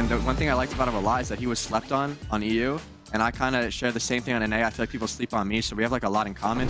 And the one thing I liked about him a lot is that he was slept on EU, and I kind of share the same thing on NA. I feel like people sleep on me, so we have like a lot in common.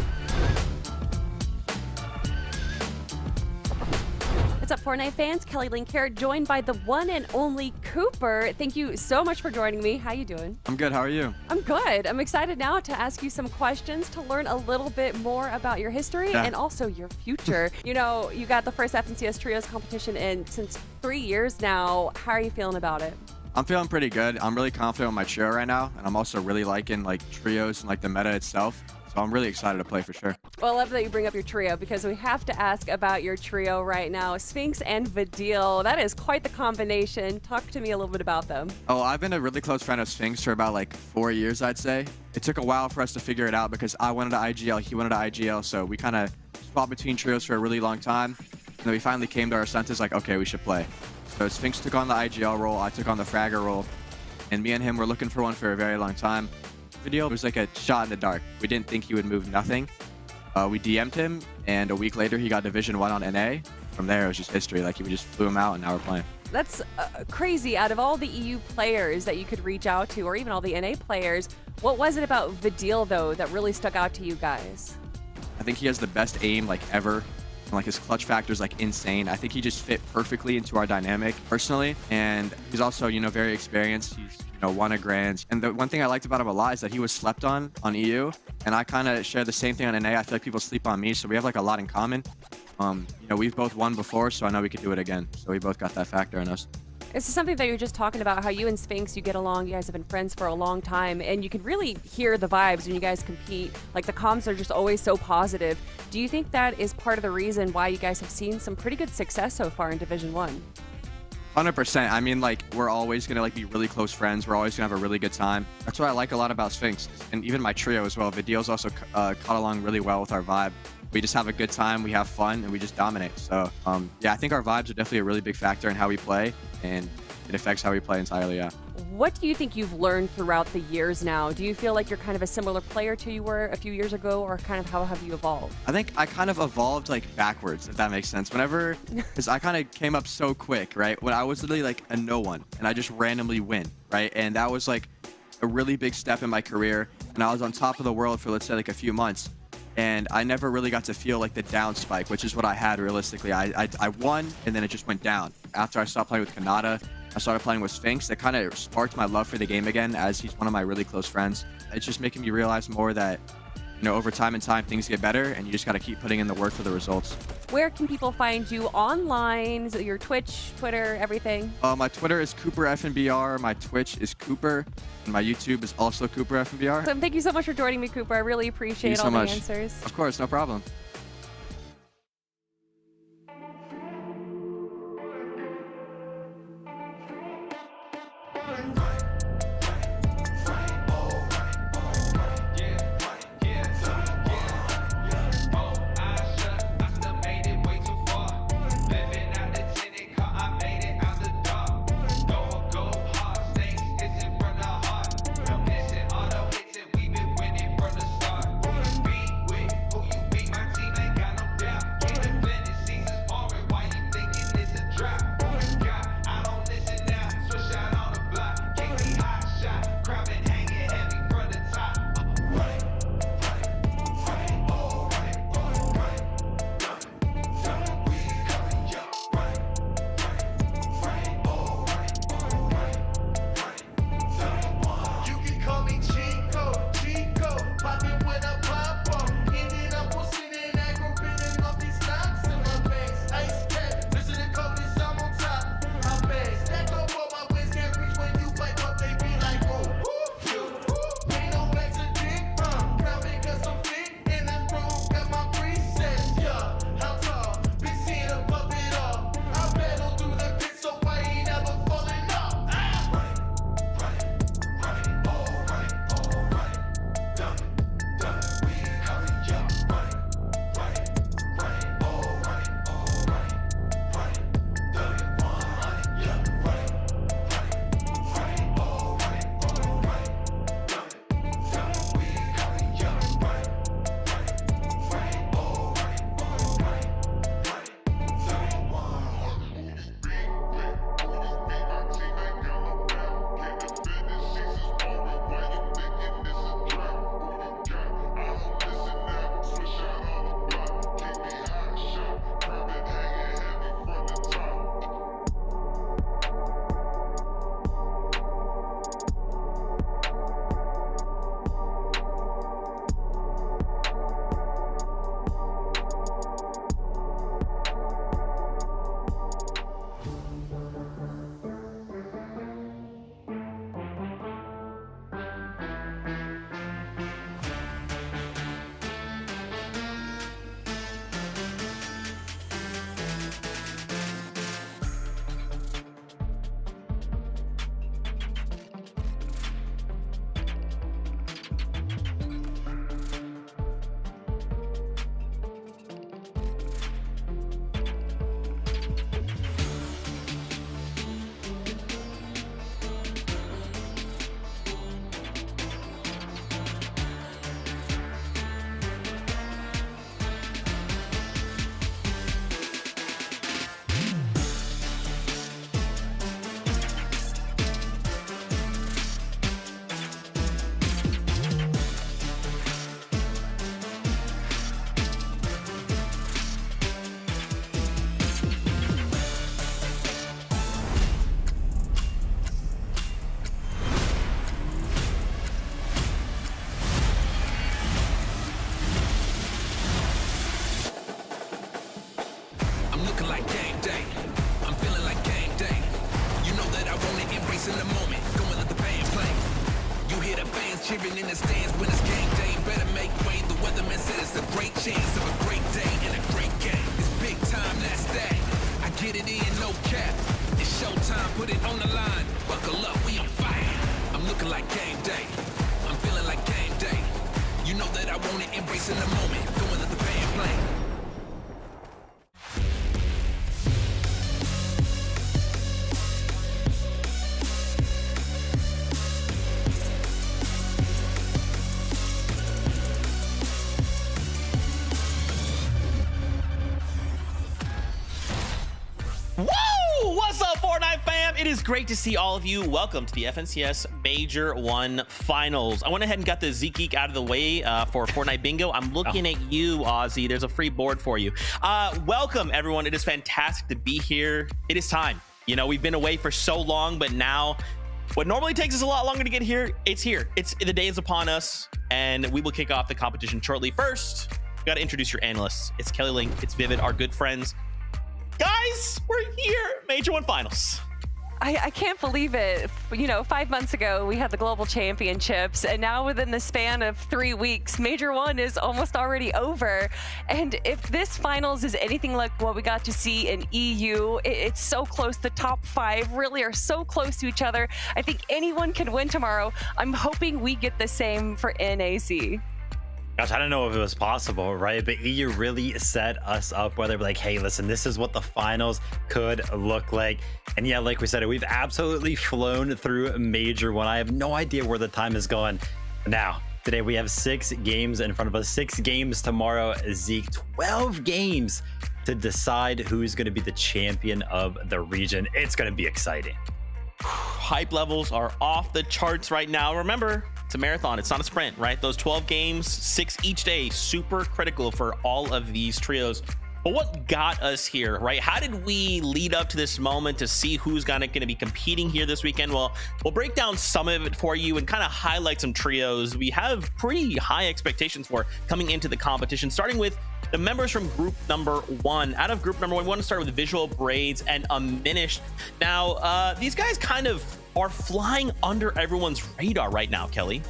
What's up, Fortnite fans? Kelly Link here, joined by the one and only Cooper. Thank you so much for joining me. How you doing? I'm good. How are you? I'm good. I'm excited now to ask you some questions to learn a little bit more about your history and also your future. You know, you got the first FNCS Trios competition in since 3 years now. How are you feeling about it? I'm feeling pretty good. I'm really confident with my trio right now, and I'm also really liking like trios and like the meta itself. So I'm really excited to play for sure. Well, I love that you bring up your trio because we have to ask about your trio right now, Sphinx and Vidil. That is quite the combination. Talk to me a little bit about them. Oh, I've been a really close friend of Sphinx for about like 4 years, I'd say. It took a while for us to figure it out because I wanted to IGL, he wanted to IGL, so we kind of swapped between trios for a really long time. And then we finally came to our senses like, okay, we should play. So Sphinx took on the IGL role, I took on the fragger role, and me and him were looking for one for a very long time. Video was like a shot in the dark. We didn't think he would move nothing. We DM'd him, and a week later he got Division 1 on NA. From there, it was just history. Like, we just flew him out, and now we're playing. That's crazy. Out of all the EU players that you could reach out to, or even all the NA players, what was it about Vidil, though, that really stuck out to you guys? I think he has the best aim, like, ever. And, like, his clutch factor is, like, insane. I think he just fit perfectly into our dynamic, personally. And he's also, you know, very experienced. He's, you know, won a grand. And the one thing I liked about him a lot is that he was slept on EU. And I kind of share the same thing on NA. I feel like people sleep on me, so we have, like, a lot in common. You know, we've both won before, so I know we could do it again. So we both got that factor in us. This is something that you're just talking about, how you and Sphinx, you get along, you guys have been friends for a long time, and you can really hear the vibes when you guys compete. Like, the comms are just always so positive. Do you think that is part of the reason why you guys have seen some pretty good success so far in Division 1? 100%. I mean, like, we're always going to, like, be really close friends. We're always going to have a really good time. That's what I like a lot about Sphinx, and even my trio as well. Vidil's also caught along really well with our vibe. We just have a good time, we have fun, and we just dominate. So, yeah, I think our vibes are definitely a really big factor in how we play, and it affects how we play entirely, yeah. What do you think you've learned throughout the years now? Do you feel like you're kind of a similar player to you were a few years ago, or kind of how have you evolved? I think I kind of evolved, like, backwards, if that makes sense. Whenever, because I kind of came up so quick, right? When I was literally, like, a no one, and I just randomly win, right? And that was, like, a really big step in my career, and I was on top of the world for, let's say, like, a few months. And I never really got to feel like the down spike, which is what I had realistically. I won, and then it just went down. After I stopped playing with Kanata, I started playing with Sphinx. It kind of sparked my love for the game again, as he's one of my really close friends. It's just making me realize more that, you know, over time and time, things get better, and you just got to keep putting in the work for the results. Where can people find you online? Is it your Twitch, Twitter, everything? My Twitter is CooperFNBR. My Twitch is Cooper. And my YouTube is also CooperFNBR. So thank you so much for joining me, Cooper. I really appreciate all the answers. Of course, no problem. cheering in the stands when it's game day. Better make way. The weatherman said it's a great chance of a great day and a great game. It's big time, that's that. I get it in, no cap. It's showtime, put it on the line. Buckle up, we on fire. I'm looking like game day. I'm feeling like game day. You know that I want it, embracing the moment, doing let the band play. Woo! What's up, Fortnite fam? It is great to see all of you. Welcome to the FNCS Major 1 Finals. I went ahead and got the Zeke out of the way for Fortnite Bingo. I'm looking at you, Ozzy. There's a free board for you. Welcome, everyone. It is fantastic to be here. It is time. You know, we've been away for so long, but now what normally takes us a lot longer to get here, it's here. The day is upon us, and we will kick off the competition shortly. First, we got to introduce your analysts. It's Kelly Link, it's Vivid, our good friends. Guys, we're here. Major 1 Finals. I can't believe it. You know, 5 months ago, we had the global championships, and now within the span of 3 weeks, Major 1 is almost already over. And if this finals is anything like what we got to see in EU, it's so close. The top 5 really are so close to each other. I think anyone can win tomorrow. I'm hoping we get the same for NAC. Gosh, I don't know if it was possible, right? But EU really set us up where they were like, hey, listen, this is what the finals could look like. And yeah, like we said, we've absolutely flown through Major 1. I have no idea where the time is going. Now, today we have 6 games in front of us, 6 games tomorrow. Zeke, 12 games to decide who's going to be the champion of the region. It's going to be exciting. Hype levels are off the charts right now. Remember, it's a marathon. It's not a sprint, right? Those 12 games, 6 each day, super critical for all of these trios. But what got us here, right? How did we lead up to this moment to see who's going to be competing here this weekend? Well, we'll break down some of it for you and kind of highlight some trios we have pretty high expectations for coming into the competition, starting with the members from group number 1. Out of group number 1, we want to start with Visual Braids and Unminished. Now, these guys kind of are flying under everyone's radar right now, Kelly.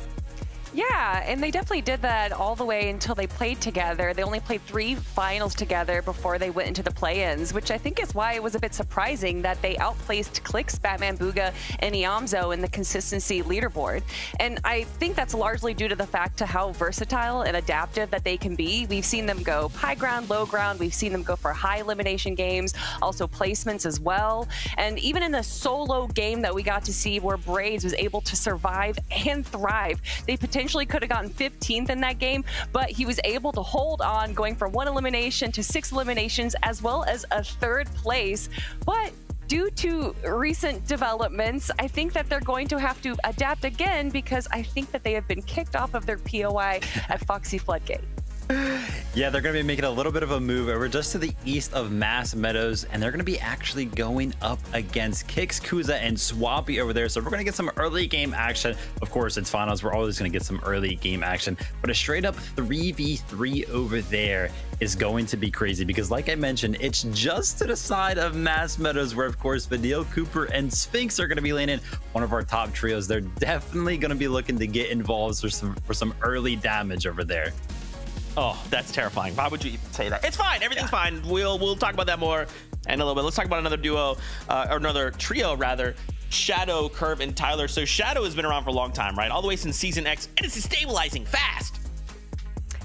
Yeah, and they definitely did that all the way until they played together. They only played 3 finals together before they went into the play-ins, which I think is why it was a bit surprising that they outplaced Clicks, Batman Booga, and Iamzo in the consistency leaderboard. And I think that's largely due to the fact to how versatile and adaptive that they can be. We've seen them go high ground, low ground. We've seen them go for high elimination games, also placements as well. And even in the solo game that we got to see where Braids was able to survive and thrive, they potentially could have gotten 15th in that game, but he was able to hold on, going from 1 elimination to 6 eliminations, as well as a 3rd place. But due to recent developments, I think that they're going to have to adapt again, because I think that they have been kicked off of their POI at Foxy Floodgate. Yeah, they're going to be making a little bit of a move over just to the east of Mass Meadows, and they're going to be actually going up against Kix, Kuza, and Swampy over there. So we're going to get some early game action. Of course, it's finals. We're always going to get some early game action, but a straight up 3v3 over there is going to be crazy because, like I mentioned, it's just to the side of Mass Meadows where, of course, Vidal, Cooper, and Sphinx are going to be laying in one of our top trios. They're definitely going to be looking to get involved for some early damage over there. Oh, that's terrifying. Why would you even say that? It's fine. Everything's fine. We'll talk about that more in a little bit. Let's talk about another duo, or another trio, rather. Shadow, Curve, and Tyler. So Shadow has been around for a long time, right? All the way since Season X, and it's stabilizing fast.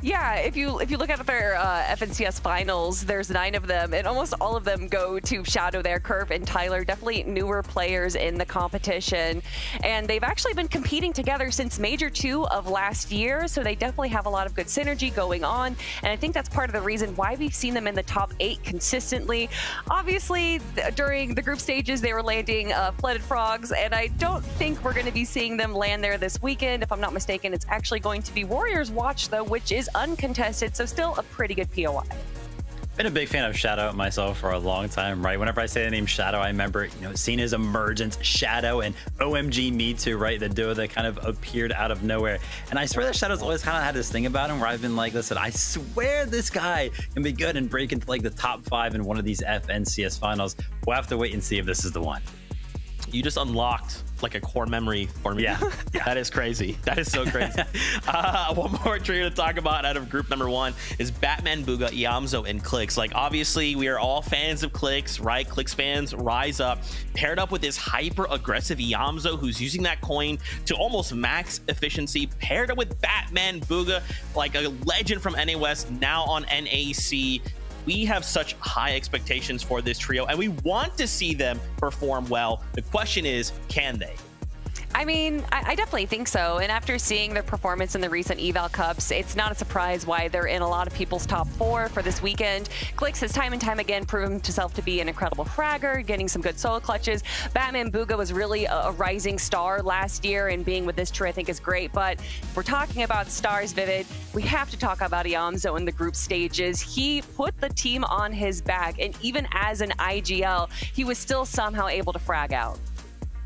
Yeah, if you look at their FNCS finals, there's 9 of them, and almost all of them go to Shadow there. Curve and Tyler, definitely newer players in the competition, and they've actually been competing together since Major 2 of last year, so they definitely have a lot of good synergy going on, and I think that's part of the reason why we've seen them in the top 8 consistently. Obviously, during the group stages, they were landing Flooded Frogs, and I don't think we're going to be seeing them land there this weekend. If I'm not mistaken, it's actually going to be Warriors Watch, though, which is uncontested, so still a pretty good POI. Been a big fan of Shadow myself for a long time, right? Whenever I say the name Shadow, I remember, seeing his emergence, Shadow and OMG Me Too, right? The duo that kind of appeared out of nowhere. And I swear that Shadow's always kind of had this thing about him where I've been like, listen, I swear this guy can be good and break into like the top 5 in one of these FNCS finals. We'll have to wait and see if this is the one. You just unlocked like a core memory for me. Yeah. That is crazy. That is so crazy. One more trio to talk about out of group number 1 is Batman, Booga, Iamzo, and Clicks. Like, obviously, we are all fans of Clicks, right? Clicks fans rise up, paired up with this hyper aggressive Iamzo who's using that coin to almost max efficiency, paired up with Batman, Booga, like a legend from NA West, now on NAC. We have such high expectations for this trio, and we want to see them perform well. The question is, can they? I mean, I definitely think so. And after seeing their performance in the recent Eval Cups, it's not a surprise why they're in a lot of people's top 4 for this weekend. Clicks has time and time again proven himself to be an incredible fragger, getting some good solo clutches. Batman Booga was really a rising star last year, and being with this trio I think is great. But if we're talking about stars, Vivid, we have to talk about Iamzo in the group stages. He put the team on his back, and even as an IGL, he was still somehow able to frag out.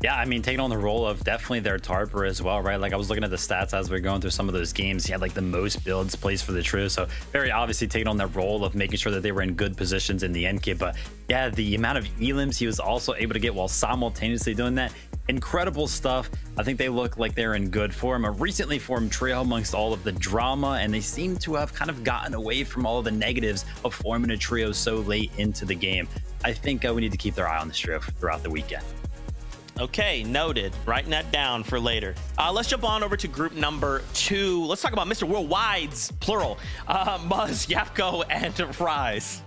Yeah, I mean, taking on the role of definitely their Tarper as well, right? Like, I was looking at the stats as we were going through some of those games. He had like the most builds placed for the trio. So very obviously taking on that role of making sure that they were in good positions in the end kit. But yeah, the amount of elims he was also able to get while simultaneously doing that, incredible stuff. I think they look like they're in good form. A recently formed trio amongst all of the drama, and they seem to have kind of gotten away from all of the negatives of forming a trio so late into the game. I think we need to keep their eye on this trio throughout the weekend. Okay, noted. Writing that down for later. Let's jump on over to group number 2. Let's talk about Mr. Worldwide's, plural, Muzz, Yapko, and Rise.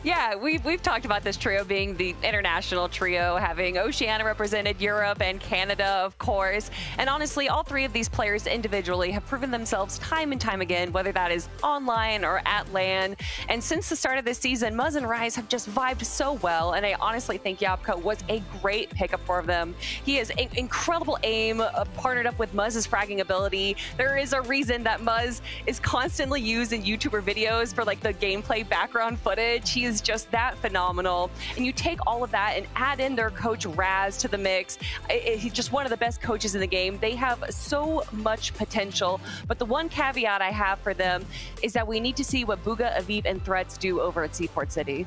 Yeah, we've talked about this trio being the international trio, having Oceania represented, Europe and Canada, of course. And honestly, all 3 of these players individually have proven themselves time and time again, whether that is online or at LAN. And since the start of this season, Muzz and Rise have just vibed so well. And I honestly think Yapko was a great pickup for them. He has incredible aim, partnered up with Muzz's fragging ability. There is a reason that Muzz is constantly used in YouTuber videos for like the gameplay background footage. He is just that phenomenal. And you take all of that and add in their coach Raz to the mix. He's just one of the best coaches in the game. They have so much potential, but the one caveat I have for them is that we need to see what Booga, Aviv, and Threats do over at Seaport City.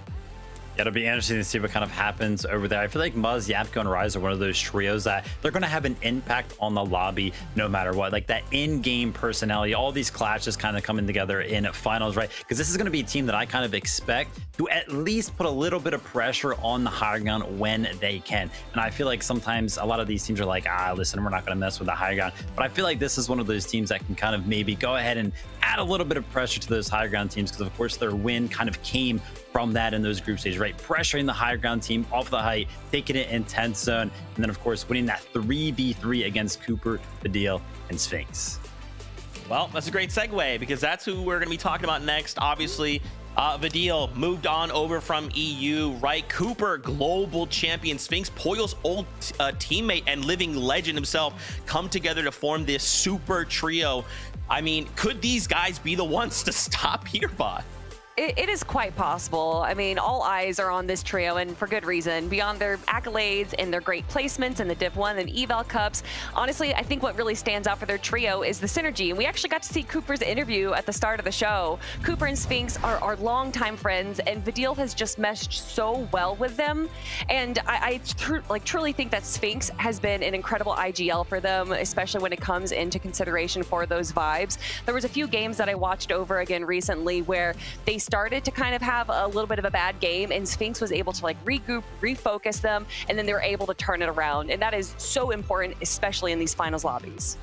It'll be interesting to see what kind of happens over there. I feel like Muzz, Yapko, and Rise are one of those trios that they're going to have an impact on the lobby no matter what. Like that in-game personality, all these clashes kind of coming together in finals, right? Because this is going to be a team that I kind of expect to at least put a little bit of pressure on the higher ground when they can. And I feel like sometimes a lot of these teams are like, listen, we're not going to mess with the higher ground. But I feel like this is one of those teams that can kind of maybe go ahead and add a little bit of pressure to those higher ground teams, because of course their win kind of came from that in those group stages, right? Pressuring the higher ground team off the height, taking it in 10th zone, and then of course winning that 3v3 against Cooper, Fadil, and Sphinx. Well, that's a great segue, because that's who we're going to be talking about next. Obviously, Fadil moved on over from EU, right? Cooper, global champion. Sphinx, Poyo's old teammate and living legend himself, come together to form this super trio. I mean, could these guys be the ones to stop Peterbot? It is quite possible. I mean, all eyes are on this trio, and for good reason. Beyond their accolades and their great placements in the Div 1 and Eval Cups, honestly, I think what really stands out for their trio is the synergy. And we actually got to see Cooper's interview at the start of the show. Cooper and Sphinx are longtime friends, and Fadil has just meshed so well with them. And I truly think that Sphinx has been an incredible IGL for them, especially when it comes into consideration for those vibes. There was a few games that I watched over again recently where they started to kind of have a little bit of a bad game, and Sphinx was able to like regroup, refocus them, and then they were able to turn it around. And that is so important, especially in these finals lobbies.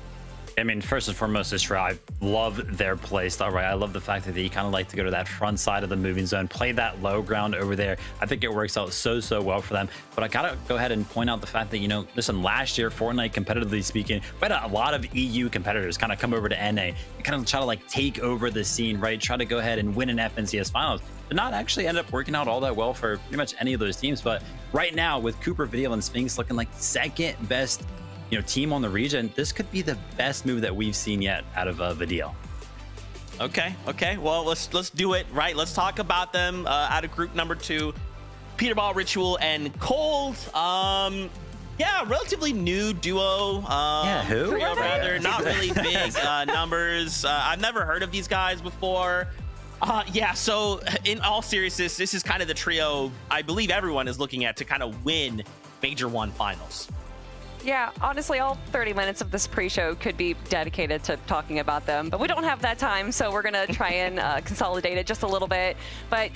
I mean, first and foremost, this trio, I love their play style, right? I love the fact that they kind of like to go to that front side of the moving zone, play that low ground over there. I think it works out so well for them. But I gotta go ahead and point out the fact that, you know, listen, last year, Fortnite, competitively speaking, we had a lot of EU competitors kind of come over to NA and kind of try to like take over the scene, right? Try to go ahead and win an FNCS finals. But not actually end up working out all that well for pretty much any of those teams. But right now, with Cooper, Fadil, and Sphinx looking like second best, you know, team on the region, this could be the best move that we've seen yet out of Fadil. Okay. Well, let's do it, right? Let's talk about them out of group number 2. Peterbot, Ritual, and Cold. Yeah, relatively new duo. Who? Trio, rather. Not really big numbers. I've never heard of these guys before. Yeah, so in all seriousness, this is kind of the trio I believe everyone is looking at to kind of win Major 1 finals. Yeah, honestly, all 30 minutes of this pre-show could be dedicated to talking about them, but we don't have that time, so we're going to try and consolidate it just a little bit. But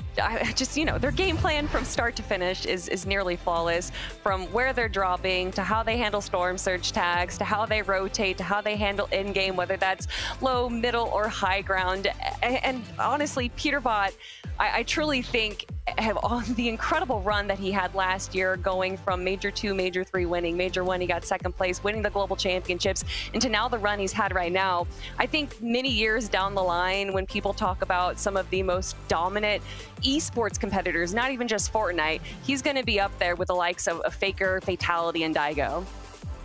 just, their game plan from start to finish is nearly flawless, from where they're dropping to how they handle storm surge tags to how they rotate to how they handle in-game, whether that's low, middle, or high ground. And honestly, Peterbot, I truly think, have on the incredible run that he had last year, going from Major 2, Major 3 winning, Major 1 he got second place, winning the global championships, into now the run he's had right now. I think many years down the line, when people talk about some of the most dominant esports competitors, not even just Fortnite, he's going to be up there with the likes of Faker, Fatality, and Daigo.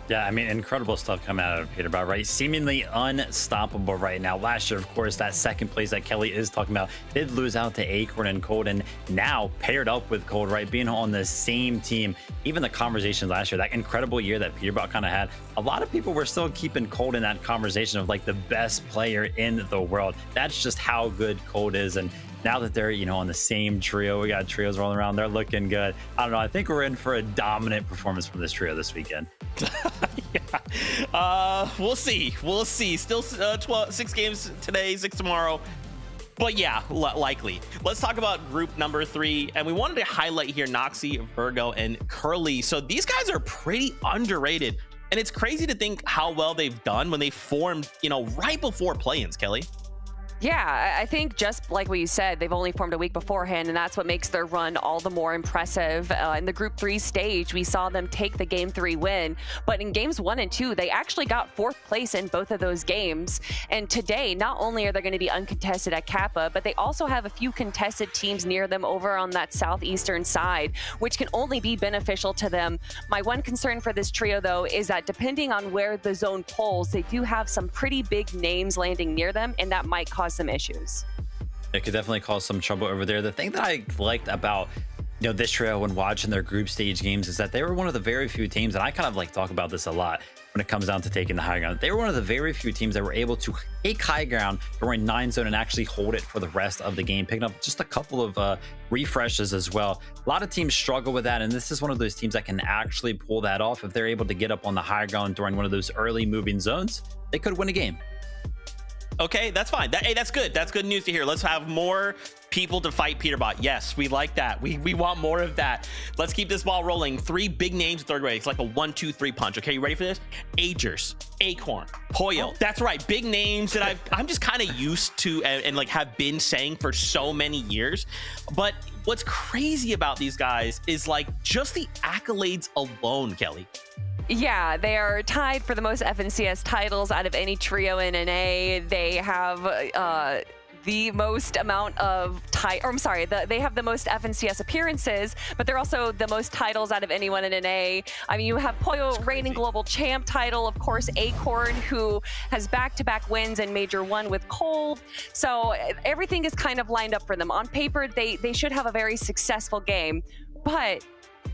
Yeah, I mean, incredible stuff coming out of Peterbot, right? Seemingly unstoppable right now. Last year, of course, that second place that Kelly is talking about did lose out to Acorn and Cold, and now paired up with Cold, right? Being on the same team. Even the conversation last year, that incredible year that Peterbot kind of had, a lot of people were still keeping Cold in that conversation of like the best player in the world. That's just how good Cold is. And now that they're, on the same trio, we got trios rolling around, they're looking good. I don't know. I think we're in for a dominant performance from this trio this weekend. Yeah. We'll see. Still 6 games today, 6 tomorrow. But yeah, likely. Let's talk about group number 3. And we wanted to highlight here Noxy, Virgo, and Curly. So these guys are pretty underrated. And it's crazy to think how well they've done when they formed, right before play-ins, Kelly. Yeah, I think just like what you said, they've only formed a week beforehand, and that's what makes their run all the more impressive. In the Group 3 stage, we saw them take the Game 3 win, but in Games 1 and 2, they actually got 4th place in both of those games. And today, not only are they going to be uncontested at Kappa, but they also have a few contested teams near them over on that southeastern side, which can only be beneficial to them. My one concern for this trio, though, is that depending on where the zone pulls, they do have some pretty big names landing near them, and that might cause some issues. It could definitely cause some trouble over there. The thing that I liked about this trio when watching their group stage games is that they were one of the very few teams, and I kind of talk about this a lot when it comes down to taking the high ground. They were one of the very few teams that were able to take high ground during 9 zone and actually hold it for the rest of the game, picking up just a couple of refreshes as well. A lot of teams struggle with that, and this is one of those teams that can actually pull that off. If they're able to get up on the high ground during one of those early moving zones, they could win a game. Okay, that's fine. Hey, that's good. That's good news to hear. Let's have more people to fight Peterbot. Yes, we like that. We want more of that. Let's keep this ball rolling. 3 big names in third grade. It's like a 1-2-3 punch. Okay, you ready for this? Agers, Acorn, Poyo. That's right. Big names that I'm just kind of used to and have been saying for so many years. But what's crazy about these guys is just the accolades alone, Kelly. Yeah, they are tied for the most FNCS titles out of any trio in NA. They have the most amount of they have the most FNCS appearances, but they're also the most titles out of anyone in NA. I mean, you have Poyo reigning global champ title, of course, Acorn, who has back-to-back wins in Major 1 with Cold. So everything is kind of lined up for them. On paper, they should have a very successful game, but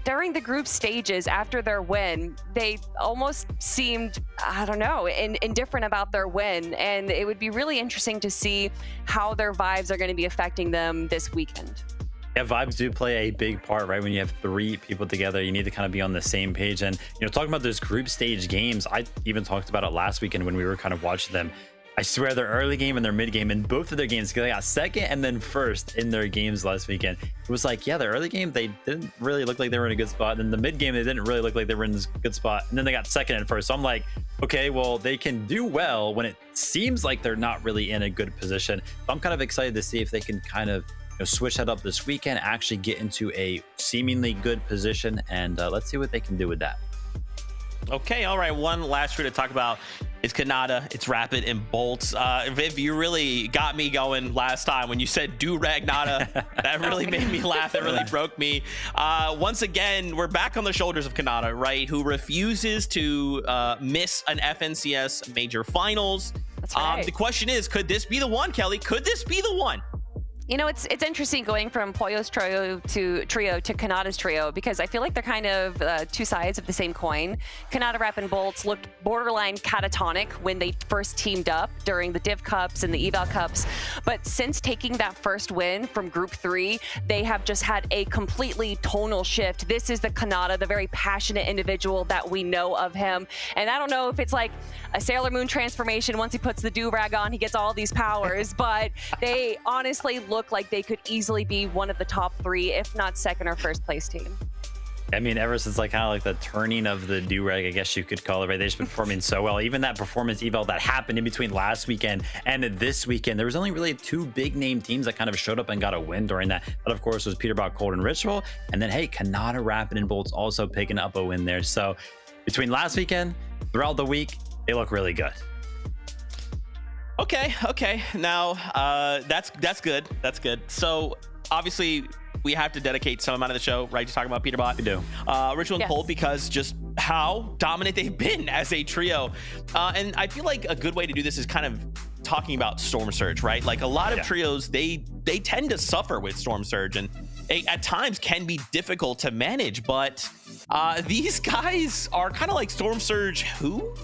during the group stages after their win, they almost seemed, I don't know, indifferent about their win. And it would be really interesting to see how their vibes are going to be affecting them this weekend. Yeah, vibes do play a big part, right? When you have 3 people together, you need to kind of be on the same page. And, talking about those group stage games, I even talked about it last weekend when we were kind of watching them. I swear their early game and their mid game in both of their games, they got second and then first in their games last weekend. It was their early game, they didn't really look like they were in a good spot. And the mid game, they didn't really look like they were in a good spot. And then they got second and first. So I'm like, okay, well, they can do well when it seems like they're not really in a good position. So I'm kind of excited to see if they can kind of switch that up this weekend, actually get into a seemingly good position. And let's see what they can do with that. Okay, all right. One last trio to talk about is Kanata. It's Rapid and Bolts. Viv, you really got me going last time when you said do Ragnata. That really made me laugh. That really broke me. Once again, we're back on the shoulders of Kanata, right? Who refuses to miss an FNCS major finals. That's right. The question is, could this be the one, Kelly? Could this be the one? You know, it's interesting going from Pollo's trio to Kanata's trio, because I feel like they're kind of two sides of the same coin. Kanata, Rap, and Bolts looked borderline catatonic when they first teamed up during the Div Cups and the Eval Cups. But since taking that first win from Group 3, they have just had a completely tonal shift. This is the Kanata, the very passionate individual that we know of him. And I don't know if it's like a Sailor Moon transformation. Once he puts the do-rag on, he gets all these powers. But they honestly look like they could easily be one of the top 3, if not second or first place team. I mean, ever since like kind of like the turning of the do-rag, I guess you could call it, right? They've just been performing so well. Even that performance eval that happened in between last weekend and this weekend, there was only really 2 big name teams that kind of showed up and got a win during that. That, of course, was Peterbot, Cold, and Ritual. And then, hey, Kanata, Rapid, and Bolts also picking up a win there. So between last weekend, throughout the week, they look really good. Okay. Now, that's good. That's good. So obviously, we have to dedicate some amount of the show, right, to talking about Peterbot. We do. Ritual and Yes. Cold, because just how dominant they've been as a trio. And I feel like a good way to do this is kind of talking about Storm Surge, right? Like a lot of trios, they tend to suffer with Storm Surge, and it, at times can be difficult to manage. But these guys are kind of like Storm Surge who?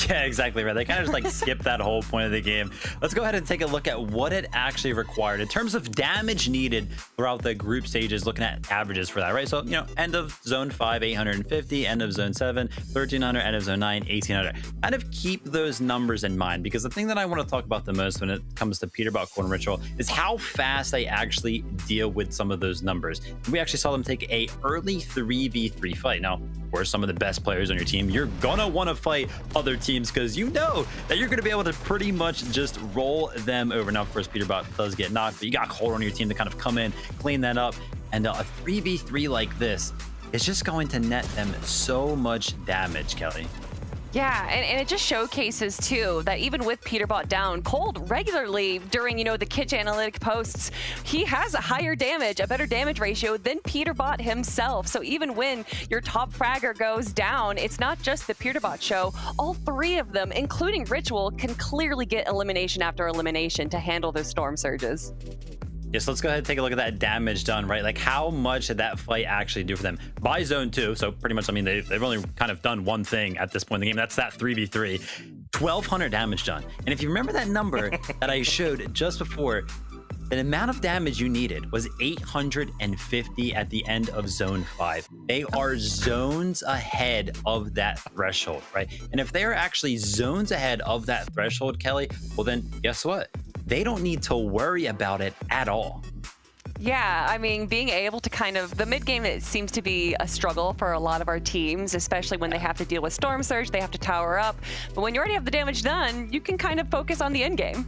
Yeah, exactly right. They kind of just like skip that whole point of the game. Let's go ahead and take a look at what it actually required in terms of damage needed throughout the group stages, looking at averages for that, right? So, you know, end of zone 5, 850, end of zone 7, 1300, end of zone 9, 1800. Kind of keep those numbers in mind, because the thing that I want to talk about the most when it comes to Peterbot, Cold, and Ritual is how fast they actually deal with some of those numbers. We actually saw them take a early 3v3 fight. Now, we're some of the best players on your team. You're gonna want to fight other teams because you know that you're going to be able to pretty much just roll them over. Now, of course, Peterbot does get knocked, but you got Cold on your team to kind of come in, clean that up, and a 3v3 like this is just going to net them so much damage, Kelly. Yeah, and it just showcases too that even with Peterbot down, Cold regularly during, you know, the Kitch analytic posts, he has a higher damage, a better damage ratio than Peterbot himself. So even when your top fragger goes down, it's not just the Peterbot show. All 3 of them, including Ritual, can clearly get elimination after elimination to handle those storm surges. Yes, let's go ahead and take a look at that damage done, right? Like how much did that fight actually do for them? By zone 2, so pretty much, I mean, they've only kind of done one thing at this point in the game. That's that 3v3. 1,200 damage done. And if you remember that number that I showed just before, the amount of damage you needed was 850 at the end of zone 5. They are zones ahead of that threshold, right? And if they're actually zones ahead of that threshold, Kelly, well then guess what? They don't need to worry about it at all. Yeah, I mean, being able to kind of, the mid game, it seems to be a struggle for a lot of our teams, especially when they have to deal with Storm Surge, they have to tower up. But when you already have the damage done, you can kind of focus on the end game.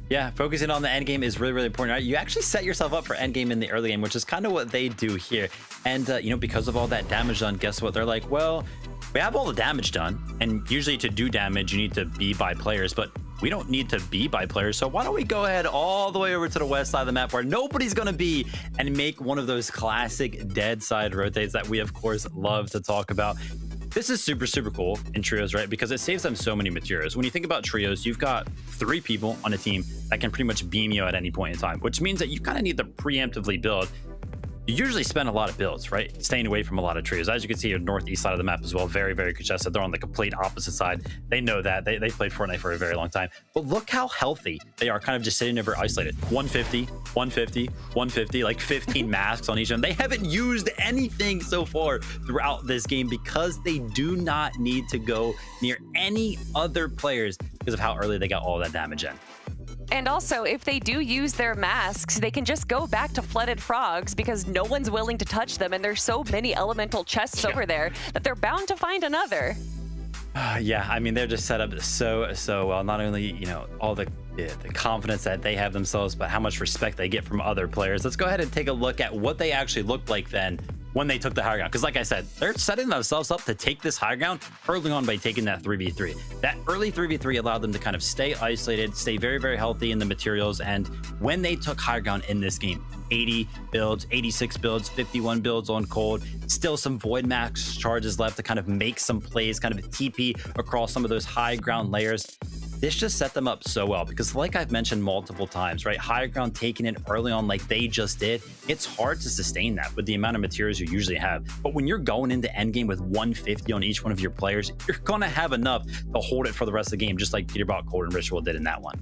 Yeah, focusing on the end game is really, really important. Right? You actually set yourself up for end game in the early game, which is kind of what they do here. And, you know, because of all that damage done, guess what? They're like, well, we have all the damage done. And usually to do damage, you need to be by players. But we don't need to be by players. So why don't we go ahead all the way over to the west side of the map where nobody's going to be and make one of those classic dead side rotates that we, of course, love to talk about. This is super, super cool in trios, right? Because it saves them so many materials. When you think about trios, you've got 3 people on a team that can pretty much beam you at any point in time, which means that you kind of need to preemptively build. You usually spend a lot of builds, right? Staying away from a lot of trios. As you can see here, northeast side of the map as well, very, very congested. They're on the complete opposite side. They know that. They played Fortnite for a very long time. But look how healthy they are, kind of just sitting over isolated. 150, 150, 150, like 15 masks on each of them. They haven't used anything so far throughout this game because they do not need to go near any other players because of how early they got all that damage in. And also, if they do use their masks, they can just go back to flooded frogs because no one's willing to touch them, and there's so many elemental chests over there that they're bound to find another. Yeah, I mean, they're just set up so well. Not only, you know, all the confidence that they have themselves, but how much respect they get from other players. Let's go ahead and take a look at what they actually looked like then when they took the high ground. Because like I said, they're setting themselves up to take this high ground early on by taking that 3v3. That early 3v3 allowed them to kind of stay isolated, stay very, very healthy in the materials. And when they took high ground in this game, 80 builds, 86 builds, 51 builds on Cold, still some Void Max charges left to kind of make some plays, kind of TP across some of those high ground layers. this just set them up so well because like I've mentioned multiple times, right? High ground taking it early on like they just did, it's hard to sustain that with the amount of materials you usually have. But when you're going into endgame with 150 on each one of your players, you're gonna have enough to hold it for the rest of the game, just like Peterbot, Cold, and Ritual did in that one.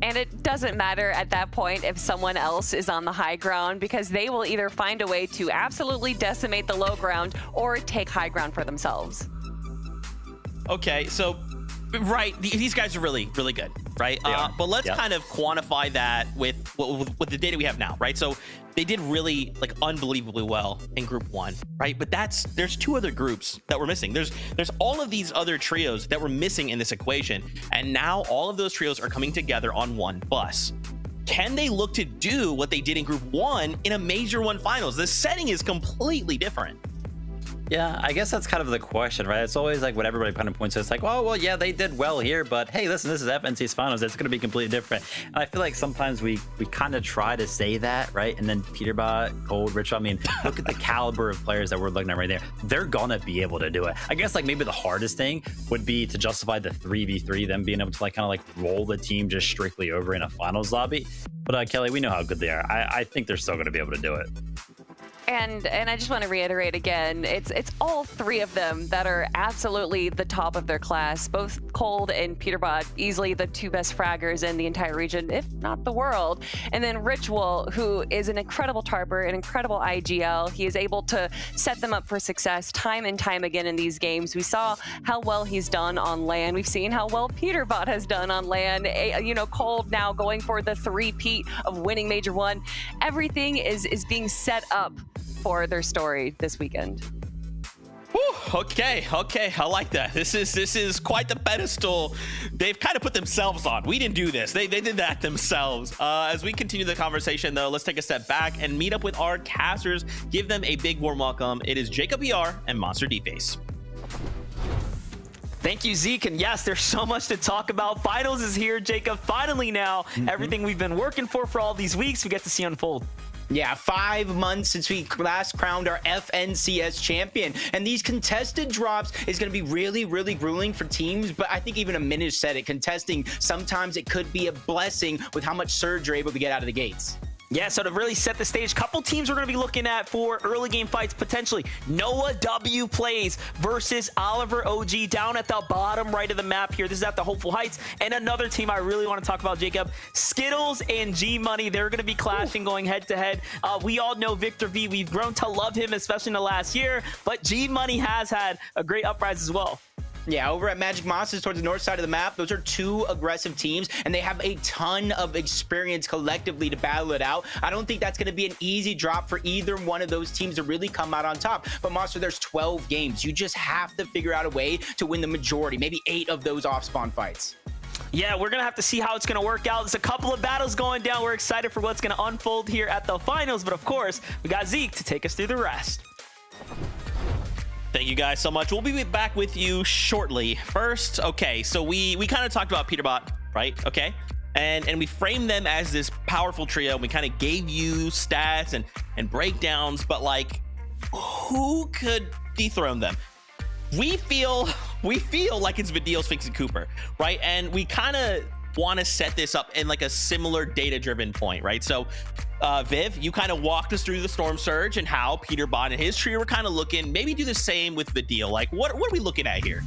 And it doesn't matter at that point if someone else is on the high ground because they will either find a way to absolutely decimate the low ground or take high ground for themselves. Okay, so right, these guys are really good, right? But let's kind of quantify that with the data we have now, right? So they did really like unbelievably well in group 1, right? But there's 2 other groups that we're missing. There's all of these other trios that we're missing in this equation, and now all of those trios are coming together on one bus. Can they look to do what they did in group 1 in a major 1 finals? The setting is completely different. Yeah, I guess that's kind of the question, right? It's always like what everybody kind of points to. It's like, oh, well, yeah, they did well here, but hey, listen, this is FNC's finals. It's going to be completely different. And I feel like sometimes we kind of try to say that, right? And then Peterbot, Cold, Ritual, I mean, look at the caliber of players that we're looking at right there. They're going to be able to do it. I guess like maybe the hardest thing would be to justify the 3v3, them being able to like kind of like roll the team just strictly over in a finals lobby. But Kelly, we know how good they are. I think they're still going to be able to do it. And I just want to reiterate again, it's all 3 of them that are absolutely the top of their class. Both Cold and Peterbot, easily the 2 best fraggers in the entire region, if not the world. And then Ritual, who is an incredible tarper, an incredible IGL. He is able to set them up for success time and time again in these games. We saw how well he's done on LAN. We've seen how well Peterbot has done on LAN. You know, Cold now going for the 3-peat of winning Major 1. Everything is being set up for their story this weekend. Whew, okay, I like that. This is quite the pedestal they've kind of put themselves on. We didn't do this. They did that themselves. As we continue the conversation, though, let's take a step back and meet up with our casters. Give them a big warm welcome. It is Jacob ER and Monster D-Face. Thank you, Zeke. And yes, there's so much to talk about. Finals is here, Jacob. Finally now, everything we've been working for all these weeks, we get to see unfold. Yeah, 5 months since we last crowned our FNCS champion. And these contested drops is going to be really, really grueling for teams. But I think even a minute said it. Contesting, sometimes it could be a blessing with how much surge you're able to get out of the gates. Yeah, so to really set the stage, couple teams we're going to be looking at for early game fights, potentially. Noah W plays versus Oliver OG down at the bottom right of the map here. This is at the Hopeful Heights. And another team I really want to talk about, Jacob, Skittles and G Money. They're going to be clashing, going head to head. We all know Victor V. We've grown to love him, especially in the last year. But G Money has had a great uprise as well. Yeah, over at Magic Monsters towards the north side of the map, those are 2 aggressive teams, and they have a ton of experience collectively to battle it out. I don't think that's going to be an easy drop for either one of those teams to really come out on top. But Monster, there's 12 games. You just have to figure out a way to win the majority, maybe 8 of those off-spawn fights. Yeah, we're going to have to see how it's going to work out. There's a couple of battles going down. We're excited for what's going to unfold here at the finals. But of course, we got Zeke to take us through the rest. Thank you guys so much. We'll be back with you shortly. First, okay, so we kind of talked about Peterbot, right? Okay. And we framed them as this powerful trio. We kind of gave you stats and breakdowns, but like, who could dethrone them? We feel like it's Vidal, Sphinx, and Cooper, right? And we kind of want to set this up in like a similar data-driven point, right? So Viv, you kind of walked us through the Storm Surge and how Peterbot and his trio were kind of looking. Maybe do the same with Vidal. Like, what are we looking at here?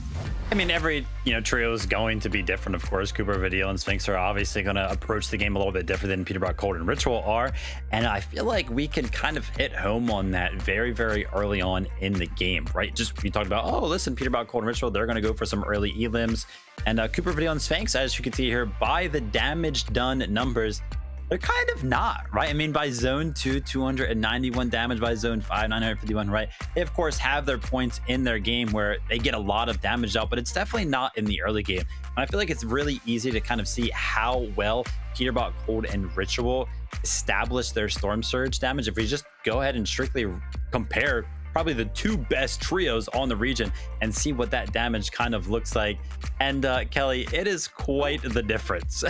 I mean, every trio is going to be different, of course. Cooper, Vidal, and Sphinx are obviously going to approach the game a little bit different than Peterbot, Cold, and Ritual are. And I feel like we can kind of hit home on that very, very early on in the game, right? Just we talked about, oh, listen, Peterbot, Cold, and Ritual, they're going to go for some early elims. And Cooper, Vidal, and Sphinx, as you can see here, by the damage done numbers, they're kind of not, right? I mean, by zone 2, 291 damage, by zone 5, 951, right? They, of course, have their points in their game where they get a lot of damage out, but it's definitely not in the early game. And I feel like it's really easy to kind of see how well Peterbot, Cold, and Ritual establish their Storm Surge damage. If we just go ahead and strictly compare probably the 2 best trios on the region and see what that damage kind of looks like. And Kelly, it is quite the difference.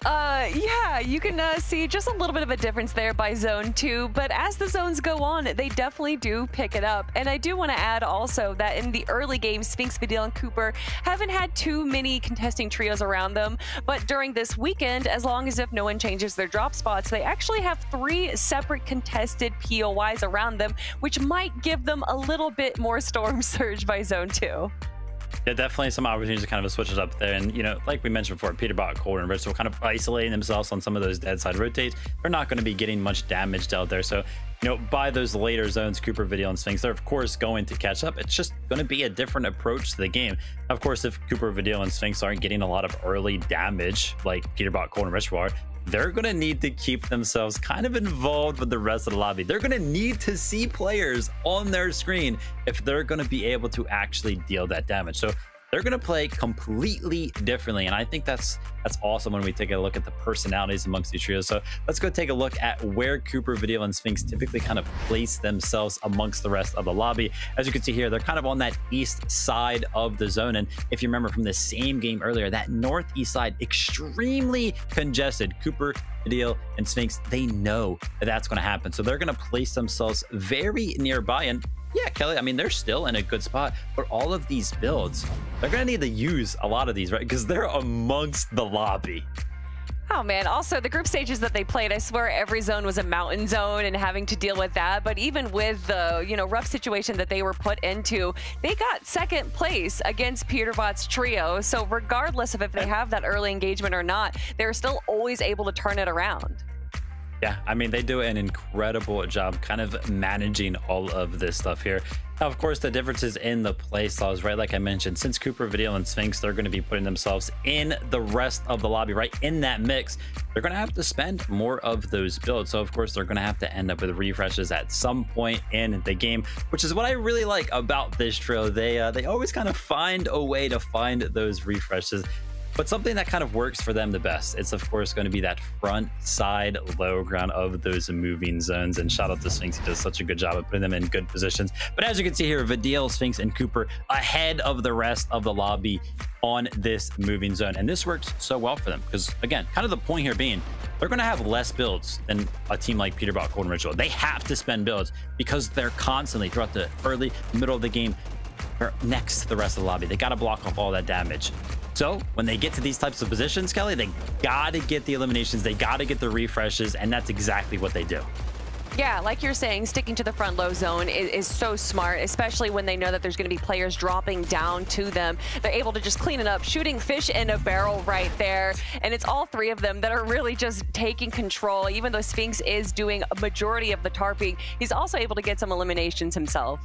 Yeah, you can see just a little bit of a difference there by zone 2, but as the zones go on, they definitely do pick it up. And I do want to add also that in the early game, Sphinx, Vidal, and Cooper haven't had too many contesting trios around them, but during this weekend, as long as if no one changes their drop spots, they actually have 3 separate contested POIs around them, which might give them a little bit more storm surge by zone 2. Yeah, definitely some opportunities to kind of switch it up there. And, you know, like we mentioned before, Peterbot, Cold, and Rich will kind of isolating themselves on some of those dead side rotates. They're not going to be getting much damage dealt there. So, you know, by those later zones, Cooper, Vidal, and Sphinx, they're of course going to catch up. It's just going to be a different approach to the game. Of course, if Cooper, Vidal, and Sphinx aren't getting a lot of early damage like Peterbot, Cold, and Rich are, they're going to need to keep themselves kind of involved with the rest of the lobby. They're going to need to see players on their screen if they're going to be able to actually deal that damage. So they're going to play completely differently. And I think that's awesome when we take a look at the personalities amongst these trios. So let's go take a look at where Cooper, Vidal, and Sphinx typically kind of place themselves amongst the rest of the lobby. As you can see here, they're kind of on that east side of the zone. And if you remember from the same game earlier, that northeast side, extremely congested. Cooper, Vidal, and Sphinx, they know that that's going to happen. So they're going to place themselves very nearby. And yeah, Kelly, I mean, they're still in a good spot, but all of these builds, they're going to need to use a lot of these, right? Because they're amongst the lobby. Oh man, also the group stages that they played, I swear every zone was a mountain zone and having to deal with that. But even with the, rough situation that they were put into, they got second place against Peterbot's trio. So regardless of if they have that early engagement or not, they're still always able to turn it around. Yeah, I mean, they do an incredible job kind of managing all of this stuff here. Now, of course, the differences in the play styles, right? Like I mentioned, since Cooper, Vidal, and Sphinx, they're going to be putting themselves in the rest of the lobby, right? In that mix, they're going to have to spend more of those builds. So, of course, they're going to have to end up with refreshes at some point in the game, which is what I really like about this trio. They always kind of find a way to find those refreshes. But something that kind of works for them the best, it's of course going to be that front side low ground of those moving zones. And shout out to Sphinx, he does such a good job of putting them in good positions. But as you can see here, Vidal, Sphinx, and Cooper ahead of the rest of the lobby on this moving zone. And this works so well for them because, again, kind of the point here being, they're going to have less builds than a team like Peterbot, Cold, and Ritual. They have to spend builds because they're constantly throughout the early, middle of the game, they're next to the rest of the lobby. They got to block off all that damage. So when they get to these types of positions, Kelly, they got to get the eliminations, they got to get the refreshes, and that's exactly what they do. Yeah, like you're saying, sticking to the front low zone is so smart, especially when they know that there's going to be players dropping down to them. They're able to just clean it up, shooting fish in a barrel right there. And it's all 3 of them that are really just taking control. Even though Sphinx is doing a majority of the tarping, he's also able to get some eliminations himself.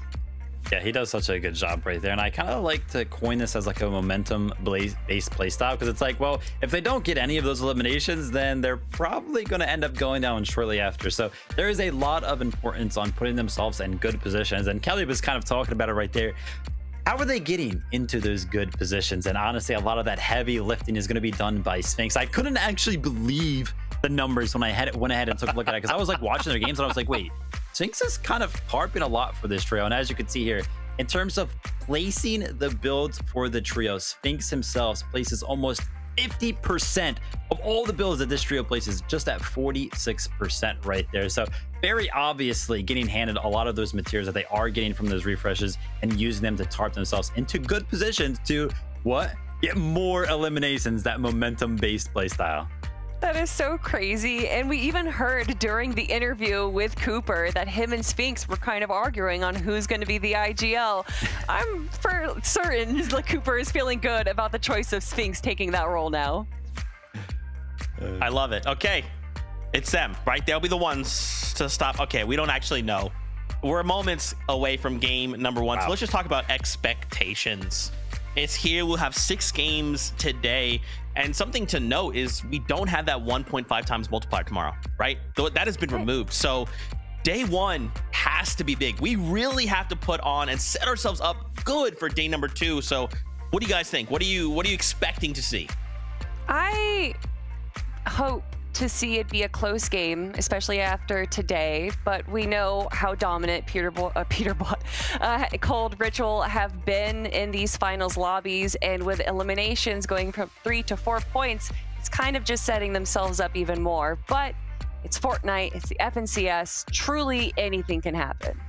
Yeah, he does such a good job right there. And I kind of like to coin this as like a momentum-based play style because it's like, well, if they don't get any of those eliminations, then they're probably going to end up going down shortly after. So there is a lot of importance on putting themselves in good positions. And Kelly was kind of talking about it right there. How are they getting into those good positions? And honestly, a lot of that heavy lifting is going to be done by Sphinx. I couldn't actually believe the numbers when I went ahead and took a look at it because I was like watching their games and I was like, wait, Sphinx is kind of harping a lot for this trio. And as you can see here, in terms of placing the builds for the trio, Sphinx himself places almost 50% of all the builds that this trio places, just at 46% right there. So very obviously getting handed a lot of those materials that they are getting from those refreshes and using them to tarp themselves into good positions to get more eliminations, that momentum-based play style. That is so crazy. And we even heard during the interview with Cooper that him and Sphinx were kind of arguing on who's going to be the IGL. I'm for certain that Cooper is feeling good about the choice of Sphinx taking that role now. I love it. Okay, it's them, right? They'll be the ones to stop. Okay, we don't actually know. We're moments away from game number 1. Wow. So let's just talk about expectations. It's here. We'll have 6 games today. And something to note is we don't have that 1.5 times multiplier tomorrow, right? That has been removed. So day 1 has to be big. We really have to put on and set ourselves up good for day number 2. So what do you guys think? What are you expecting to see? I hope to see it be a close game, especially after today, but we know how dominant Peterbot, Cold Ritual have been in these finals lobbies, and with eliminations going from 3 to 4 points, it's kind of just setting themselves up even more. But it's Fortnite, it's the FNCS, truly anything can happen.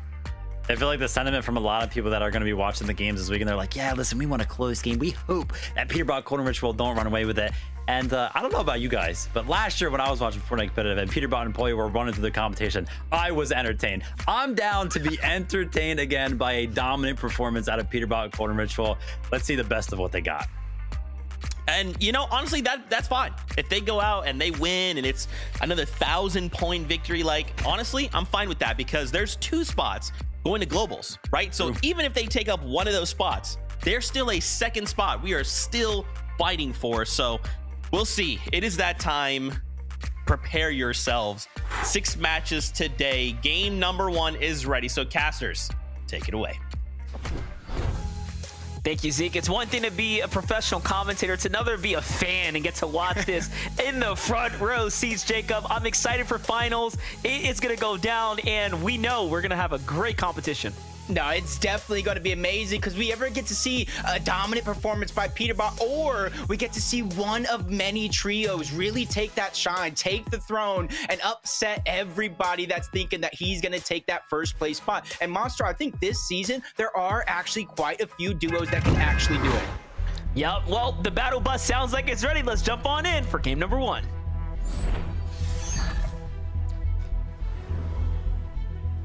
I feel like the sentiment from a lot of people that are going to be watching the games this week, and they're like, yeah, listen, we want a close game. We hope that Peterbot, Cold Ritual don't run away with it. And I don't know about you guys, but last year when I was watching Fortnite competitive and Peterbot and Poy were running through the competition, I was entertained. I'm down to be entertained again by a dominant performance out of Peterbot, Cold Ritual. Let's see the best of what they got. And you know, honestly, that's fine. If they go out and they win and it's another 1,000-point victory, like honestly, I'm fine with that because there's 2 spots going to globals, right? So even if they take up one of those spots, there's still a 2nd spot we are still fighting for. So we'll see. It is that time. Prepare yourselves. 6 matches today. Game number 1 is ready. So casters, take it away. Thank you, Zeke. It's one thing to be a professional commentator. It's another to be a fan and get to watch this in the front row seats, Jacob. I'm excited for finals. It is going to go down, and we know we're going to have a great competition. No, it's definitely going to be amazing because we ever get to see a dominant performance by Peterbot, or we get to see one of many trios really take that shine, take the throne, and upset everybody that's thinking that he's going to take that 1st place spot. And Monster, I think this season, there are actually quite a few duos that can actually do it. Yep, well, the battle bus sounds like it's ready. Let's jump on in for game number 1.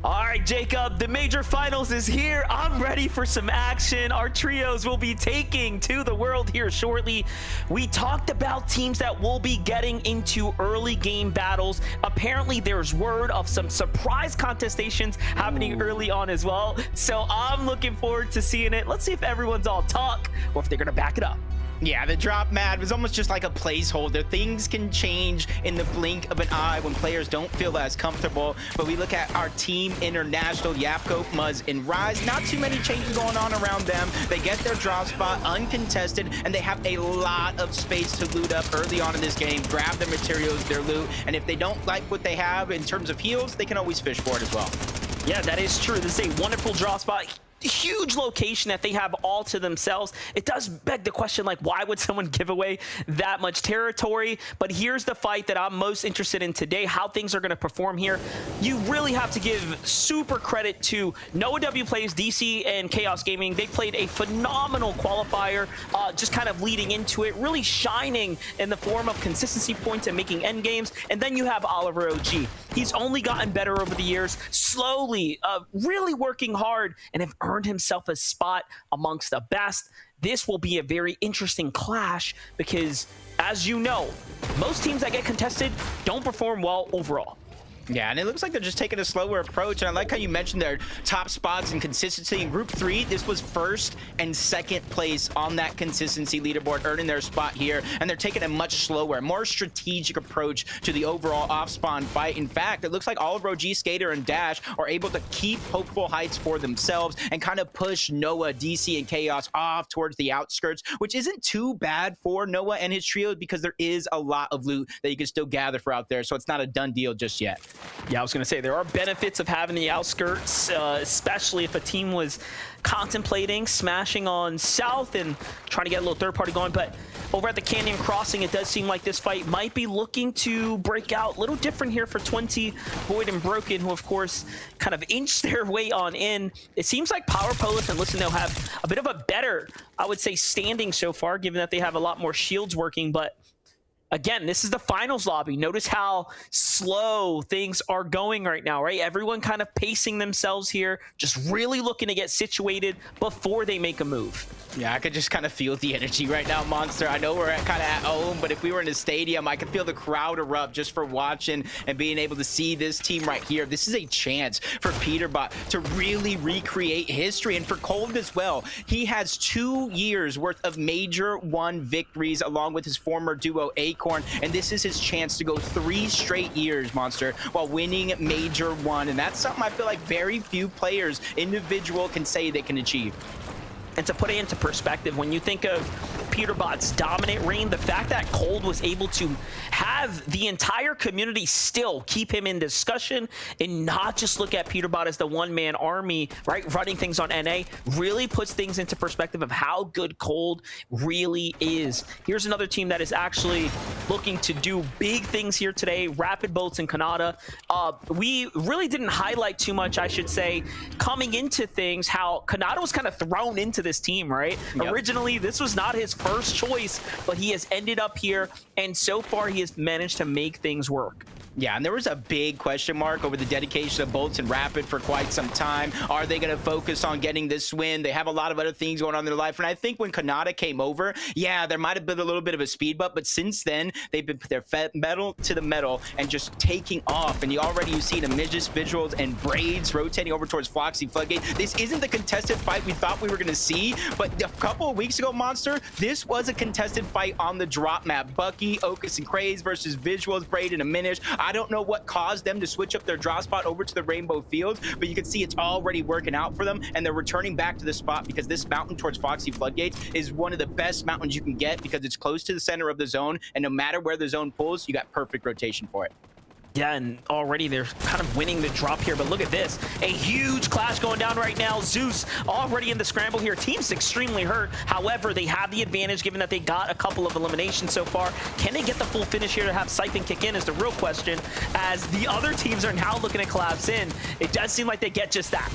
All right, Jacob, the major finals is here. I'm ready for some action. Our trios will be taking to the world here shortly. We talked about teams that will be getting into early game battles. Apparently, there's word of some surprise contestations happening early on as well. So I'm looking forward to seeing it. Let's see if everyone's all talk or if they're going to back it up. Yeah, the drop mad was almost just like a placeholder. Things can change in the blink of an eye when players don't feel as comfortable. But we look at our team international, Yapko, Muzz, and Rise. Not too many changes going on around them. They get their drop spot uncontested, and they have a lot of space to loot up early on in this game, grab their materials, their loot, and if they don't like what they have in terms of heals, they can always fish for it as well. Yeah, that is true. This is a wonderful drop spot. Huge location that they have all to themselves. It does beg the question, like, why would someone give away that much territory? But here's the fight that I'm most interested in today, how things are going to perform here. You really have to give super credit to Noah W Plays, DC, and Chaos Gaming. They played a phenomenal qualifier, just kind of leading into it, really shining in the form of consistency points and making end games. And then you have Oliver OG. He's only gotten better over the years, slowly, really working hard, and have earned himself a spot amongst the best. This will be a very interesting clash because, as you know, most teams that get contested don't perform well overall. Yeah, and it looks like they're just taking a slower approach. And I like how you mentioned their top spots and consistency. In Group 3, this was 1st and 2nd place on that consistency leaderboard, earning their spot here. And they're taking a much slower, more strategic approach to the overall off-spawn fight. In fact, it looks like Oliver OG, Skater, and Dash are able to keep hopeful heights for themselves and kind of push Noah, DC, and Chaos off towards the outskirts, which isn't too bad for Noah and his trio because there is a lot of loot that you can still gather for out there. So it's not a done deal just yet. Yeah, I was going to say, there are benefits of having the outskirts, especially if a team was contemplating smashing on South and trying to get a little third party going. But over at the Canyon Crossing, it does seem like this fight might be looking to break out. A little different here for 20, Void, and Broken, who, of course, kind of inched their way on in. It seems like Power Polish and Listen, they'll have a bit of a better, I would say, standing so far, given that they have a lot more shields working. But again, this is the finals lobby. Notice how slow things are going right now, right? Everyone kind of pacing themselves here, just really looking to get situated before they make a move. Yeah, I could just kind of feel the energy right now, Monster. I know we're kind of at home, but if we were in a stadium, I could feel the crowd erupt just for watching and being able to see this team right here. This is a chance for Peterbot to really recreate history, and for Cold as well. He has 2 years worth of Major 1 victories along with his former duo Acorn, and this is his chance to go 3 straight years, Monster, while winning Major 1, and that's something I feel like very few players, individual, can say they can achieve. And to put it into perspective, when you think of Peterbot's dominant reign, the fact that Cold was able to have the entire community still keep him in discussion and not just look at Peterbot as the one-man army, right, running things on NA, really puts things into perspective of how good Cold really is. Here's another team that is actually looking to do big things here today, Rapid Bolts and Kanata. We really didn't highlight too much, I should say, coming into things, how Kanata was kind of thrown into this team, right? Yep. Originally, this was not his first choice, but he has ended up here, and so far he has managed to make things work. Yeah, and there was a big question mark over the dedication of Bolts and Rapid for quite some time. Are they going to focus on getting this win? They have a lot of other things going on in their life. And I think when Kanata came over, yeah, there might have been a little bit of a speed bump, but since then, they've been their metal to the metal and just taking off. And you've seen Midges, Visuals, and Braids rotating over towards Foxy Floodgate. This isn't the contested fight we thought we were going to see, but a couple of weeks ago, Monster, this was a contested fight on the drop map. Bucky, Ocus, and Craze versus Visuals, Braid, and Aminish. I don't know what caused them to switch up their drop spot over to the Rainbow Fields, but you can see it's already working out for them, and they're returning back to the spot because this mountain towards Foxy Floodgates is one of the best mountains you can get because it's close to the center of the zone, and no matter where the zone pulls, you got perfect rotation for it. Yeah, and already they're kind of winning the drop here, but look at this. A huge clash going down right now. Zeus already in the scramble here. Team's extremely hurt. However, they have the advantage given that they got a couple of eliminations so far. Can they get the full finish here to have Siphon kick in is the real question, as the other teams are now looking to collapse in. It does seem like they get just that.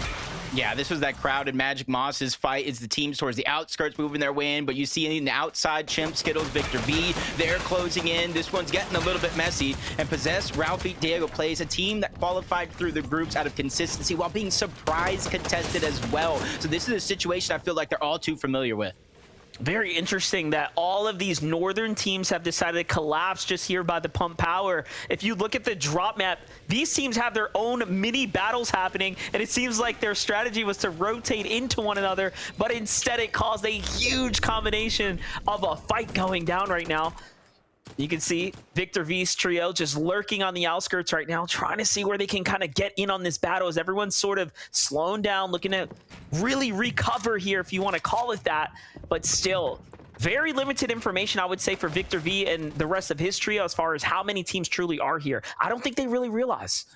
Yeah, this was that crowded Magic Moss's fight. It's the teams towards the outskirts moving their way in, but you see in the outside, Chimp, Skittles, Victor V, they're closing in. This one's getting a little bit messy, and Possess, Ralphie, Diego plays a team that qualified through the groups out of consistency while being surprise contested as well. So this is a situation I feel like they're all too familiar with. Very interesting that all of these northern teams have decided to collapse just here by the pump power. If you look at the drop map, these teams have their own mini battles happening, and it seems like their strategy was to rotate into one another, but instead it caused a huge combination of a fight going down right now. You can see Victor V's trio just lurking on the outskirts right now, trying to see where they can kind of get in on this battle as everyone's sort of slowing down, looking to really recover here, if you want to call it that. But still, very limited information, I would say, for Victor V and the rest of his trio as far as how many teams truly are here. I don't think they really realize.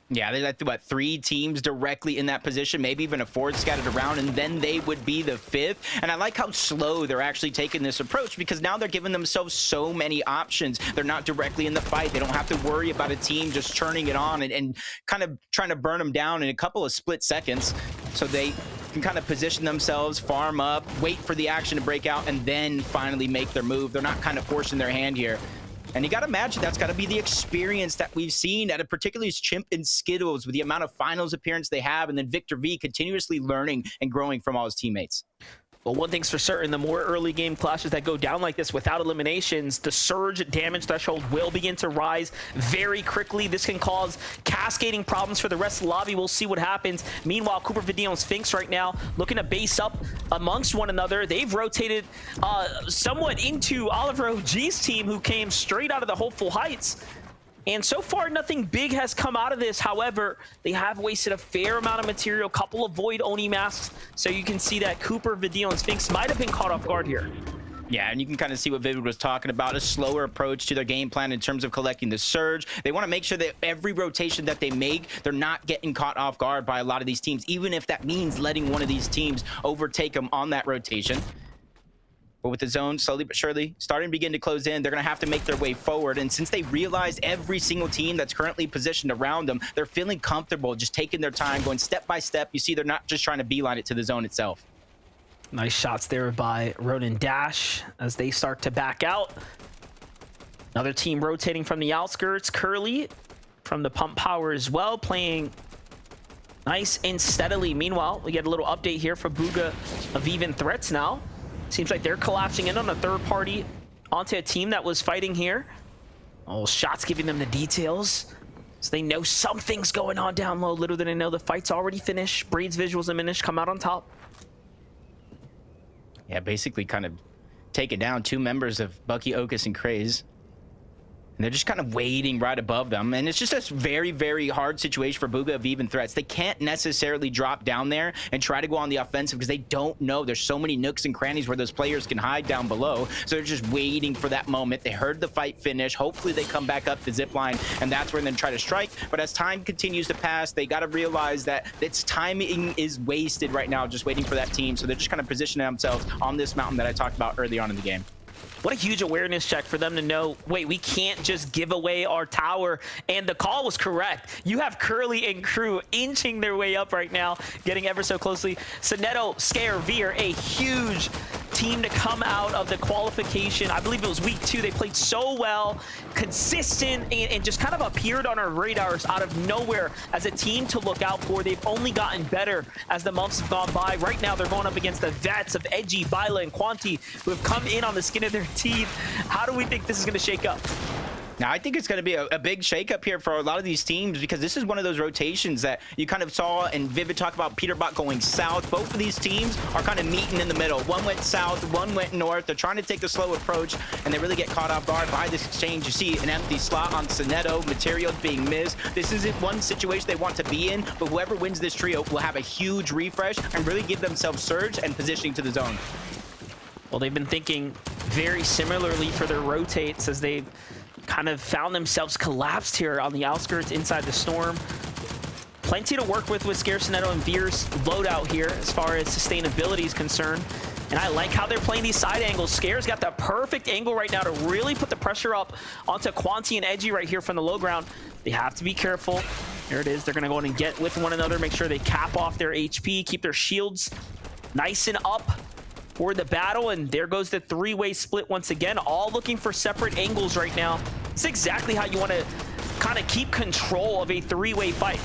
Yeah, there's about 3 teams directly in that position, maybe even a 4th scattered around, and then they would be the 5th. And I like how slow they're actually taking this approach because now they're giving themselves so many options. They're not directly in the fight. They don't have to worry about a team just turning it on and kind of trying to burn them down in a couple of split seconds. So they can kind of position themselves, farm up, wait for the action to break out, and then finally make their move. They're not kind of forcing their hand here. And you got to imagine that's got to be the experience that we've seen at a particularly Chimp and Skittles with the amount of finals appearance they have, and then Victor V continuously learning and growing from all his teammates. Well, one thing's for certain, the more early game clashes that go down like this without eliminations, the surge damage threshold will begin to rise very quickly. This can cause cascading problems for the rest of the lobby. We'll see what happens. Meanwhile, Cooper, Vidino, and Sphinx right now looking to base up amongst one another. They've rotated somewhat into Oliver OG's team, who came straight out of the Hopeful Heights. And so far, nothing big has come out of this. However, they have wasted a fair amount of material, couple of Void Oni masks. So you can see that Cooper, Vidino, and Sphinx might have been caught off guard here. Yeah, and you can kind of see what Vivid was talking about, a slower approach to their game plan in terms of collecting the surge. They want to make sure that every rotation that they make, they're not getting caught off guard by a lot of these teams, even if that means letting one of these teams overtake them on that rotation. But with the zone slowly but surely starting to begin to close in, they're going to have to make their way forward. And since they realize every single team that's currently positioned around them, they're feeling comfortable just taking their time, going step by step. You see, they're not just trying to beeline it to the zone itself. Nice shots there by Ronin Dash as they start to back out. Another team rotating from the outskirts. Curly from the pump power as well, playing nice and steadily. Meanwhile, we get a little update here from Booga of Even Threats now. Seems like they're collapsing in on a third party onto a team that was fighting here. Oh, shots giving them the details. So they know something's going on down low. Little do they know the fight's already finished. Breed's Visuals and Minish come out on top. Yeah, basically kind of taking down 2 members of Bucky, Ocus, and Craze. And they're just kind of waiting right above them. And it's just a very, very hard situation for Bugha of even threats. They can't necessarily drop down there and try to go on the offensive because they don't know. There's so many nooks and crannies where those players can hide down below. So they're just waiting for that moment. They heard the fight finish. Hopefully they come back up the zip line, and that's where they're going to try to strike. But as time continues to pass, they got to realize that its timing is wasted right now, just waiting for that team. So they're just kind of positioning themselves on this mountain that I talked about early on in the game. What a huge awareness check for them to know, wait, we can't just give away our tower. And the call was correct. You have Curly and crew inching their way up right now, getting ever so closely. Sonetto, Scare, Veer, a huge team to come out of the qualification. I believe it was week 2. They played so well, consistent, and just kind of appeared on our radars out of nowhere as a team to look out for. They've only gotten better as the months have gone by. Right now, they're going up against the vets of Edgy, Bila, and Quanti, who have come in on the skin of their teeth. How do we think this is going to shake up? Now, I think it's going to be a big shakeup here for a lot of these teams because this is one of those rotations that you kind of saw and Vivid talk about Peterbot going south. Both of these teams are kind of meeting in the middle. One went south, one went north. They're trying to take the slow approach, and they really get caught off guard by this exchange. You see an empty slot on Sonetto, materials being missed. This isn't one situation they want to be in, but whoever wins this trio will have a huge refresh and really give themselves surge and positioning to the zone. Well, they've been thinking very similarly for their rotates as they've kind of found themselves collapsed here on the outskirts inside the storm. Plenty to work with Scare, Sonetto, and Veer's loadout here as far as sustainability is concerned. And I like how they're playing these side angles. Scare's got the perfect angle right now to really put the pressure up onto Quanti and Edgy right here from the low ground. They have to be careful. There it is. They're going to go in and get with one another, make sure they cap off their HP, keep their shields nice and up for the battle. And there goes the three-way split once again, all looking for separate angles right now. It's exactly how you want to kind of keep control of a three-way fight.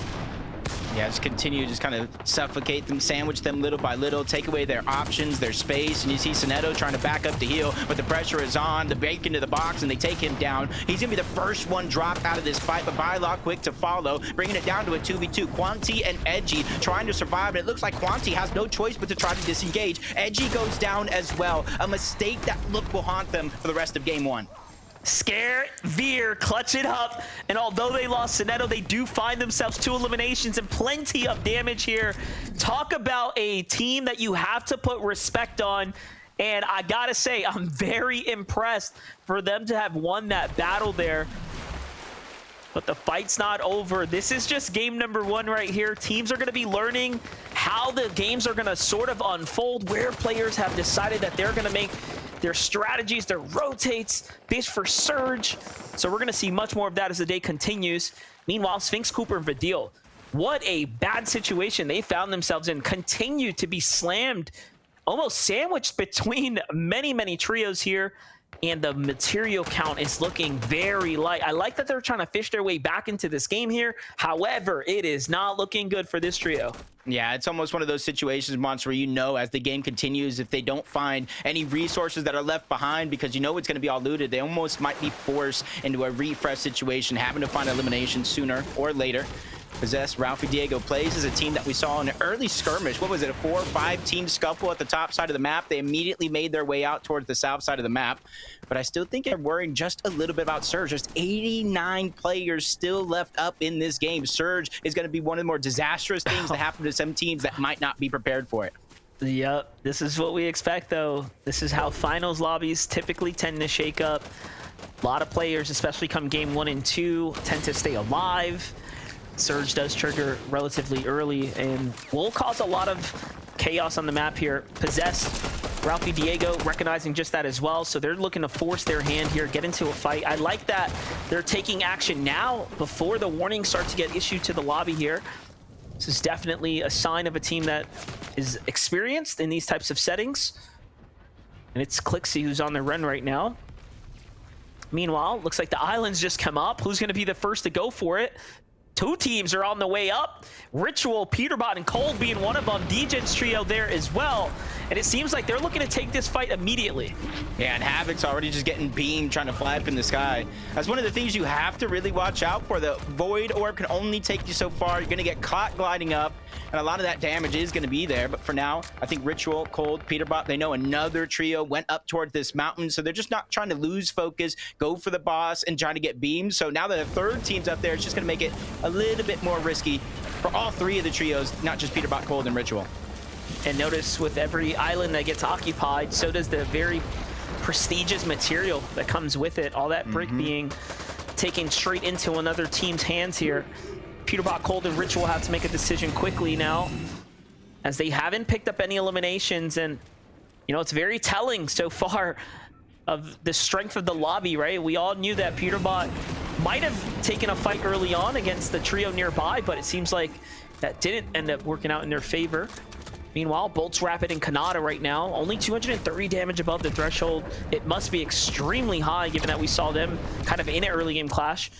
Yeah, just continue, just kind of suffocate them, sandwich them little by little, take away their options, their space. And you see Sonetto trying to back up the heel, but the pressure is on, the break into the box, and they take him down. He's going to be the first one dropped out of this fight, but Bila quick to follow, bringing it down to a 2v2. Quanti and Edgy trying to survive, and it looks like Quanti has no choice but to try to disengage. Edgy goes down as well. A mistake that will haunt them for the rest of game 1. Scare, Veer, clutch it up. And although they lost Sonetto, they do find themselves 2 eliminations and plenty of damage here. Talk about a team that you have to put respect on. And I gotta say, I'm very impressed for them to have won that battle there. But the fight's not over. This is just game number 1 right here. Teams are gonna be learning how the games are gonna sort of unfold, where players have decided that they're gonna make their strategies, their rotates, base for surge. So we're gonna see much more of that as the day continues. Meanwhile, Sphinx, Cooper, and Vidil, what a bad situation they found themselves in. Continue to be slammed, almost sandwiched between many, many trios here. And the material count is looking very light. I like that they're trying to fish their way back into this game here. However, it is not looking good for this trio. Yeah, it's almost one of those situations, Monster, where you know as the game continues, if they don't find any resources that are left behind because you know it's going to be all looted, they almost might be forced into a refresh situation, having to find elimination sooner or later. Possessed, Ralphie Diego plays as a team that we saw in an early skirmish. What was it, a 4 or 5 team scuffle at the top side of the map? They immediately made their way out towards the south side of the map. But I still think they're worrying just a little bit about Surge. There's 89 players still left up in this game. Surge is going to be one of the more disastrous things that happen to some teams that might not be prepared for it. Yep, this is what we expect, though. This is how finals lobbies typically tend to shake up. A lot of players, especially come game 1 and 2, tend to stay alive. Surge does trigger relatively early and will cause a lot of chaos on the map here. Possessed, Ralphie Diego recognizing just that as well, so they're looking to force their hand here, get into a fight. I like that they're taking action now before the warnings start to get issued to the lobby here. This is definitely a sign of a team that is experienced in these types of settings. And it's Clixie who's on the run right now. Meanwhile, looks like the islands just come up. Who's going to be the first to go for it? 2 teams are on the way up. Ritual, Peterbot, and Cold being one of them. DJ's trio there as well. and it seems like they're looking to take this fight immediately. Yeah, and Havoc's already just getting beamed, trying to fly up in the sky. That's one of the things you have to really watch out for. The Void Orb can only take you so far. You're going to get caught gliding up, and a lot of that damage is going to be there. But for now, I think Ritual, Cold, Peterbot, they know another trio went up toward this mountain, so they're just not trying to lose focus, go for the boss, and trying to get beamed. So now that a third team's up there, it's just going to make it a little bit more risky for all three of the trios, not just Peterbot, Cold, and Ritual. And notice with every island that gets occupied, so does the very prestigious material that comes with it. All that brick being taken straight into another team's hands here. Peterbot, Cold, and Ritual have to make a decision quickly now, as they haven't picked up any eliminations. And, you know, it's very telling so far of the strength of the lobby, right? We all knew that Peterbot might have taken a fight early on against the trio nearby, but it seems like that didn't end up working out in their favor. Meanwhile, Bolts, Rapid, and Kanata right now, only 230 damage above the threshold. It must be extremely high, given that we saw them kind of in an early game clash.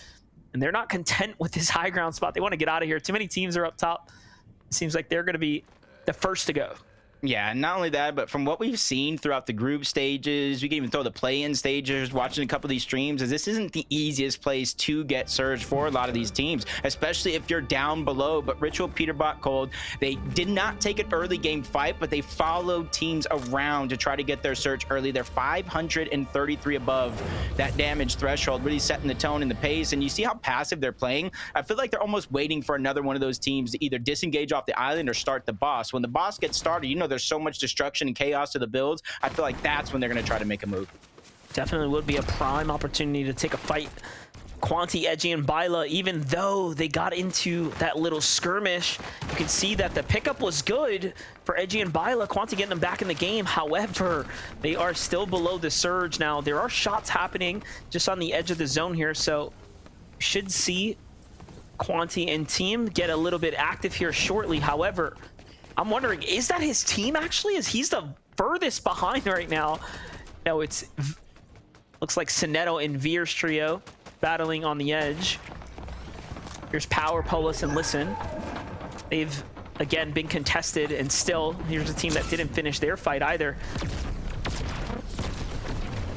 And they're not content with this high ground spot. They want to get out of here. Too many teams are up top. It seems like they're going to be the first to go. Yeah, and not only that, but from what we've seen throughout the group stages, we can even throw the play-in stages, watching a couple of these streams, is this isn't the easiest place to get Surge for a lot of these teams, especially if you're down below. But Ritual, Peterbot, Cold, they did not take an early game fight, but they followed teams around to try to get their Surge early. They're 533 above that damage threshold, really setting the tone and the pace. And you see how passive they're playing. I feel like they're almost waiting for another one of those teams to either disengage off the island or start the boss. When the boss gets started, you know there's so much destruction and chaos to the builds. I feel like that's when they're going to try to make a move. Definitely would be a prime opportunity to take a fight. Quanti, Edgy, and Byla, even though they got into that little skirmish, you can see that the pickup was good for Edgy and Byla. Quanti getting them back in the game. However, they are still below the surge now. There are shots happening just on the edge of the zone here, so you should see Quanti and team get a little bit active here shortly. However, I'm wondering, is that his team actually? Is he's the furthest behind right now? No, it's looks like Sinetto and Veer's trio battling on the edge. Here's Power, Polis, and Listen. They've again been contested, and still here's a team that didn't finish their fight either.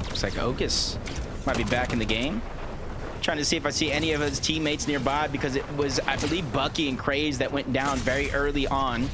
Looks like Okus might be back in the game. Trying to see if I see any of his teammates nearby, because it was, I believe, Bucky and Craze that went down very early on.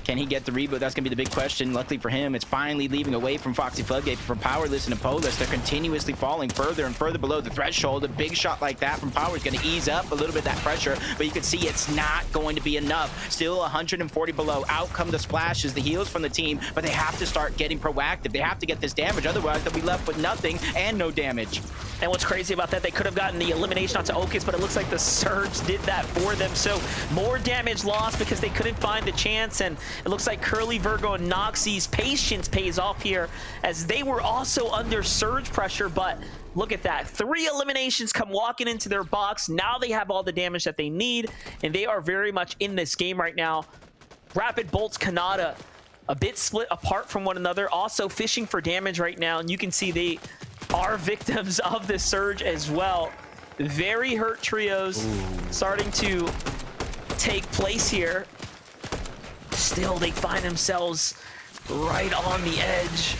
Can he get the reboot? That's going to be the big question. Luckily for him, it's finally leaving away from Foxy Floodgate. From Power, Listen, and Polis, they're continuously falling further and further below the threshold. A big shot like that from Power is going to ease up a little bit of that pressure, but you can see it's not going to be enough. Still 140 below. Out come the splashes, the heals from the team, but they have to start getting proactive. They have to get this damage, otherwise they'll be left with nothing and no damage. And what's crazy about that, they could have gotten the elimination onto Okus, but it looks like the Surge did that for them. So more damage lost because they couldn't find the chance, and it looks like Curly, Virgo, and Noxie's patience pays off here, as they were also under Surge pressure. But look at that, 3 eliminations come walking into their box. Now they have all the damage that they need, and they are very much in this game right now. Rapid, Bolts, Kanata, a bit split apart from one another, also fishing for damage right now, and you can see they are victims of the Surge as well. Very hurt trios starting to take place here. Still, they find themselves right on the edge.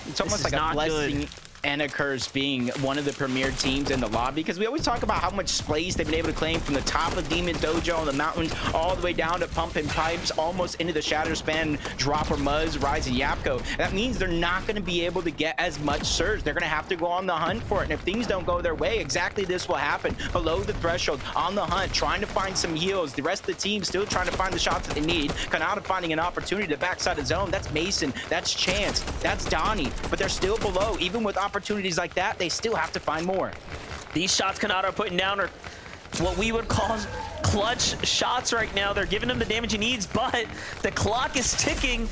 It's almost like a blessing and a curse being one of the premier teams in the lobby, because we always talk about how much space they've been able to claim from the top of Demon Dojo on the mountains all the way down to Pumpin' Pipes, almost into the Shatter Span, Dropper Muzz, Rise, and Yapko. That means they're not going to be able to get as much Surge. They're going to have to go on the hunt for it, and if things don't go their way, exactly this will happen. Below the threshold, on the hunt, trying to find some heals. The rest of the team still trying to find the shots that they need. Kanata finding an opportunity to backside the zone. That's Mason, that's Chance, that's Donnie, but they're still below. Even with opportunities like that, they still have to find more. These shots Kanata are putting down are what we would call clutch shots right now. They're giving him the damage he needs, but the clock is ticking.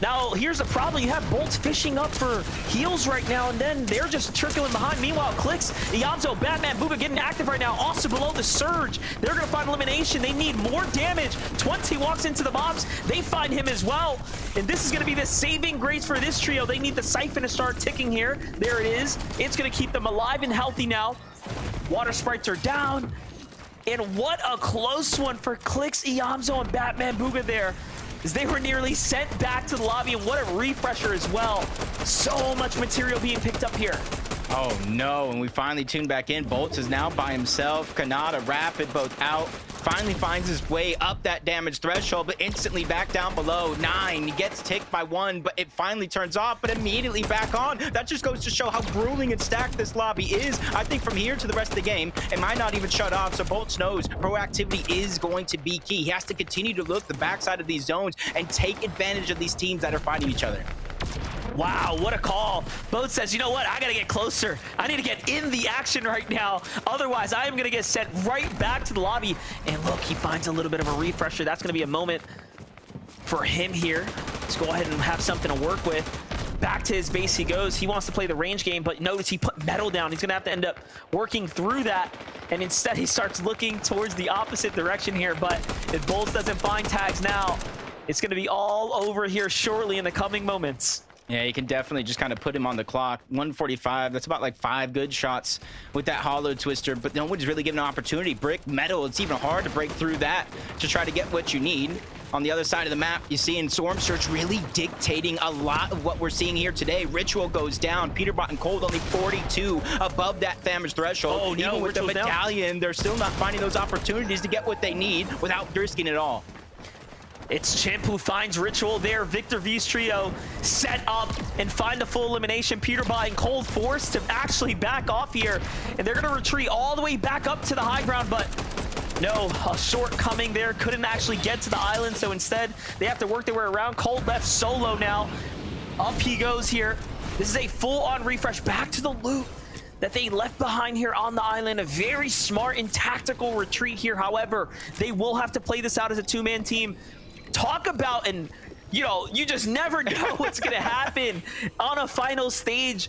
Now, here's the problem. You have Bolts fishing up for heals right now, and then they're just trickling behind. Meanwhile, Clicks, Iamzo, Batman, Booga getting active right now. Also below the Surge. They're going to find elimination. They need more damage. 20 walks into the box. They find him as well. And this is going to be the saving grace for this trio. They need the Siphon to start ticking here. There it is. It's going to keep them alive and healthy now. Water Sprites are down. And what a close one for Clicks, Iamzo, and Batman Booga there. as they were nearly sent back to the lobby, and what a refresher as well. So much material being picked up here. Oh no, and we finally tuned back in. Bolts is now by himself. Kanata, Rapid both out. Finally finds his way up that damage threshold, but instantly back down below. 9, he gets ticked by 1, but it finally turns off, but immediately back on. That just goes to show how grueling and stacked this lobby is. I think from here to the rest of the game, it might not even shut off, so Bolts knows proactivity is going to be key. He has to continue to look the backside of these zones and take advantage of these teams that are fighting each other. Wow, what a call. Boat says, you know what? I got to get closer. I need to get in the action right now. Otherwise, I am going to get sent right back to the lobby. And look, he finds a little bit of a refresher. That's going to be a moment for him here. Let's go ahead and have something to work with. Back to his base he goes. He wants to play the range game, but notice he put metal down. He's going to have to end up working through that. And instead, he starts looking towards the opposite direction here. But if Bolts doesn't find tags now, it's going to be all over here shortly in the coming moments. Yeah, you can definitely just kind of put him on the clock. 145, that's about like 5 good shots with that hollow twister, but no one's really given an opportunity. Brick, metal, it's even hard to break through that to try to get what you need. On the other side of the map, you see in Storm Surge really dictating a lot of what we're seeing here today. Ritual goes down. Peterbot and Cold only 42 above that damage threshold. Oh, no, even with the Ritual's down. Medallion, they're still not finding those opportunities to get what they need without risking it all. It's Chimp who finds Ritual there. Victor V's trio set up and find a full elimination. Peterbot and Cold forced to actually back off here. And they're going to retreat all the way back up to the high ground, but no, a shortcoming there. Couldn't actually get to the island, so instead they have to work their way around. Cold left solo now. Up he goes here. This is a full-on refresh back to the loot that they left behind here on the island. A very smart and tactical retreat here. However, they will have to play this out as a two-man team. Talk about, and you know, you just never know what's gonna happen on a final stage.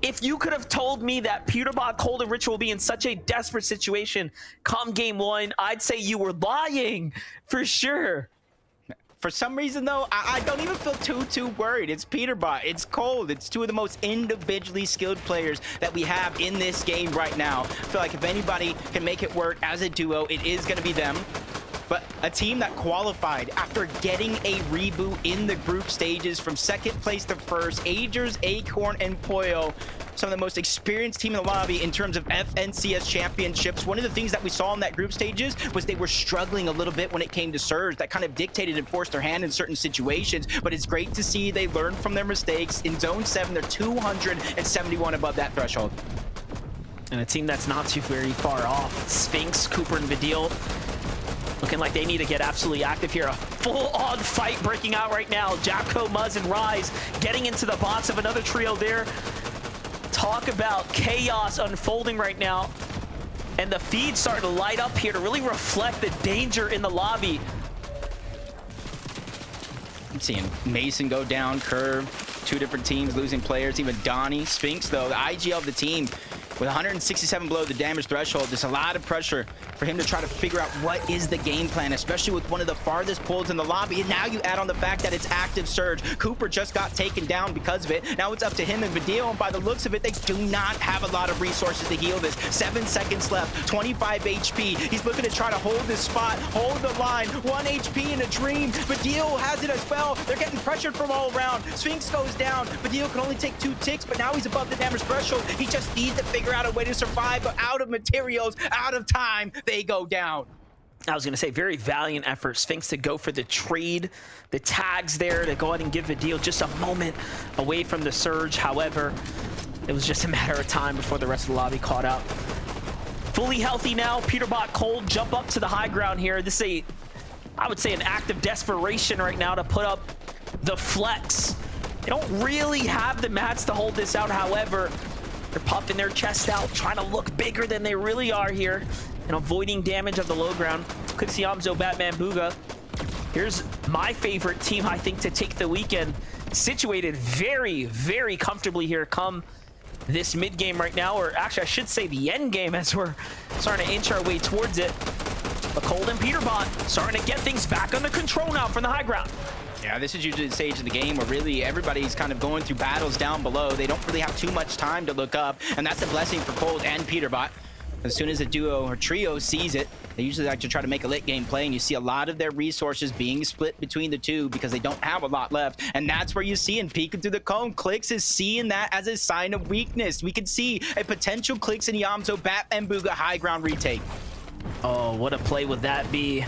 If you could have told me that Peterbot, Cold, and Ritual will be in such a desperate situation come game 1, I'd say you were lying for sure. For some reason, though, I don't even feel too worried. It's Peterbot, it's Cold, it's 2 of the most individually skilled players that we have in this game right now. I feel like if anybody can make it work as a duo, it is going to be them. But a team that qualified after getting a reboot in the group stages from 2nd place to 1st, Agers, Acorn, and Poyo, some of the most experienced team in the lobby in terms of FNCS championships. One of the things that we saw in that group stages was they were struggling a little bit when it came to Surge. That kind of dictated and forced their hand in certain situations, but it's great to see they learned from their mistakes. In Zone 7, they're 271 above that threshold. And a team that's not too very far off. Sphinx, Cooper, and Vidil looking like they need to get absolutely active here. A full-on fight breaking out right now. Japco, Muzz, and Rise getting into the bots of another trio there. Talk about chaos unfolding right now. And the feed starting to light up here to really reflect the danger in the lobby. I'm seeing Mason go down, Curve, 2 different teams losing players, even Donnie. Sphinx, though, the IGL of the team, with 167 below the damage threshold, there's a lot of pressure for him to try to figure out what is the game plan, especially with one of the farthest pulls in the lobby. And now you add on the fact that it's active Surge. Cooper just got taken down because of it. Now it's up to him and Vidil, and by the looks of it, they do not have a lot of resources to heal this. 7 seconds left, 25 HP. He's looking to try to hold this spot, hold the line. 1 HP in a dream. Vidil has it as well. They're getting pressured from all around. Sphinx goes down. Vidil can only take 2 ticks, but now he's above the damage threshold. He just needs to figure out a way to survive, but out of materials, out of time, they go down. I was going to say, very valiant effort. Sphinx to go for the trade, the tags there, to go ahead and give Vidil just a moment away from the Surge. However, it was just a matter of time before the rest of the lobby caught up. Fully healthy now. Peterbot, Cold jump up to the high ground here. This is I would say, an act of desperation right now to put up the flex. They don't really have the mats to hold this out. However, they're puffing their chest out, trying to look bigger than they really are here, and avoiding damage of the low ground. Kuxiamzo, Batman, Booga. Here's my favorite team, I think, to take the weekend. Situated very, very comfortably here come this mid game right now, or actually I should say the end game, as we're starting to inch our way towards it. But Cold and Peterbot starting to get things back under control now from the high ground. Yeah, this is usually the stage of the game where really everybody's kind of going through battles down below. They don't really have too much time to look up, and that's a blessing for Cold and Peterbot. As soon as a duo or trio sees it, they usually like to try to make a late game play, and you see a lot of their resources being split between the two because they don't have a lot left. And that's where you see in peeking through the cone, Clix is seeing that as a sign of weakness. We could see a potential Clix and Yamzo Batman Booga high ground retake. Oh, what a play would that be?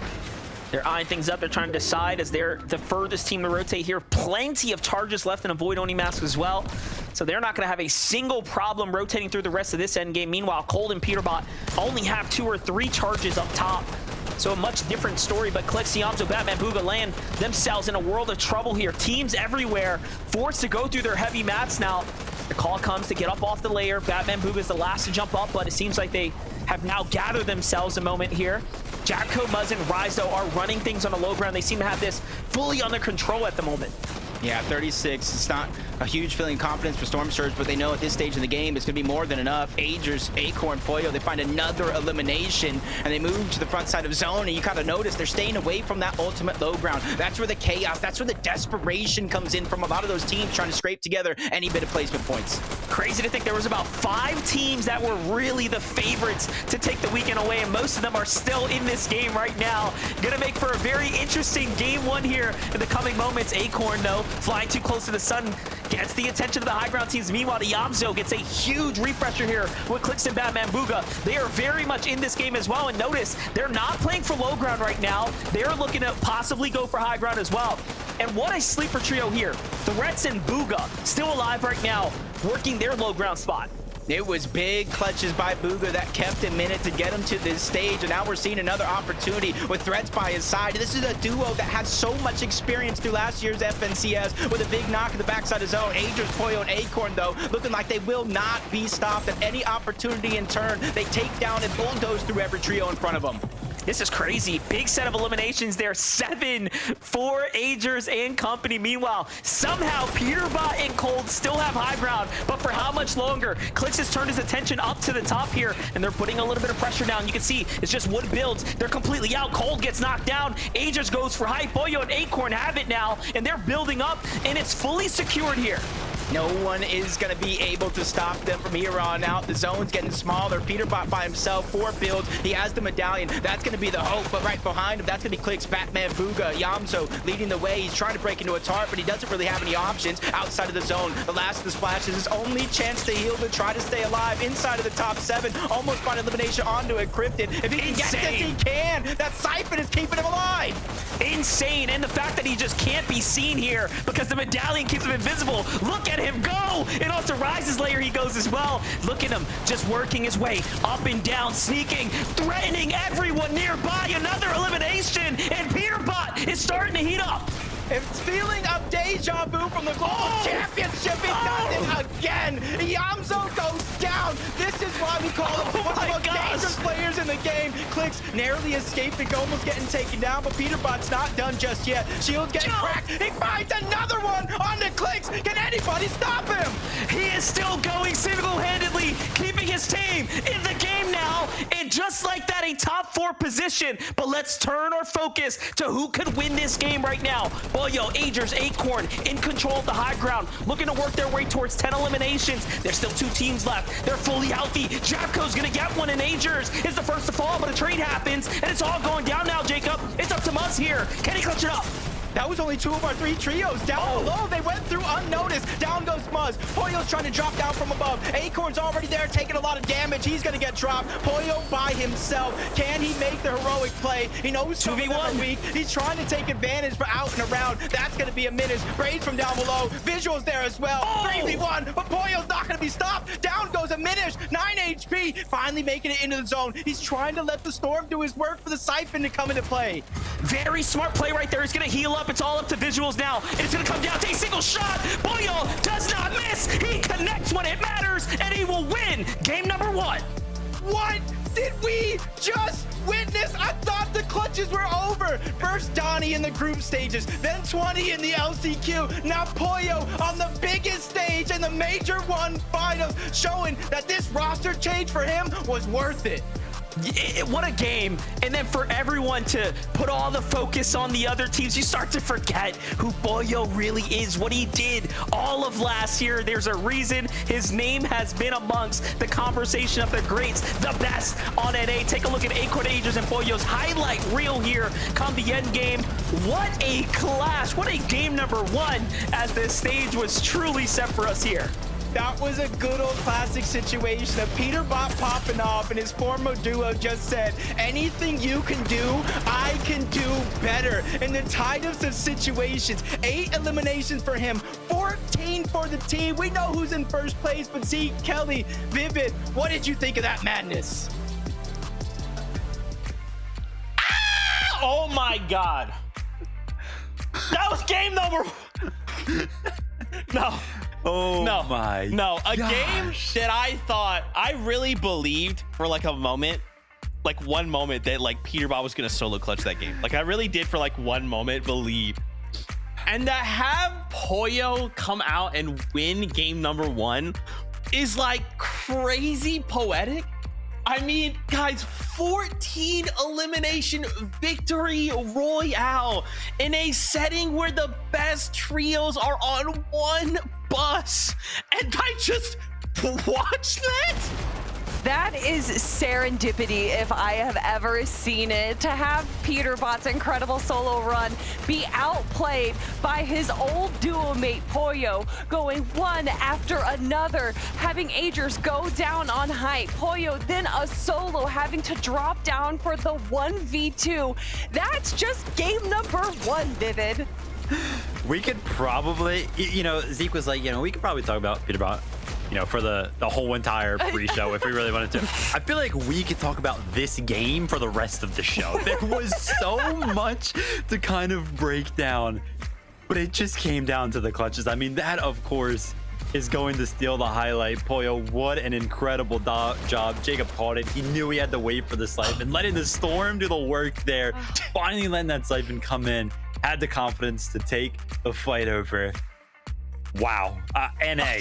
They're eyeing things up. They're trying to decide as they're the furthest team to rotate here. Plenty of charges left in a Void Oni mask as well. So they're not going to have a single problem rotating through the rest of this end game. Meanwhile, Cold and Peterbot only have 2 or 3 charges up top. So a much different story, but Clix, Yamzo, Batman Booga land themselves in a world of trouble here. Teams everywhere forced to go through their heavy mats now. The call comes to get up off the layer. Batman Booga is the last to jump up, but it seems like they have now gathered themselves a moment here. Jabco, Muzz, and Rise, though, are running things on the low ground. They seem to have this fully under control at the moment. Yeah, 36. It's not a huge feeling of confidence for Storm Surge, but they know at this stage in the game it's going to be more than enough. Agers, Acorn, Pollo, they find another elimination, and they move to the front side of zone, and you kind of notice they're staying away from that ultimate low ground. That's where the chaos, that's where the desperation comes in from a lot of those teams trying to scrape together any bit of placement points. Crazy to think there was about 5 teams that were really the favorites to take the weekend away, and most of them are still in this game right now. Gonna make for a very interesting game 1 here in the coming moments. Acorn, though, flying too close to the sun, gets the attention of the high ground teams. Meanwhile, the Yamzo gets a huge refresher here with Clix and Batman Booga. They are very much in this game as well, and notice they're not playing for low ground right now. They're looking to possibly go for high ground as well. And what a sleeper trio here. Threats and Booga still alive right now, working their low ground spot. It was big clutches by Booga that kept him in it to get him to this stage, and now we're seeing another opportunity with Threats by his side. This is a duo that has so much experience through last year's FNCS with a big knock in the backside of zone. Agers, Pollo, and Acorn, though, looking like they will not be stopped at any opportunity in turn. They take down and bulldoze through every trio in front of them. This is crazy. Big set of eliminations there. 7 for Agers and company. Meanwhile, somehow Peterbot and Cold still have high ground, but for how much longer? Clix has turned his attention up to the top here, and they're putting a little bit of pressure down. You can see it's just wood builds. They're completely out. Cold gets knocked down. Agers goes for high. Pollo and Acorn have it now, and they're building up, and it's fully secured here. No one is going to be able to stop them from here on out. The zone's getting smaller. Peterbot by himself, 4 builds. He has the medallion. That's going to be the hope, but right behind him, that's going to be Clix, Batman, Booga, Yamzo leading the way. He's trying to break into a tart, but he doesn't really have any options outside of the zone. The last of the splashes, his only chance to heal, to try to stay alive inside of the top 7. Almost find elimination onto it, Cryptid. If he can get this, he can. That Siphon is keeping him alive. Insane, and the fact that he just can't be seen here because the medallion keeps him invisible. Look at him go! And onto Rise's layer he goes as well. Look at him, just working his way up and down, sneaking, threatening everyone nearby. Another elimination, and Peterbot is starting to heat up. It's feeling of deja vu from the Global Championship. He does it again. Yamzo goes down. This is why we call him one of the most dangerous players in the game. Clix narrowly escaping, almost getting taken down, but Peterbot's not done just yet. Shield's getting cracked. He finds another one on the Clix. Can anybody stop him? He is still going single-handedly, keeping his team in the game now, and just like that, a top 4 position. But let's turn our focus to who could win this game right now. Pollo, Agers, Acorn in control of the high ground, looking to work their way towards 10 eliminations. There's still 2 teams left. They're fully healthy. Jabco's gonna get one, and Agers is the first to fall, but a trade happens, and it's all going down now, Jacob. It's up to Muzz here. Can he clutch it up? That was only 2 of our 3 trios. Down below, they went through unnoticed. Down goes Muzz. Pollo's trying to drop down from above. Acorn's already there, taking a lot of damage. He's going to get dropped. Pollo by himself. Can he make the heroic play? He knows 2v1 weak. He's trying to take advantage, but out and around. That's going to be a minute. Braid from down below. Visual's there as well. 3v1, but Pollo's not going to be stopped. Down goes a Minish. 9 HP. Finally making it into the zone. He's trying to let the Storm do his work for the Siphon to come into play. Very smart play right there. He's going to heal up. It's all up to Visuals now. And it's going to come down to a single shot. Pollo does not miss. He connects when it matters, and he will win game number 1. What did we just witness? I thought the clutches were over. First Donnie in the group stages, then 20 in the LCQ. Now Pollo on the biggest stage in the Major 1 finals, showing that this roster change for him was worth it. What a game. And then for everyone to put all the focus on the other teams, you start to forget who Pollo really is, what he did all of last year. There's a reason his name has been amongst the conversation of the greats, the best on NA. Take a look at Ages and Pollo's highlight reel here come the end game. What a clash, what a game number one, as this stage was truly set for us here. That was a good old classic situation of Peterbot popping off, and his former duo just said, anything you can do, I can do better. In the tightest of situations, 8 eliminations for him, 14 for the team. We know who's in first place, but see, Kelly, Vivid, what did you think of that madness? Oh my God. That was game number. No. Oh No, my no, a gosh. game that I thought, I really believed for like a moment, like one moment, that like Peterbot was gonna solo clutch that game. Like I really did for like one moment believe. And to have Pollo come out and win game number one is like crazy poetic. I mean, guys, 14 elimination victory royale in a setting where the best trios are on one bus. And I just watched that. That is serendipity if I have ever seen it. To have Peterbot's incredible solo run be outplayed by his old duo mate Pollo, going one after another, having Agers go down on height. Pollo then a solo having to drop down for the 1v2. That's just game number one, Vivid. We could probably, you know, Zeke was like, you know, we could probably talk about Peterbot, you know, for the whole entire pre-show if we really wanted to. I feel like we could talk about this game for the rest of the show. There was so much to kind of break down, but it just came down to the clutches. I mean, that, of course, is going to steal the highlight. Pollo, what an incredible job. Jacob caught it. He knew he had to wait for the siphon, letting the Storm do the work there, finally letting that siphon come in. Had the confidence to take the fight over. Wow. NA.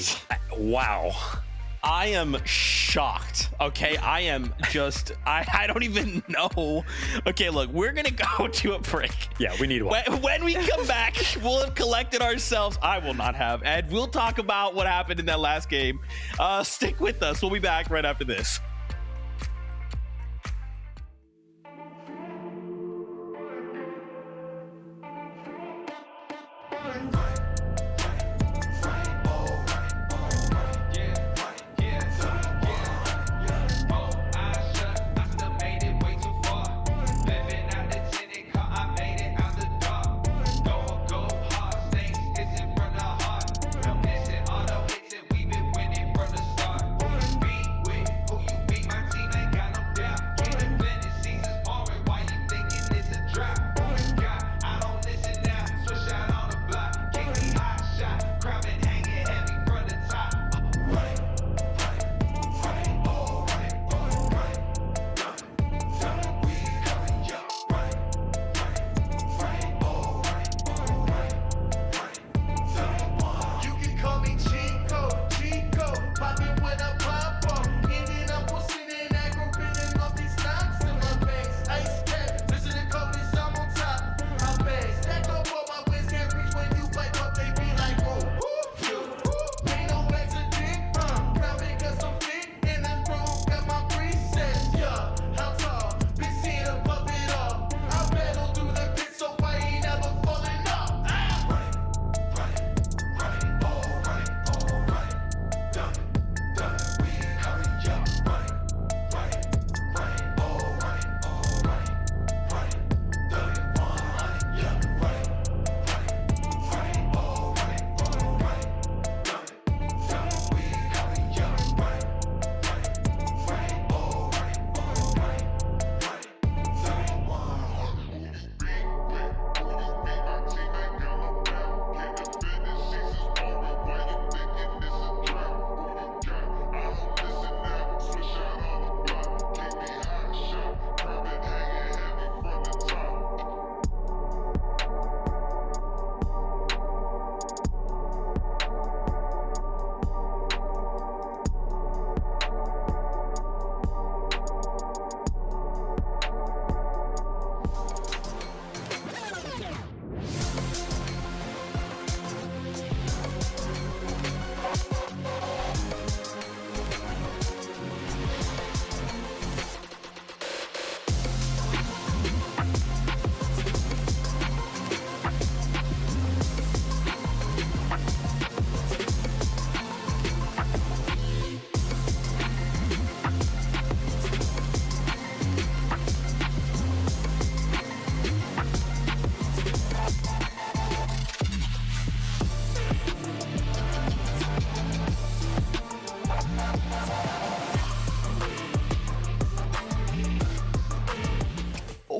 Wow. I am shocked. Okay, I am just, I don't even know. Okay, look, we're gonna go to a break. Yeah, we need one. When we come back, we'll have collected ourselves. I will not have, and we'll talk about what happened in that last game. Stick with us. We'll be back right after this. Who you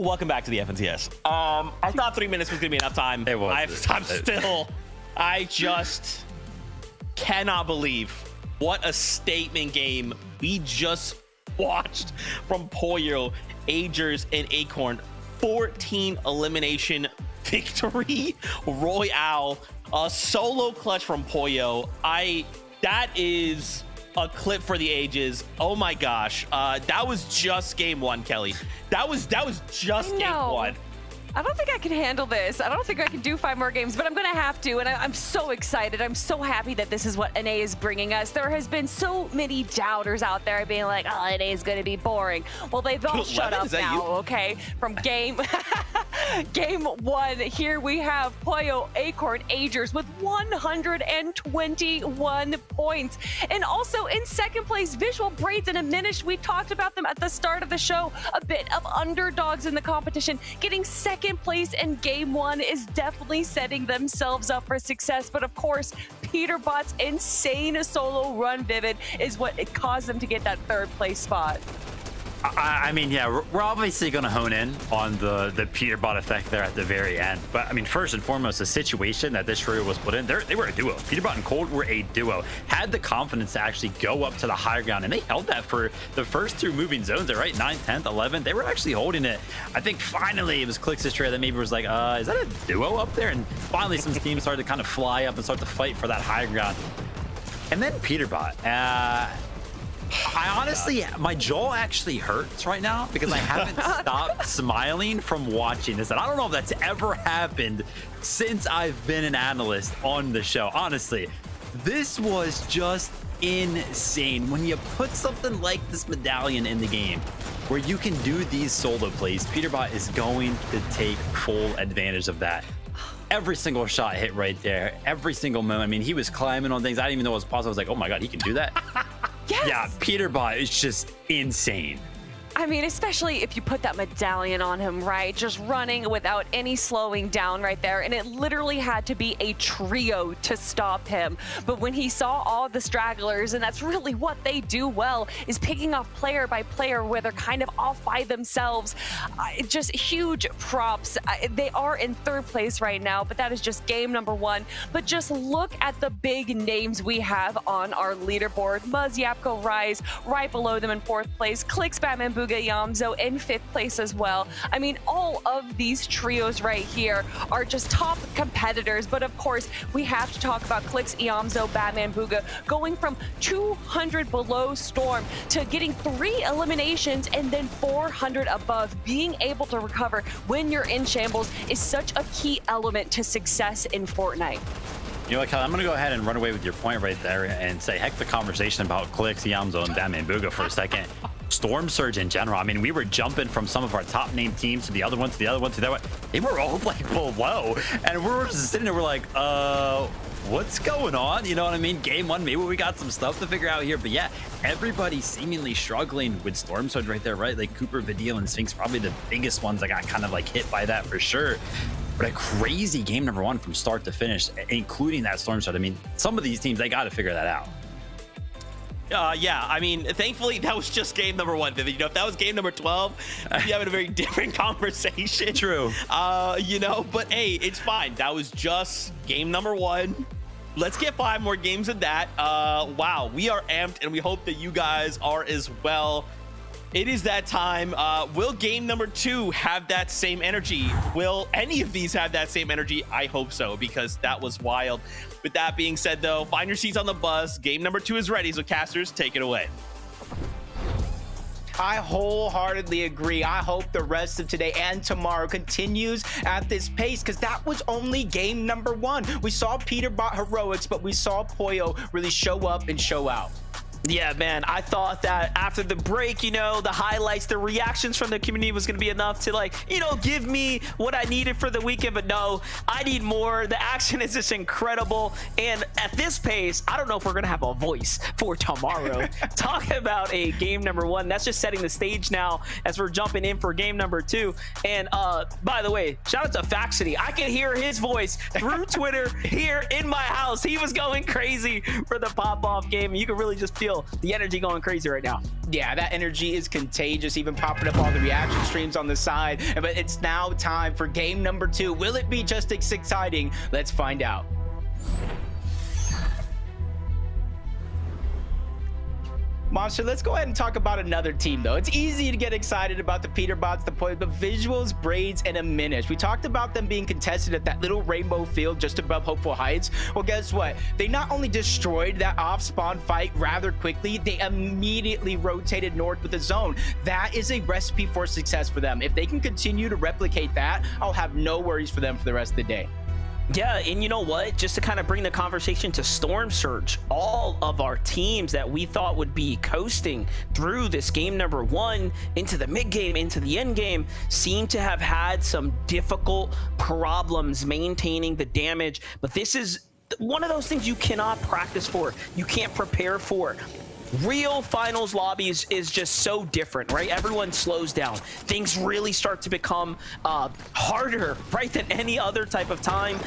welcome back to the FNTS. I thought 3 minutes was gonna be enough time. It was. I just cannot believe what a statement game we just watched from Pollo, Agers, and Acorn. 14 elimination victory royale, a solo clutch from Pollo. That is a clip for the ages. Oh my gosh. That was just game one, Kelly. That was just game one. I don't think I can handle this. I don't think I can do 5 more games, but I'm going to have to, and I'm so excited. I'm so happy that this is what NA is bringing us. There has been so many doubters out there being like, oh, NA is going to be boring. Well, they've all shut up now, okay? From game one, here we have Pollo, Acorn, Agers with 121 points. And also in second place, Visual Braids and Diminished. We talked about them at the start of the show. A bit of underdogs in the competition. Getting second place in game one is definitely setting themselves up for success. But of course, Peterbot's insane solo run, Vivid, is what it caused them to get that third place spot. I mean, yeah, we're obviously going to hone in on the Peterbot effect there at the very end. But I mean, first and foremost, the situation that this trio was put in, they were a duo. Peterbot and Cold were a duo. Had the confidence to actually go up to the higher ground, and they held that for the first 2 moving zones, right? 9th, 10th, 11th. They were actually holding it. I think finally it was Clix' trio that maybe was like, is that a duo up there? And finally some teams started to kind of fly up and start to fight for that higher ground. And then Peterbot. I honestly, my jaw actually hurts right now because I haven't stopped smiling from watching this. And I don't know if that's ever happened since I've been an analyst on the show. Honestly, this was just insane. When you put something like this medallion in the game where you can do these solo plays, Peterbot is going to take full advantage of that. Every single shot hit right there. Every single moment. I mean, he was climbing on things. I didn't even know it was possible. I was like, oh my God, he can do that. Yes. Yeah, Peterbot is just insane. I mean, especially if you put that medallion on him, right? Just running without any slowing down right there. And it literally had to be a trio to stop him. But when he saw all the stragglers, and that's really what they do well, is picking off player by player where they're kind of off by themselves. Just huge props. They are in third place right now, but that is just game number one. But just look at the big names we have on our leaderboard. Muzz, Yapko, Rise, right below them in fourth place. Clix, Batman, Booga, Yamzo in fifth place as well. I mean, all of these trios right here are just top competitors, but of course, we have to talk about Clix, Yamzo, Batman, Booga, going from 200 below Storm to getting 3 eliminations and then 400 above. Being able to recover when you're in shambles is such a key element to success in Fortnite. You know what, Kelly, I'm going to go ahead and run away with your point right there and say, heck the conversation about Clix, Yamzo, and Batman Booga for a second. Storm Surge in general. I mean, we were jumping from some of our top named teams to the other one, to the other one, to that one. They were all like below. And we were just sitting there, we're like, what's going on? You know what I mean? Game one, maybe we got some stuff to figure out here. But yeah, everybody seemingly struggling with Storm Surge right there, right? Like Cooper, Vidil, and Sphinx, probably the biggest ones that got kind of like hit by that for sure. But a crazy game number one from start to finish, including that Storm Surge. I mean, some of these teams, they got to figure that out. Yeah, I mean, thankfully that was just game number one, Vivid. You know, if that was game number 12, we'd be having a very different conversation. True. You know, but hey, it's fine. That was just game number one. Let's get 5 more games of that. Wow, we are amped, and we hope that you guys are as well. It is that time. Will game number 2 have that same energy? Will any of these have that same energy? I hope so, because that was wild. With that being said, though, find your seats on the bus. Game number 2 is ready, so casters, take it away. I wholeheartedly agree. I hope the rest of today and tomorrow continues at this pace, because that was only game number 1. We saw Peterbot heroics, but we saw Pollo really show up and show out. Yeah, man, I thought that after the break, you know, the highlights, the reactions from the community was going to be enough to, like, you know, give me what I needed for the weekend. But no, I need more. The action is just incredible. And at this pace, I don't know if we're going to have a voice for tomorrow. Talk about a game number 1. That's just setting the stage now as we're jumping in for game number 2. And by the way, shout out to Faxity. I can hear his voice through Twitter here in my house. He was going crazy for the pop-off game. You can really just feel feel the energy going crazy right now. Yeah, that energy is contagious, even popping up all the reaction streams on the side. But it's now time for game number 2. Will it be just as exciting? Let's find out. Monster, let's go ahead and talk about another team, though. It's easy to get excited about the Peterbots, the Poise, but Visuals, Braids, and Aminish. We talked about them being contested at that little rainbow field just above Hopeful Heights. Well, guess what? They not only destroyed that off-spawn fight rather quickly, they immediately rotated north with the zone. That is a recipe for success for them. If they can continue to replicate that, I'll have no worries for them for the rest of the day. Yeah, and you know what? Just to kind of bring the conversation to Storm Surge, all of our teams that we thought would be coasting through this game number 1 into the mid game, into the end game, seem to have had some difficult problems maintaining the damage. But this is one of those things you cannot practice for. You can't prepare for. Real finals lobbies is just so different, right? Everyone slows down. Things really start to become harder, right, than any other type of time,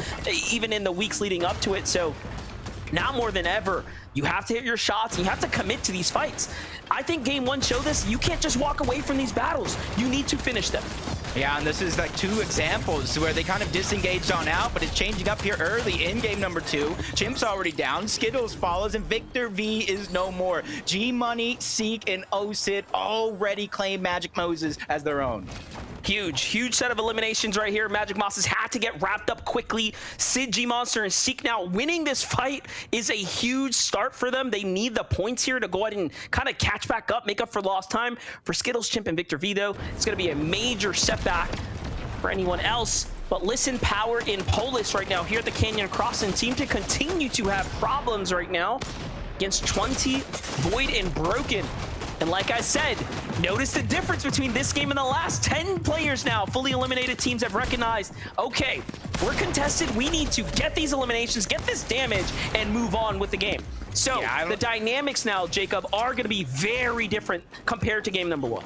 even in the weeks leading up to it. So now more than ever, you have to hit your shots. You have to commit to these fights. I think game 1 showed this. You can't just walk away from these battles. You need to finish them. Yeah, and this is like 2 examples where they kind of disengaged on out, but it's changing up here early in game number 2. Chimp's already down, Skittles follows, and Victor V is no more. G-Money, Seek, and OSID already claim Magic Moses as their own. Huge set of eliminations right here. Magic Mosses had to get wrapped up quickly. Sid, G-Monster, and Seek now winning this fight is a huge start for them. They need the points here to go ahead and kind of catch back up, make up for lost time. For Skittles, Chimp, and Victor V, though, it's going to be a major setback for anyone else. But listen, Power in Polis right now here at the Canyon Crossing seem to continue to have problems right now against 20, Void, and Broken. And like I said, notice the difference between this game and the last. 10 players now, fully eliminated teams have recognized, okay, we're contested. We need to get these eliminations, get this damage, and move on with the game. So the dynamics now, Jacob, are going to be very different compared to game number 1.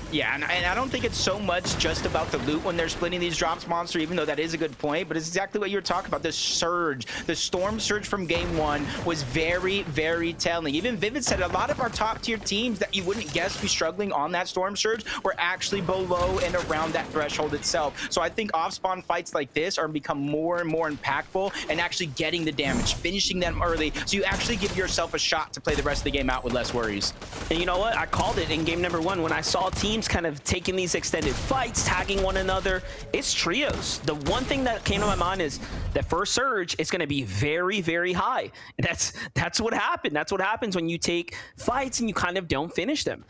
Yeah, and I don't think it's so much just about the loot when they're splitting these drops, Monster, even though that is a good point, but it's exactly what you were talking about, the surge. The Storm Surge from game 1 was very, very telling. Even Vivid said a lot of our top tier teams that you wouldn't guess be struggling on that Storm Surge were actually below and around that threshold itself. So I think off-spawn fights like this are become more and more impactful and actually getting the damage, finishing them early, so you actually give yourself a shot to play the rest of the game out with less worries. And you know what? I called it in game number 1 when I saw teams kind of taking these extended fights, tagging one another. It's trios. The one thing that came to my mind is that first surge is going to be very, very high. And that's what happened. That's what happens when you take fights and you kind of don't finish them.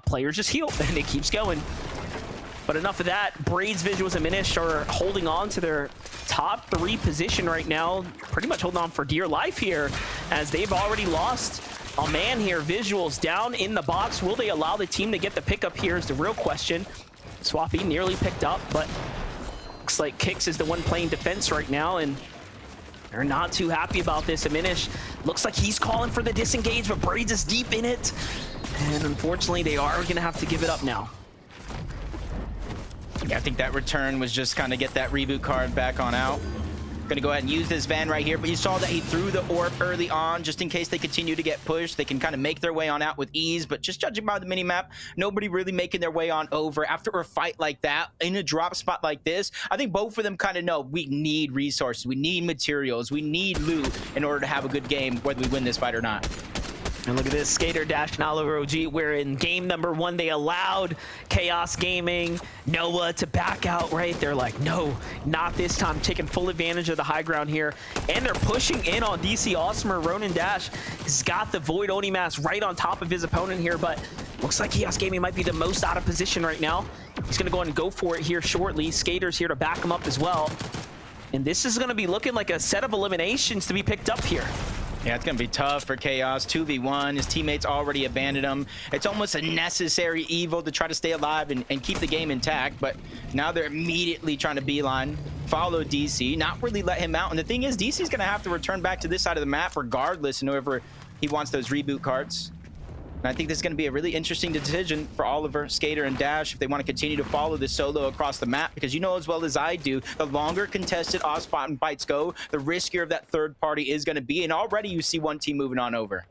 Players just heal and it keeps going. But enough of that. Braids, Visuals, and Minish are holding on to their top 3 position right now. Pretty much holding on for dear life here as they've already lost a man here. Visuals down in the box. Will they allow the team to get the pickup here is the real question. Swappy nearly picked up, but looks like Kix is the one playing defense right now, and they're not too happy about this. Aminish looks like he's calling for the disengage, but Braids is deep in it. And unfortunately, they are going to have to give it up now. Yeah, I think that return was just kind of get that reboot card back on out. Gonna go ahead and use this van right here, but you saw that he threw the orb early on just in case they continue to get pushed. They can kind of make their way on out with ease, but just judging by the minimap, nobody really making their way on over. After a fight like that, in a drop spot like this, I think both of them kind of know we need resources, we need materials, we need loot in order to have a good game, whether we win this fight or not. And look at this, Skater, Dash, and Oliver OG, where in game number 1, they allowed Chaos Gaming, Noah to back out, right? They're like, no, not this time, taking full advantage of the high ground here. And they're pushing in on DC Awesomer. Ronan Dash has got the Void Oni Mask right on top of his opponent here, but looks like Chaos Gaming might be the most out of position right now. He's gonna go ahead and go for it here shortly. Skater's here to back him up as well. And this is gonna be looking like a set of eliminations to be picked up here. Yeah, it's going to be tough for Chaos. 2v1. His teammates already abandoned him. It's almost a necessary evil to try to stay alive and keep the game intact, but now they're immediately trying to beeline, follow DC, not really let him out. And the thing is, DC's going to have to return back to this side of the map regardless, and whoever he wants those reboot cards. And I think this is going to be a really interesting decision for Oliver, Skater, and Dash if they want to continue to follow this solo across the map, because you know as well as I do, the longer contested off-spot and fights go, the riskier that third party is going to be, and already you see one team moving on over.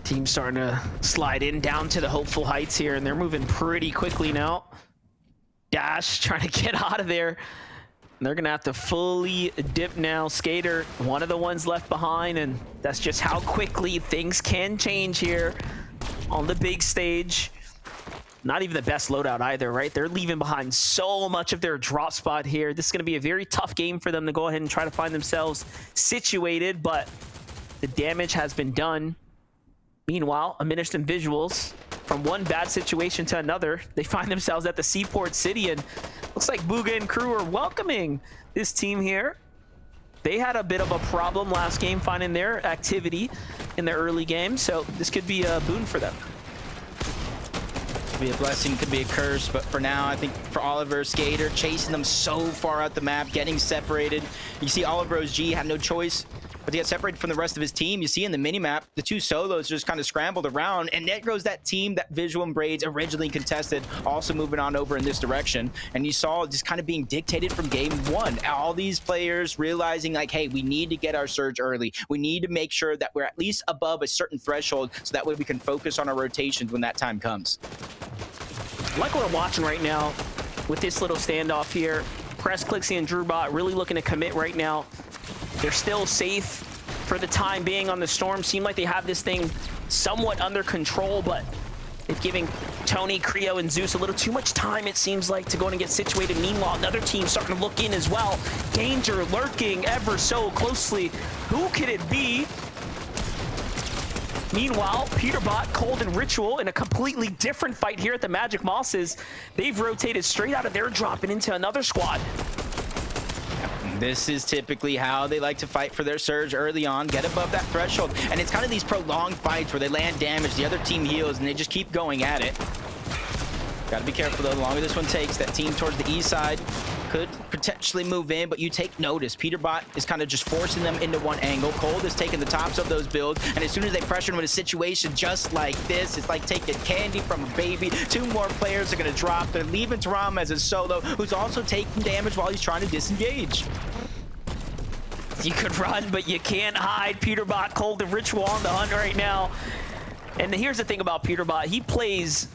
Team starting to slide in down to the hopeful heights here, and they're moving pretty quickly now. Dash trying to get out of there. They're gonna have to fully dip now. Skater, one of the ones left behind, and that's just how quickly things can change here on the big stage. Not even the best loadout either, right? They're leaving behind so much of their drop spot here. This is gonna be a very tough game for them to go ahead and try to find themselves situated, but the damage has been done. Meanwhile, amidst in visuals, from one bad situation to another, they find themselves at the Seaport City, and looks like Bugha and crew are welcoming this team here. They had a bit of a problem last game finding their activity in the early game, so this could be a boon for them. Could be a blessing, could be a curse, but for now, I think for Oliver, Skater, chasing them so far out the map, getting separated. You see Oliver OG had no choice but to get separated from the rest of his team. You see in the minimap, the two solos just kind of scrambled around, and there goes that team that Visual and Braids originally contested, also moving on over in this direction. And you saw just kind of being dictated from game one. All these players realizing like, hey, we need to get our surge early. We need to make sure that we're at least above a certain threshold, so that way we can focus on our rotations when that time comes. Like what I'm watching right now with this little standoff here, Press, Clixie, and Drewbot really looking to commit right now. They're still safe for the time being on the Storm. Seem like they have this thing somewhat under control, but they're giving Tony, Creo, and Zeus a little too much time, it seems like, to go and get situated. Meanwhile, another team starting to look in as well. Danger lurking ever so closely. Who could it be? Meanwhile, Peterbot, Cold, and Ritual in a completely different fight here at the Magic Mosses. They've rotated straight out of their drop and into another squad. This is typically how they like to fight for their surge early on, get above that threshold. And it's kind of these prolonged fights where they land damage, the other team heals, and they just keep going at it. Got to be careful, though. The longer this one takes, that team towards the east side could potentially move in, but you take notice. Peterbot is kind of just forcing them into one angle. Cold is taking the tops of those builds, and as soon as they pressure him in a situation just like this, it's like taking candy from a baby. Two more players are going to drop. They're leaving Taram as a solo, who's also taking damage while he's trying to disengage. You could run, but you can't hide. Peterbot, Cold, and Ritual on the hunt right now. And here's the thing about Peterbot. He plays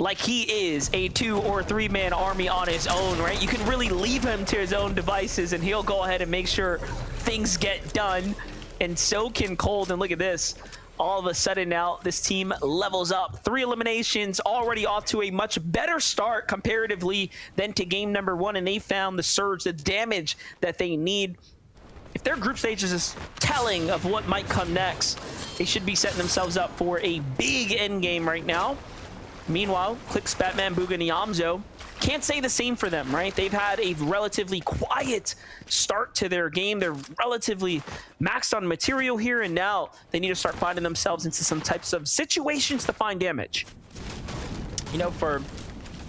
like he is a 2 or 3 man army on his own, right? You can really leave him to his own devices and he'll go ahead and make sure things get done. And so can Cold. And look at this. All of a sudden now, this team levels up. 3 eliminations, already off to a much better start comparatively than to game number 1. And they found the surge, the damage that they need. If their group stage is telling of what might come next, they should be setting themselves up for a big end game right now. Meanwhile, Clix, Batman, Bugha, and Yamzo can't say the same for them, right? They've had a relatively quiet start to their game. They're relatively maxed on material here, and now they need to start finding themselves into some types of situations to find damage. You know, for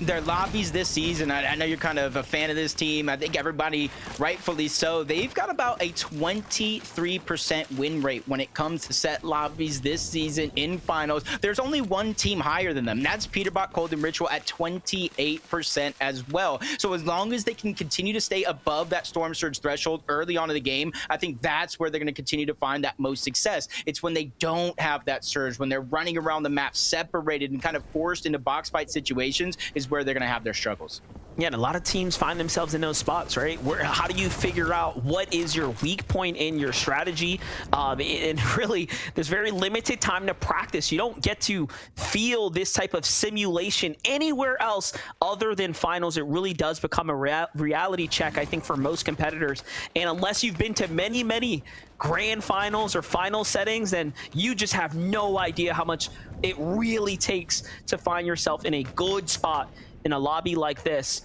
their lobbies this season, I know you're kind of a fan of this team. I think everybody, rightfully so, they've got about a 23% win rate when it comes to set lobbies this season in finals. There's only one team higher than them. That's Peterbot, Cold, and Ritual at 28% as well. So as long as they can continue to stay above that Storm Surge threshold early on in the game, I think that's where they're going to continue to find that most success. It's when they don't have that surge, when they're running around the map separated and kind of forced into box fight situations, is where they're going to have their struggles. Yeah, and a lot of teams find themselves in those spots, right? How do you figure out what is your weak point in your strategy? And really, there's very limited time to practice. You don't get to feel this type of simulation anywhere else other than finals. It really does become a reality check, I think, for most competitors. And unless you've been to many, many grand finals or final settings, then you just have no idea how much it really takes to find yourself in a good spot in a lobby like this.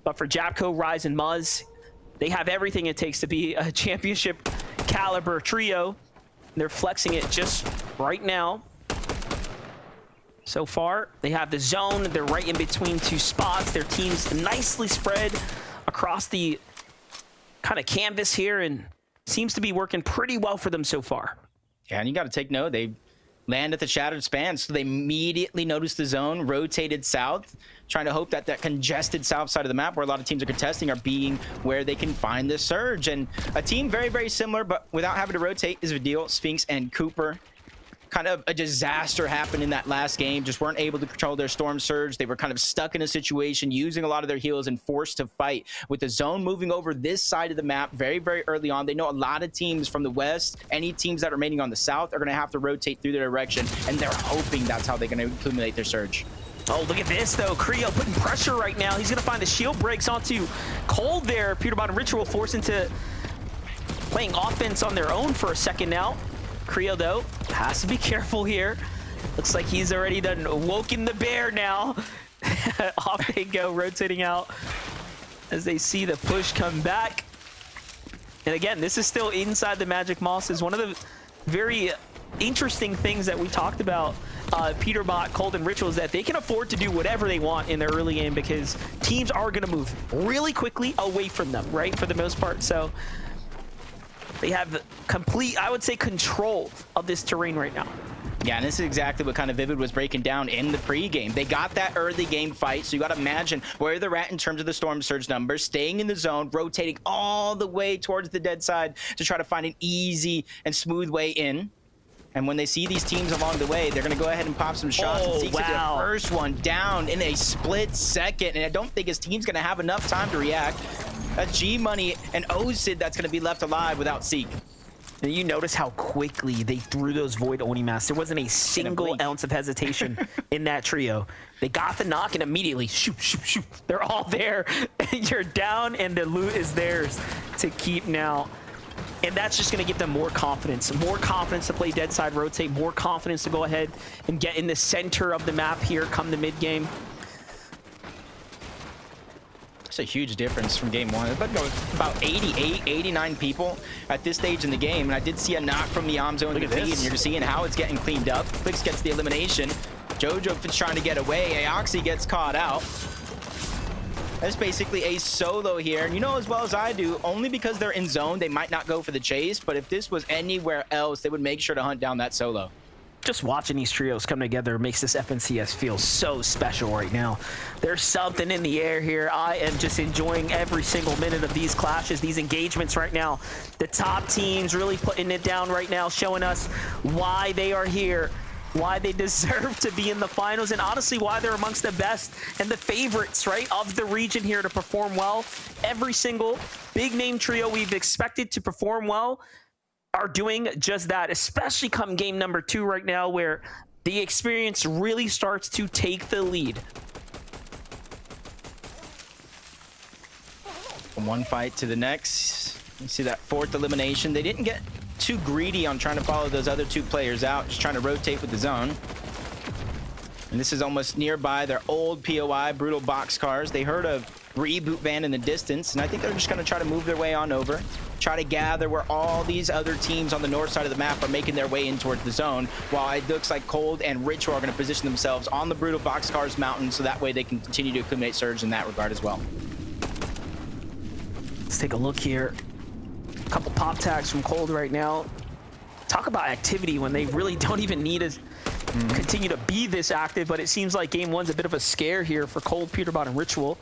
But for Japco, Rise, and Muzz, they have everything it takes to be a championship caliber trio. They're flexing it just right now. So far, they have the zone. They're right in between 2 spots. Their team's nicely spread across the kind of canvas here and seems to be working pretty well for them so far. Yeah, and you got to take note. They land at the Shattered Span, so they immediately noticed the zone, rotated south, trying to hope that that congested south side of the map where a lot of teams are contesting are being where they can find the surge. And a team very, very similar, but without having to rotate is Vidil, Sphinx, and Cooper. kind of a disaster happened in that last game. Just weren't able to control their storm surge. They were kind of stuck in a situation, using a lot of their heals and forced to fight with the zone moving over this side of the map very, very early on. They know a lot of teams from the west, any teams that are remaining on the south, are going to have to rotate through their direction, and they're hoping that's how they're going to accumulate their surge. Oh, look at this, though. Creo putting pressure right now. He's going to find the shield breaks onto Cold there. Peterbot and Ritual forced into playing offense on their own for a second now. Creo, though, has to be careful here. Looks like he's already done woken the bear now. Off they go, rotating out as they see the push come back. And again, this is still inside the Magic Mosses. One of the very interesting things that we talked about, Peterbot, Cold, and Ritual, is that they can afford to do whatever they want in their early game because teams are going to move really quickly away from them, right, for the most part. So they have complete, I would say, control of this terrain right now. Yeah, and this is exactly what kind of Vivid was breaking down in the pregame. They got that early game fight, so you got to imagine where they're at in terms of the Storm Surge numbers, staying in the zone, rotating all the way towards the dead side to try to find an easy and smooth way in. And when they see these teams along the way, they're going to go ahead and pop some shots and seek to get the first one down in a split second. And I don't think his team's going to have enough time to react. That's G-Money and Ozid that's going to be left alive without Seek. And you notice how quickly they threw those Void Oni masks. There wasn't a single ounce of hesitation in that trio. They got the knock and immediately shoot, shoot, shoot. They're all there. And you're down and the loot is theirs to keep now. And that's just going to give them more confidence to play dead side rotate, more confidence to go ahead and get in the center of the map here come the mid game. It's a huge difference from game one. It's about 88, 89 people at this stage in the game. And I did see a knock from the zone defeat, and you're seeing how it's getting cleaned up. Flix gets the elimination. Jojo is trying to get away. Aoxy gets caught out. That's basically a solo here. And you know as well as I do, only because they're in zone, they might not go for the chase. But if this was anywhere else, they would make sure to hunt down that solo. Just watching these trios come together makes this FNCS feel so special right now. There's something in the air here. I am just enjoying every single minute of these clashes, these engagements right now. The top teams really putting it down right now, showing us why they are here, why they deserve to be in the finals, and honestly why they're amongst the best and the favorites, right, of the region here to perform well. Every single big name trio we've expected to perform well are doing just that, especially come game number 2 right now, where the experience really starts to take the lead. From one fight to the next, you see that 4th elimination. They didn't get too greedy on trying to follow those other 2 players out, just trying to rotate with the zone. And this is almost nearby their old POI, Brutal Boxcars. They heard a reboot van in the distance, and I think they're just going to try to move their way on over, try to gather where all these other teams on the north side of the map are making their way in towards the zone, while it looks like Cold and Ritual are going to position themselves on the Brutal Boxcars mountain, so that way they can continue to accumulate surge in that regard as well. Let's take a look here. A couple pop tags from Cold right now. Talk about activity when they really don't even need to continue to be this active, but it seems like game 1's a bit of a scare here for Cold, Peterbot, and Ritual.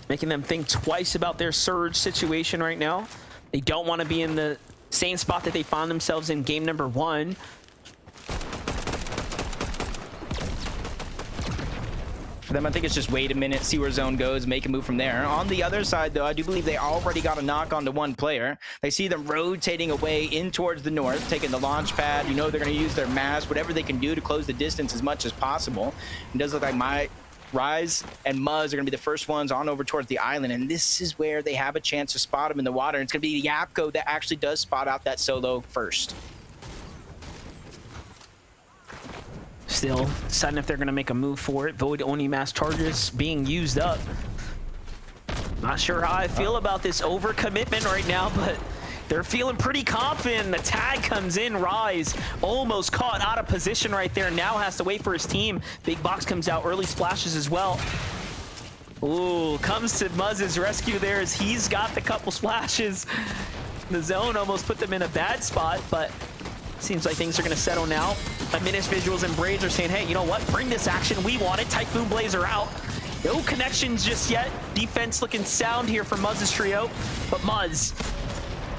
Making them think twice about their surge situation right now. They don't want to be in the same spot that they found themselves in game number 1. For them, I think it's just wait a minute, see where zone goes, make a move from there. On the other side, though, I do believe they already got a knock onto one player. They see them rotating away in towards the north, taking the launch pad. You know they're going to use their mask, whatever they can do to close the distance as much as possible. It does look like Rise and Muzz are going to be the first ones on over towards the island, and this is where they have a chance to spot him in the water. And it's going to be Yapko that actually does spot out that solo first. Still deciding if they're going to make a move for it. Void Oni mass charges being used up. Not sure how I feel about this overcommitment right now, but they're feeling pretty confident. The tag comes in. Rise almost caught out of position right there. Now has to wait for his team. Big Box comes out. Early splashes as well. Ooh, comes to Muzz's rescue there as he's got the couple splashes. The zone almost put them in a bad spot, but seems like things are going to settle now. Menace Visuals and Braids are saying, hey, you know what? Bring this action. We want it. Typhoon Blazer out. No connections just yet. Defense looking sound here for Muzz's trio, but Muzz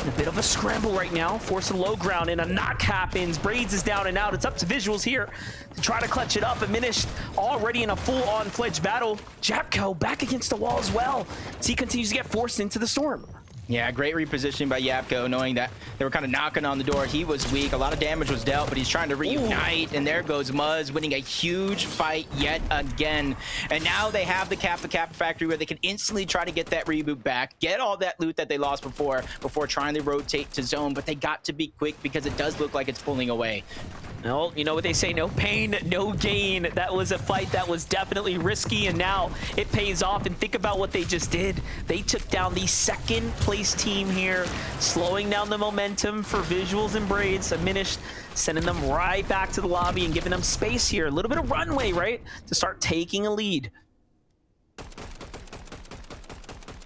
A bit of a scramble right now, force a low ground, and a knock happens. Braids is down and out. It's up to Visuals here to try to clutch it up. Diminished already in a full-on fledged battle. Japko back against the wall as well as he continues to get forced into the storm. Yeah, great repositioning by Yapko, knowing that they were kind of knocking on the door. He was weak. A lot of damage was dealt, but he's trying to reunite. And there goes Muzz winning a huge fight yet again. And now they have the Kappa factory where they can instantly try to get that reboot back, get all that loot that they lost before trying to rotate to zone. But they got to be quick because it does look like it's pulling away. Well, you know what they say, no pain, no gain. That was a fight that was definitely risky, and now it pays off. And think about what they just did. They took down the second place team here, slowing down the momentum for Visuals and Braids. Diminished, sending them right back to the lobby and giving them space here. A little bit of runway, right, to start taking a lead.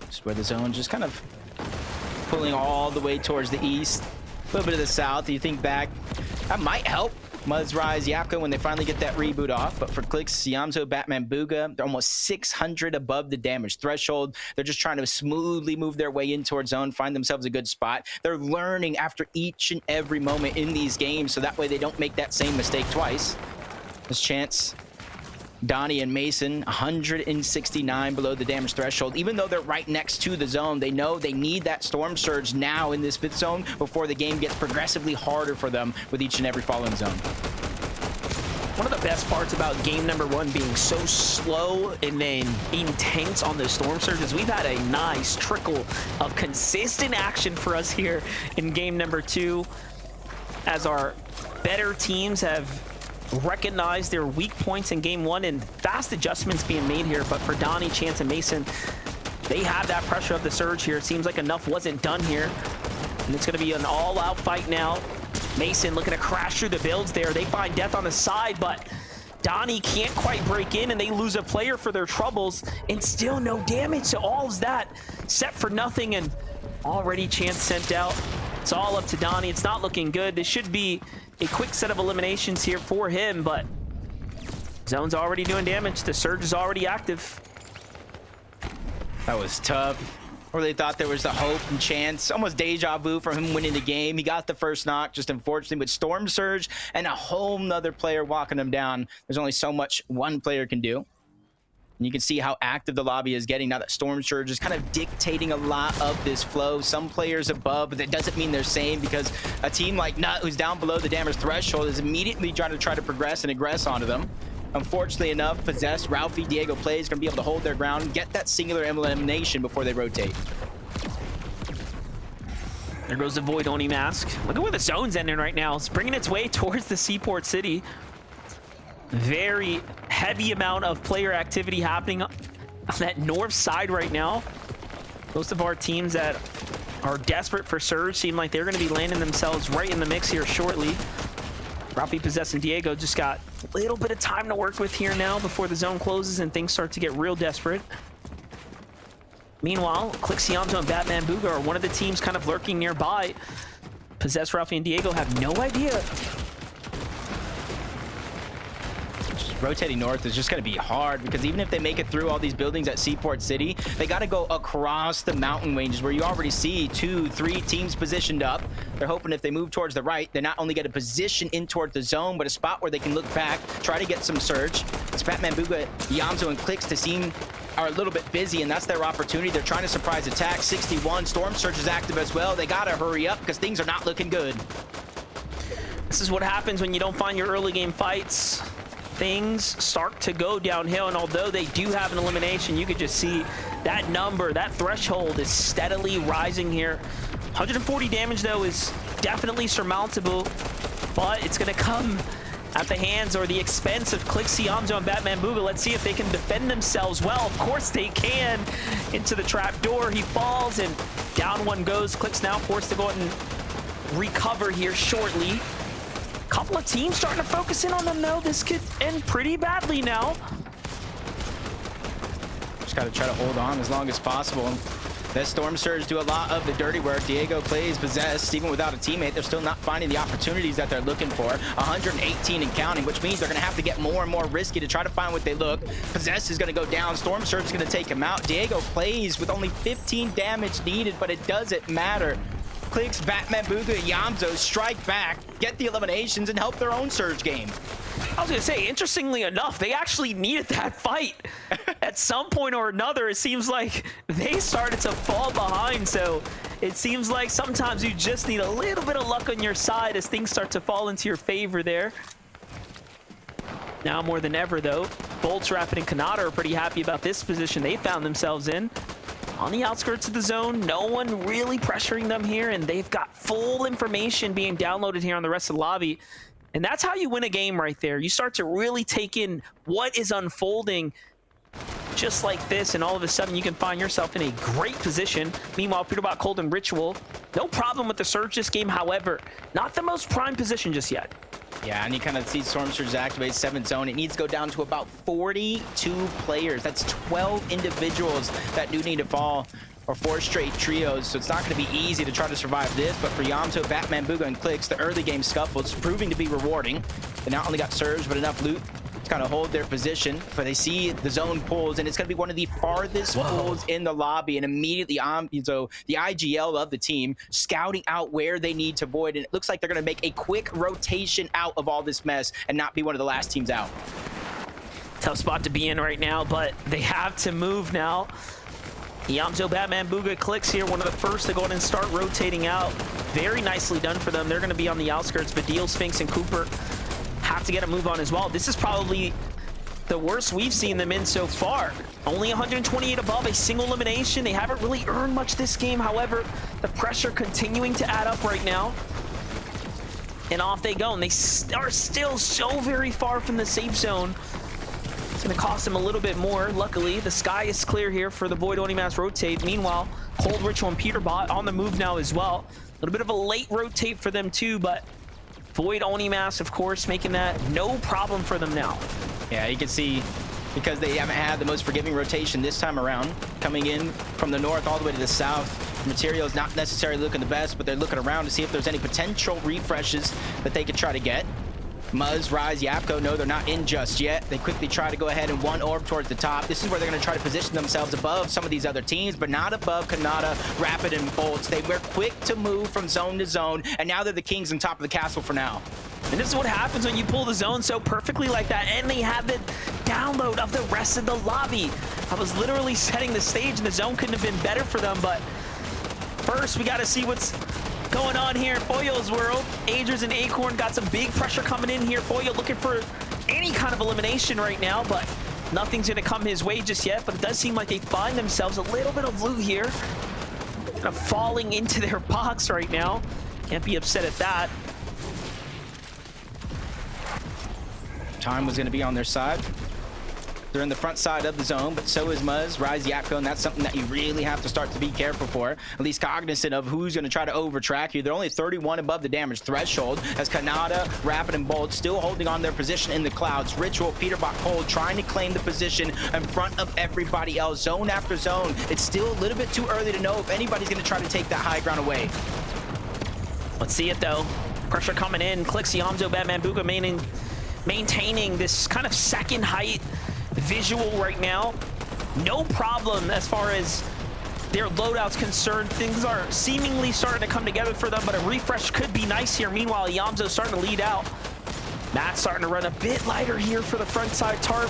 Just where the zone just kind of pulling all the way towards the east, a little bit of the south. You think back, that might help Muzz Rise, Yapko when they finally get that reboot off. But for Clicks, Yamzo, Batman, Booga, they're almost 600 above the damage threshold. They're just trying to smoothly move their way in towards zone, find themselves a good spot. They're learning after each and every moment in these games, so that way they don't make that same mistake twice. This chance, Donnie and Mason, 169 below the damage threshold. Even though they're right next to the zone, they know they need that Storm Surge now in this 5th zone before the game gets progressively harder for them with each and every following zone. One of the best parts about game number 1 being so slow and then intense on the Storm Surge is we've had a nice trickle of consistent action for us here in game number 2 as our better teams have recognize their weak points in game 1 and fast adjustments being made here. But for Donnie, Chance, and Mason, they have that pressure of the surge here. It seems like enough wasn't done here, and it's going to be an all-out fight now. Mason looking to crash through the builds there. They find death on the side, but Donnie can't quite break in, and they lose a player for their troubles, and still no damage. So all of that set for nothing, and already Chance sent out. It's all up to Donnie. It's not looking good. This should be a quick set of eliminations here for him, but zone's already doing damage. The surge is already active. That was tough. Or they thought there was the hope and chance, almost deja vu for him winning the game. He got the first knock, just unfortunately with Storm Surge and a whole nother player walking him down. There's only so much one player can do. And you can see how active the lobby is getting now that Storm Surge is kind of dictating a lot of this flow. Some players above, but that doesn't mean they're same, because a team like Nut, who's down below the damage threshold, is immediately trying to progress and aggress onto them. Unfortunately enough, Possessed, Ralphie, Diego Plays going to be able to hold their ground and get that singular elimination before they rotate. There goes the Void Oni mask. Look at where the zone's ending right now. It's bringing its way towards the Seaport City. Very heavy amount of player activity happening on that north side right now. Most of our teams that are desperate for Surge seem like they're going to be landing themselves right in the mix here shortly. Ralphie, Possessed, and Diego just got a little bit of time to work with here now before the zone closes and things start to get real desperate. Meanwhile, Clixiamzo and Batman Booga are one of the teams kind of lurking nearby. Possessed, Ralphie, and Diego have no idea. Rotating north is just going to be hard, because even if they make it through all these buildings at Seaport City, they got to go across the mountain ranges where you already see 2-3 teams positioned up. They're hoping if they move towards the right, they not only get a position in toward the zone, but a spot where they can look back, try to get some surge. It's Batman, Booga, Yamzo, and Clicks to seem are a little bit busy, and that's their opportunity. They're trying to surprise attack. 61, Storm Surge is active as well. They got to hurry up because things are not looking good. This is what happens when you don't find your early game fights. Things start to go downhill, and although they do have an elimination, you could just see that number, that threshold is steadily rising here. 140 damage, though, is definitely surmountable, but it's going to come at the hands or the expense of Clixiamzo and Batman Booga. Let's see if they can defend themselves well. Of course they can. Into the trap door, he falls, and down one goes. Clicks now forced to go ahead and recover here shortly. Couple of teams starting to focus in on them, though. This could end pretty badly now. Just got to try to hold on as long as possible. That Storm Surge do a lot of the dirty work. Diego Plays, Possessed, even without a teammate, they're still not finding the opportunities that they're looking for. 118 and counting, which means they're going to have to get more and more risky to try to find what they look. Possessed is going to go down. Storm Surge is going to take him out. Diego Plays with only 15 damage needed, but it doesn't matter. Clicks, Batman, Booga, and Yamzo strike back, get the eliminations, and help their own Surge game. I was going to say, interestingly enough, they actually needed that fight. At some point or another, it seems like they started to fall behind. So it seems like sometimes you just need a little bit of luck on your side as things start to fall into your favor there. Now more than ever, though, Bolts, Rapid, and Kanata are pretty happy about this position they found themselves in. On the outskirts of the zone, no one really pressuring them here, and they've got full information being downloaded here on the rest of the lobby. And that's how you win a game right there. You start to really take in what is unfolding just like this, and all of a sudden you can find yourself in a great position. Meanwhile, Peterbot, Cold, and Ritual, no problem with the Surge this game. However, not the most prime position just yet. Yeah, and you kind of see Storm Surge activate 7th zone. It needs to go down to about 42 players. That's 12 individuals that do need to fall, or 4 straight trios, so it's not going to be easy to try to survive this. But for Yamto, Batman, Booga, and Clicks, the early game scuffle, it's proving to be rewarding. They not only got Surge, but enough loot to kind of hold their position. But they see the zone pulls, and it's going to be one of the farthest pulls in the lobby. And immediately, so the IGL of the team scouting out where they need to void, and it looks like they're going to make a quick rotation out of all this mess and not be one of the last teams out. Tough spot to be in right now, but they have to move now. Yamzo, Batman, Booga, Clicks here, one of the first to go in and start rotating out. Very nicely done for them. They're going to be on the outskirts, but Deal, Sphinx, and Cooper have to get a move on as well. This is probably the worst we've seen them in so far. Only 128 above, a single elimination. They haven't really earned much this game. However, the pressure continuing to add up right now. And off they go, and they are still so very far from the safe zone. It's going to cost them a little bit more. Luckily, the sky is clear here for the Void Oni Mass rotate. Meanwhile, Cold, Ritual, and Peterbot on the move now as well. A little bit of a late rotate for them too, but Void Oni Mass, of course, making that no problem for them now. Yeah, you can see, because they haven't had the most forgiving rotation this time around, coming in from the north all the way to the south. Material is not necessarily looking the best, but they're looking around to see if there's any potential refreshes that they could try to get. Muzz, Rise, Yapko, no, they're not in just yet. They quickly try to go ahead and one orb towards the top. This is where they're going to try to position themselves above some of these other teams, but not above Kanata, Rapid, and Bolts. They were quick to move from zone to zone, and now they're the kings on top of the castle for now. And this is what happens when you pull the zone so perfectly like that, and they have the download of the rest of the lobby. I was literally setting the stage, and the zone couldn't have been better for them, but first we got to see what's going on here in Foyo's world. Agers and Acorn got some big pressure coming in here. Foyo looking for any kind of elimination right now, but nothing's going to come his way just yet. But it does seem like they find themselves a little bit of loot here, kind of falling into their box right now. Can't be upset at that. Time was going to be on their side. They're in the front side of the zone, but so is Muzz, Rise, Yapko, and that's something that you really have to start to be careful for. At least cognizant of who's going to try to overtrack you. They're only 31 above the damage threshold, as Kanata, Rapid, and Bolt still holding on their position in the clouds. Ritual, Peterbot, Cold trying to claim the position in front of everybody else. Zone after zone. It's still a little bit too early to know if anybody's going to try to take that high ground away. Let's see it, though. Pressure coming in. Clicks, Yamzo, Batman, Booga maintaining this kind of second height visual right now. No problem as far as their loadout's concerned. Things are seemingly starting to come together for them, but a refresh could be nice here. Meanwhile, Yamzo's starting to lead out. Matt's starting to run a bit lighter here for the front side tarp.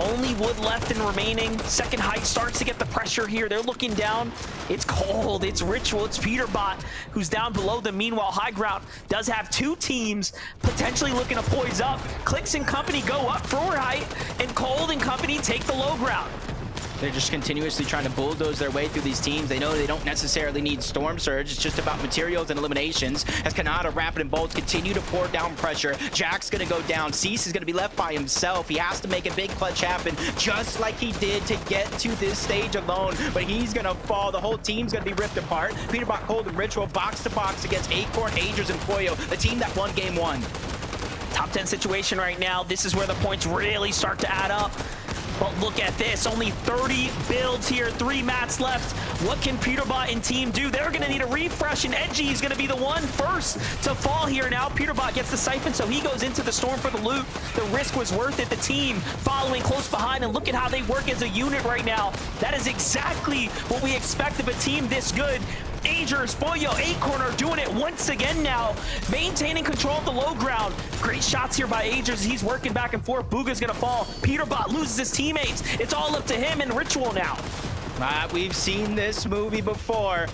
Only wood left and remaining. Second height starts to get the pressure here. They're looking down. It's Cold, it's Ritual, it's Peterbot who's down below them. Meanwhile, high ground does have two teams potentially looking to poise up. Clicks and company go up for height, and Cold and company take the low ground. They're just continuously trying to bulldoze their way through these teams. They know they don't necessarily need Storm Surge. It's just about materials and eliminations. As Kanata, Rapid, and Bolts continue to pour down pressure, Jack's going to go down. Cease is going to be left by himself. He has to make a big clutch happen, just like he did to get to this stage alone. But he's going to fall. The whole team's going to be ripped apart. Peterbot, Cold, and Ritual box to box against Acorn, Agers, and Foyo, the team that won Game 1. Top 10 situation right now. This is where the points really start to add up. But look at this, only 30 builds here, 3 mats left. What can Peterbot and team do? They're gonna need a refresh, and Edgy is gonna be the one first to fall here. Now Peterbot gets the siphon, so he goes into the storm for the loot. The risk was worth it. The team following close behind, and look at how they work as a unit right now. That is exactly what we expect of a team this good. Agers, Boyo, Acorn are doing it once again now, maintaining control of the low ground. Great shots here by Agers. He's working back and forth. Booga's gonna fall. Peterbot loses his teammates. It's all up to him and Ritual now. We've seen this movie before.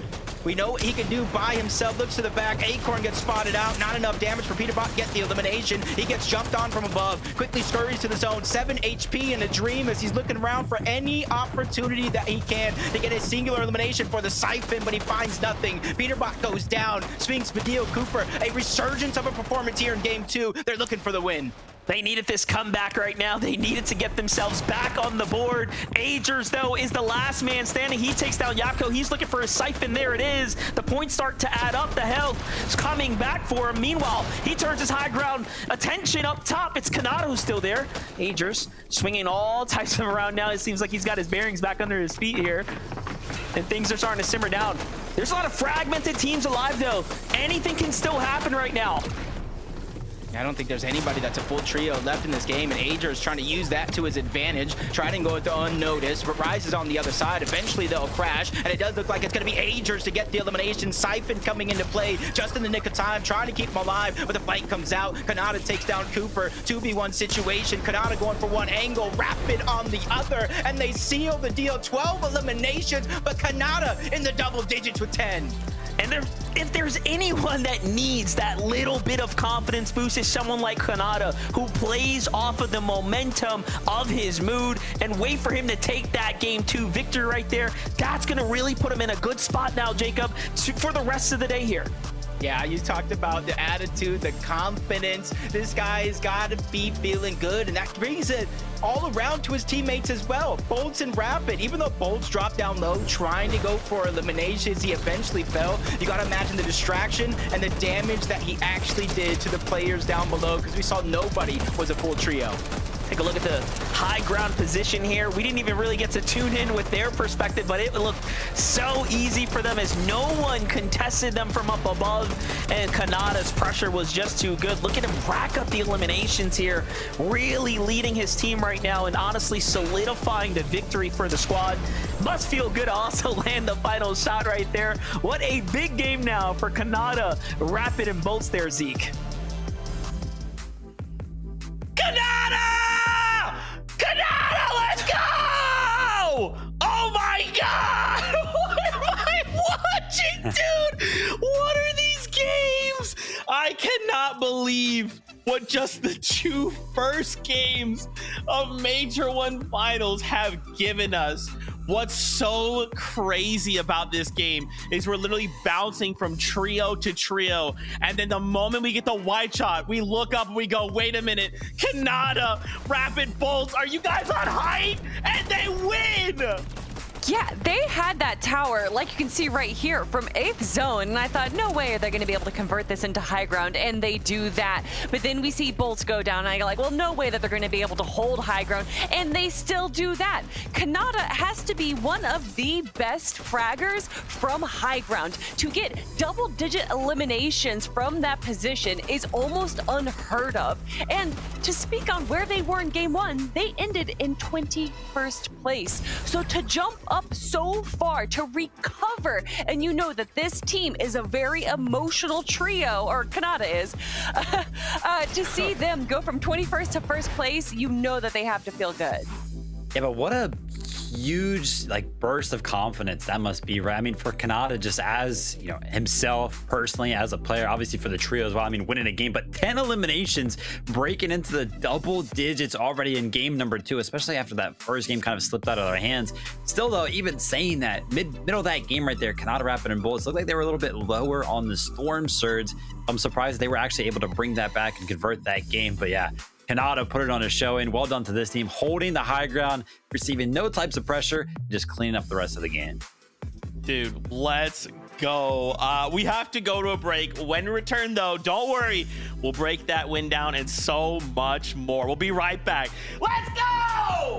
We know what he can do by himself. Looks to the back. Acorn gets spotted out. Not enough damage for Peterbot to get the elimination. He gets jumped on from above. Quickly scurries to the zone. 7 HP in a dream as he's looking around for any opportunity that he can to get a singular elimination for the Siphon, but he finds nothing. Peterbot goes down. Sphinx, Badil, Cooper. A resurgence of a performance here in game 2. They're looking for the win. They needed this comeback right now. They needed to get themselves back on the board. Agers, though, is the last man standing. He takes down Yapko. He's looking for his Siphon. There it is. The points start to add up. The health is coming back for him. Meanwhile, he turns his high ground attention up top. It's Kanata who's still there. Agers swinging all types of around now. It seems like he's got his bearings back under his feet here. And things are starting to simmer down. There's a lot of fragmented teams alive, though. Anything can still happen right now. I don't think there's anybody that's a full trio left in this game, and Ager is trying to use that to his advantage, trying to go with the unnoticed, but Rise is on the other side. Eventually, they'll crash, and it does look like it's going to be Agers to get the elimination. Siphon coming into play just in the nick of time, trying to keep him alive, but the fight comes out. Kanata takes down Cooper. 2v1 situation. Kanata going for one angle, Rapid on the other, and they seal the deal. 12 eliminations, but Kanata in the double digits with 10. And if there's anyone that needs that little bit of confidence boost, is someone like Kanata, who plays off of the momentum of his mood and wait for him to take that game 2 victory right there. That's going to really put him in a good spot now, Jacob, for the rest of the day here. Yeah, you talked about the attitude, the confidence. This guy's got to be feeling good, and that brings it all around to his teammates as well. Bolts and Rapid, even though Bolts dropped down low, trying to go for eliminations, he eventually fell. You got to imagine the distraction and the damage that he actually did to the players down below, because we saw nobody was a full trio. Take a look at the high ground position here. We didn't even really get to tune in with their perspective, but it looked so easy for them as no one contested them from up above, and Kanata's pressure was just too good. Look at him rack up the eliminations here, really leading his team right now and honestly solidifying the victory for the squad. Must feel good to also land the final shot right there. What a big game now for Kanata, Rapid, and Bolts there, Zeke. Kanata! Kanata, let's go! Oh my god! What am I watching, dude? What are these games? I cannot believe what just the 2 first games of Major 1 Finals have given us. What's so crazy about this game is we're literally bouncing from trio to trio, and then the moment we get the white shot, we look up and we go, wait a minute, Kanata, Rapid, Bolts, are you guys on height? And they win! Yeah, they had that tower, like you can see right here, from 8th zone, and I thought, no way are they going to be able to convert this into high ground, and they do that. But then we see Bolts go down, and I go like, well, no way that they're going to be able to hold high ground, and they still do that. Kanata has to be one of the best fraggers from high ground. To get double-digit eliminations from that position is almost unheard of. And to speak on where they were in game 1, they ended in 21st place. So to jump up so far, to recover, and you know that this team is a very emotional trio, or Kanata is, to see them go from 21st to 1st place, you know that they have to feel good. Yeah, but what a huge burst of confidence that must be, right? I mean, for Kanata, just as himself personally as a player, obviously for the trio as well. I mean, winning a game, but 10 eliminations, breaking into the double digits already in game number 2, especially after that first game kind of slipped out of their hands. Still though, even saying that, middle of that game right there, Kanata, Rapid, and Bolts looked like they were a little bit lower on the Storm Surge. I'm surprised they were actually able to bring that back and convert that game. But yeah, Kanata put it on a show, and well done to this team, holding the high ground, receiving no types of pressure, just cleaning up the rest of the game. Dude, let's go. We have to go to a break. When we return, though, don't worry. We'll break that win down and so much more. We'll be right back. Let's go!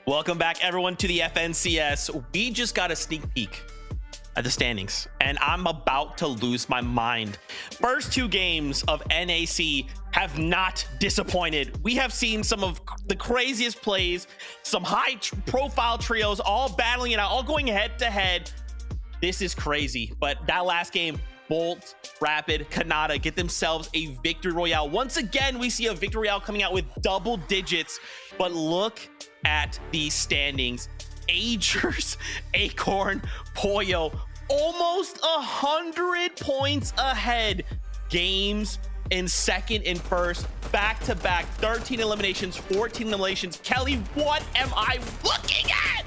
Welcome back, everyone, to the FNCS. We just got a sneak peek at the standings, and I'm about to lose my mind. First 2 games of NAC have not disappointed. We have seen some of the craziest plays, some high-profile trios, all battling it out, all going head-to-head. This is crazy, but that last game, Bolt, Rapid, Kanata get themselves a victory royale. Once again, we see a victory royale coming out with double digits, but look at these standings. Agers, Acorn, Poyo, almost 100 points ahead. Games in second and first, back-to-back, 13 eliminations, 14 eliminations. Kelly, what am I looking at?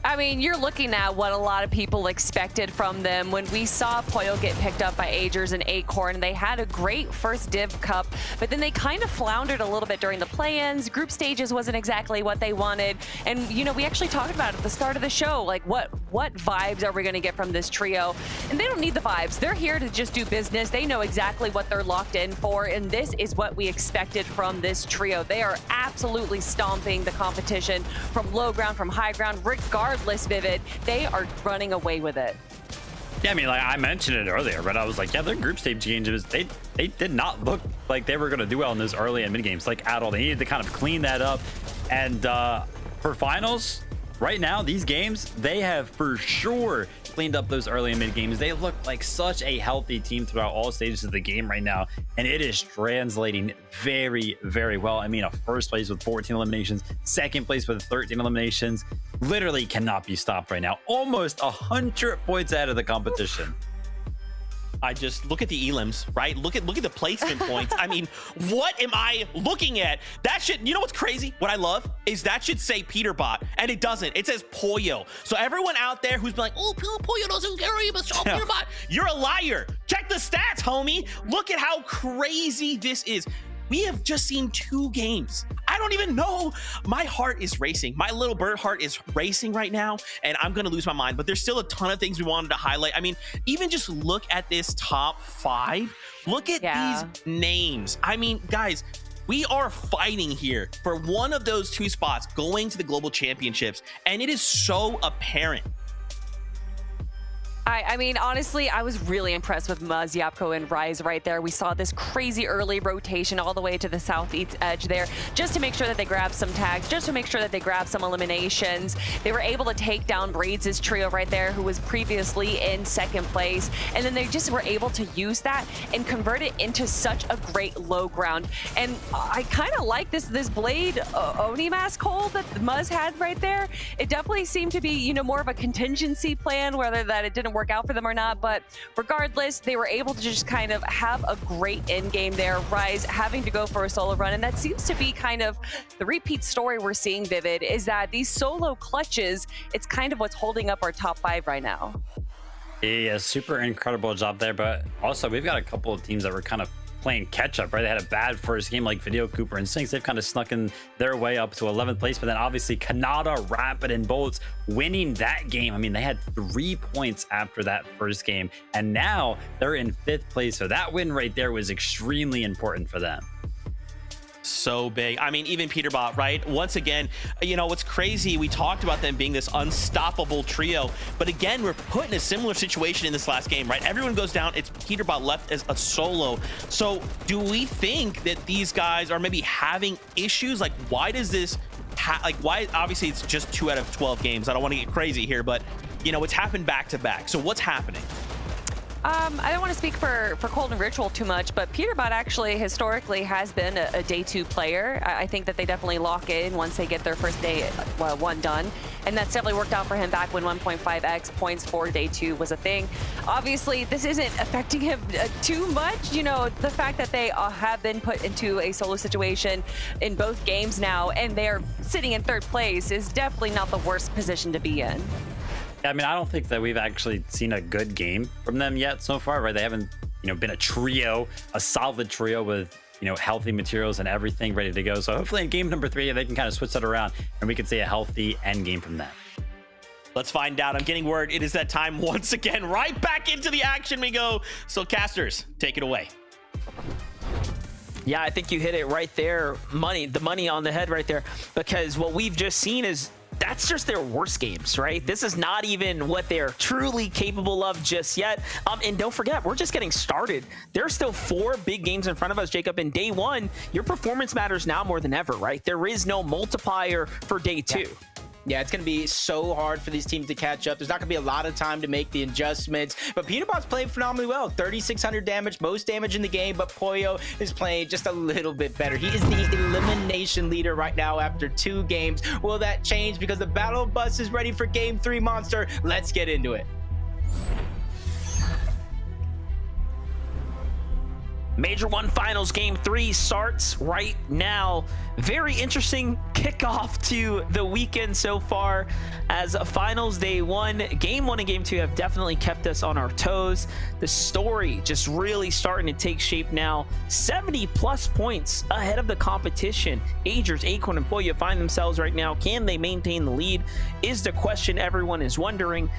I mean, you're looking at what a lot of people expected from them. When we saw Poyo get picked up by Agers and Acorn, they had a great first Div Cup, but then they kind of floundered a little bit during the play-ins. Group stages wasn't exactly what they wanted. And, you know, we actually talked about it at the start of the show, like what vibes are we going to get from this trio? And they don't need the vibes. They're here to just do business. They know exactly what they're locked in for, and this is what we expected from this trio. They are absolutely stomping the competition from low ground, from high ground, regardless, Vivid. They are running away with it. Yeah, I mean, like I mentioned it earlier, but I was like, yeah, their group stage changes, they did not look like they were going to do well in those early and mid games, like at all. They needed to kind of clean that up. And for finals, right now, these games, they have for sure cleaned up those early and mid games. They look like such a healthy team throughout all stages of the game right now, and it is translating very, very well. I mean, a first place with 14 eliminations, second place with 13 eliminations, literally cannot be stopped right now. Almost 100 points out of the competition. I just look at the elims, right? Look at the placement points. I mean, what am I looking at? That should, you know what's crazy? What I love is that should say Peterbot, and it doesn't. It says Poyo. So everyone out there who's been like, oh, Poyo doesn't carry, but Peterbot, you're a liar. Check the stats, homie. Look at how crazy this is. We have just seen 2 games. I don't even know. My heart is racing. My little bird heart is racing right now, and I'm going to lose my mind. But there's still a ton of things we wanted to highlight. I mean, even just look at this top 5. Look at these names. I mean, guys, we are fighting here for one of those 2 spots going to the global championships, and it is so apparent. I mean, honestly, I was really impressed with Muzz, Yapko, and Rise right there. We saw this crazy early rotation all the way to the southeast edge there, just to make sure that they grabbed some tags, just to make sure that they grabbed some eliminations. They were able to take down Braids' trio right there, who was previously in second place, and then they just were able to use that and convert it into such a great low ground. And I kind of like this Blade Oni mask hold that Muzz had right there. It definitely seemed to be, you know, more of a contingency plan, whether that it didn't work out for them or not, but regardless, they were able to just kind of have a great end game there. Rise having to go for a solo run, and that seems to be kind of the repeat story we're seeing, Vivid, is that these solo clutches, it's kind of what's holding up our top 5 right now. Yeah, super incredible job there, but also we've got a couple of teams that were kind of playing catch up, right? They had a bad first game like Video, Cooper, and Sinks. They've kind of snuck in their way up to 11th place, but then obviously Kanata, Rapid, and Bolts winning that game. I mean, they had 3 points after that first game, and now they're in 5th place. So that win right there was extremely important for them. So big. I mean, even Peterbot, right? Once again, you know, what's crazy, we talked about them being this unstoppable trio, but again, we're put in a similar situation in this last game, right? Everyone goes down. It's Peterbot left as a solo. So do we think that these guys are maybe having issues? Like, why does this why? Obviously, it's just 2 out of 12 games. I don't want to get crazy here, but, you know, it's happened back to back. So what's happening? I don't want to speak for Cold and Ritual too much, but Peterbot actually historically has been a day 2 player. I think that they definitely lock in once they get their first day 1 done. And that's definitely worked out for him back when 1.5x points for day 2 was a thing. Obviously, this isn't affecting him too much. You know, the fact that they have been put into a solo situation in both games now, and they're sitting in 3rd place is definitely not the worst position to be in. I mean, I don't think that we've actually seen a good game from them yet so far, right? They haven't, you know, been a trio, a solid trio with, you know, healthy materials and everything ready to go. So hopefully in game number 3, they can kind of switch that around and we can see a healthy end game from them. Let's find out. I'm getting word it is that time once again. Right back into the action we go. So casters, take it away. Yeah, I think you hit it right there. The money on the head right there, because what we've just seen is that's just their worst games, right? This is not even what they're truly capable of just yet. And don't forget, we're just getting started. There's still 4 big games in front of us, Jacob. In day 1, your performance matters now more than ever, right? There is no multiplier for day 2. Yeah, it's going to be so hard for these teams to catch up. There's not going to be a lot of time to make the adjustments. But Peterbot's playing phenomenally well. 3,600 damage, most damage in the game. But Pollo is playing just a little bit better. He is the elimination leader right now after 2 games. Will that change? Because the battle bus is ready for game 3, Monster. Let's get into it. Major 1 Finals Game 3 starts right now. Very interesting kickoff to the weekend so far, as Finals Day 1, Game 1 and Game 2 have definitely kept us on our toes. The story just really starting to take shape now. 70+ points ahead of the competition. Agers, Acorn, and Pollo find themselves right now. Can they maintain the lead is the question everyone is wondering.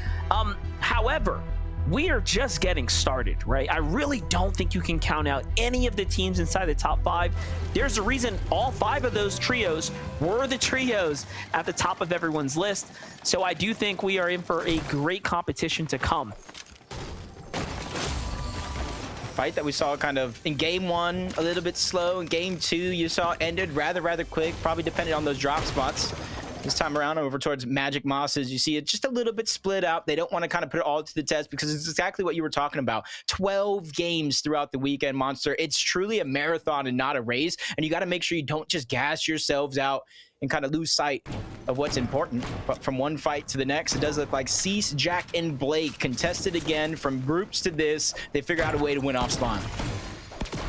However, we are just getting started, right? I really don't think you can count out any of the teams inside the top 5. There's a reason all 5 of those trios were the trios at the top of everyone's list. So I do think we are in for a great competition to come. Fight that we saw kind of in game 1 a little bit slow. In game 2 you saw ended rather quick, probably depending on those drop spots. This time around over towards Magic Mosses, you see it just a little bit split out. They don't want to kind of put it all to the test because it's exactly what you were talking about. 12 games throughout the weekend, Monster. It's truly a marathon and not a race. And you got to make sure you don't just gas yourselves out and kind of lose sight of what's important. But from one fight to the next, it does look like Cease, Jack, and Blake contested again from groups to this. They figure out a way to win off spawn.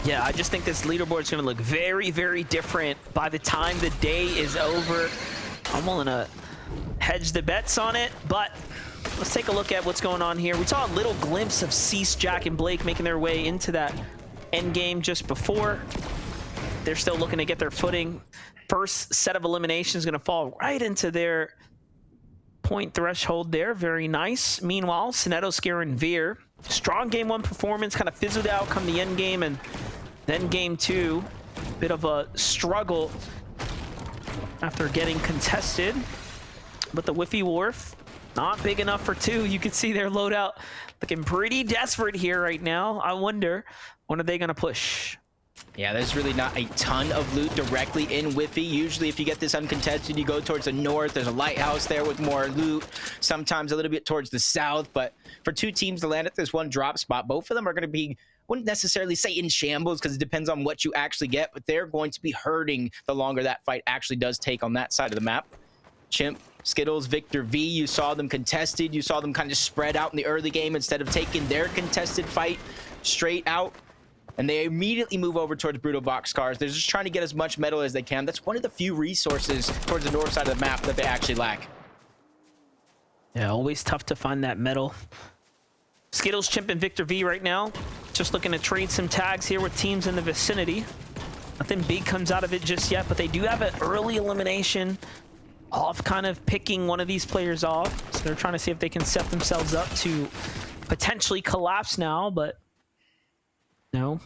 Yeah, I just think this leaderboard is going to look very, very different by the time the day is over. I'm willing to hedge the bets on it, but let's take a look at what's going on here. We saw a little glimpse of Cease, Jack, and Blake making their way into that end game just before. They're still looking to get their footing. First set of eliminations going to fall right into their point threshold there. Very nice. Meanwhile, Sinetto, Scare, and Veer. Strong game 1 performance, kind of fizzled out come the end game, and then game 2, bit of a struggle after getting contested. But the Whiffy Wharf, not big enough for 2. You can see their loadout looking pretty desperate here right now. I wonder, when are they going to push? Yeah, there's really not a ton of loot directly in Whiffy. Usually if you get this uncontested, you go towards the north. There's a lighthouse there with more loot. Sometimes a little bit towards the south. But for 2 teams to land at this one drop spot, both of them are going to be, wouldn't necessarily say in shambles because it depends on what you actually get, but they're going to be hurting the longer that fight actually does take on that side of the map. Chimp, Skittles, Victor V, you saw them contested. You saw them kind of spread out in the early game instead of taking their contested fight straight out. And they immediately move over towards Brutal Boxcars. They're just trying to get as much metal as they can. That's one of the few resources towards the north side of the map that they actually lack. Yeah, always tough to find that metal. Skittles, Chimp, and Victor V right now. Just looking to trade some tags here with teams in the vicinity. Nothing big comes out of it just yet, but they do have an early elimination off kind of picking one of these players off. So they're trying to see if they can set themselves up to potentially collapse now, but no.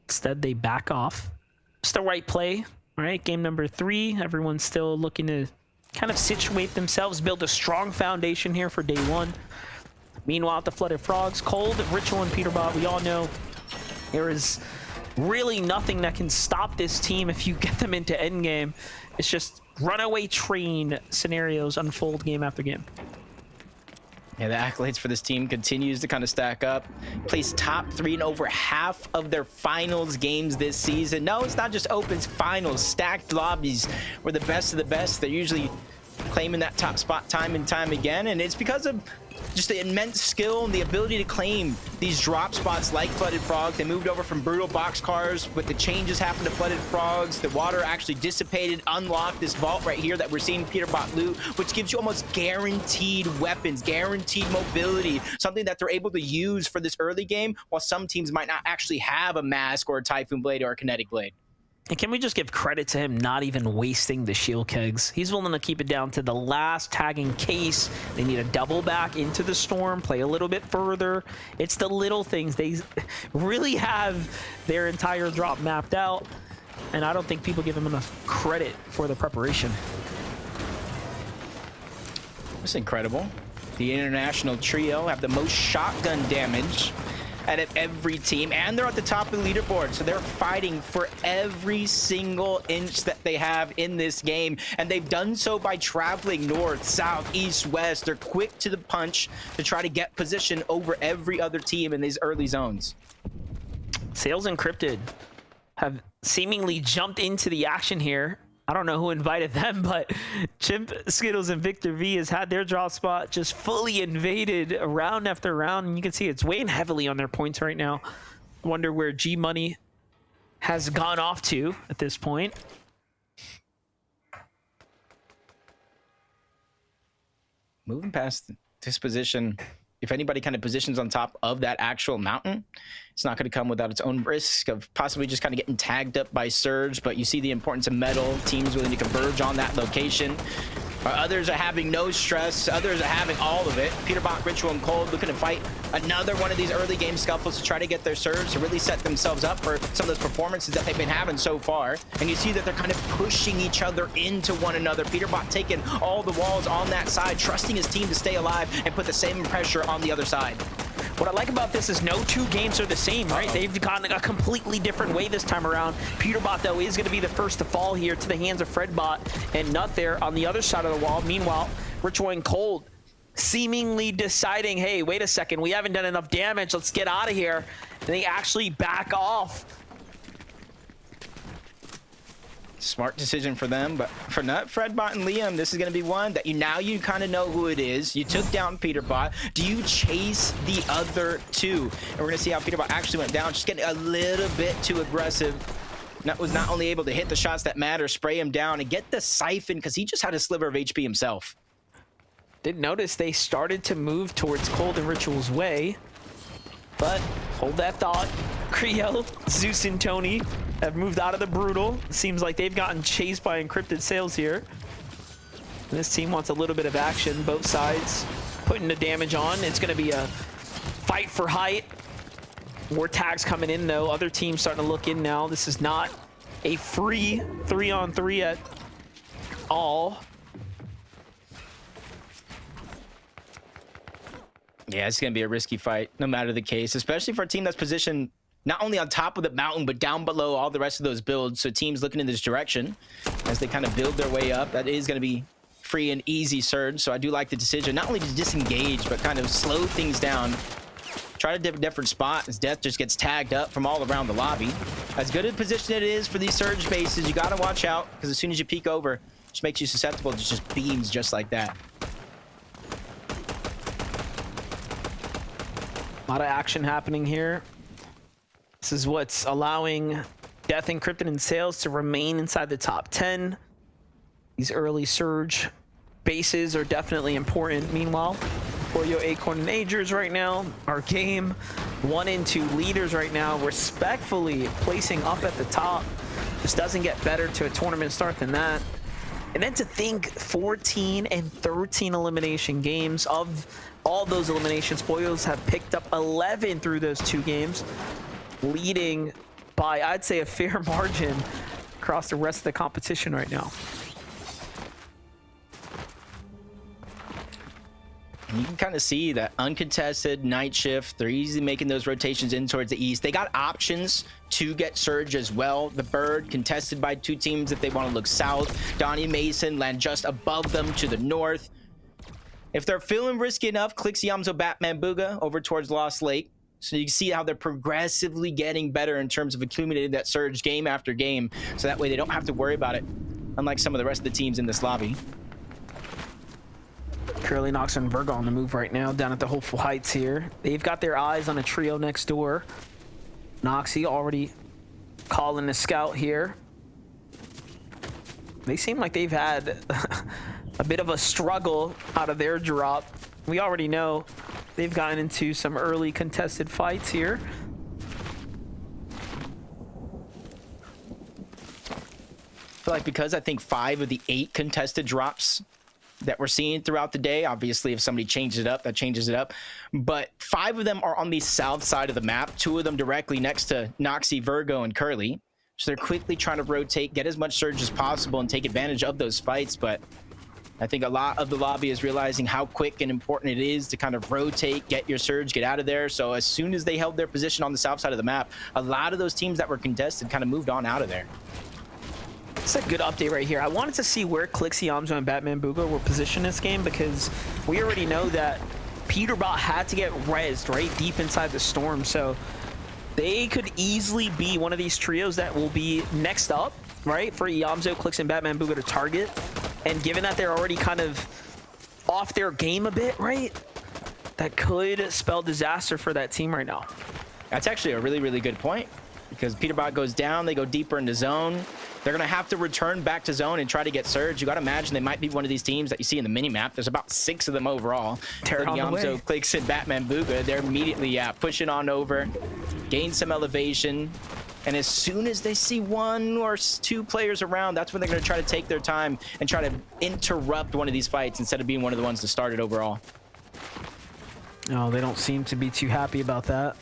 Instead, they back off. It's the right play, right? Game number 3. Everyone's still looking to kind of situate themselves, build a strong foundation here for day 1. Meanwhile, at the Flooded Frogs, Cold, Ritual, and Peterbot, we all know there is really nothing that can stop this team if you get them into endgame. It's just runaway train scenarios unfold game after game. Yeah, the accolades for this team continues to kind of stack up. Placed top 3 in over half of their finals games this season. No, it's not just opens, finals, stacked lobbies. We're the best of the best. They're usually claiming that top spot time and time again, and it's because of just the immense skill and the ability to claim these drop spots like Flooded Frogs. They moved over from Brutal Boxcars, but the changes happened to Flooded Frogs. The water actually dissipated, unlocked this vault right here that we're seeing Peterbot loot, which gives you almost guaranteed weapons, guaranteed mobility, something that they're able to use for this early game, while some teams might not actually have a Mask or a Typhoon Blade or a Kinetic Blade. And can we just give credit to him not even wasting the shield kegs? He's willing to keep it down to the last tag in case they need to double back into the storm, play a little bit further. It's the little things. They really have their entire drop mapped out, and I don't think people give him enough credit for the preparation. That's incredible. The international trio have the most shotgun damage out of every team, and they're at the top of the leaderboard, so they're fighting for every single inch that they have in this game, and they've done so by traveling north, south, east, west. They're quick to the punch to try to get position over every other team in these early zones. Sales Encrypted have seemingly jumped into the action here. I don't know who invited them, but Chimp, Skittles, and Victor V has had their drop spot just fully invaded round after round, and you can see it's weighing heavily on their points right now. Wonder where G Money has gone off to at this point. Moving past this position, if anybody kind of positions on top of that actual mountain, it's not going to come without its own risk of possibly just kind of getting tagged up by Surge, but you see the importance of metal, teams willing to converge on that location. Others are having no stress, others are having all of it. Peterbot, Ritual, and Cold looking to fight another one of these early game scuffles to try to get their Surge to really set themselves up for some of those performances that they've been having so far. And you see that they're kind of pushing each other into one another. Peterbot taking all the walls on that side, trusting his team to stay alive and put the same pressure on the other side. What I like about this is no two games are the same, right? They've gone a completely different way this time around. Peterbot, though, is going to be the first to fall here to the hands of Fredbot and Nut there on the other side of the wall. Meanwhile, Ritual and Cold seemingly deciding, hey, wait a second, we haven't done enough damage. Let's get out of here. And they actually back off. Smart decision for them, but for Nut, Fredbot, and Liam, this is going to be one that you kind of know who it is. You took down Peterbot. Do you chase the other two? And we're going to see how Peterbot actually went down, just getting a little bit too aggressive. Nut was not only able to hit the shots that matter, spray him down, and get the siphon because he just had a sliver of HP himself. Did notice they started to move towards Cold and Ritual's way, but hold that thought. Creo, Zeus, and Tony have moved out of the Brutal. Seems like they've gotten chased by Encrypted Sales here. And this team wants a little bit of action. Both sides putting the damage on. It's going to be a fight for height. More tags coming in, though. Other teams starting to look in now. This is not a free 3-on-3 at all. Yeah, it's going to be a risky fight, no matter the case, especially for a team that's positioned not only on top of the mountain, but down below all the rest of those builds. So teams looking in this direction as they kind of build their way up. That is going to be free and easy Surge. So I do like the decision, not only to disengage, but kind of slow things down. Try to a different spot as Death just gets tagged up from all around the lobby. As good a position it is for these Surge bases, you got to watch out because as soon as you peek over, it just makes you susceptible to just beams just like that. A lot of action happening here. This is what's allowing Death, Encrypted, and Sales to remain inside the top 10. These early Surge bases are definitely important. Meanwhile, Oreo, Acorn, and Agers right now, our game 1 and 2 leaders right now, respectfully placing up at the top. Just doesn't get better to a tournament start than that. And then to think 14 and 13 elimination games. Of all those eliminations, Boyos have picked up 11 through those 2 games, leading by, I'd say, a fair margin across the rest of the competition right now. You can kind of see that uncontested night shift. They're easily making those rotations in towards the east. They got options to get Surge as well. The Bird contested by 2 teams if they want to look south. Donnie Mason land just above them to the north. If they're feeling risky enough, clicks Yamzo Batman Booga over towards Lost Lake. So you can see how they're progressively getting better in terms of accumulating that Surge game after game. So that way they don't have to worry about it, unlike some of the rest of the teams in this lobby. Curly Nox and Virgo on the move right now down at the Hopeful Heights here. They've got their eyes on a trio next door. Noxie already calling the scout here. They seem like they've had a bit of a struggle out of their drop. We already know they've gotten into some early contested fights here. I feel like because I think 5 of the 8 contested drops that we're seeing throughout the day, obviously if somebody changes it up, that changes it up, but 5 of them are on the south side of the map, 2 of them directly next to Noxie, Virgo, and Curly. So they're quickly trying to rotate, get as much Surge as possible, and take advantage of those fights. But I think a lot of the lobby is realizing how quick and important it is to kind of rotate, get your surge, get out of there. So as soon as they held their position on the south side of the map, a lot of those teams that were contested kind of moved on out of there. It's a good update right here. I wanted to see where Clixie, Yamzo, and Batman Booga were positioned this game because we already know that Peterbot had to get rezzed right deep inside the storm. So they could easily be one of these trios that will be next up, right, for Yamzo, Clixie, and Batman Booga to target. And given that they're already kind of off their game a bit, right, that could spell disaster for that team right now. That's actually a really, really good point because Peterbot goes down, they go deeper into zone. They're going to have to return back to zone and try to get surge. You got to imagine they might be one of these teams that you see in the mini-map. There's about 6 of them overall. Yamzo, Clix, and Batman Booga, they're immediately pushing on over, gain some elevation. And as soon as they see 1 or 2 players around, that's when they're going to try to take their time and try to interrupt one of these fights instead of being one of the ones to start it overall. No, they don't seem to be too happy about that.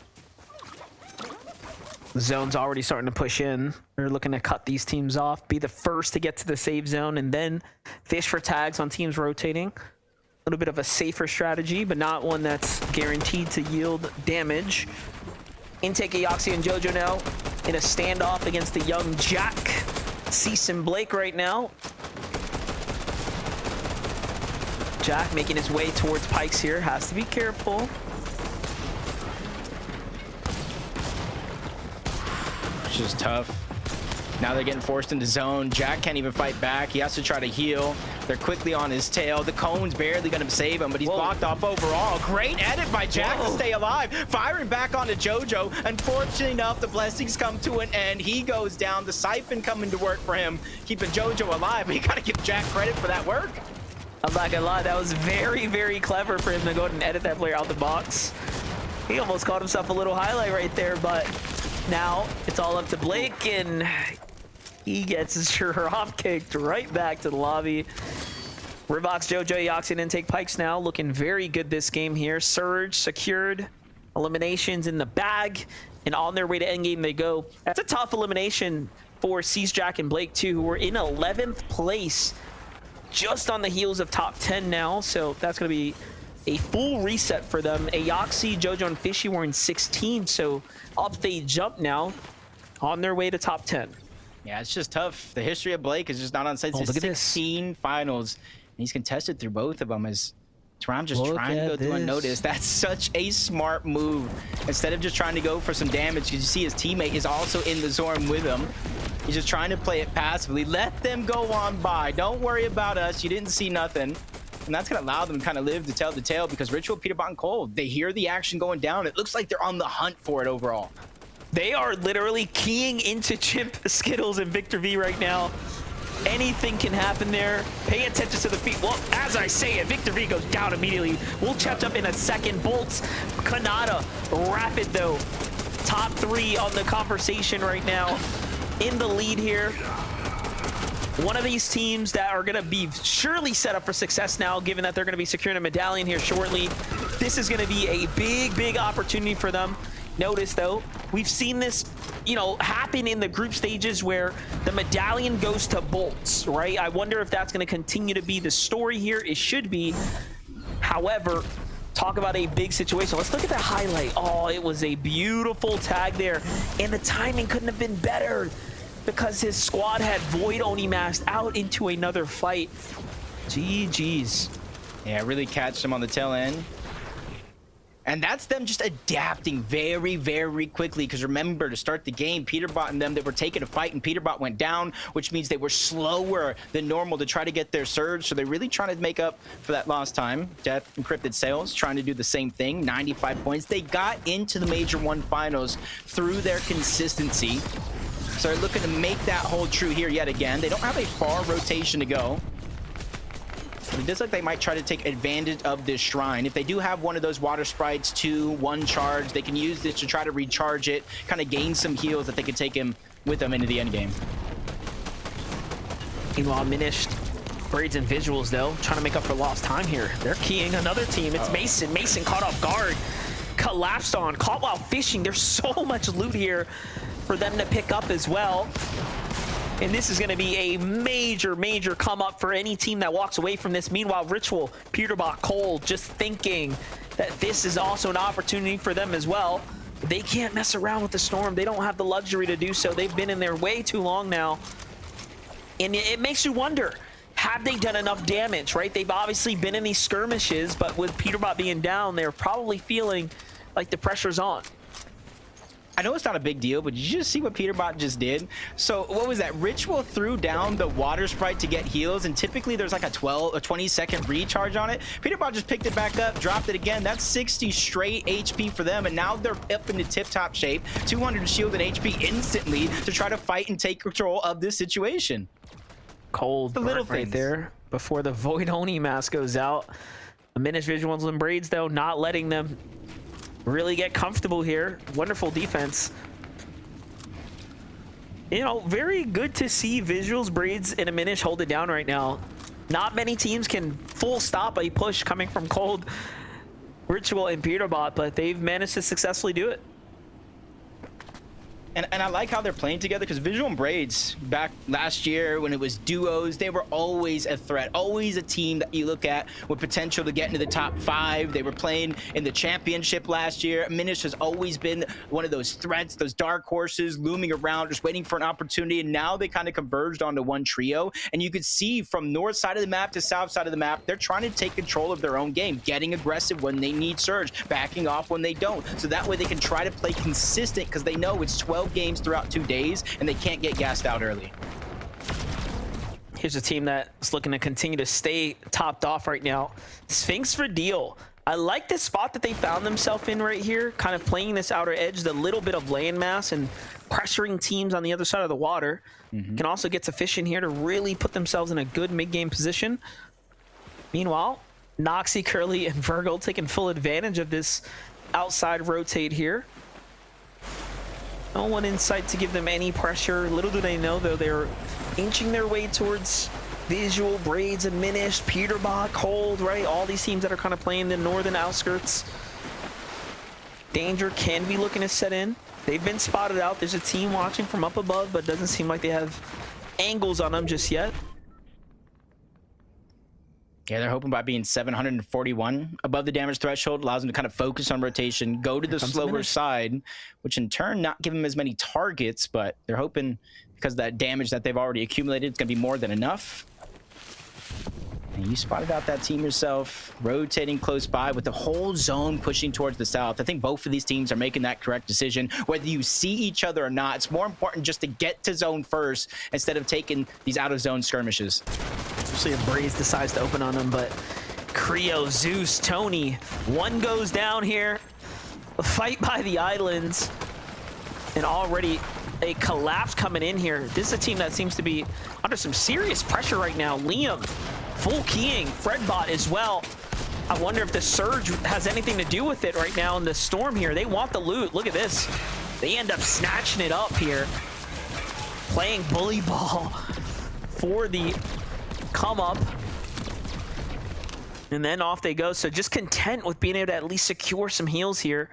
The zone's already starting to push in. They're looking to cut these teams off, be the first to get to the save zone, and then fish for tags on teams rotating. A little bit of a safer strategy, but not one that's guaranteed to yield damage. Intake Aoxy and Jojo now in a standoff against the young Jack. Cease and Blake right now. Jack making his way towards Pikes here. Has to be careful. Which is tough. Now they're getting forced into zone. Jack can't even fight back. He has to try to heal. They're quickly on his tail. The cone's barely going to save him, but he's blocked off overall. Great edit by Jack to stay alive. Firing back onto Jojo. Unfortunately enough, the blessings come to an end. He goes down. The siphon coming to work for him, keeping Jojo alive. But you got to give Jack credit for that work. I'm not gonna lie, that was very, very clever for him to go ahead and edit that player out the box. He almost caught himself a little highlight right there, but now it's all up to Blake, and he gets his drop kicked right back to the lobby. Rivox, Jojo, Aoxy, and Intake Pikes now looking very good this game here. Surge secured, eliminations in the bag, and on their way to endgame they go. That's a tough elimination for Cease, Jack, and Blake too, who were in 11th place, just on the heels of top 10 now. So that's going to be a full reset for them. Aoxy, Jojo, and Fishy were in 16, so up they jump now, on their way to top 10. Yeah, it's just tough. The history of Blake is just not on since his 16 finals. And he's contested through both of them as Taram just trying to go through unnoticed. That's such a smart move. Instead of just trying to go for some damage, because you see his teammate is also in the zone with him. He's just trying to play it passively. Let them go on by. Don't worry about us. You didn't see nothing. And that's going to allow them to kind of live to tell the tale, because Ritual, Peterbot, and Cole, they hear the action going down. It looks like they're on the hunt for it overall. They are literally keying into Chimp, Skittles, and Victor V right now. Anything can happen there. Pay attention to the feet. Well, as I say it, Victor V goes down immediately. We'll catch up in a second. Bolts, Kanata, Rapid though. Top 3 on the conversation right now. In the lead here. One of these teams that are going to be surely set up for success now, given that they're going to be securing a medallion here shortly. This is going to be a big, big opportunity for them. Notice though, we've seen this, you know, happen in the group stages where the medallion goes to Bolts, right? I wonder if that's going to continue to be the story here. It should be. However, talk about a big situation. Let's look at that highlight. Oh, it was a beautiful tag there, and the timing couldn't have been better because his squad had Void Oni masked out into another fight. GG's. Yeah, really catch them on the tail end. And that's them just adapting very, very quickly. Because remember, to start the game, Peterbot and them, they were taking a fight, and Peterbot went down, which means they were slower than normal to try to get their surge. So they're really trying to make up for that lost time. Death Encrypted Sales trying to do the same thing. 95 points. They got into the Major 1 finals through their consistency. So they're looking to make that hold true here yet again. They don't have a far rotation to go. But it does look like they might try to take advantage of this shrine. If they do have one of those water sprites, 2-1 charge, they can use this to try to recharge it, kind of gain some heals that they can take him with them into the end game. Meanwhile, Minished, Braids, and Visuals, though, trying to make up for lost time here. They're keying another team. It's Mason. Mason caught off guard, collapsed on, caught while fishing. There's so much loot here for them to pick up as well. And this is going to be a major, major come up for any team that walks away from this. Meanwhile, Ritual, Peterbot, Cole, just thinking that this is also an opportunity for them as well. They can't mess around with the Storm. They don't have the luxury to do so. They've been in there way too long now. And it makes you wonder, have they done enough damage, right? They've obviously been in these skirmishes, but with Peterbot being down, they're probably feeling like the pressure's on. I know it's not a big deal, but did you just see what Peterbot just did? So what was that? Ritual threw down the water sprite to get heals, and typically there's like a 20-second recharge on it. Peterbot just picked it back up, dropped it again. That's 60 straight HP for them, and now they're up into tip-top shape. 200 shield and HP instantly to try to fight and take control of this situation. Cold The little right things. there before the Void Oni mask goes out. Diminish visuals and braids, though, not letting them really get comfortable here. Wonderful defense. You know, very good to see visuals, braids, and Diminish hold it down right now. Not many teams can full stop a push coming from Cold, Ritual, and Peterbot, but they've managed to successfully do it. And I like how they're playing together, because Visual and Braids back last year when it was duos, they were always a threat, always a team that you look at with potential to get into the top 5. They were playing in the championship last year. Minish has always been one of those threats, those dark horses looming around, just waiting for an opportunity. And now they kind of converged onto one trio. And you could see from north side of the map to south side of the map, they're trying to take control of their own game, getting aggressive when they need surge, backing off when they don't. So that way they can try to play consistent, because they know it's 12 games throughout 2 days and they can't get gassed out early. Here's a team that's looking to continue to stay topped off right now. Sphinx for deal. I like the spot that they found themselves in right here, kind of playing this outer edge, the little bit of landmass and pressuring teams on the other side of the water. Can also get sufficient here to really put themselves in a good mid-game position. Meanwhile, Noxy, Curly, and Virgil taking full advantage of this outside rotate here. No one in sight to give them any pressure. Little do they know, though, they're inching their way towards Visual, Braids, and Minish, Peterbot, Cold, right? All these teams that are kind of playing the northern outskirts. Danger can be looking to set in. They've been spotted out. There's a team watching from up above, but doesn't seem like they have angles on them just yet. Yeah, they're hoping by being 741 above the damage threshold allows them to kind of focus on rotation, go to the slower side, which in turn not give them as many targets, but they're hoping because of that damage that they've already accumulated, it's going to be more than enough. And you spotted out that team yourself, rotating close by with the whole zone pushing towards the south. I think both of these teams are making that correct decision. Whether you see each other or not, it's more important just to get to zone first instead of taking these out-of-zone skirmishes. Especially if Braids decides to open on them, but Creo, Zeus, Tony, one goes down here. A fight by the islands, and already a collapse coming in here. This is a team that seems to be under some serious pressure right now. Liam, full keying, Fredbot as well. I wonder if the surge has anything to do with it right now in the storm here. They want the loot. Look at this. They end up snatching it up here. Playing bully ball for the come up. And then off they go. So just content with being able to at least secure some heals here.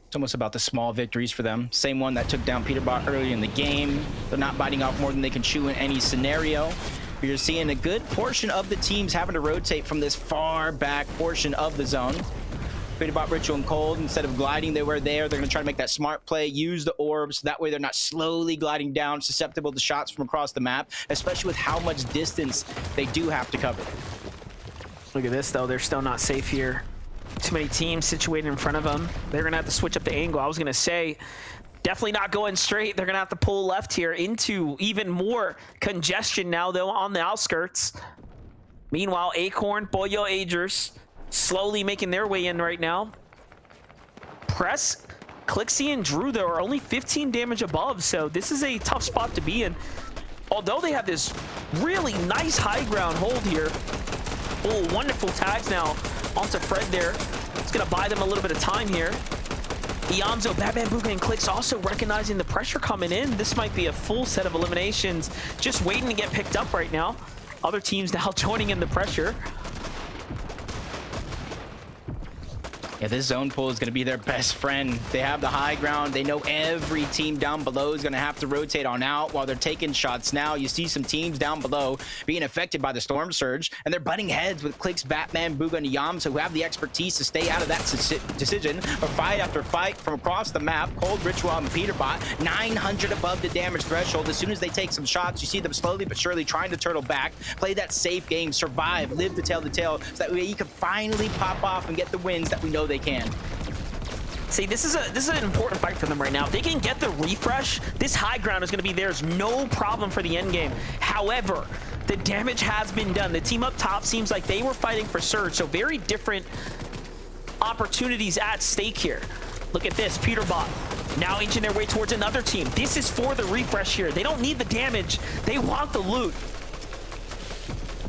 It's almost about the small victories for them. Same one that took down Peterbot early in the game. They're not biting off more than they can chew in any scenario. But you're seeing a good portion of the teams having to rotate from this far back portion of the zone. Peterbot, Ritual, and Cold, instead of gliding, they were there. They're going to try to make that smart play, use the orbs. That way they're not slowly gliding down, susceptible to shots from across the map, especially with how much distance they do have to cover. Look at this, though. They're still not safe here. Too many teams situated in front of them. They're going to have to switch up the angle. I was going to say, definitely not going straight. They're going to have to pull left here into even more congestion now, though, on the outskirts. Meanwhile, Acorn, Boyo, Agers slowly making their way in right now. Press, Clixie, and Drew, though, are only 15 damage above, so this is a tough spot to be in. Although they have this really nice high ground hold here. Oh, wonderful tags now onto Fred there. It's going to buy them a little bit of time here. Iamzo, Batman, Buka, and Clix also recognizing the pressure coming in. This might be a full set of eliminations just waiting to get picked up right now. Other teams now joining in the pressure. Yeah, this zone pull is going to be their best friend. They have the high ground. They know every team down below is going to have to rotate on out while they're taking shots now. You see some teams down below being affected by the storm surge, and they're butting heads with Clix, Batman, Booga, and Yamsa, who have the expertise to stay out of that decision. But fight after fight from across the map, Cold, Ritual, and Peterbot, 900 above the damage threshold. As soon as they take some shots, you see them slowly but surely trying to turtle back, play that safe game, survive, live to tell the tale, so that way you can finally pop off and get the wins that we know they can. See, this is an important fight for them right now. If they can get the refresh, this high ground is going to be theirs, no problem for the end game. However, the damage has been done. The team up top seems like they were fighting for Surge, so very different opportunities at stake here. Look at this, Peterbot now inching their way towards another team. This is for the refresh here. They don't need the damage. They want the loot.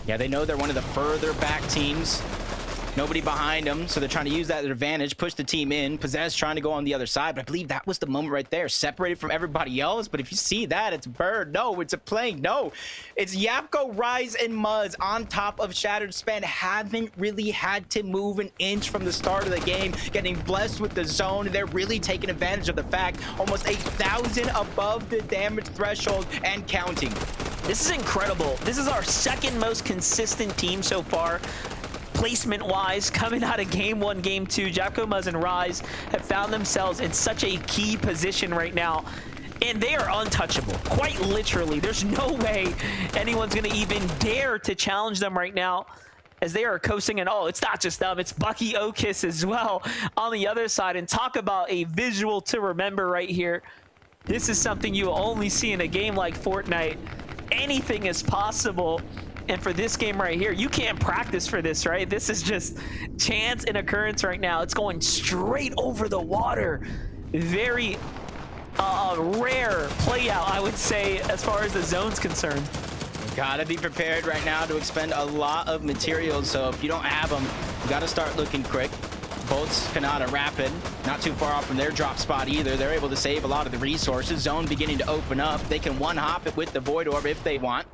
Yeah, they know they're one of the further back teams. Nobody behind them, so they're trying to use that advantage, push the team in. Possess trying to go on the other side, but I believe that was the moment right there, separated from everybody else. But if you see that, it's Bird. No, it's a plane. No, it's Yapko, Rise, and Muzz on top of Shattered Span. Haven't really had to move an inch from the start of the game, getting blessed with the zone. They're really taking advantage of the fact almost 8,000 above the damage threshold and counting. This is incredible. This is our second most consistent team so far. Placement-wise, coming out of Game 1, Game 2, Japco, Muzz, and Rise have found themselves in such a key position right now. And they are untouchable, quite literally. There's no way anyone's going to even dare to challenge them right now, as they are coasting. And oh, it's not just them, it's Bucky Okis as well on the other side. And talk about a visual to remember right here. This is something you only see in a game like Fortnite. Anything is possible. And for this game right here, you can't practice for this, right? This is just chance and occurrence right now. It's going straight over the water. Very rare play out, I would say, as far as the zone's concerned. Gotta be prepared right now to expend a lot of materials. So if you don't have them, you gotta start looking quick. Bolts, Kanata, Rapid, not too far off from their drop spot either. They're able to save a lot of the resources. Zone beginning to open up. They can one-hop it with the Void Orb if they want.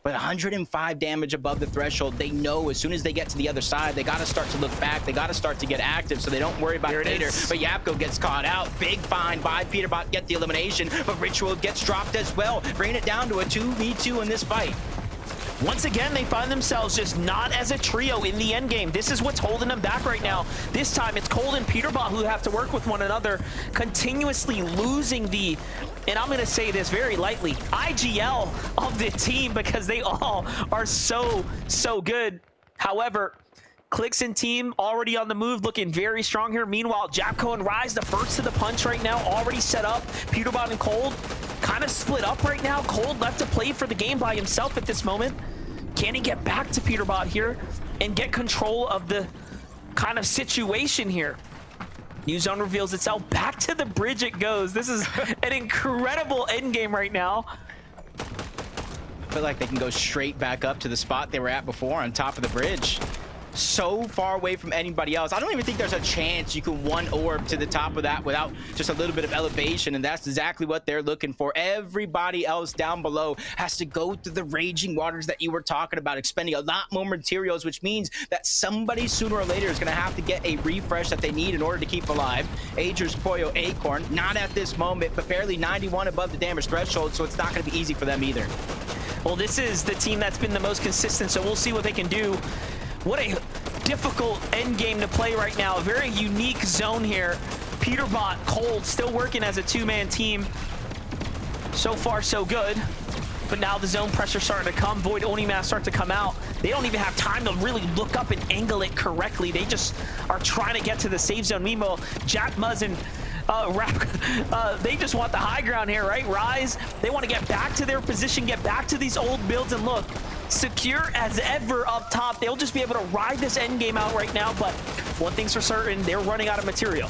But 105 damage above the threshold, they know as soon as they get to the other side, they got to start to look back. They got to start to get active so they don't worry about it later. But Yapko gets caught out. Big find by Peterbot, get the elimination. But Ritual gets dropped as well, bringing it down to a 2v2 in this fight. Once again, they find themselves just not as a trio in the end game. This is what's holding them back right now. This time, it's Cold and Peterbot who have to work with one another, continuously losing the, and I'm going to say this very lightly, IGL of the team, because they all are so good. However, Clix and team already on the move, looking very strong here. Meanwhile, Japco and Rise, the first to the punch right now, already set up. Peterbot and Cold kind of split up right now. Cold left to play for the game by himself at this moment. Can he get back to Peterbot here and get control of the kind of situation here? New zone reveals itself. Back to the bridge it goes. This is an incredible end game right now. I feel like they can go straight back up to the spot they were at before on top of the bridge. So far away from anybody else. I don't even think there's a chance you can one orb to the top of that without just a little bit of elevation, and that's exactly what they're looking for. Everybody else down below has to go through the raging waters that you were talking about, expending a lot more materials, which means that somebody sooner or later is going to have to get a refresh that they need in order to keep alive. Ager's Poyo Acorn, not at this moment, but barely 91 above the damage threshold, so it's not going to be easy for them either. Well, this is the team that's been the most consistent, so we'll see what they can do. What a difficult end game to play right now. A very unique zone here. Peterbot, Cold, still working as a two-man team. So far, so good. But now the zone pressure starting to come. Void Onimask start to come out. They don't even have time to really look up and angle it correctly. They just are trying to get to the safe zone. Meanwhile, Jack, Muzz, and they just want the high ground here, right? Rise, they want to get back to their position, get back to these old builds, and look, secure as ever up top. They'll just be able to ride this end game out right now, but one thing's for certain, they're running out of material.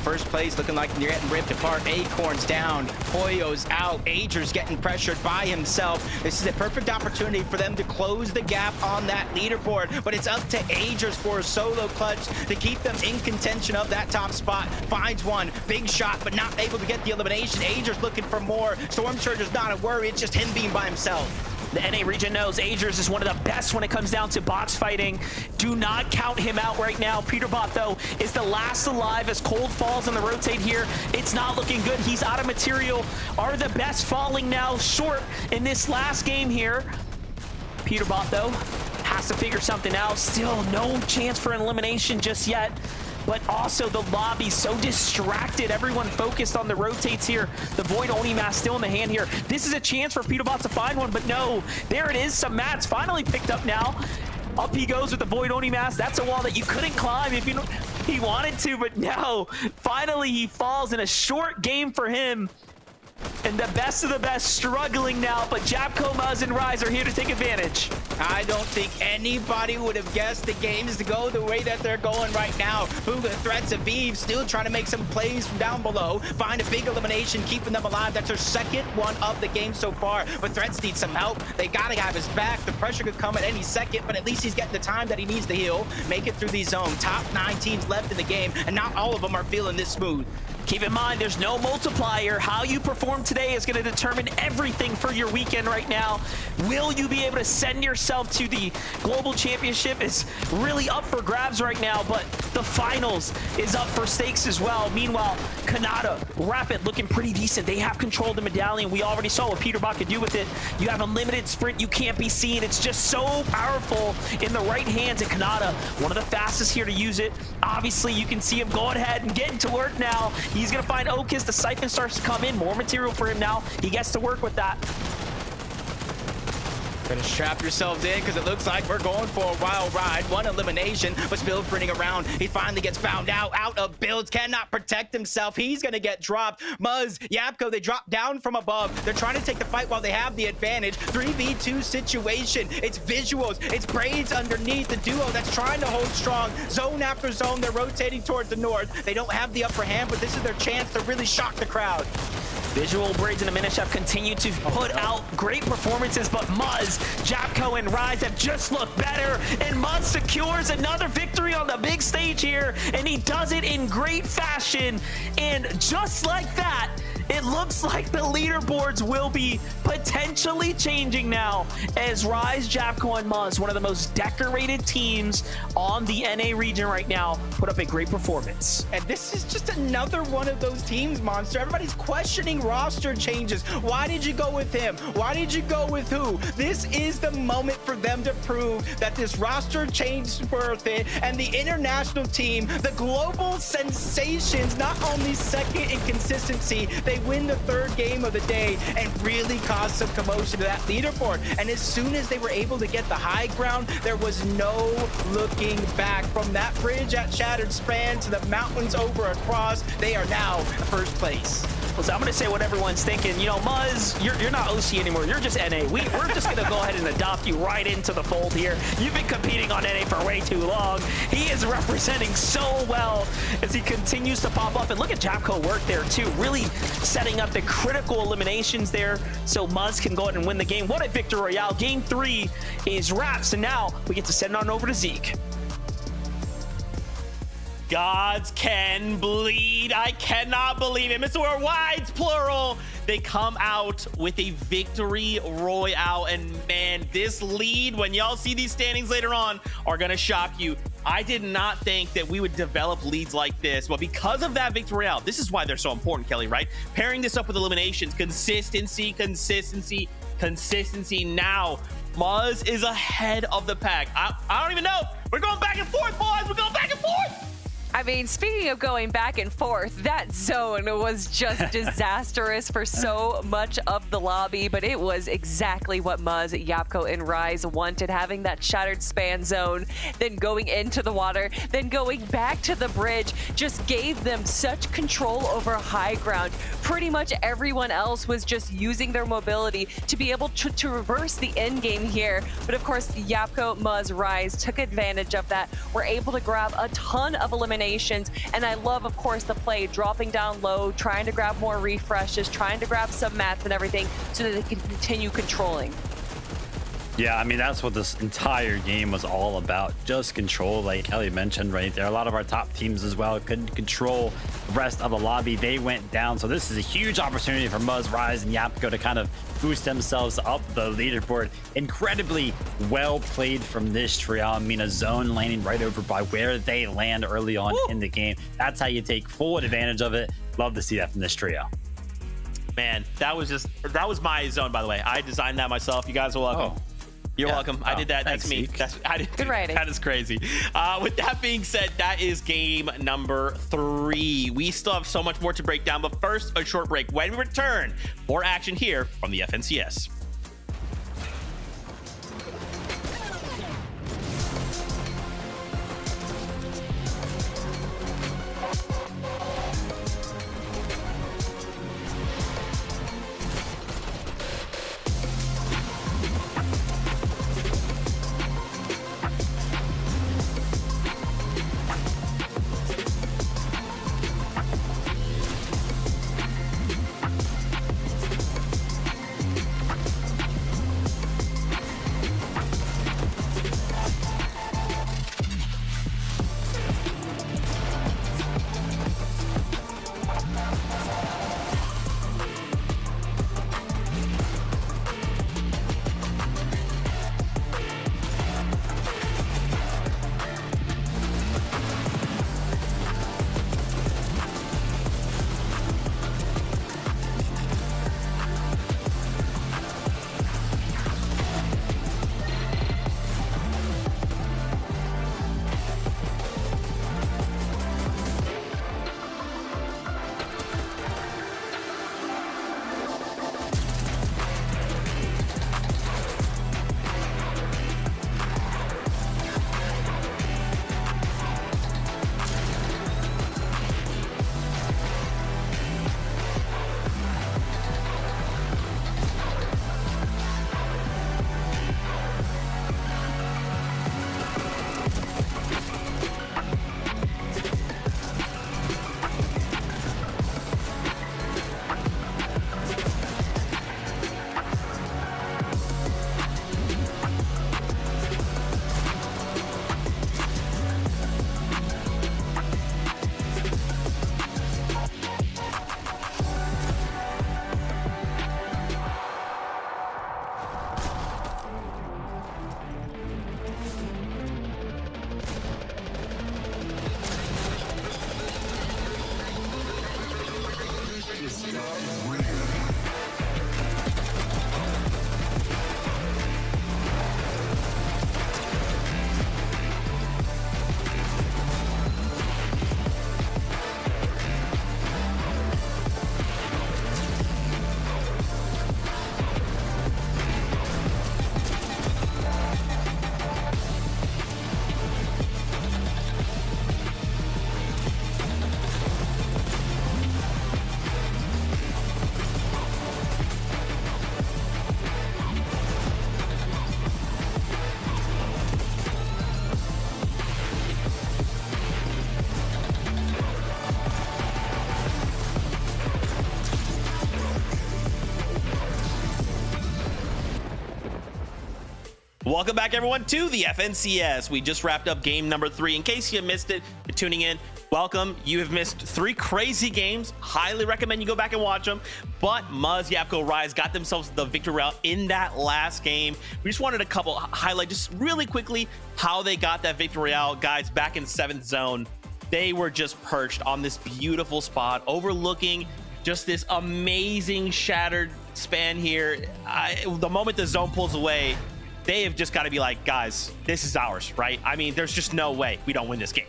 First place looking like they're getting ripped apart. Acorn's down, Poyo's out, Ager's getting pressured by himself. This is a perfect opportunity for them to close the gap on that leaderboard, but it's up to Ager's for a solo clutch to keep them in contention of that top spot. Finds one, big shot, but not able to get the elimination. Ager's looking for more. Storm Surge is not a worry, it's just him being by himself. The NA region knows Agers is one of the best when it comes down to box fighting. Do not count him out right now. Peterbot, though, is the last alive as Cold falls on the rotate here. It's not looking good. He's out of material. Are the best falling now short in this last game here. Peterbot, though, has to figure something out. Still no chance for an elimination just yet. But also the lobby so distracted. Everyone focused on the rotates here. The Void Oni mask still in the hand here. This is a chance for Peterbot to find one, but no. There it is. Some mats finally picked up now. Up he goes with the Void Oni mask. That's a wall that you couldn't climb if he wanted to, but no. Finally, he falls in a short game for him. And the best of the best struggling now, but Japco, Muzz, and Rise are here to take advantage. I don't think anybody would have guessed the games to go the way that they're going right now. Booga threats of Eve, still trying to make some plays from down below. Find a big elimination, keeping them alive. That's her second one of the game so far. But Threats need some help. They gotta have his back. The pressure could come at any second, but at least he's getting the time that he needs to heal. Make it through these zones. Top 9 teams left in the game, and not all of them are feeling this smooth. Keep in mind, there's no multiplier. How you perform today is going to determine everything for your weekend right now. Will you be able to send yourself to the Global Championship? Is really up for grabs right now, but the finals is up for stakes as well. Meanwhile, Kanata, Rapid looking pretty decent. They have controlled the medallion. We already saw what Peterbot could do with it. You have unlimited sprint. You can't be seen. It's just so powerful in the right hands. And Kanata, one of the fastest here to use it. Obviously, you can see him going ahead and getting to work now. He's going to find Okis. The Siphon starts to come in. More material for him now. He gets to work with that. Gonna strap yourselves in because it looks like we're going for a wild ride. One elimination, but Spill's sprinting around. He finally gets found out of builds, cannot protect himself. He's gonna get dropped. Muzz, Yapko, they drop down from above. They're trying to take the fight while they have the advantage. 3v2 situation. It's visuals. It's Braids underneath the duo that's trying to hold strong. Zone after zone, they're rotating towards the north. They don't have the upper hand, but this is their chance to really shock the crowd. Visual Braids and Diminish have continued to put out great performances, but Muzz, Japco, and Rise have just looked better, and Muzz secures another victory on the big stage here, and he does it in great fashion, and just like that, it looks like the leaderboards will be potentially changing now as Rise, Japco, and Muzz, one of the most decorated teams on the NA region right now, put up a great performance. And this is just another one of those teams, Monster. Everybody's questioning roster changes. Why did you go with him? Why did you go with who? This is the moment for them to prove that this roster change is worth it. And the international team, the global sensations, not only second in consistency, they win the third game of the day and really cause some commotion to that leaderboard. And as soon as they were able to get the high ground, there was no looking back. From that bridge at Shattered Span to the mountains over across, they are now first place. So I'm going to say what everyone's thinking. You know, Muzz, you're not OC anymore. You're just NA. We're just going to go ahead and adopt you right into the fold here. You've been competing on NA for way too long. He is representing so well as he continues to pop up. And look at Japco work there, too. Really setting up the critical eliminations there so Muzz can go ahead and win the game. What a victory royale. Game 3 is wrapped. So now we get to send on over to Zeke. Gods can bleed. I cannot believe it. Mr. Worldwide's plural. They come out with a victory royale. And man, this lead, when y'all see these standings later on, are going to shock you. I did not think that we would develop leads like this, but because of that victory royale, this is why they're so important, Kelly, right? Pairing this up with eliminations, consistency. Now, Muzz is ahead of the pack. I don't even know. We're going back and forth, boys. We're going back and forth. I mean, speaking of going back and forth, that zone was just disastrous for so much of the lobby, but it was exactly what Muzz, Yapko, and Rise wanted, having that Shattered Span zone, then going into the water, then going back to the bridge, just gave them such control over high ground. Pretty much everyone else was just using their mobility to be able to reverse the end game here. But of course, Yapko, Muzz, Rise took advantage of that, were able to grab a ton of eliminations. And I love, of course, the play dropping down low, trying to grab more refreshes, trying to grab some mats and everything so that they can continue controlling. Yeah, I mean, that's what this entire game was all about. Just control, like Kelly mentioned right there. A lot of our top teams as well couldn't control the rest of the lobby. They went down. So this is a huge opportunity for Muzz, Rise, and Yapko to kind of boost themselves up the leaderboard. Incredibly well played from this trio. I mean, a zone landing right over by where they land early on in the game. That's how you take full advantage of it. Love to see that from this trio. Man, that was my zone, by the way. I designed that myself. You guys are welcome. Oh. You're Yeah. welcome. I did that. Thanks, That's me. Zeke. Good writing. That is crazy. With that being said, that is game number 3. We still have so much more to break down, but first, a short break. When we return, more action here from the FNCS. Welcome back, everyone, to the FNCS. We just wrapped up game number 3. In case you missed it, you're tuning in, welcome. You have missed 3 crazy games. Highly recommend you go back and watch them. But Muzz, Yapko, Rise got themselves the victory route in that last game. We just wanted a highlight just really quickly how they got that victory out. Guys, back in 7th zone, they were just perched on this beautiful spot overlooking just this amazing shattered span here. The moment the zone pulls away, they have just got to be like, guys, this is ours, right? I mean, there's just no way we don't win this game.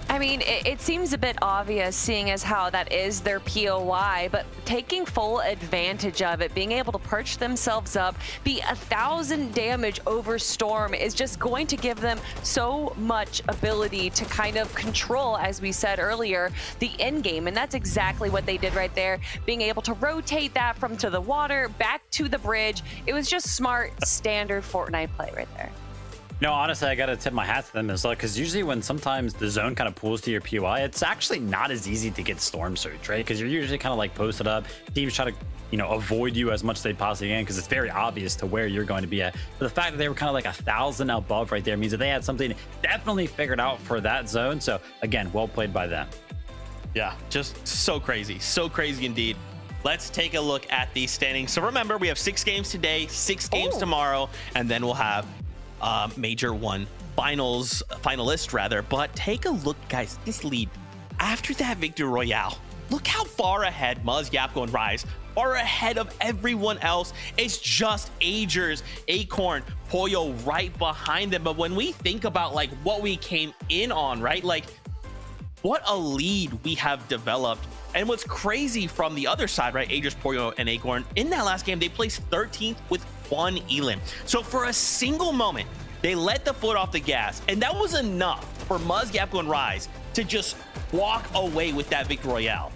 I mean, it seems a bit obvious seeing as how that is their POI, but taking full advantage of it, being able to perch themselves up, be 1,000 damage over Storm is just going to give them so much ability to kind of control, as we said earlier, the end game. And that's exactly what they did right there, being able to rotate that from to the water back to the bridge. It was just smart, standard Fortnite play right there. No, honestly, I gotta tip my hat to them as well, because usually when sometimes the zone kind of pulls to your POI, it's actually not as easy to get Storm Surge, right? Because you're usually kind of like posted up. Teams try to, avoid you as much as they possibly can, because it's very obvious to where you're going to be at. But the fact that they were kind of like 1,000 above right there means that they had something definitely figured out for that zone. So again, well played by them. Yeah, just so crazy indeed. Let's take a look at these standings. So remember, we have 6 games today, 6 games tomorrow, and then we'll have Major 1 finalist rather. But take a look, guys, this lead after that victory royale. Look how far ahead Muzz, Yapko, and Rise are ahead of everyone else. It's just Agers, Acorn, Pollo right behind them. But when we think about like what we came in on, right? Like what a lead we have developed. And what's crazy from the other side, right? Agers, Pollo, and Acorn, in that last game, they placed 13th with 1 elim. So for a single moment, they let the foot off the gas. And that was enough for Muzz, Yapko, and Rise to just walk away with that victory royale.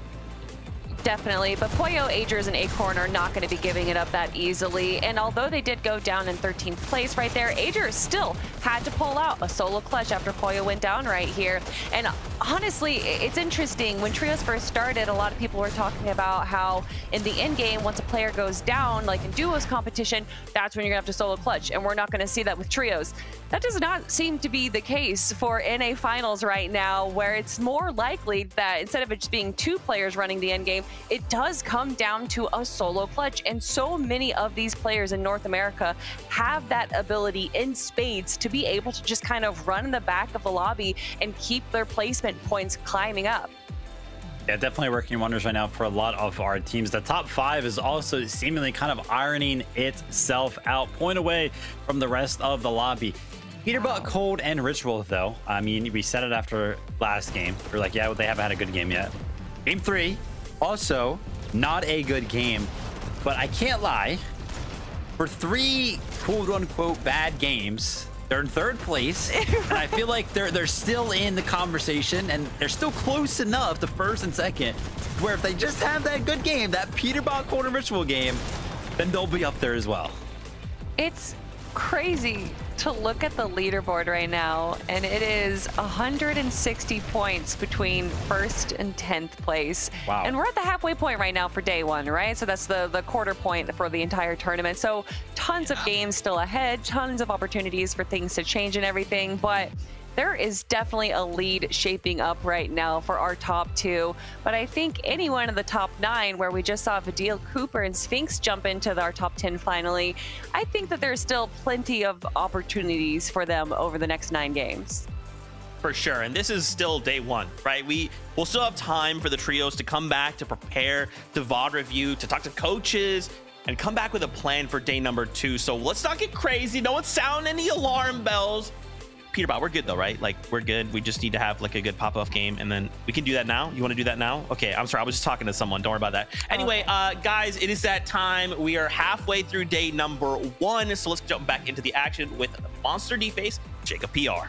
Definitely, but Pollo, Agers, and Acorn are not going to be giving it up that easily. And although they did go down in 13th place right there, Agers still had to pull out a solo clutch after Pollo went down right here. And honestly, it's interesting. When Trios first started, a lot of people were talking about how in the end game, once a player goes down, like in duos competition, that's when you're going to have to solo clutch. And we're not going to see that with Trios. That does not seem to be the case for NA Finals right now, where it's more likely that instead of it just being 2 players running the end game, it does come down to a solo clutch. And so many of these players in North America have that ability in spades to be able to just kind of run in the back of the lobby and keep their placement points climbing up. Yeah, definitely working wonders right now for a lot of our teams. The top 5 is also seemingly kind of ironing itself out, point away from the rest of the lobby. Peterbot, Cold, and Ritual, though. I mean, we said it after last game. We're like, yeah, well, they haven't had a good game yet. Game 3, also not a good game, but I can't lie. For 3 quote-unquote bad games, they're in 3rd place, and I feel like they're still in the conversation, and they're still close enough to 1st and 2nd, where if they just have that good game, that Peterbot, Cold, and Ritual game, then they'll be up there as well. It's crazy to look at the leaderboard right now, and it is 160 points between 1st and 10th place. Wow. And we're at the halfway point right now for day 1, right? So that's the quarter point for the entire tournament. So tons of games still ahead, tons of opportunities for things to change and everything, but there is definitely a lead shaping up right now for our top 2. But I think anyone in the top 9, where we just saw Vidil, Cooper, and Sphinx jump into our top 10 finally, I think that there's still plenty of opportunities for them over the next 9 games. For sure, and this is still day 1, right? We'll still have time for the trios to come back, to prepare, to VOD review, to talk to coaches, and come back with a plan for day number 2. So let's not get crazy. No one sound any alarm bells. Peterbot, we're good though, right? Like, we're good. We just need to have like a good pop-off game, and then we can do that now. You want to do that now? Okay, I'm sorry. I was just talking to someone. Don't worry about that. Anyway, guys, it is that time. We are halfway through day number 1, so let's jump back into the action with Monster D-Face, Jacob PR.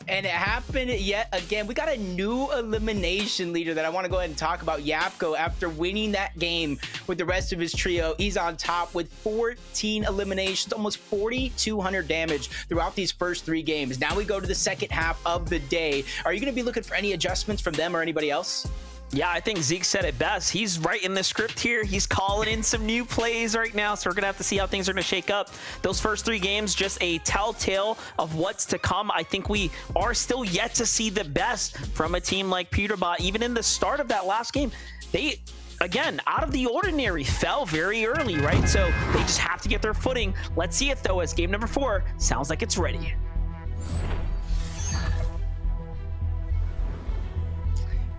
And it happened yet again. We got a new elimination leader that I want to go ahead and talk about. Yapko, after winning that game with the rest of his trio, he's on top with 14 eliminations, almost 4,200 damage throughout these first 3 games. Now we go to the second half of the day. Are you going to be looking for any adjustments from them or anybody else? Yeah, I think Zeke said it best. He's writing the script here. He's calling in some new plays right now, so we're going to have to see how things are going to shake up. Those first 3 games, just a telltale of what's to come. I think we are still yet to see the best from a team like Peterbot. Even in the start of that last game, they, again, out of the ordinary, fell very early, right? So they just have to get their footing. Let's see it, though, as game number 4 sounds like it's ready.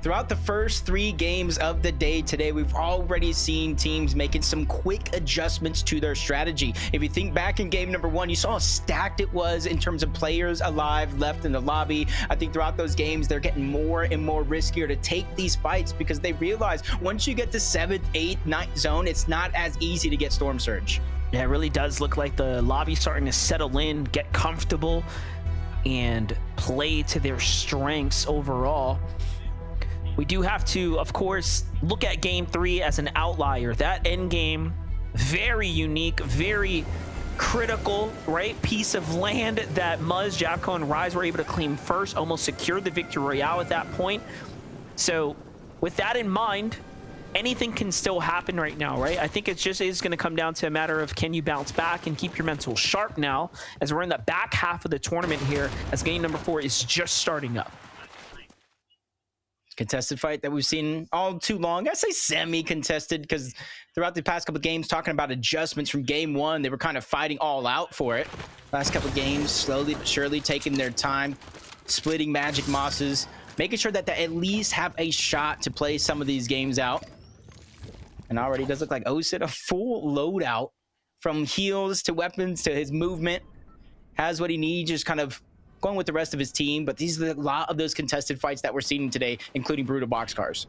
Throughout the first 3 games of the day today, we've already seen teams making some quick adjustments to their strategy. If you think back in game number 1, you saw how stacked it was in terms of players alive left in the lobby. I think throughout those games, they're getting more and more riskier to take these fights because they realize once you get to 7th, 8th, 9th zone, it's not as easy to get Storm Surge. Yeah, it really does look like the lobby's starting to settle in, get comfortable, and play to their strengths overall. We do have to, of course, look at game 3 as an outlier. That end game, very unique, very critical, right, piece of land that Muzz, Japco, and Rise were able to claim first, almost secured the victory royale at that point. So with that in mind, anything can still happen right now, right? I think it just is going to come down to a matter of can you bounce back and keep your mental sharp now as we're in the back half of the tournament here as game number 4 is just starting up. Contested fight that we've seen all too long. I say semi-contested because throughout the past couple of games, talking about adjustments from game 1, they were kind of fighting all out for it. Last couple of games, slowly but surely taking their time, splitting Magic Mosses, making sure that they at least have a shot to play some of these games out. And already does look like Osid, a full loadout from heals to weapons to his movement. Has what he needs, just kind of going with the rest of his team. But these are a lot of those contested fights that we're seeing today, including Brutal Boxcars.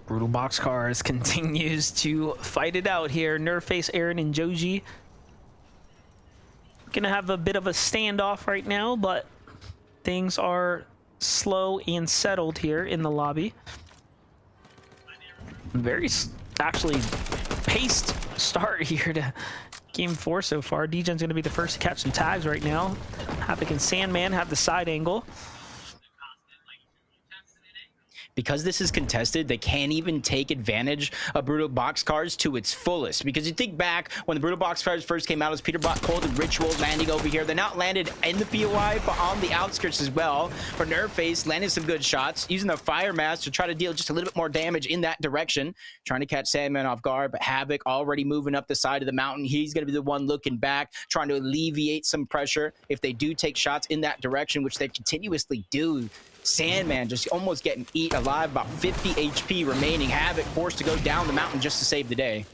Brutal Boxcars continues to fight it out here. Nerface, Aaron, and Joji gonna have a bit of a standoff right now, but things are slow and settled here in the lobby. Very actually paced start here to game 4 so far. Degen's going to be the first to catch some tags right now. Havoc and Sandman have the side angle. Because this is contested, they can't even take advantage of Brutal Boxcars to its fullest. Because you think back when the Brutal Boxcars first came out, it was Peterbot, Cold, and Ritual landing over here. They're not landed in the POI, but on the outskirts as well. For Nerface, landing some good shots, using the Fire Mask to try to deal just a little bit more damage in that direction. Trying to catch Sandman off guard, but Havoc already moving up the side of the mountain. He's going to be the one looking back, trying to alleviate some pressure if they do take shots in that direction, which they continuously do. Sandman just almost getting eat alive, about 50 HP remaining. Havoc forced to go down the mountain just to save the day.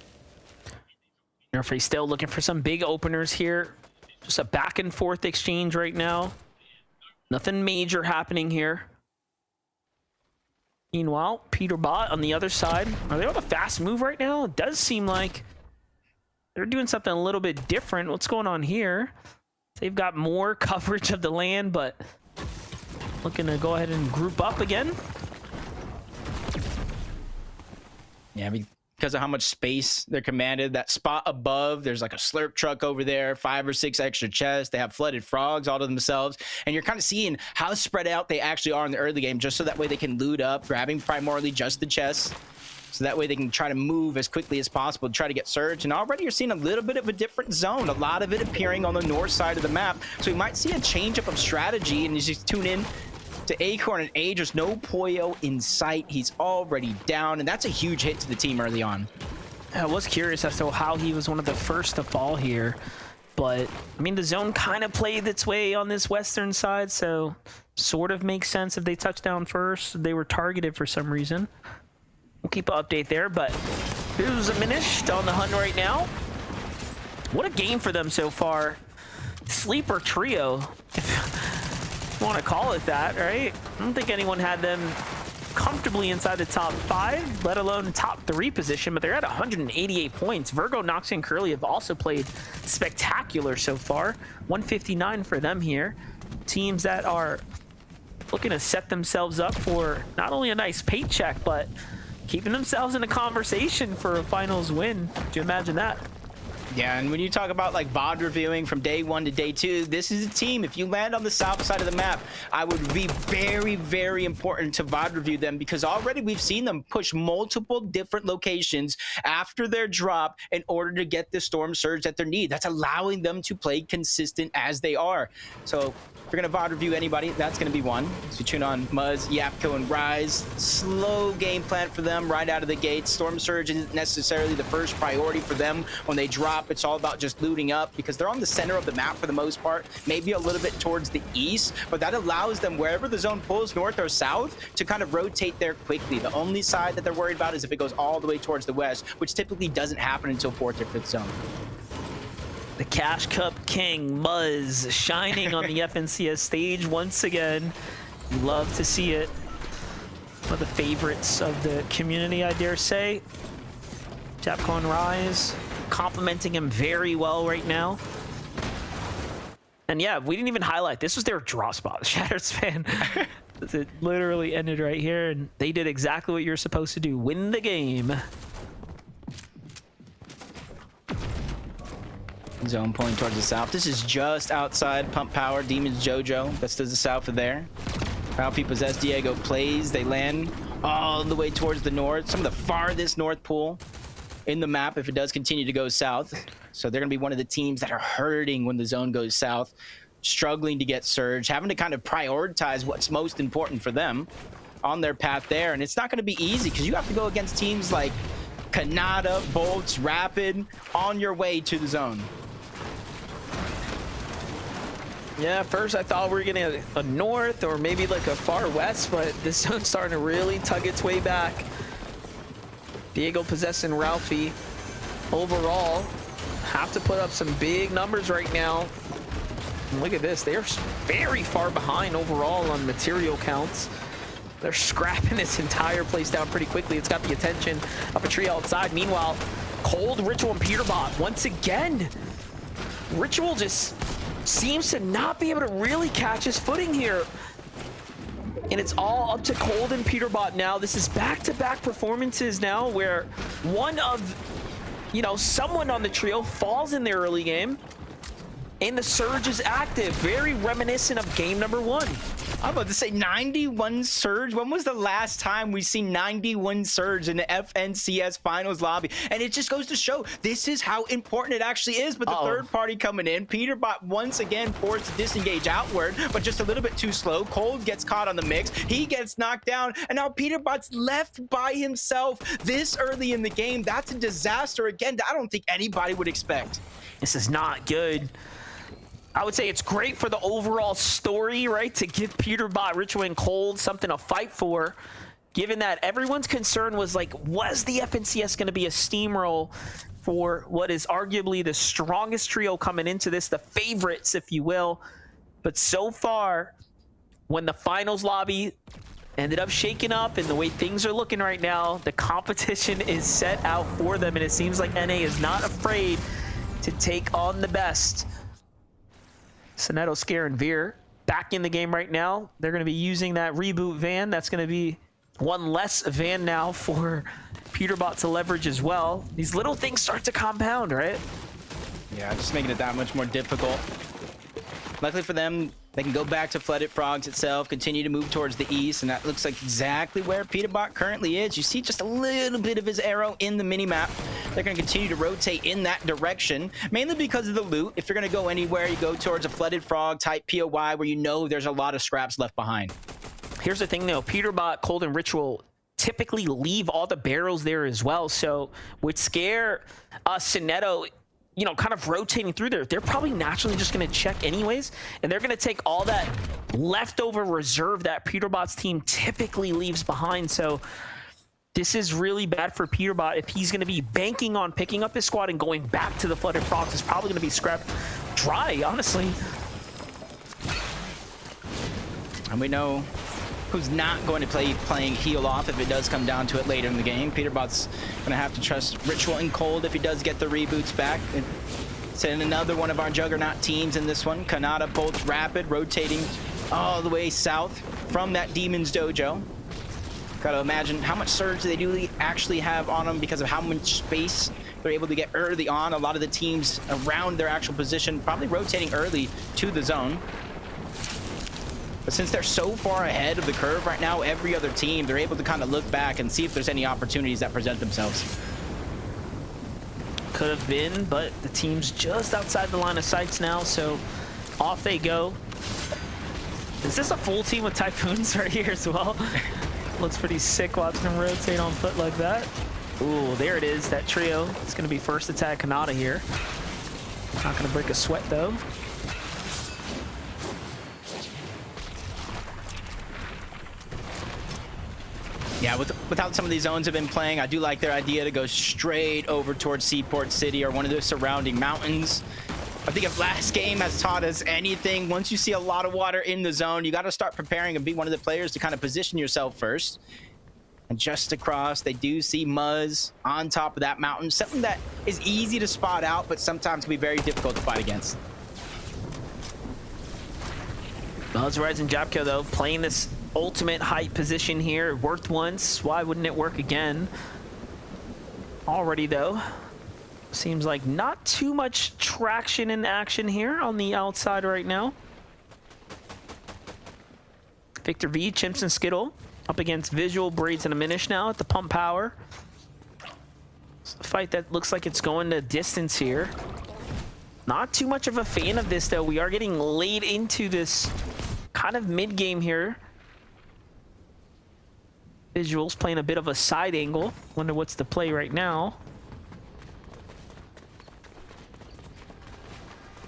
Nerface still looking for some big openers here. Just a back and forth exchange right now. Nothing major happening here. Meanwhile, Peterbot on the other side. Are they on a fast move right now? It does seem like they're doing something a little bit different. What's going on here? They've got more coverage of the land, but looking to go ahead and group up again. Yeah, I mean, because of how much space they're commanded, that spot above, there's like a slurp truck over there, 5 or 6 extra chests. They have flooded frogs all to themselves. And you're kind of seeing how spread out they actually are in the early game, just so that way they can loot up, grabbing primarily just the chests. So that way they can try to move as quickly as possible to try to get surge. And already you're seeing a little bit of a different zone, a lot of it appearing on the north side of the map. So we might see a change up of strategy, and you just tune in to Acorn and A, just no Poyo in sight. He's already down, and that's a huge hit to the team early on. I was curious as to how he was one of the first to fall here, but I mean, the zone kind of played its way on this western side, so sort of makes sense if they touched down first. They were targeted for some reason. We'll keep an update there, but here's Diminished on the hunt right now. What a game for them so far. Sleeper trio, if you want to call it that, right? I don't think anyone had them comfortably inside the top 5, let alone top 3 position, but they're at 188 points. Virgo, Noxy, and Curly have also played spectacular so far. 159 for them here. Teams that are looking to set themselves up for not only a nice paycheck, but keeping themselves in a conversation for a finals win. Do you imagine that? Yeah, and when you talk about like VOD reviewing from day 1 to day 2, this is a team. If you land on the south side of the map, I would be very, very important to VOD review them, because already we've seen them push multiple different locations after their drop in order to get the storm surge that they need. That's allowing them to play consistent as they are. So if you're going to VOD review anybody, that's going to be one. So you tune on Muzz, Yapco, and Rise. Slow game plan for them right out of the gate. Storm Surge isn't necessarily the first priority for them when they drop. It's all about just looting up, because they're on the center of the map for the most part, maybe a little bit towards the east, but that allows them, wherever the zone pulls, north or south, to kind of rotate there quickly. The only side that they're worried about is if it goes all the way towards the west, which typically doesn't happen until 4th or 5th zone. The Cash Cup King, Muzz, shining on the FNCS stage once again. You love to see it. One of the favorites of the community, I dare say. Japco and Rise complimenting him very well right now. And yeah, we didn't even highlight, this was their draw spot, Shattered Span. It literally ended right here, and they did exactly what you're supposed to do, win the game. Zone pulling towards the south. This is just outside Pump Power. Demons Jojo. That's to the south of there. Ralphie Possess Diego plays. They land all the way towards the north. Some of the farthest north pool in the map if it does continue to go south. So they're going to be one of the teams that are hurting when the zone goes south. Struggling to get Surge. Having to kind of prioritize what's most important for them on their path there. And it's not going to be easy because you have to go against teams like Kanata, Bolts, Rapid on your way to the zone. Yeah, first I thought we were getting a north or maybe like a far west, but this zone's starting to really tug its way back. Diego possessing Ralphie. Overall, have to put up some big numbers right now. And look at this, they're very far behind overall on material counts. They're scrapping this entire place down pretty quickly. It's got the attention of a tree outside. Meanwhile, Cold, Ritual, and Peterbot once again. Ritual just seems to not be able to really catch his footing here. And it's all up to Cold and Peterbot now. This is back-to-back performances now where one of, someone on the trio falls in the early game. And the Surge is active, very reminiscent of game number 1. I'm about to say 91 Surge. When was the last time we see 91 Surge in the FNCS finals lobby? And it just goes to show this is how important it actually is. But the third party coming in, Peterbot once again forced to disengage outward, but just a little bit too slow. Cold gets caught on the mix. He gets knocked down. And now Peterbot's left by himself this early in the game. That's a disaster again that I don't think anybody would expect. This is not good. I would say it's great for the overall story, right? To give Peterbot, Ritual, and Cold something to fight for, given that everyone's concern was like, was the FNCS going to be a steamroll for what is arguably the strongest trio coming into this, the favorites, if you will. But so far, when the finals lobby ended up shaking up and the way things are looking right now, the competition is set out for them, and it seems like NA is not afraid to take on the best. Sonetto, Scare, and Veer back in the game right now. They're going to be using that reboot van. That's going to be one less van now for Peterbot to leverage as well. These little things start to compound, right? Yeah, just making it that much more difficult. Luckily for them, they can go back to Flooded Frogs itself, continue to move towards the east, and that looks like exactly where Peterbot currently is. You see just a little bit of his arrow in the minimap. They're going to continue to rotate in that direction, mainly because of the loot. If you're going to go anywhere, you go towards a Flooded Frog type POI where you know there's a lot of scraps left behind. Here's the thing, though. Peterbot, Cold, and Ritual typically leave all the barrels there as well. So with Scare, Sonetto, kind of rotating through there, they're probably naturally just going to check anyways, and they're going to take all that leftover reserve that Peterbot's team typically leaves behind. So this is really bad for Peterbot. If he's going to be banking on picking up his squad and going back to the Flooded Frogs, it's probably going to be scrapped dry, honestly. And we know who's not going to playing heal off if it does come down to it later in the game. Peterbot's going to have to trust Ritual and Cold if he does get the reboots back. It's in another one of our juggernaut teams in this one. Kanata, Bolts, Rapid, rotating all the way south from that Demon's Dojo. Got to imagine how much surge they do actually have on them because of how much space they're able to get early on. A lot of the teams around their actual position probably rotating early to the zone. But since they're so far ahead of the curve right now, every other team, they're able to kind of look back and see if there's any opportunities that present themselves. Could have been, but the team's just outside the line of sights now, so off they go. Is this a full team with Typhoons right here as well? Looks pretty sick watching them rotate on foot like that. Ooh, there it is, that trio. It's going to be first attack Kanata here. Not going to break a sweat, though. Yeah, without some of these zones have been playing, I do like their idea to go straight over towards Seaport City or one of the surrounding mountains. I think if last game has taught us anything, once you see a lot of water in the zone, you got to start preparing and be one of the players to kind of position yourself first. And just across, they do see Muzz on top of that mountain, something that is easy to spot out, but sometimes can be very difficult to fight against. Muzz, Reds, and Japko, though, playing this ultimate height position here. Worked once, why wouldn't it work again? Already, though. Seems like not too much traction in action here on the outside right now. Victor V, Chimps and Skittle up against Visual, Braids, and Diminish now at the Pump Power. It's a fight that looks like it's going to distance here. Not too much of a fan of this, though. We are getting laid into this kind of mid-game here. Visuals playing a bit of a side angle. Wonder what's the play right now.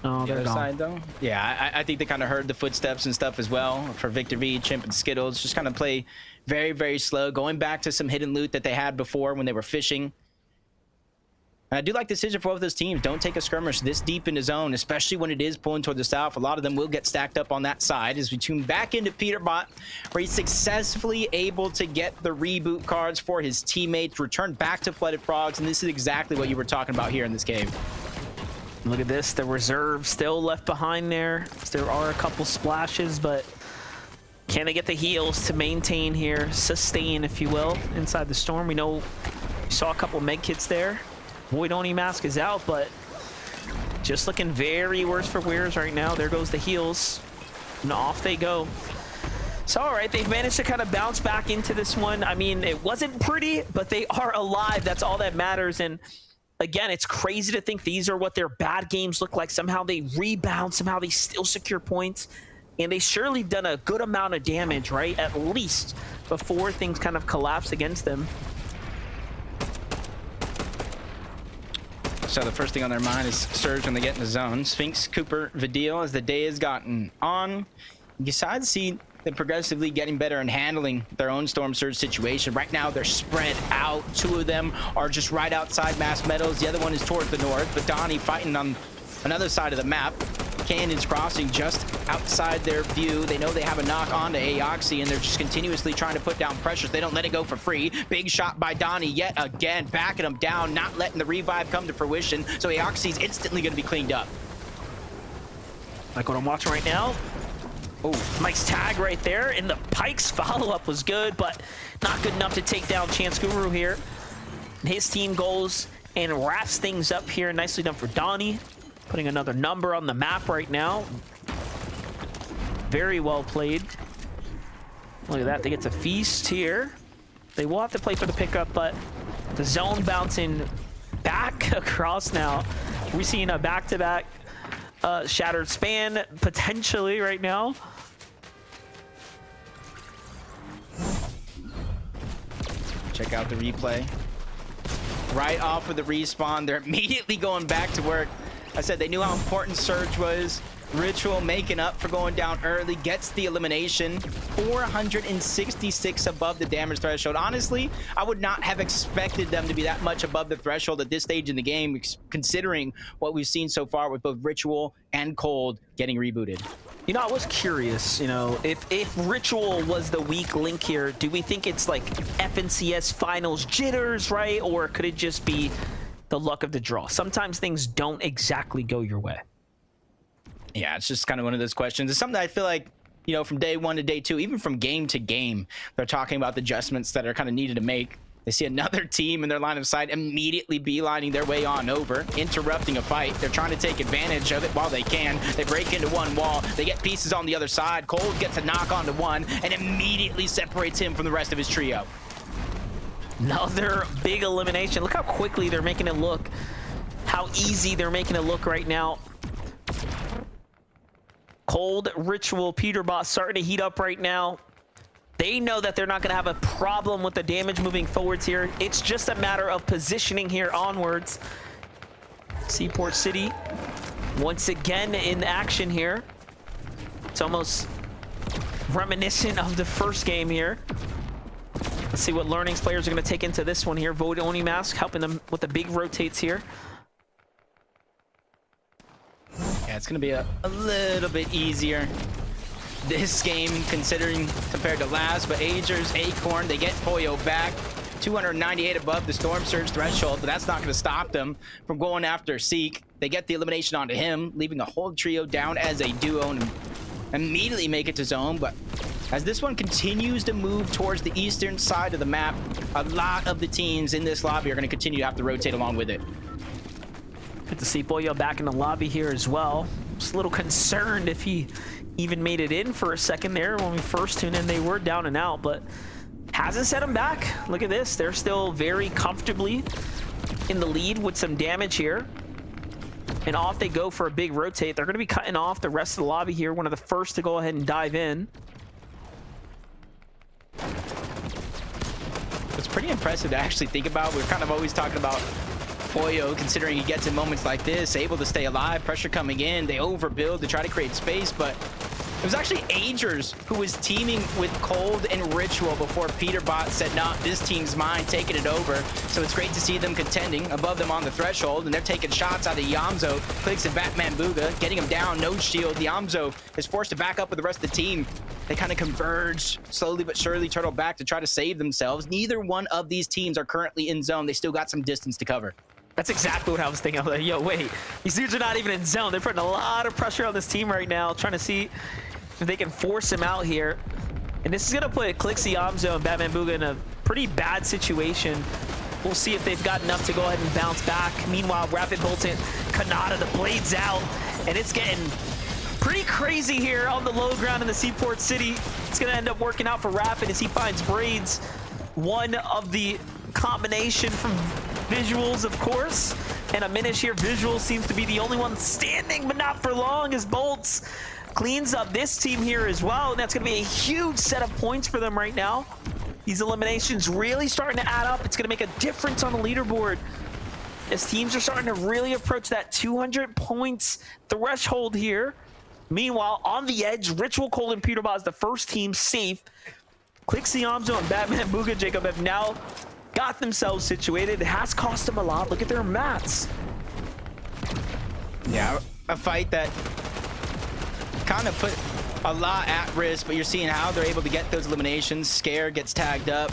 Oh, The they're other gone. side, though. Yeah, I think they kind of heard the footsteps and stuff as well for Victor V, Chimp, and Skittles. Just kind of play very, very slow, going back to some hidden loot that they had before when they were fishing. And I do like the decision for both of those teams. Don't take a skirmish this deep into zone, especially when it is pulling toward the south. A lot of them will get stacked up on that side as we tune back into Peterbot, where he's successfully able to get the reboot cards for his teammates, return back to Flooded Frogs, and this is exactly what you were talking about here in this game. Look at this, the reserve still left behind there. There are a couple splashes, but can they get the heals to maintain here, sustain, if you will, inside the storm? We know we saw a couple med kits there. Void Oni Mask is out, but just looking very worse for wears right now. There goes the heals, and off they go. So, all right, they've managed to kind of bounce back into this one. I mean, it wasn't pretty, but they are alive. That's all that matters, and again, it's crazy to think these are what their bad games look like. Somehow they rebound, somehow they still secure points, and they surely have done a good amount of damage, right? At least before things kind of collapse against them. So the first thing on their mind is Surge when they get in the zone. Sphinx, Cooper, Vidil, as the day has gotten on. You decide to see them progressively getting better and handling their own Storm Surge situation. Right now, they're spread out. Two of them are just right outside Mass Meadows. The other one is towards the north, but Donnie fighting on another side of the map. Cannons crossing just outside their view. They know they have a knock on to Aoxy, and they're just continuously trying to put down pressures. They don't let it go for free. Big shot by Donnie yet again, backing him down, not letting the revive come to fruition. So Aoxy's instantly going to be cleaned up. Like what I'm watching right now. Oh, Mike's tag right there, and the Pike's follow-up was good, but not good enough to take down Chance Guru here. His team goes and wraps things up here. Nicely done for Donnie. Putting another number on the map right now. Very well played. Look at that, they get to feast here. They will have to play for the pickup, but the zone bouncing back across now. We're seeing a back-to-back shattered span potentially right now. Check out the replay. Right off of the respawn, they're immediately going back to work. I said they knew how important Surge was. Ritual making up for going down early, gets the elimination. 466 above the damage threshold. Honestly, I would not have expected them to be that much above the threshold at this stage in the game, considering what we've seen so far with both Ritual and Cold getting rebooted. You know, I was curious, you know, if Ritual was the weak link here, do we think it's like FNCS finals jitters, right? Or could it just be the luck of the draw? Sometimes things don't exactly go your way. Yeah, it's just kind of one of those questions. It's something that I feel like, you know, from day one to day two, even from game to game, they're talking about the adjustments that are kind of needed to make. They see another team in their line of sight immediately beelining their way on over, interrupting a fight. They're trying to take advantage of it while they can. They break into one wall. They get pieces on the other side. Cold gets a knock onto one and immediately separates him from the rest of his trio. Another big elimination. Look how quickly they're making it look. How easy they're making it look right now. Cold, Ritual, Peterbot starting to heat up right now. They know that they're not going to have a problem with the damage moving forwards here. It's just a matter of positioning here onwards. Seaport City once again in action here. It's almost reminiscent of the first game here. Let's see what learnings players are going to take into this one here. Void Oni Mask helping them with the big rotates here. Yeah, it's going to be a little bit easier this game considering compared to last, but Agers, Acorn, they get Poyo back. 298 above the Storm Surge threshold, but that's not going to stop them from going after Seek. They get the elimination onto him, leaving the whole trio down as a duo and immediately make it to zone. But as this one continues to move towards the eastern side of the map, a lot of the teams in this lobby are going to continue to have to rotate along with it. Good to see Boyo back in the lobby here as well. Just a little concerned if he even made it in for a second there. When we first tuned in, they were down and out, but hasn't set them back. Look at this. They're still very comfortably in the lead with some damage here. And off they go for a big rotate. They're going to be cutting off the rest of the lobby here. One of the first to go ahead and dive in. It's pretty impressive to actually think about. We're kind of always talking about Boyo, considering he gets in moments like this, able to stay alive, pressure coming in, they overbuild to try to create space, but it was actually Agers who was teaming with Cold and Ritual before Peterbot said, nah, this team's mine, taking it over. So it's great to see them contending above them on the threshold, and they're taking shots out of Yamzo. Clicks and Batman Booga, getting him down, no shield. Yamzo is forced to back up with the rest of the team. They kind of converge, slowly but surely turtle back to try to save themselves. Neither one of these teams are currently in zone. They still got some distance to cover. That's exactly what I was thinking. I was like, yo, wait, these dudes are not even in zone. They're putting a lot of pressure on this team right now, trying to see if they can force him out here. And this is going to put Clixie, Yamzo, and Batman Booga in a pretty bad situation. We'll see if they've got enough to go ahead and bounce back. Meanwhile, Rapid Bolton, Kanata, the blades out, and it's getting pretty crazy here on the low ground in the Seaport City. It's going to end up working out for Rapid as he finds Braids. One of the combination from Visuals, of course, and a Minish here. Visuals seems to be the only one standing, but not for long, as Bolts cleans up this team here as well, and that's going to be a huge set of points for them right now. These eliminations really starting to add up. It's going to make a difference on the leaderboard as teams are starting to really approach that 200 points threshold here. Meanwhile, on the edge, Ritual, Cole, and Peterbot is the first team safe. Clixie, Yamzo, and Batman Booga, Jacob, have now got themselves situated. It has cost them a lot. Look at their mats. Yeah, a fight that kind of put a lot at risk, but you're seeing how they're able to get those eliminations. Scare gets tagged up,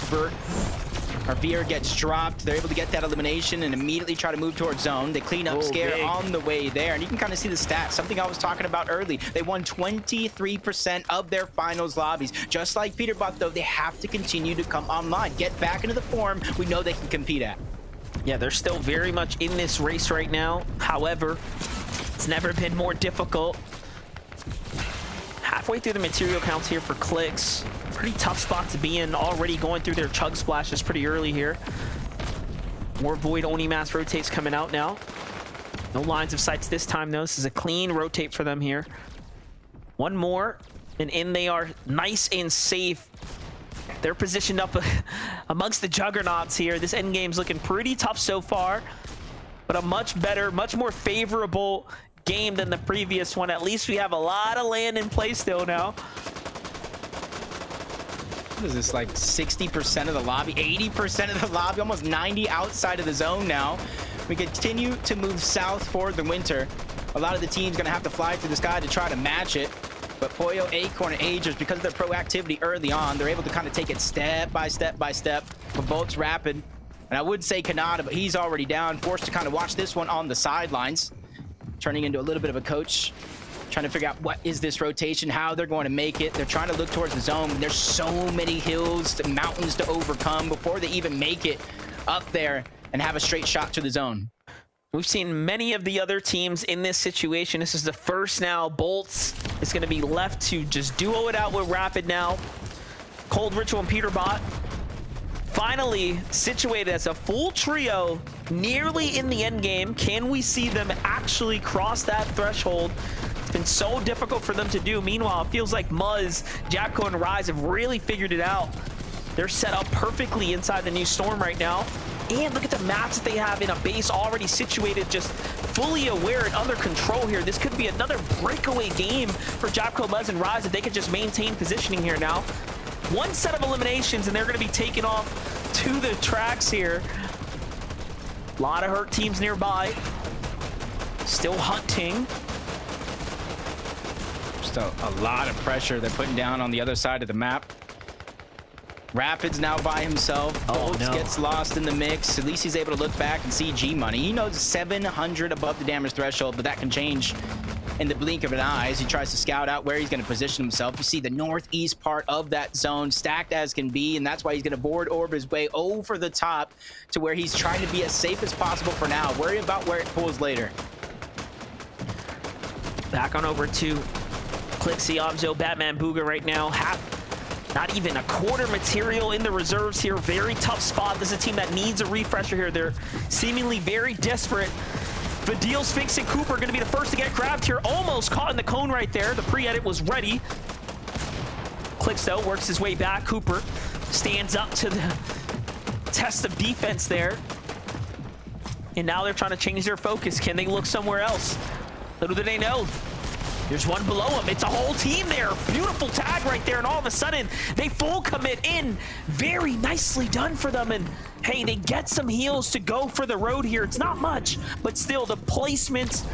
Veer gets dropped. They're able to get that elimination and immediately try to move towards zone. They clean up Scare big on the way there, and you can kind of see the stats. Something I was talking about early. They won 23% of their finals lobbies. Just like Peterbot, though, they have to continue to come online, get back into the form we know they can compete at. Yeah, they're still very much in this race right now. However, it's never been more difficult. Halfway through the material counts here for Clicks. Pretty tough spot to be in, already going through their chug splashes pretty early here. More Void Oni Mass rotates coming out now. No lines of sights this time, though. This is a clean rotate for them here. One more, and in they are, nice and safe. They're positioned up amongst the juggernauts here. This end game's looking pretty tough so far, but a much better, much more favorable game than the previous one. At least we have a lot of land in play still now. What is this, like 60% of the lobby, 80% of the lobby, almost 90 outside of the zone now. We continue to move south for the winter. A lot of the teams gonna have to fly through the sky to try to match it. But Poyo, Acorn, and Agers, because of their proactivity early on, they're able to kind of take it step by step by step. But Bolt's Rapid, and I would say Kanata, but he's already down, forced to kind of watch this one on the sidelines, turning into a little bit of a coach, trying to figure out what is this rotation, how they're going to make it. They're trying to look towards the zone. There's so many hills, mountains to overcome before they even make it up there and have a straight shot to the zone. We've seen many of the other teams in this situation. This is the first now. Bolts is going to be left to just duo it out with Rapid now. Cold, Ritual, and Peterbot finally situated as a full trio nearly in the end game. Can we see them actually cross that threshold? It's been so difficult for them to do. Meanwhile, it feels like Muzz, Jacko, and Rise have really figured it out. They're set up perfectly inside the new Storm right now. And look at the maps that they have in a base already situated, just fully aware and under control here. This could be another breakaway game for Jacko, Muzz, and Rise if they could just maintain positioning here now. One set of eliminations, and they're going to be taken off to the tracks here. A lot of hurt teams nearby. Still hunting. Just a lot of pressure they're putting down on the other side of the map. Rapid's now by himself. Bolts gets lost in the mix. At least he's able to look back and see G-Money. He knows 700 above the damage threshold, but that can change in the blink of an eye as he tries to scout out where he's going to position himself. You see the northeast part of that zone stacked as can be, and that's why he's going to board orb his way over the top to where he's trying to be as safe as possible for now. Worry about where it pulls later. Back on over to Clix, Yamzo, Batman, Booga right now. Not even a quarter material in the reserves here. Very tough spot. This is a team that needs a refresher here. They're seemingly very desperate. Vidil, Sphinx, and Cooper are going to be the first to get grabbed here. Almost caught in the cone right there. The pre-edit was ready. Clix, though, works his way back. Cooper stands up to the test of defense there. And now they're trying to change their focus. Can they look somewhere else? Little do they know. There's one below him. It's a whole team there. Beautiful tag right there. And all of a sudden, they full commit in. Very nicely done for them. And hey, they get some heals to go for the road here. It's not much, but still the placements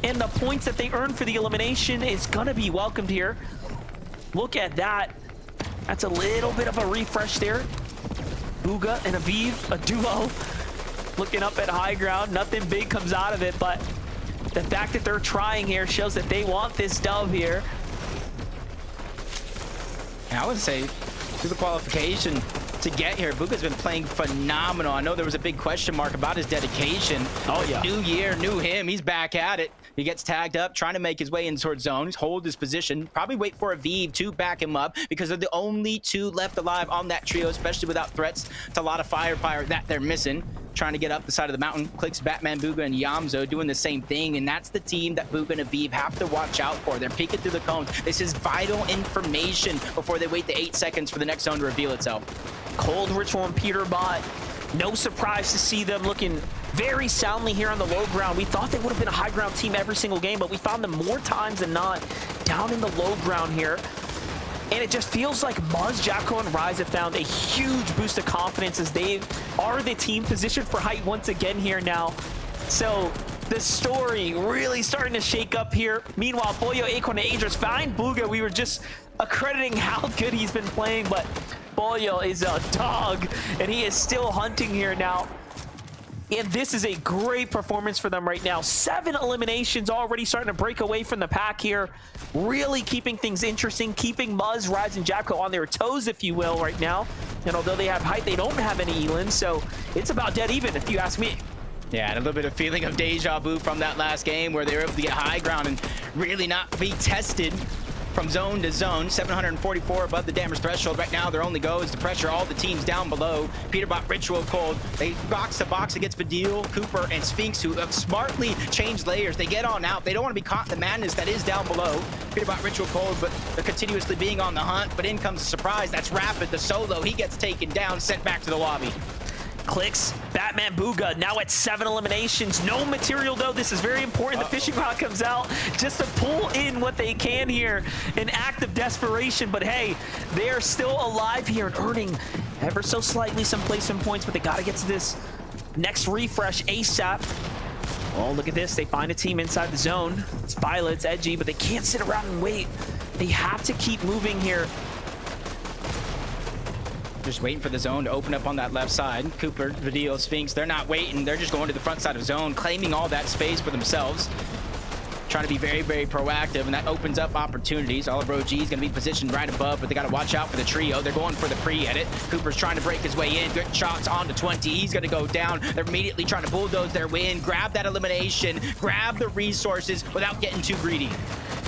and the points that they earn for the elimination is going to be welcomed here. Look at that. That's a little bit of a refresh there. Booga and Aviv, a duo, looking up at high ground. Nothing big comes out of it, but the fact that they're trying here shows that they want this dub here. And I would say through the qualification to get here, Booga's been playing phenomenal. I know there was a big question mark about his dedication. Oh, yeah. New year, new him. He's back at it. He gets tagged up, trying to make his way in towards zone. He's hold his position. Probably wait for Aviv to back him up because they're the only two left alive on that trio, especially without threats. It's a lot of firepower that they're missing. Trying to get up the side of the mountain. Clix, Batman, Booga, and Yamzo doing the same thing, and that's the team that Booga and Aviv have to watch out for. They're peeking through the cones. This is vital information before they wait the 8 seconds for the next zone to reveal itself. Cold Ritual and Peterbot. No surprise to see them looking very soundly here on the low ground. We thought they would have been a high ground team every single game, but we found them more times than not down in the low ground here. And it just feels like Muzz, Japco, and Rise have found a huge boost of confidence as they are the team positioned for height once again here now. So the story really starting to shake up here. Meanwhile, Boyo, Acorn, and Aegis find Booga. We were just accrediting how good he's been playing, but Boyo is a dog, and he is still hunting here now. And this is a great performance for them right now. 7 eliminations already, starting to break away from the pack here. Really keeping things interesting, keeping Muzz, Rise, and Japco on their toes, if you will, right now. And although they have height, they don't have any Elin, so it's about dead even, if you ask me. Yeah, and a little bit of feeling of deja vu from that last game where they were able to get high ground and really not be tested from zone to zone. 744 above the damage threshold. Right now, their only go is to pressure all the teams down below. Peterbot, Ritual, Cold. They box to box against Vidil, Cooper, and Sphinx, who have smartly changed layers. They get on out. They don't want to be caught in the madness that is down below. Peterbot, Ritual, Cold, but they're continuously being on the hunt. But in comes a surprise. That's Rapid, the solo. He gets taken down, sent back to the lobby. Clix, Batman, Booga, now at 7 eliminations. No material, though. This is very important. The fishing rod comes out just to pull in what they can here. An act of desperation, but hey, they are still alive here and earning ever so slightly some placement points, but they got to get to this next refresh ASAP. Oh, look at this. They find a team inside the zone. It's Violet, it's edgy, but they can't sit around and wait. They have to keep moving here. Just waiting for the zone to open up on that left side. Cooper, Vidil, Sphinx, they're not waiting. They're just going to the front side of zone, claiming all that space for themselves. Trying to be very, very proactive, and that opens up opportunities. Oliver OG is going to be positioned right above, but they got to watch out for the trio. They're going for the pre-edit. Cooper's trying to break his way in. Good shots on to 20. He's going to go down. They're immediately trying to bulldoze their win, grab that elimination, grab the resources without getting too greedy.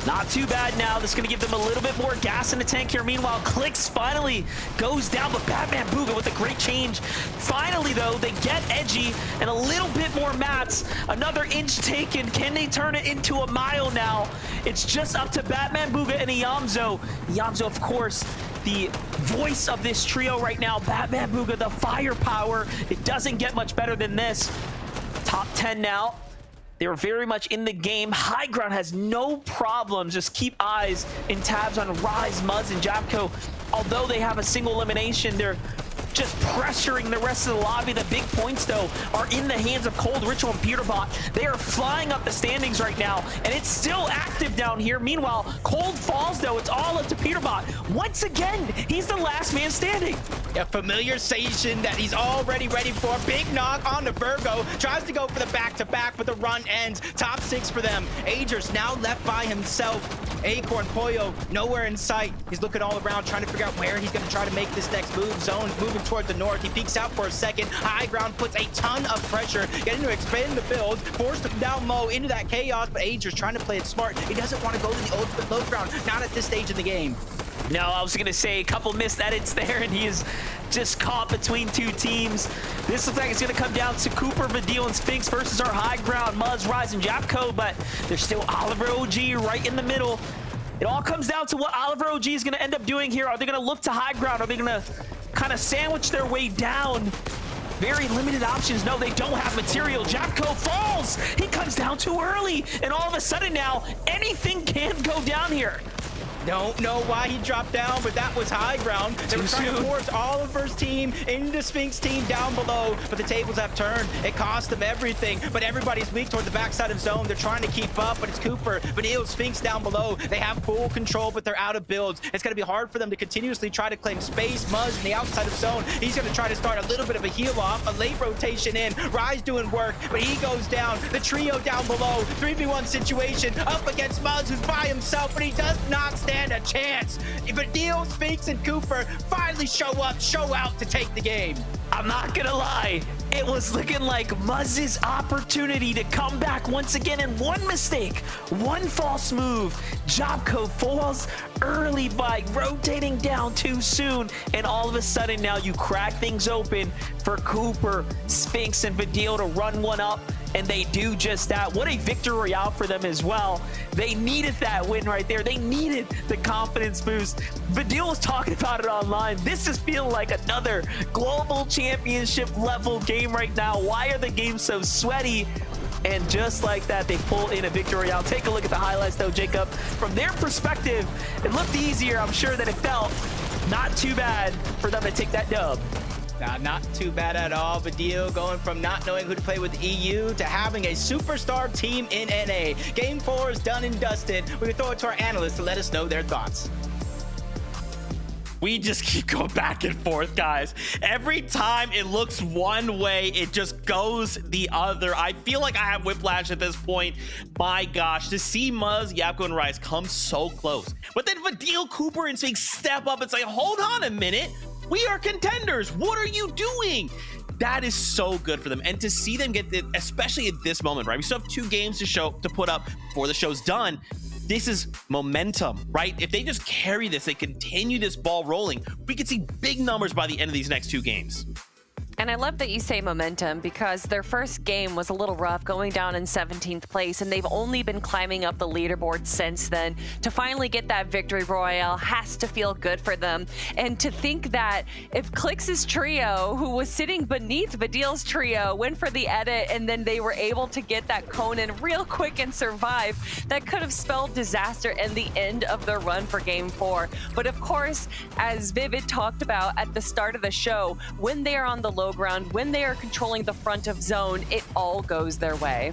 Not too bad now. This is going to give them a little bit more gas in the tank here. Meanwhile, Clix finally goes down, but Batman Booga with a great change. Finally, though, they get edgy and a little bit more mats. Another inch taken. Can they turn it into a mile now? It's just up to Batman Booga and Yamzo. Yamzo, of course, the voice of this trio right now. Batman Booga, the firepower. It doesn't get much better than this. Top 10 now. They were very much in the game. High ground has no problems. Just keep eyes and tabs on Rise, Muzz, and Japco. Although they have a single elimination, they're just pressuring the rest of the lobby. The big points, though, are in the hands of Cold, Ritual, and Peterbot. They are flying up the standings right now, and it's still active down here. Meanwhile, Cold falls, though. It's all up to Peterbot. Once again, he's the last man standing. A familiar station that he's already ready for. Big knock on the Virgo. Tries to go for the back-to-back, but the run ends. Top 6 for them. Aegis now left by himself. Acorn, Pollo, nowhere in sight. He's looking all around, trying to figure out where he's going to try to make this next move. Zone's moving towards the north. He peeks out for a second. High ground puts a ton of pressure, getting to expand the build, force them down low into that chaos, but Ager's trying to play it smart. He doesn't want to go to the ultimate low ground, not at this stage in the game. No, I was going to say a couple missed edits there, and he is just caught between two teams. This looks like it's going to come down to Cooper, Vidil, and Sphinx versus our high ground, Muzz, Rise, and Japco, but there's still Oliver OG right in the middle. It all comes down to what Oliver OG is going to end up doing here. Are they going to look to high ground? Are they going to kind of sandwich their way down? Very limited options. No, they don't have material. Japco falls. He comes down too early, and all of a sudden now, anything can go down here. Don't know why he dropped down, but that was high ground. They were trying to force Oliver's team into Sphinx team down below, but the tables have turned. It cost them everything, but everybody's weak toward the backside of zone. They're trying to keep up, but it's Cooper, Vidil, Sphinx down below. They have full control, but they're out of builds. It's going to be hard for them to continuously try to claim space. Muzz in the outside of zone. He's going to try to start a little bit of a heal off, a late rotation in. Rise doing work, but he goes down. The trio down below. 3v1 situation up against Muzz, who's by himself, but he does not stand a chance. Vidil, Sphinx, and Cooper finally show out to take the game. I'm not gonna lie, it was looking like Muzz's opportunity to come back once again, and one mistake, one false move. Japco falls early by rotating down too soon, and all of a sudden now you crack things open for Cooper, Sphinx, and Vidil to run one up, and they do just that. What a victory royale for them as well. They needed that win right there. They needed the confidence boost. Vidil was talking about it online. This is feeling like another global championship level game right now. Why are the games so sweaty? And just like that, they pull in a victory royale. Take a look at the highlights though, Jacob. From their perspective, it looked easier, I'm sure, than it felt. Not too bad for them to take that dub. Not too bad at all. Vidil going from not knowing who to play with EU to having a superstar team in NA. Game 4 is done and dusted. We can throw it to our analysts to let us know their thoughts. We just keep going back and forth, guys. Every time it looks one way, it just goes the other. I feel like I have whiplash at this point. My gosh, to see Muzz, Yapko, and Rise come so close. But then Vidil, Cooper, and Sphinx step up and say, hold on a minute. We are contenders. What are you doing? That is so good for them. And to see them get it, especially at this moment, right? We still have 2 games to put up before the show's done. This is momentum, right? If they just carry this, they continue this ball rolling, we could see big numbers by the end of these next 2 games. And I love that you say momentum, because their first game was a little rough, going down in 17th place, and they've only been climbing up the leaderboard since then. To finally get that victory royale has to feel good for them. And to think that if Clix's trio, who was sitting beneath Vidil's trio, went for the edit, and then they were able to get that Conan real quick and survive, that could have spelled disaster and the end of their run for game 4. But of course, as Vivid talked about at the start of the show, when they are on the low ground, when they are controlling the front of zone, it all goes their way.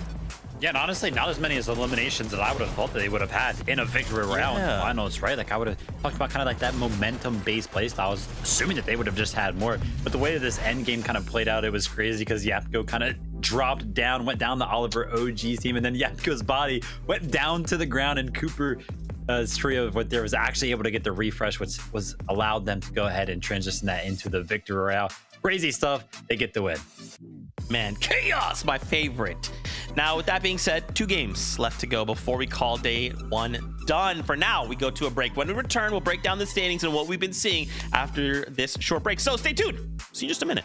Yeah, and honestly, not as many as eliminations that I would have thought that they would have had in a victory round in the finals, right? Like, I would have talked about kind of like that momentum-based playstyle. I was assuming that they would have just had more. But the way that this end game kind of played out, it was crazy, because Yapko kind of dropped down, went down the Oliver OG team, and then Yapko's body went down to the ground, and Cooper trio of what there was actually able to get the refresh, which was allowed them to go ahead and transition that into the victory royale. Crazy stuff. They get the win. Man, chaos, my favorite. Now, with that being said, 2 games left to go before we call day 1 done. For now, we go to a break. When we return, we'll break down the standings and what we've been seeing after this short break. So stay tuned. See you in just a minute.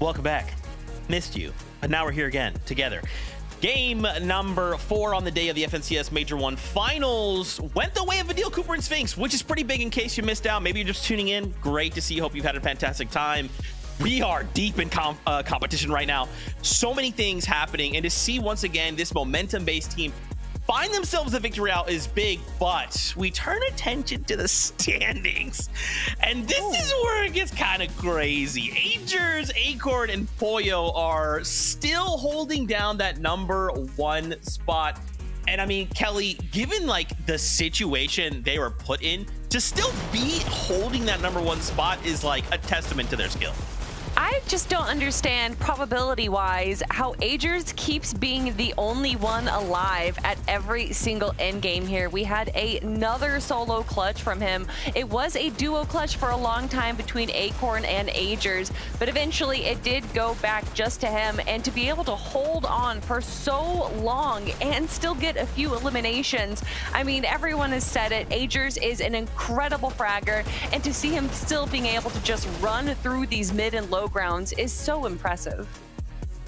Welcome back. Missed you, but now we're here again together. Game number 4 on the day of the FNCS Major 1 Finals went the way of Adil, Cooper, and Sphinx, which is pretty big in case you missed out. Maybe you're just tuning in. Great to see. Hope you've had a fantastic time. We are deep in competition right now. So many things happening, and to see once again this momentum-based team find themselves a victory out is big, but we turn attention to the standings, and this is where it gets kind of crazy. Agers, Acorn, and Poyo are still holding down that number 1 spot. And I mean, Kelly, given like the situation they were put in, to still be holding that number 1 spot is like a testament to their skill. I just don't understand probability-wise how Agers keeps being the only one alive at every single end game here. We had another solo clutch from him. It was a duo clutch for a long time between Acorn and Agers, but eventually it did go back just to him. And to be able to hold on for so long and still get a few eliminations, I mean, everyone has said it. Agers is an incredible fragger, and to see him still being able to just run through these mid and low grounds is so impressive.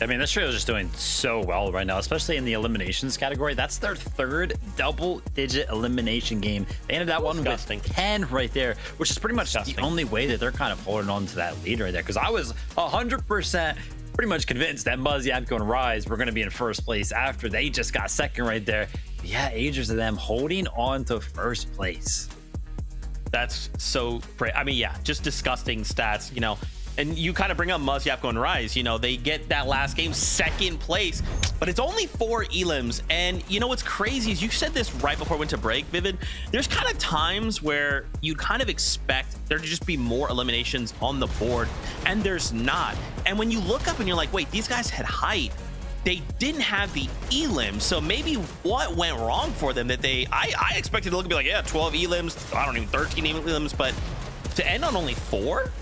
I mean, this trio is just doing so well right now, especially in the eliminations category. That's their 3rd double-digit elimination game. They ended that one with 10 right there, which is pretty much the only way that they're kind of holding on to that lead right there. Because I was 100% pretty much convinced that Muzz, Yapko, and Rise were going to be in first place after they just got second right there. But yeah, Agers of them holding on to first place. That's so great. I mean, yeah, just disgusting stats, you know. And you kind of bring up Muzz, Yapko, and Rise. You know, they get that last game 2nd place, but it's only 4 elims. And you know what's crazy is you said this right before we went to break, Vivid. There's kind of times where you'd kind of expect there to just be more eliminations on the board, and there's not. And when you look up and you're like, wait, these guys had height. They didn't have the elims, so maybe what went wrong for them that I expected to look and be like, yeah, 12 elims, I don't even 13 elims, but to end on only 4?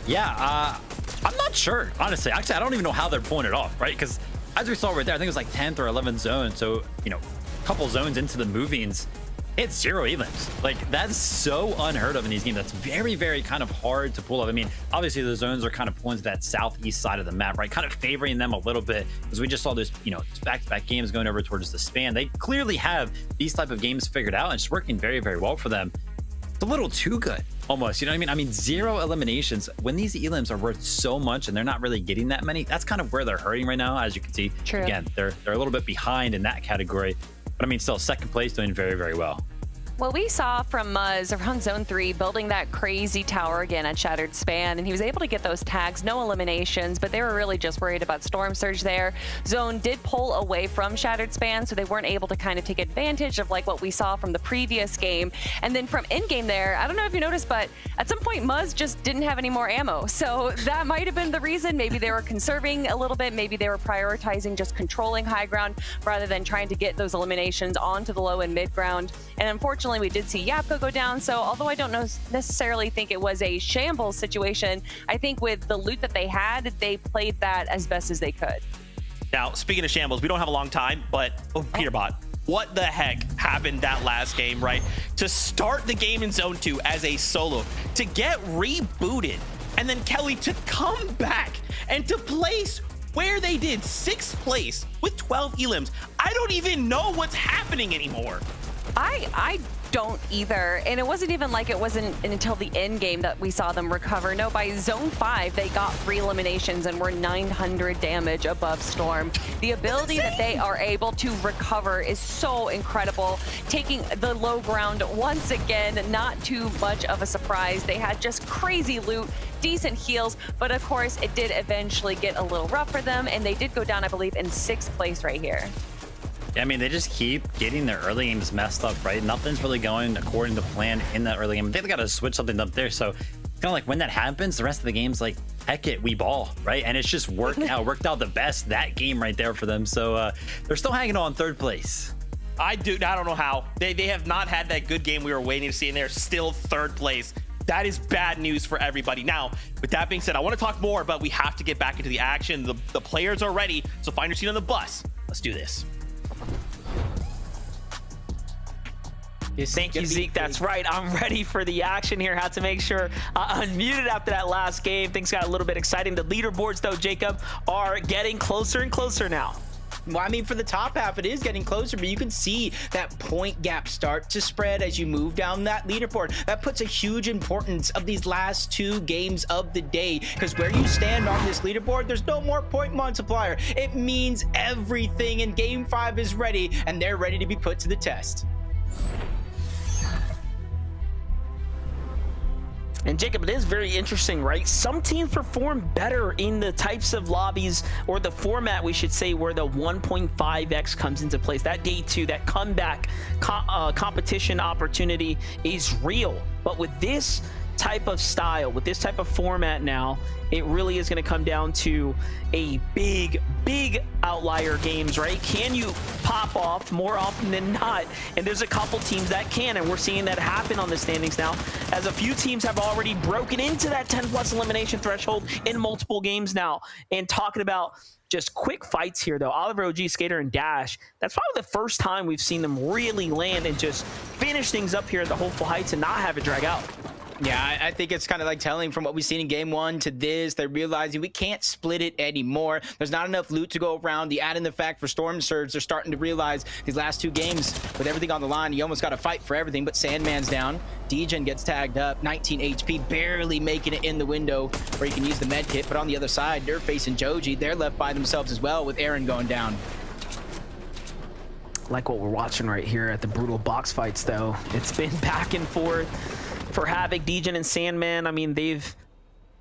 Yeah, I'm not sure, honestly. Actually, I don't even know how they're pulling it off, right? Because as we saw right there, I think it was like 10th or 11th zone. So, you know, a couple zones into the movings, it's 0 elims. Like, that's so unheard of in these games. That's very, very kind of hard to pull off. I mean, obviously the zones are kind of pulling to that southeast side of the map, right? Kind of favoring them a little bit, because we just saw this, you know, back-to-back games going over towards the span. They clearly have these type of games figured out, and it's working very, very well for them. It's a little too good, almost, you know what I mean? I mean, 0 eliminations, when these elims are worth so much and they're not really getting that many, that's kind of where they're hurting right now. As you can see, True. Again, they're a little bit behind in that category, but I mean, still 2nd place, doing very, very well. Well, we saw from Muzz around Zone 3 building that crazy tower again at Shattered Span, and he was able to get those tags, no eliminations, but they were really just worried about Storm Surge there. Zone did pull away from Shattered Span, so they weren't able to kind of take advantage of like what we saw from the previous game. And then from in-game there, I don't know if you noticed, but at some point Muzz just didn't have any more ammo. So that might have been the reason. Maybe they were conserving a little bit. Maybe they were prioritizing just controlling high ground rather than trying to get those eliminations onto the low and mid ground. And unfortunately, we did see Yapko go down, so although I don't necessarily think it was a shambles situation, I think with the loot that they had, they played that as best as they could. Now, speaking of shambles, we don't have a long time, but Peterbot, what the heck happened that last game, right? To start the game in Zone 2 as a solo, to get rebooted, and then Kelly to come back and to place where they did 6th place with 12 elims. I don't even know what's happening anymore. I don't either, and it wasn't even like it wasn't until the end game that we saw them recover. No, by Zone 5 they got 3 eliminations and were 900 damage above Storm. The ability that they are able to recover is so incredible. Taking the low ground once again, not too much of a surprise. They had just crazy loot, decent heals, but of course it did eventually get a little rough for them, and they did go down, I believe, in 6th place right here. Yeah, I mean, they just keep getting their early games messed up, right? Nothing's really going according to plan in that early game. They got to switch something up there. So it's kind of like when that happens, the rest of the game's like, heck it, we ball, right? And it's just worked out the best that game right there for them. So they're still hanging on 3rd place. I don't know how. They have not had that good game we were waiting to see, and they're still 3rd place. That is bad news for everybody. Now, with that being said, I want to talk more, but we have to get back into the action. The players are ready, so find your seat on the bus. Let's do this. Thank you, Zeke. That's right. I'm ready for the action here. Had to make sure I unmuted after that last game. Things got a little bit exciting. The leaderboards, though, Jacob, are getting closer and closer now. Well, I mean, for the top half, it is getting closer, but you can see that point gap start to spread as you move down that leaderboard. That puts a huge importance of these last 2 games of the day, because where you stand on this leaderboard, there's no more point multiplier. It means everything, and Game 5 is ready, and they're ready to be put to the test. And Jacob, it is very interesting, right? Some teams perform better in the types of lobbies, or the format, we should say, where the 1.5x comes into place. That day 2, that comeback competition opportunity is real. But with this type of style, with this type of format now, it really is going to come down to a big outlier games, right? Can you pop off more often than not? And there's a couple teams that can, and we're seeing that happen on the standings now, as a few teams have already broken into that 10+ elimination threshold in multiple games now. And talking about just quick fights here, though, Oliver, OG, Skater, and Dash, that's probably the first time we've seen them really land and just finish things up here at the Hopeful Heights and not have it drag out. Yeah, I think it's kind of like telling from what we've seen in game 1 to this. They're realizing we can't split it anymore. There's not enough loot to go around. You add in the fact for Storm Surge, they're starting to realize these last 2 games with everything on the line, you almost got to fight for everything. But Sandman's down. Degen gets tagged up. 19 HP, barely making it in the window where you can use the med kit. But on the other side, they're facing Joji. They're left by themselves as well with Aaron going down. Like what we're watching right here at the brutal box fights, though. It's been back and forth for Havoc, Degen, and Sandman. I mean, they've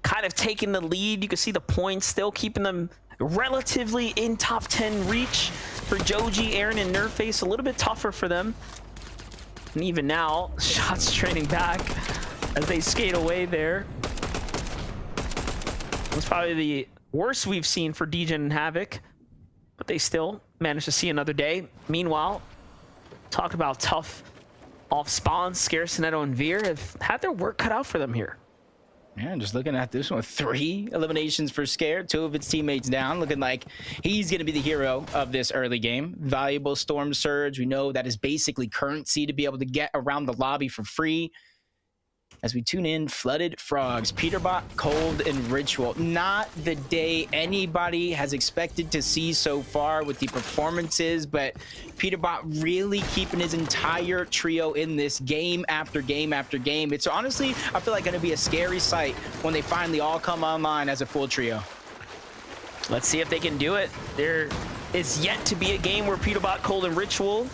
kind of taken the lead. You can see the points still keeping them relatively in top 10 reach for Joji, Aaron, and Nerface. A little bit tougher for them. And even now, shots training back as they skate away there. It's probably the worst we've seen for Degen and Havoc, but they still managed to see another day. Meanwhile, talk about tough off spawns, Scarecinetto and Veer have had their work cut out for them here. Yeah, just looking at this one, 3 eliminations for Scare, 2 of its teammates down, looking like he's going to be the hero of this early game. Valuable Storm Surge. We know that is basically currency to be able to get around the lobby for free. As we tune in, Flooded Frogs, Peterbot, Cold, and Ritual. Not the day anybody has expected to see so far with the performances, but Peterbot really keeping his entire trio in this game after game after game. It's honestly, I feel like, going to be a scary sight when they finally all come online as a full trio. Let's see if they can do it. There is yet to be a game where Peterbot, Cold, and Ritual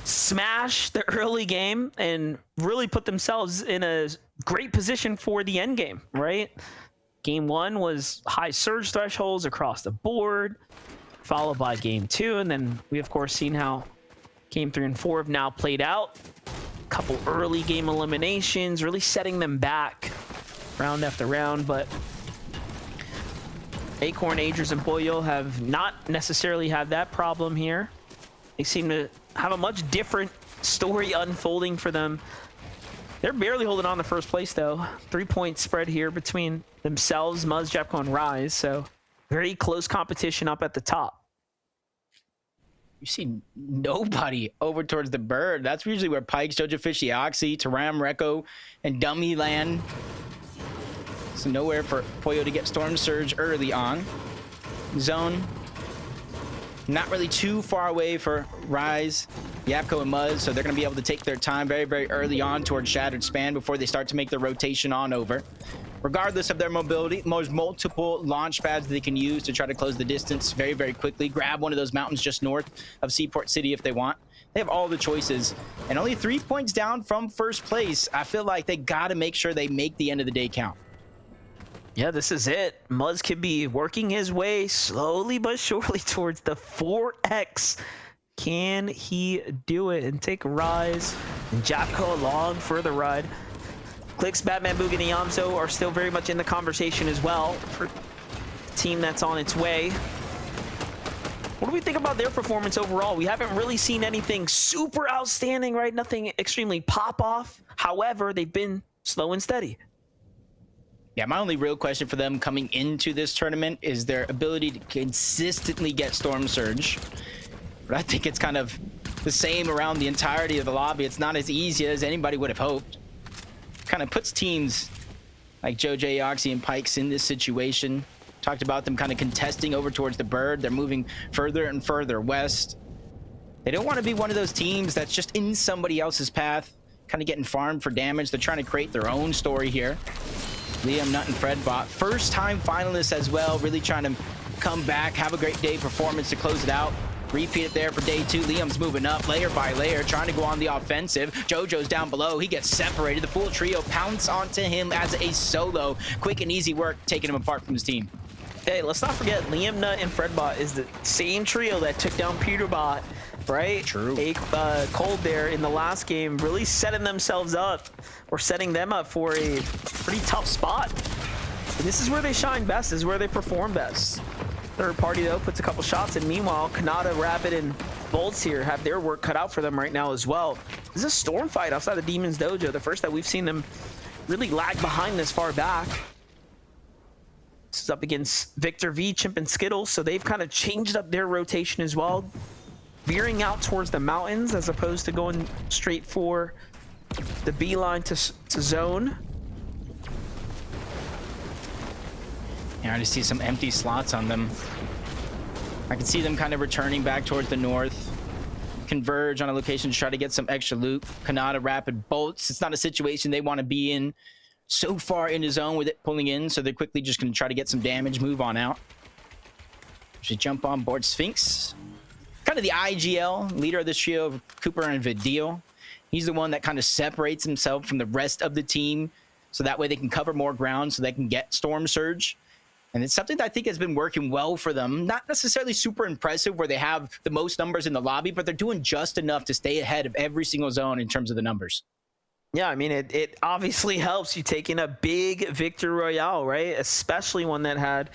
smash the early game and really put themselves in a great position for the end game, right? Game 1 was high surge thresholds across the board, followed by game 2, and then we of course seen how game 3 and 4 have now played out. A couple early game eliminations, really setting them back round after round, but Acorn, Agers, and Boyo have not necessarily had that problem here. They seem to have a much different story unfolding for them. They're barely holding on to first place, though. 3-point spread here between themselves, Muzz, Japco, and Rise. So very close competition up at the top. You see nobody over towards the Bird. That's usually where Pikes, Jojo Fishy, Oxy, Taram, Rekko, and Dummy land. So nowhere for Poyo to get Storm Surge early on. Zone. Not really too far away for Rise, Yapko, and Muzz, so they're going to be able to take their time very, very early on towards Shattered Span before they start to make their rotation on over. Regardless of their mobility, there's multiple launch pads that they can use to try to close the distance very, very quickly. Grab one of those mountains just north of Seaport City if they want. They have all the choices, and only 3 points down from first place. I feel like they got to make sure they make the end of the day count. Yeah, this is it. Muzz could be working his way slowly but surely towards the 4X. Can he do it and take a Rise? And Japco along for the ride. Clicks, Batman, Boog, and Iamso are still very much in the conversation as well for the team that's on its way. What do we think about their performance overall? We haven't really seen anything super outstanding, right? Nothing extremely pop off. However, they've been slow and steady. Yeah, my only real question for them coming into this tournament is their ability to consistently get Storm Surge. But I think it's kind of the same around the entirety of the lobby. It's not as easy as anybody would have hoped. Kind of puts teams like JoJ, Oxy, and Pikes in this situation. Talked about them kind of contesting over towards the bird. They're moving further and further west. They don't want to be one of those teams that's just in somebody else's path, kind of getting farmed for damage. They're trying to create their own story here. Liam, Nut, and Fredbot, first time finalists as well, really trying to come back, have a great day performance to close it out. Repeat it there for day 2. Liam's moving up layer by layer, trying to go on the offensive. JoJo's down below. He gets separated. The full trio pounce onto him as a solo. Quick and easy work, taking him apart from his team. Hey, let's not forget, Liam, Nut, and Fredbot is the same trio that took down Peterbot, right? True. Cold there in the last game, really setting themselves up, or setting them up for a pretty tough spot. And this is where they shine best, this is where they perform best. Third party, though, puts a couple shots, and meanwhile, Kanata, Rapid, and Bolts here have their work cut out for them right now as well. This is a storm fight outside the Demon's Dojo, the first that we've seen them really lag behind this far back. This is up against Victor V, Chimp, and Skittles, so they've kind of changed up their rotation as well, veering out towards the mountains as opposed to going straight for the beeline to zone. Yeah, I just see some empty slots on them. I can see them kind of returning back towards the north. Converge on a location to try to get some extra loot. Kanata, Rapid, Bolts. It's not a situation they want to be in. So far in the zone with it pulling in, so they're quickly just going to try to get some damage, move on out. Should jump on board Sphinx. Kind of the IGL, leader of the trio of Cooper and Vidil. He's the one that kind of separates himself from the rest of the team, so that way they can cover more ground, so they can get Storm Surge. And it's something that I think has been working well for them. Not necessarily super impressive where they have the most numbers in the lobby, but they're doing just enough to stay ahead of every single zone in terms of the numbers. Yeah, I mean, it obviously helps you taking a big victory royale, right? Especially one that had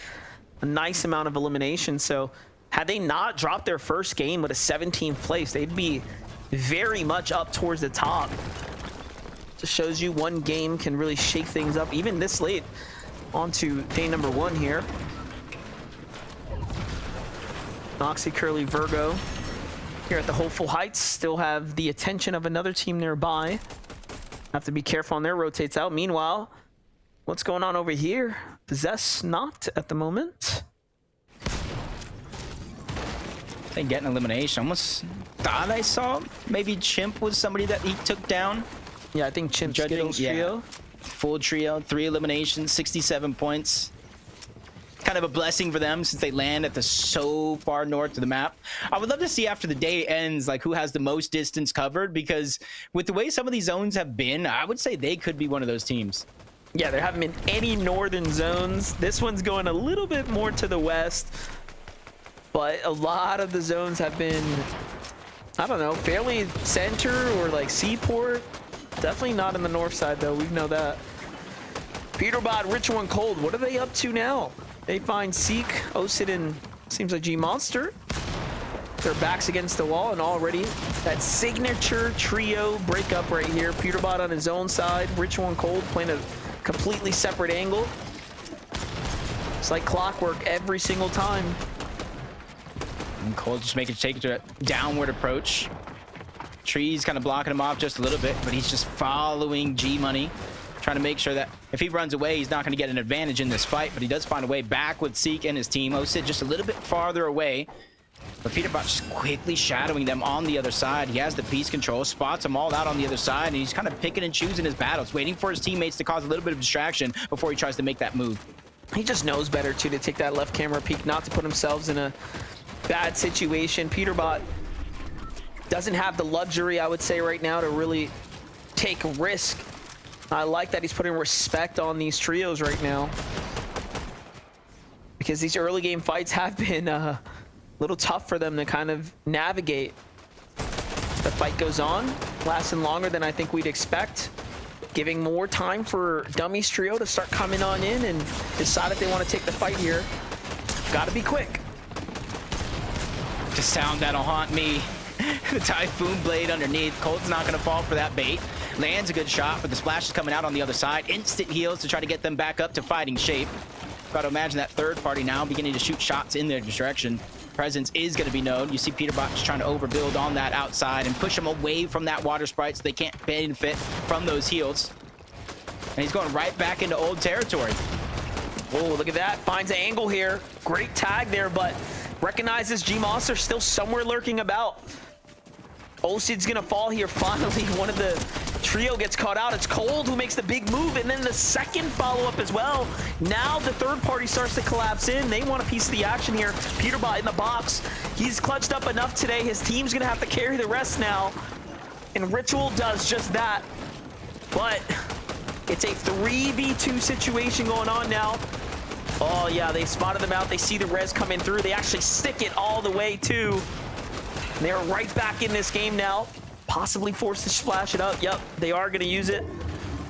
a nice amount of elimination. So had they not dropped their first game with a 17th place, they'd be very much up towards the top. Just shows you one game can really shake things up, even this late. On to day number 1 here. Noxy, Curly, Virgo here at the Hopeful Heights still have the attention of another team nearby. Have to be careful on their rotates out. Meanwhile, what's going on over here? Possess not at the moment. They get an elimination. Almost thought I saw maybe Chimp was somebody that he took down. Yeah, I think Chimp Skittles trio. Full trio, 3 eliminations, 67 points. Kind of a blessing for them since they land at the so far north of the map. I would love to see after the day ends, like who has the most distance covered, because with the way some of these zones have been, I would say they could be one of those teams. Yeah, there haven't been any northern zones. This one's going a little bit more to the west, but a lot of the zones have been, I don't know, fairly center or like seaport. Definitely not in the north side though, we know that. Peterbot, Ritual, and Cold, what are they up to now? They find Seek, Osid, and seems like G-Monster. Their backs against the wall, and already that signature trio breakup right here. Peterbot on his own side, Ritual and Cold playing a completely separate angle. It's like clockwork every single time. And Cold just take it to a downward approach. Tree's kind of blocking him off just a little bit, but he's just following G-Money. Trying to make sure that if he runs away, he's not going to get an advantage in this fight, but he does find a way back with Seek and his team. Osid just a little bit farther away, but Peterbot just quickly shadowing them on the other side. He has the piece control, spots them all out on the other side, and he's kind of picking and choosing his battles, waiting for his teammates to cause a little bit of distraction before he tries to make that move. He just knows better, too, to take that left camera peek, not to put themselves in a bad situation. Peterbot doesn't have the luxury, I would say, right now to really take a risk. I like that he's putting respect on these trios right now, because these early game fights have been a little tough for them to kind of navigate. The fight goes on, lasting longer than I think we'd expect, giving more time for Dummy's trio to start coming on in and decide if they want to take the fight here. Gotta be quick. The sound that'll haunt me. The Typhoon Blade underneath. Cold's not going to fall for that bait. Lands a good shot, but the splash is coming out on the other side. Instant heals to try to get them back up to fighting shape. Got to imagine that third party now beginning to shoot shots in their direction. Presence is going to be known. You see Peterbot just trying to overbuild on that outside and push them away from that water sprite so they can't benefit from those heals. And he's going right back into old territory. Oh, look at that. Finds an angle here. Great tag there, but recognizes G-Monster still somewhere lurking about. Olsid's gonna fall here finally. One of the trio gets caught out. It's Cold who makes the big move, and then the second follow-up as well. Now the third party starts to collapse in. They want a piece of the action here. Peterbot in the box. He's clutched up enough today. His team's gonna have to carry the rest now. And Ritual does just that. But it's a 3v2 situation going on now. Oh yeah, they spotted them out. They see the res coming through. They actually stick it all the way too. They're right back in this game now. Possibly forced to splash it up. Yep, they are going to use it.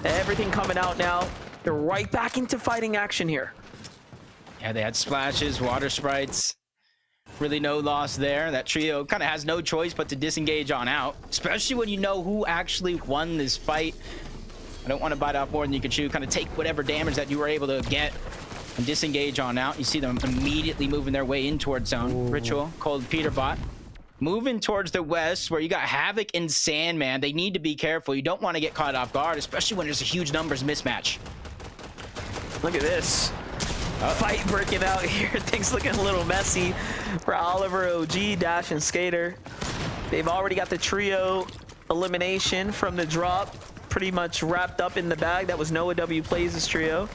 Everything coming out now. They're right back into fighting action here. Yeah, they had splashes, water sprites. Really no loss there. That trio kind of has no choice but to disengage on out, especially when you know who actually won this fight. I don't want to bite off more than you can chew. Kind of take whatever damage that you were able to get and disengage on out. You see them immediately moving their way in towards zone. Ooh. Ritual, Cold, Peterbot. Moving towards the west where you got Havoc and Sandman. They need to be careful. You don't want to get caught off guard, especially when there's a huge numbers mismatch. Look at this. Fight breaking out here. Things looking a little messy for Oliver, OG, Dash, and Skater. They've already got the trio elimination from the drop pretty much wrapped up in the bag. That was Noah W plays this trio.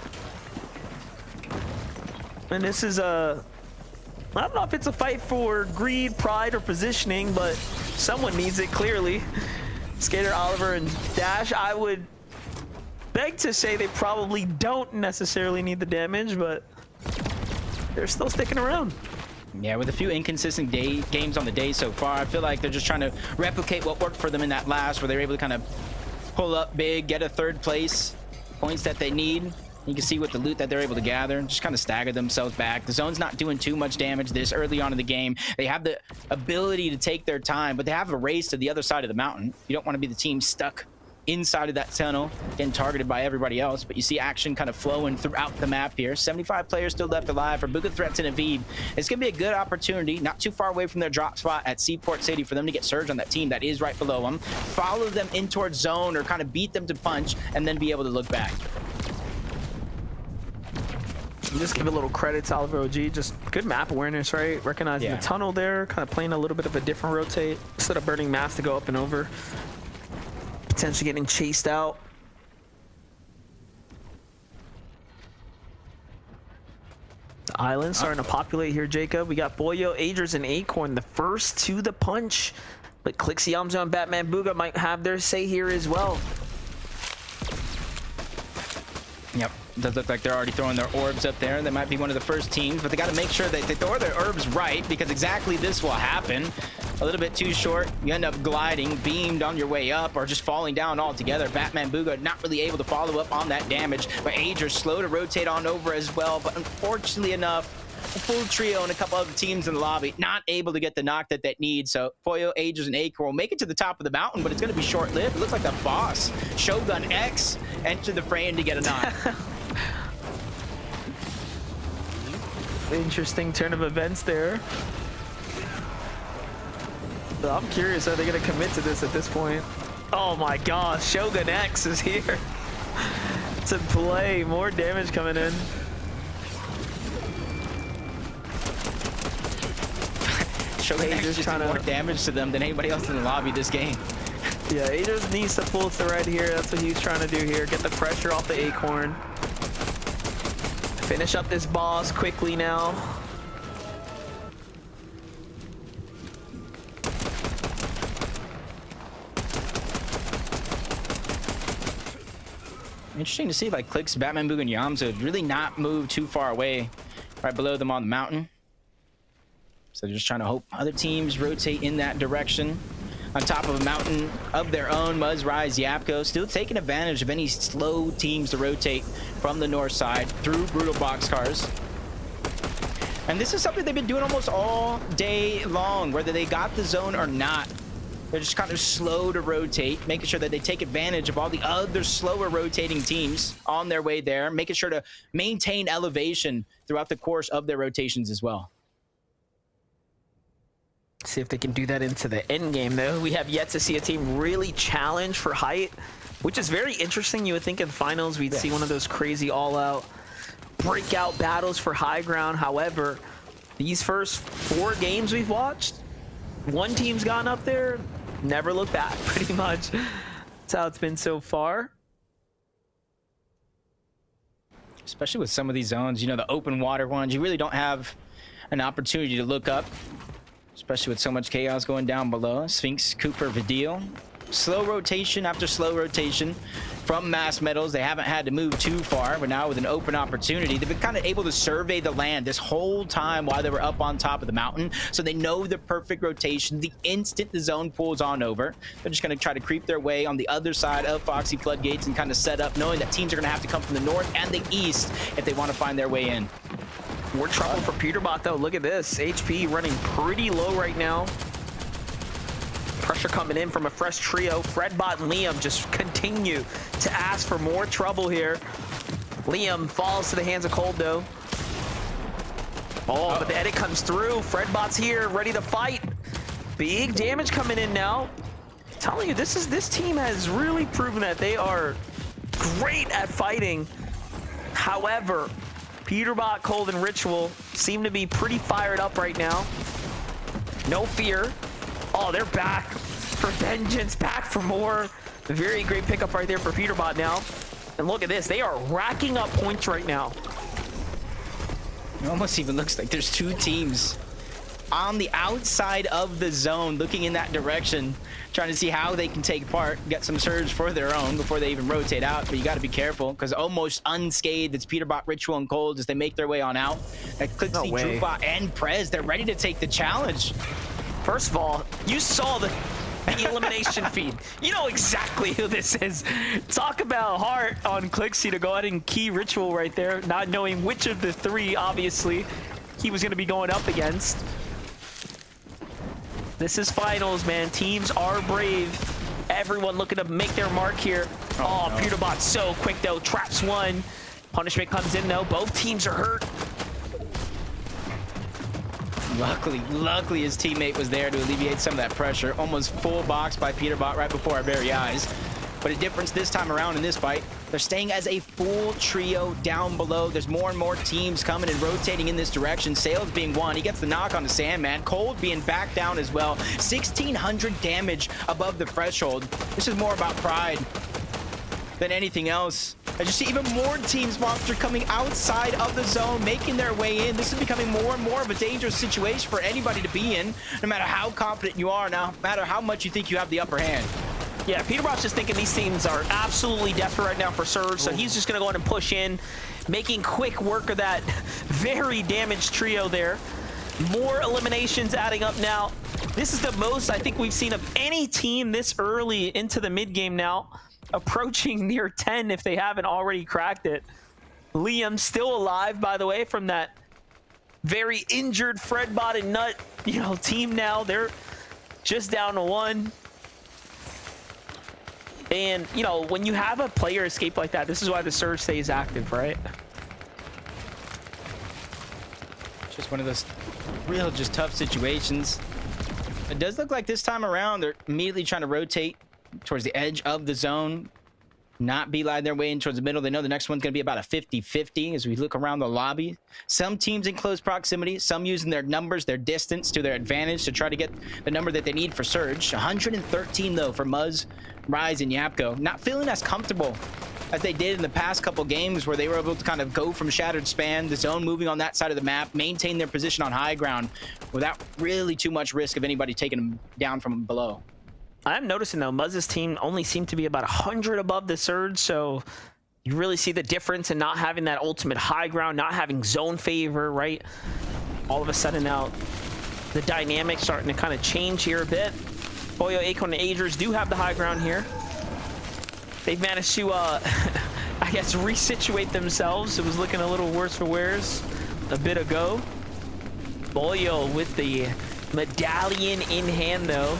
And this is a... I don't know if it's a fight for greed, pride, or positioning, but someone needs it clearly. Skater, Oliver, and Dash, I would beg to say they probably don't necessarily need the damage, but they're still sticking around. Yeah, with a few inconsistent games on the day so far, I feel like they're just trying to replicate what worked for them in that last, where they were able to kind of pull up big, get a third place, points that they need. You can see with the loot that they're able to gather, just kind of stagger themselves back. The zone's not doing too much damage this early on in the game. They have the ability to take their time, but they have a race to the other side of the mountain. You don't want to be the team stuck inside of that tunnel, getting targeted by everybody else, but you see action kind of flowing throughout the map here. 75 players still left alive for Buga Threats and Aviv. It's going to be a good opportunity, not too far away from their drop spot at Seaport City, for them to get surge on that team that is right below them, follow them in towards zone or kind of beat them to punch, and then be able to look back. Just give a little credit to Oliver OG. Just good map awareness, right? Recognizing the tunnel there, kind of playing a little bit of a different rotate instead of burning maps to go up and over. Potentially getting chased out. The island's starting to populate here, Jacob. We got Boyo, Aders, and Acorn, the first to the punch. But Clixie, Amzo, and Batman Booga might have their say here as well. Yep. Does look like they're already throwing their orbs up there. They might be one of the first teams, but they got to make sure that they throw their orbs right, because exactly this will happen. A little bit too short, you end up gliding, beamed on your way up, or just falling down altogether. Batman Booga not really able to follow up on that damage, but Ager's slow to rotate on over as well. But unfortunately enough, a full trio and a couple other teams in the lobby not able to get the knock that they need. So Foyo, Agers, and Acor will make it to the top of the mountain, but it's going to be short-lived. It looks like the boss, Shogun X, entered the frame to get a knock. Interesting turn of events there. But I'm curious, are they going to commit to this at this point? Oh my gosh, Shogun X is here to play. More damage coming in. Shogun X just did more damage to them than anybody else in the lobby this game. Yeah, Aders needs to pull thread here. That's what he's trying to do here. Get the pressure off the Acorn. Finish up this boss quickly now. Interesting to see, like, Clicks, Batman, Booga, and Yamza really not move too far away, right below them on the mountain. So they're just trying to hope other teams rotate in that direction. On top of a mountain of their own, Muzz, Rise, Yapko still taking advantage of any slow teams to rotate from the north side through brutal boxcars. And this is something they've been doing almost all day long, whether they got the zone or not. They're just kind of slow to rotate, making sure that they take advantage of all the other slower rotating teams on their way there, making sure to maintain elevation throughout the course of their rotations as well. See if they can do that into the end game, though. We have yet to see a team really challenge for height, which is very interesting. You would think in finals we'd see one of those crazy all-out breakout battles for high ground. However, these first 4 games we've watched, one team's gone up there, never looked back, pretty much. That's how it's been so far. Especially with some of these zones, you know, the open water ones, you really don't have an opportunity to look up, especially with so much chaos going down below. Sphinx, Cooper, Vidil. Slow rotation after slow rotation from Mass Metals. They haven't had to move too far, but now with an open opportunity, they've been kind of able to survey the land this whole time while they were up on top of the mountain. So they know the perfect rotation. The instant the zone pulls on over, they're just going to try to creep their way on the other side of Foxy Floodgates and kind of set up, knowing that teams are going to have to come from the north and the east if they want to find their way in. More trouble for Peterbot, though. Look at this. HP running pretty low right now. Pressure coming in from a fresh trio. Fredbot and Liam just continue to ask for more trouble here. Liam falls to the hands of Cold, though. Oh, but the edit comes through. Fredbot's here, ready to fight. Big damage coming in now. I'm telling you, this team has really proven that they are great at fighting. However, Peterbot, Cold, and Ritual seem to be pretty fired up right now. No fear. Oh, they're back for vengeance, back for more. Very great pickup right there for Peterbot now. And look at this, they are racking up points right now. It almost even looks like there's 2 teams on the outside of the zone looking in that direction, trying to see how they can take part, get some surge for their own before they even rotate out. But you got to be careful, because almost unscathed, it's Peterbot, Ritual, and Cold as they make their way on out. Clixie, Drupbot, and Prez, they're ready to take the challenge. First of all, you saw the elimination feed. You know exactly who this is. Talk about heart on Clixie to go ahead and key Ritual right there, not knowing which of the 3, obviously, he was going to be going up against. This is finals, man. Teams are brave. Everyone looking to make their mark here. Oh, no. Peterbot so quick, though. Traps 1. Punishment comes in, though. Both teams are hurt. Luckily his teammate was there to alleviate some of that pressure. Almost full box by Peterbot right before our very eyes. But a difference this time around in this fight, they're staying as a full trio down below. There's more and more teams coming and rotating in this direction. Sales being one. He gets the knock on the Sandman. Cold being back down as well. 1,600 damage above the threshold. This is more about pride than anything else. As you see even more teams, Monster, coming outside of the zone, making their way in. This is becoming more and more of a dangerous situation for anybody to be in, no matter how confident you are, no matter how much you think you have the upper hand. Yeah, Peterbot's just thinking these teams are absolutely desperate right now for Surge, so he's just going to go ahead and push in, making quick work of that very damaged trio there. More eliminations adding up now. This is the most I think we've seen of any team this early into the mid-game now. Approaching near 10 if they haven't already cracked it. Liam still alive, by the way, from that very injured Fredbot and Nut, team now. They're just down to 1. And, when you have a player escape like that, this is why the Surge stays active, right? Just one of those real just tough situations. It does look like this time around, they're immediately trying to rotate towards the edge of the zone, not beeline their way in towards the middle. They know the next one's going to be about a 50-50 as we look around the lobby. Some teams in close proximity, some using their numbers, their distance to their advantage to try to get the number that they need for Surge. 113 though for Muzz, Rise, and Yapko. Not feeling as comfortable as they did in the past couple games where they were able to kind of go from Shattered Span, the zone moving on that side of the map, maintain their position on high ground without really too much risk of anybody taking them down from below. I'm noticing, though, Muzz's team only seemed to be about 100 above the Surge, so you really see the difference in not having that ultimate high ground, not having zone favor, right? All of a sudden now, the dynamics starting to kind of change here a bit. Boyo, Acorn, and Agers do have the high ground here. They've managed to, I guess, resituate themselves. It was looking a little worse for wears a bit ago. Boyo with the medallion in hand, though.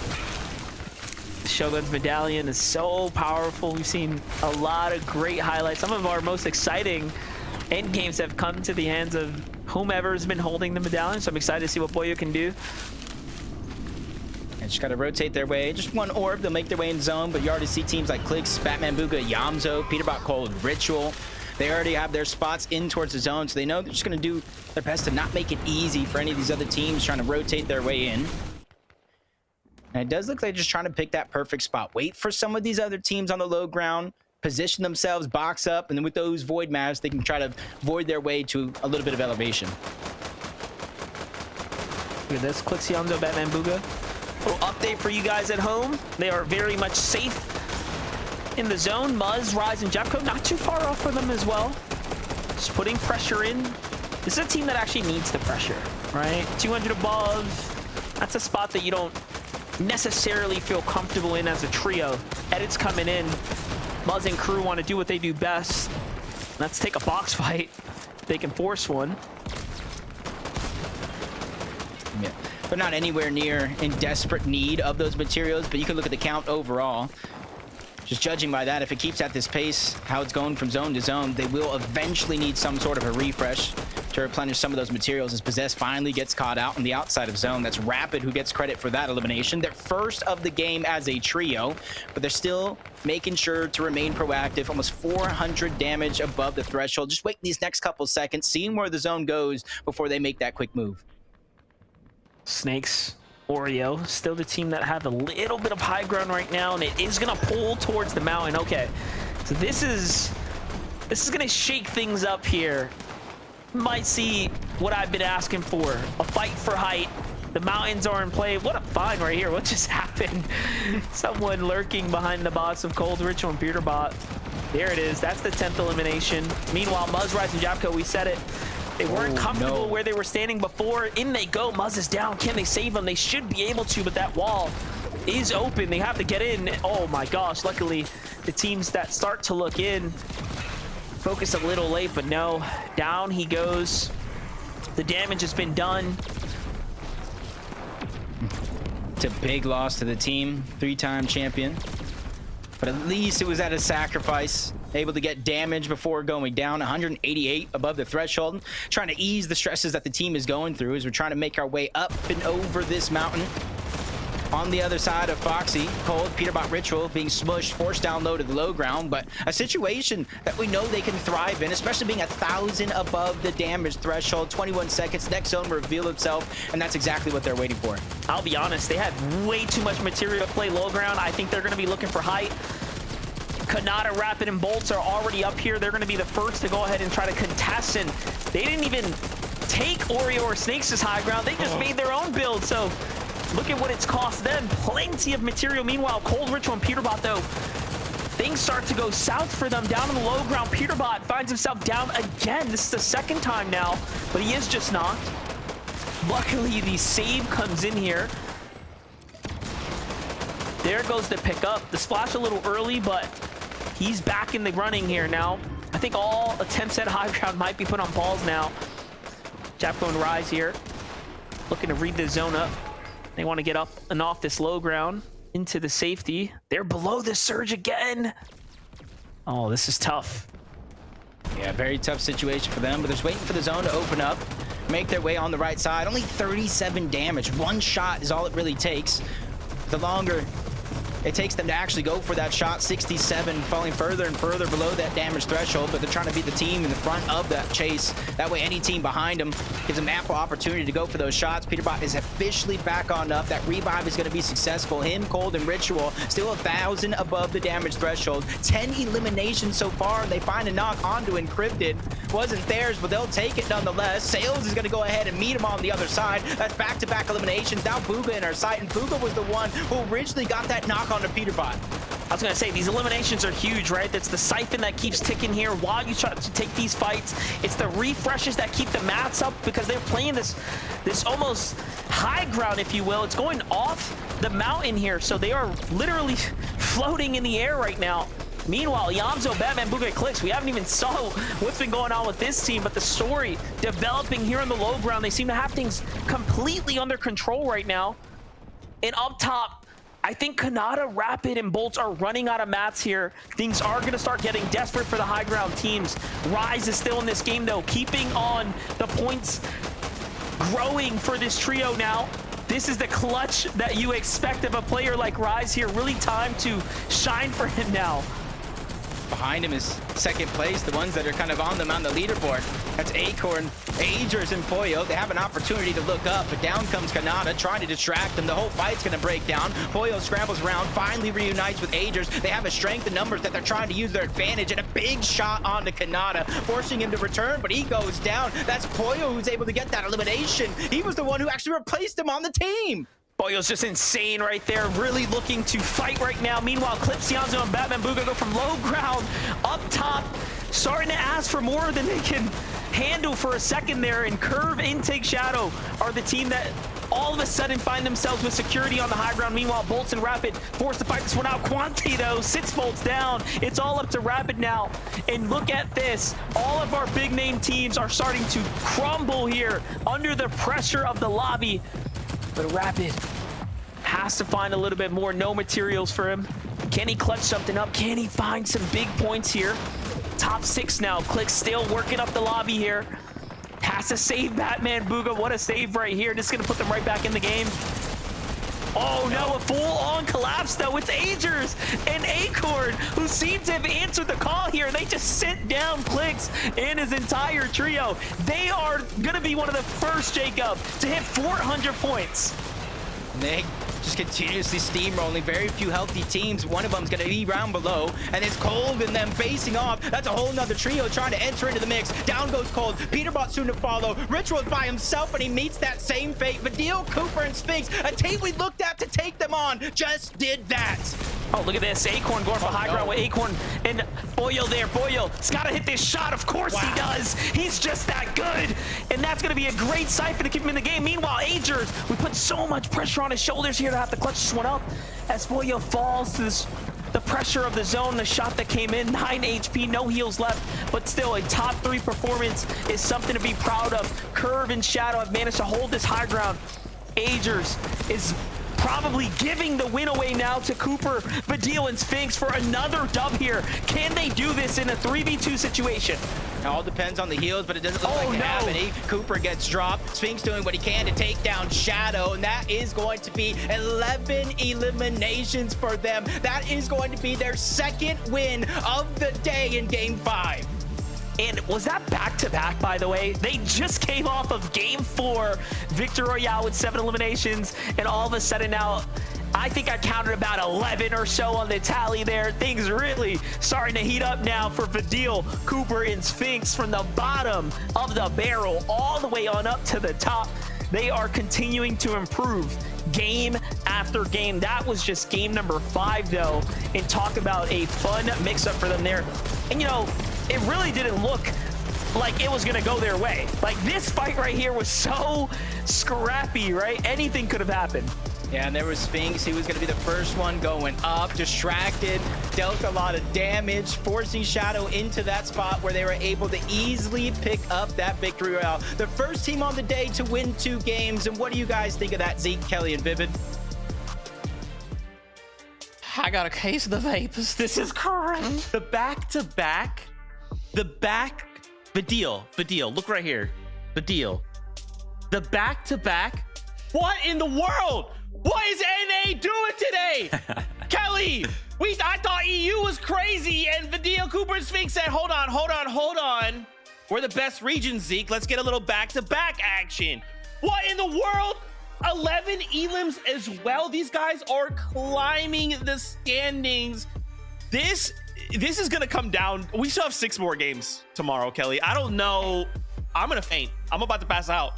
Shogun's medallion is so powerful. We've seen a lot of great highlights. Some of our most exciting end games have come to the hands of whomever's been holding the medallion. So I'm excited to see what Boyo can do. And just got to rotate their way. Just one orb, they'll make their way in zone, but you already see teams like Clicks, Batman Booga, Yamzo, Peterbot, Cold, Ritual. They already have their spots in towards the zone, so they know they're just going to do their best to not make it easy for any of these other teams trying to rotate their way in. And it does look like they're just trying to pick that perfect spot. Wait for some of these other teams on the low ground, position themselves, box up, and then with those void maps, they can try to void their way to a little bit of elevation. Look at this, Clicks, Yamzo, Batman Booga. Little update for you guys at home. They are very much safe in the zone. Muzz, Rise, and Jepco not too far off for them as well. Just putting pressure in. This is a team that actually needs the pressure, right? 200 above. That's a spot that you don't necessarily feel comfortable in as a trio. Edits coming in. Muzz and crew want to do what they do best. Let's take a box fight. They can force one. Yeah. They're not anywhere near in desperate need of those materials, but you can look at the count overall. Just judging by that, if it keeps at this pace, how it's going from zone to zone, they will eventually need some sort of a refresh to replenish some of those materials as Possess finally gets caught out on the outside of zone. That's Rapid who gets credit for that elimination. They're first of the game as a trio, but they're still making sure to remain proactive. Almost 400 damage above the threshold. Just waiting these next couple seconds, seeing where the zone goes before they make that quick move. Snakes, Oreo, still the team that have a little bit of high ground right now, and it is gonna pull towards the mountain. Okay, so this is gonna shake things up here. Might see what I've been asking for, a fight for height. The mountains are in play. What a find right here. What just happened? Someone lurking behind the boss of Cold, Ritual, and Peterbot. There it is. That's the 10th elimination. Meanwhile, Muzz, Rise, and Japco, we said it. They weren't comfortable where they were standing before. In they go. Muzz is down. Can they save them? They should be able to, but that wall is open. They have to get in. Oh my gosh. Luckily, the teams that start to look in focus a little late, but no. Down he goes. The damage has been done. It's a big loss to the team. 3-time champion. But at least it was at a sacrifice. Able to get damage before going down. 188 above the threshold. Trying to ease the stresses that the team is going through as we're trying to make our way up and over this mountain. On the other side of Foxy, Cold, Peterbot, Ritual being smushed, forced down low to the low ground, but a situation that we know they can thrive in, especially being 1,000 above the damage threshold. 21 seconds, next zone will reveal itself, and that's exactly what they're waiting for. I'll be honest, they had way too much material to play low ground. I think they're going to be looking for height. Kanata, Rapid, and Bolts are already up here. They're going to be the first to go ahead and try to contest, and they didn't even take Oreo or Snakes' high ground. They just made their own build, so look at what it's cost them. Plenty of material. Meanwhile, Cold, Ritual, and Peterbot, though, things start to go south for them. Down on the low ground, Peterbot finds himself down again. This is the second time now, but he is just knocked. Luckily, the save comes in here. There goes the pickup. The splash a little early, but he's back in the running here now. I think all attempts at high ground might be put on pause now. Japco and Rise here, looking to read the zone up. They want to get up and off this low ground into the safety. They're below the surge again. Oh, this is tough. Yeah, very tough situation for them, but they're just waiting for the zone to open up, make their way on the right side. Only 37 damage. One shot is all it really takes. The longer it takes them to actually go for that shot, 67, falling further and further below that damage threshold, but they're trying to be the team in the front of that chase. That way any team behind them gives them ample opportunity to go for those shots. Peterbot is officially back on up. That revive is going to be successful. Him, Cold, and Ritual still 1,000 above the damage threshold. 10 eliminations so far, and they find a knock onto Encrypted. Wasn't theirs, but they'll take it nonetheless. Sales is going to go ahead and meet him on the other side. That's back-to-back eliminations. Now Booga in our sight, and Booga was the one who originally got that knock onto Peterbot. I was going to say, these eliminations are huge, right? That's the siphon that keeps ticking here while you try to take these fights. It's the refreshes that keep the mats up because they're playing this almost high ground, if you will. It's going off the mountain here, so they are literally floating in the air right now. Meanwhile, Yamzo, Batman, Booga, Clicks, we haven't even saw what's been going on with this team, but the story developing here on the low ground, they seem to have things completely under control right now. And up top, I think Kanata, Rapid, and Bolts are running out of mats here. Things are going to start getting desperate for the high ground teams. Rise is still in this game, though, keeping on the points growing for this trio now. This is the clutch that you expect of a player like Rise here. Really time to shine for him now. Behind him is second place, the ones that are kind of on them on the leaderboard. That's Acorn, Agers, and Pollo. They have an opportunity to look up, but down comes Kanata trying to distract them. The whole fight's going to break down. Pollo scrambles around, finally reunites with Agers. They have a strength in numbers that they're trying to use their advantage, and a big shot onto Kanata, forcing him to return, but he goes down. That's Pollo who's able to get that elimination. He was the one who actually replaced him on the team. Pollo's just insane right there, really looking to fight right now. Meanwhile, Clipsianzo and Batman Booga go from low ground up top, starting to ask for more than they can handle for a second there. And Curve, Intake, Shadow are the team that all of a sudden find themselves with security on the high ground. Meanwhile, Bolts and Rapid forced to fight this one out. Quanti, though, 6 Bolts down. It's all up to Rapid now. And look at this. All of our big name teams are starting to crumble here under the pressure of the lobby. But Rapid has to find a little bit more. No materials for him. Can he clutch something up? Can he find some big points here? Top 6 now. Click still working up the lobby here. Has to save Batman Booga. What a save right here. This is going to put them right back in the game. Oh no, a full-on collapse though. It's Agers and Acorn who seem to have answered the call here. They just sent down Clicks and his entire trio. They are going to be one of the first, Jacob, to hit 400 points. They just continuously steamrolling. Very few healthy teams. One of them's going to be round below, and it's Cold and them facing off. That's a whole nother trio trying to enter into the mix. Down goes Cold. Peterbot soon to follow. Ritual's by himself, and he meets that same fate. Vidil, Cooper, and Sphinx, a team we looked at to take them on, just did that. Oh, look at this. Acorn going for high ground with Acorn and Boyo there. Boyo's got to hit this shot. Of course he does. He's just that good. And that's going to be a great siphon to keep him in the game. Meanwhile, Agers, we put so much pressure on his shoulders here to have to clutch this one up as Boyo falls to the pressure of the zone. The shot that came in, 9 HP, no heals left, but still a top 3 performance is something to be proud of. Curve and Shadow have managed to hold this high ground. Agers is probably giving the win away now to Cooper, Vidil, and Sphinx for another dub here. Can they do this in a 3v2 situation? It all depends on the heals, but it doesn't look like they have any. Cooper gets dropped. Sphinx doing what he can to take down Shadow, and that is going to be 11 eliminations for them. That is going to be their second win of the day in Game 5. And was that back-to-back, by the way? They just came off of Game 4, Victor Royale with 7 eliminations, and all of a sudden now, I think I counted about 11 or so on the tally there. Things really starting to heat up now for Vidil, Cooper, and Sphinx from the bottom of the barrel all the way on up to the top. They are continuing to improve game after game. That was just game number 5, though, and talk about a fun mix-up for them there. And, you know, it really didn't look like it was going to go their way. Like, this fight right here was so scrappy, right? Anything could have happened. Yeah, and there was Sphinx. He was going to be the first one going up, distracted, dealt a lot of damage, forcing Shadow into that spot where they were able to easily pick up that victory royale. The first team on the day to win 2 games. And what do you guys think of that, Zeke, Kelly, and Vivid? I got a case of the vapors. This is correct. The back-to-back, Vidil, look right here. Vidil. The back-to-back. What in the world? What is NA doing today? Kelly, I thought EU was crazy, and Vidil, Cooper, and Sphinx said, hold on. We're the best region, Zeke. Let's get a little back-to-back action. What in the world? 11 elims as well. These guys are climbing the standings. This is gonna come down. We still have 6 more games tomorrow, Kelly. I don't know. I'm gonna faint. I'm about to pass out.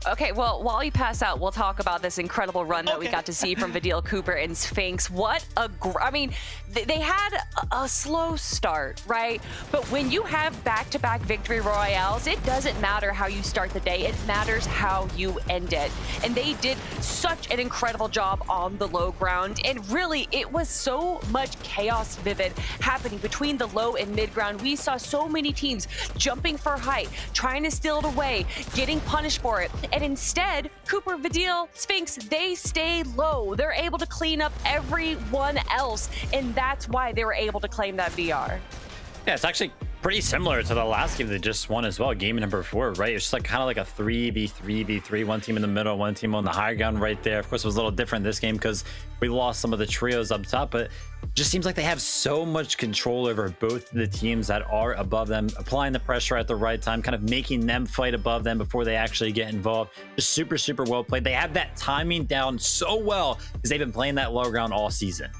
Okay, well, while you pass out, we'll talk about this incredible run that we got to see from Vidil, Cooper, and Sphinx. What a I mean, they had a slow start, right? But when you have back-to-back victory royales, it doesn't matter how you start the day. It matters how you end it. And they did such an incredible job on the low ground. And really, it was so much chaos, Vivid, happening between the low and mid ground. We saw so many teams jumping for height, trying to steal it away, getting punished for it. And instead, Cooper, Vidil, Sphinx, they stay low. They're able to clean up everyone else. And that's why they were able to claim that VR. Yeah, it's actually pretty similar to the last game they just won as well, game number 4, right? It's just like kind of like a 3v3v3, one team in the middle, one team on the high ground right there. Of course, it was a little different this game because we lost some of the trios up top, but just seems like they have so much control over both the teams that are above them, applying the pressure at the right time, kind of making them fight above them before they actually get involved. Just super, super well played. They have that timing down so well because they've been playing that low ground all season.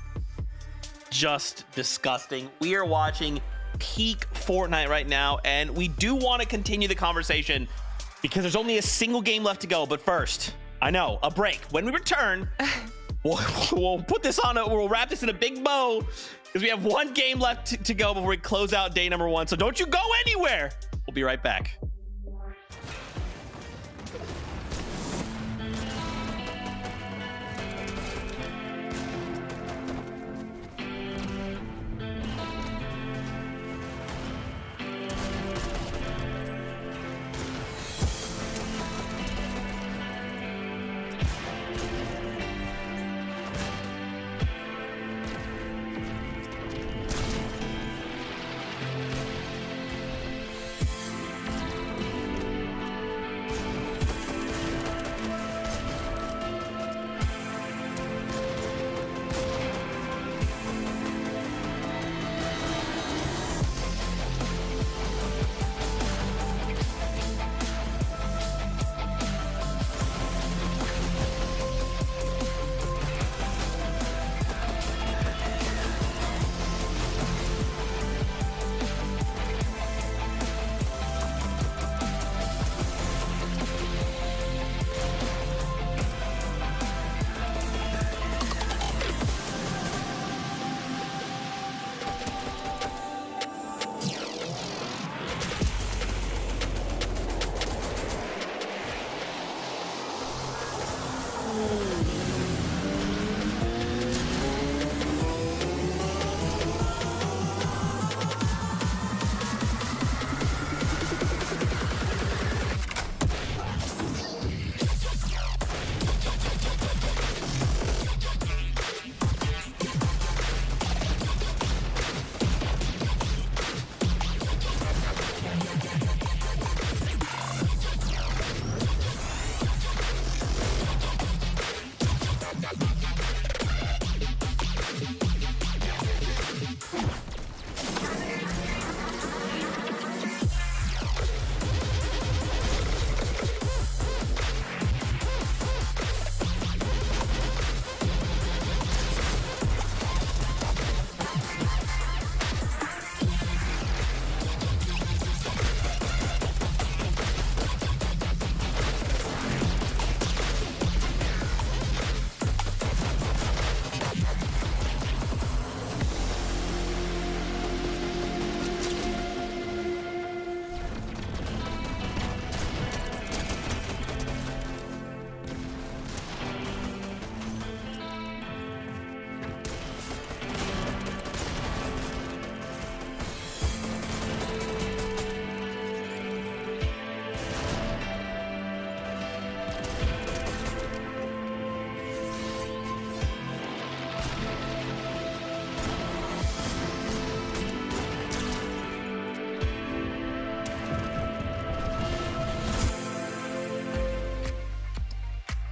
Just disgusting. We are watching peak Fortnite right now, and we do want to continue the conversation because there's only a single game left to go. But first, I know, a break. When we return, we'll put this on, we'll wrap this in a big bow because we have one game left to go before we close out day number 1. So don't you go anywhere. We'll be right back.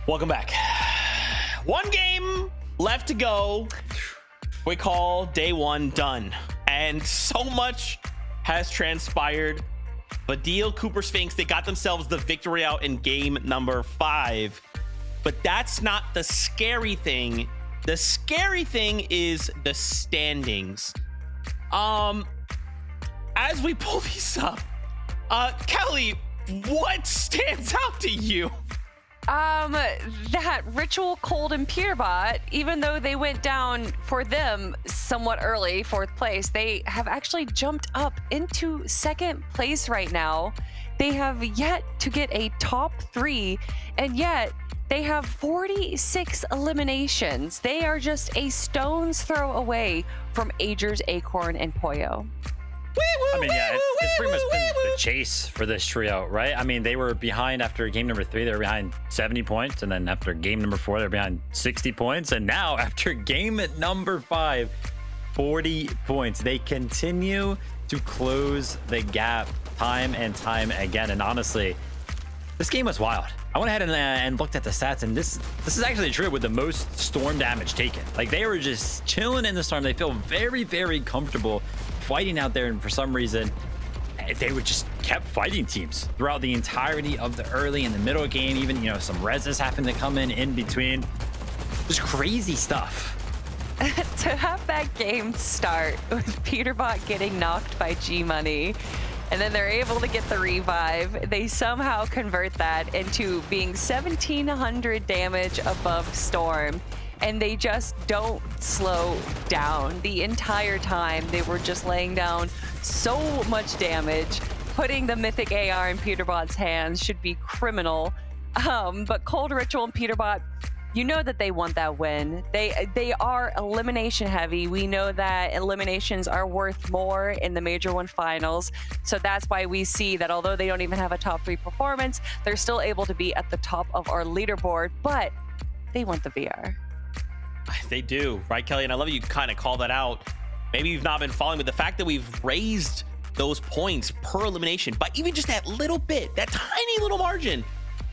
Welcome back. One game left to go. We call day 1 done. And so much has transpired. Vidil, Cooper, Sphinx, they got themselves the victory out in game number 5. But that's not the scary thing. The scary thing is the standings. As we pull these up, Kelly, what stands out to you? That Ritual, Cold, and Peterbot, even though they went down for them somewhat early, 4th place, they have actually jumped up into 2nd place right now. They have yet to get a top 3, and yet they have 46 eliminations. They are just a stone's throw away from Agers, Acorn, and Poyo. I mean, yeah, it's pretty much been the chase for this trio, right? I mean, they were behind after game number 3, they were behind 70 points. And then after game number 4, they're behind 60 points. And now after game number 5, 40 points. They continue to close the gap time and time again. And honestly, this game was wild. I went ahead and looked at the stats, and this is actually a trio with the most storm damage taken. Like, they were just chilling in the storm. They feel very, very comfortable fighting out there, and for some reason they would just kept fighting teams throughout the entirety of the early and the middle game. Even, you know, some reses happened to come in between. Just crazy stuff. To have that game start with Peterbot getting knocked by G Money, and then they're able to get the revive, they somehow convert that into being 1,700 damage above Storm. And they just don't slow down the entire time. They were just laying down so much damage. Putting the Mythic AR in Peterbot's hands should be criminal. But Cold Ritual and Peterbot, you know that they want that win. They are elimination heavy. We know that eliminations are worth more in the Major 1 finals. So that's why we see that although they don't even have a top 3 performance, they're still able to be at the top of our leaderboard. But they want the VR. They do, right, Kelly? And I love you kind of call that out. Maybe you've not been following, but the fact that we've raised those points per elimination by even just that little bit, that tiny little margin,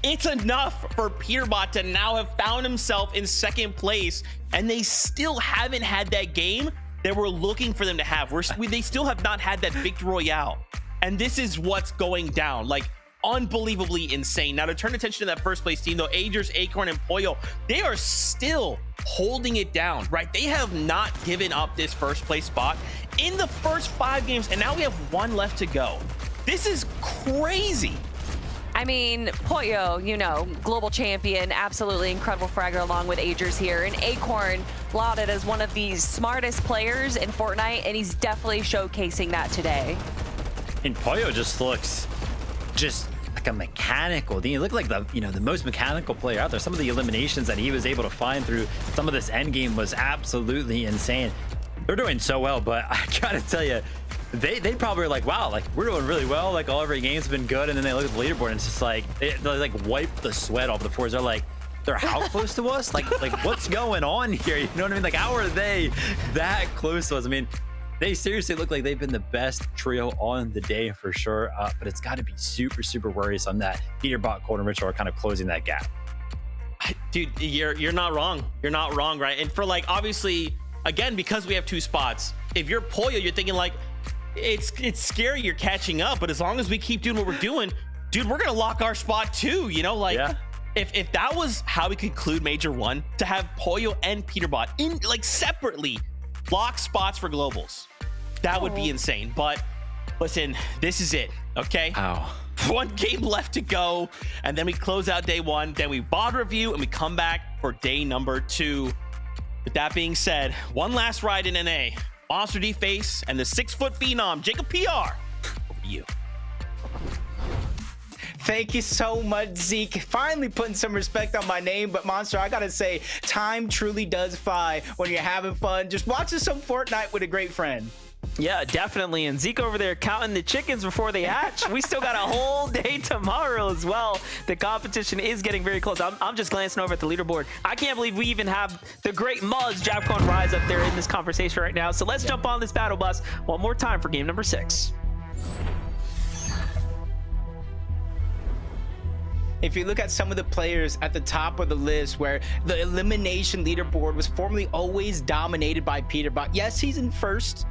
it's enough for Peterbot to now have found himself in 2nd place, and they still haven't had that game that we're looking for them to have. They still have not had that victory royale, and this is what's going down. Like, unbelievably insane. Now, to turn attention to that 1st place team, though, Agers, Acorn, and Pollo, they are still holding it down, right? They have not given up this 1st place spot in the first 5 games, and now we have 1 left to go. This is crazy. I mean, Pollo, you know, global champion, absolutely incredible fragger along with Agers here. And Acorn lauded as one of the smartest players in Fortnite, and he's definitely showcasing that today. And Pollo just looks like a mechanical. He looked like the most mechanical player out there. Some of the eliminations that he was able to find through some of this end game was absolutely insane. They're doing so well, but I gotta tell you, they probably are like, wow, like, we're doing really well. Like, all of our games have been good. And then they look at the leaderboard and it's just like, they like wipe the sweat off the floors. They're like, they're how close to us? Like what's going on here? You know what I mean? Like, how are they that close to us? I mean, they seriously look like they've been the best trio on the day for sure. But it's got to be super, super worrisome that Peterbot, Cold, and Ritual are kind of closing that gap. Dude, you're not wrong. You're not wrong, right? And for, like, obviously, again, because we have 2 spots, if you're Pollo, you're thinking like, it's scary you're catching up, but as long as we keep doing what we're doing, dude, we're gonna lock our spot too, you know? Like, yeah. If that was how we conclude Major 1, to have Pollo and Peterbot in, like, separately lock spots for globals, that would be insane. But listen, this is it, okay? Ow. 1 game left to go, and then we close out day 1, then we VOD review, and we come back for day number 2. With that being said, 1 last ride in NA. Monster D Face and the 6-foot phenom, Jacob PR. Over to you. Thank you so much, Zeke. Finally putting some respect on my name, but Monster, I gotta say, time truly does fly when you're having fun. Just watching some Fortnite with a great friend. Yeah, definitely. And Zeke over there counting the chickens before they hatch. We still got a whole day tomorrow as well. The competition is getting very close. I'm just glancing over at the leaderboard. I can't believe we even have the great Muzz, Japcon Rise up there in this conversation right now. So let's jump on this battle bus one more time for game number 6. If you look at some of the players at the top of the list where the elimination leaderboard was formerly always dominated by Peterbot. Yes, he's in 1st,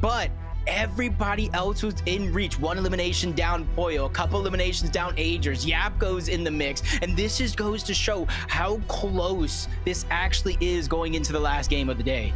but everybody else was in reach. 1 elimination down Pollo, a couple eliminations down Agers, Yap goes in the mix, and this just goes to show how close this actually is going into the last game of the day.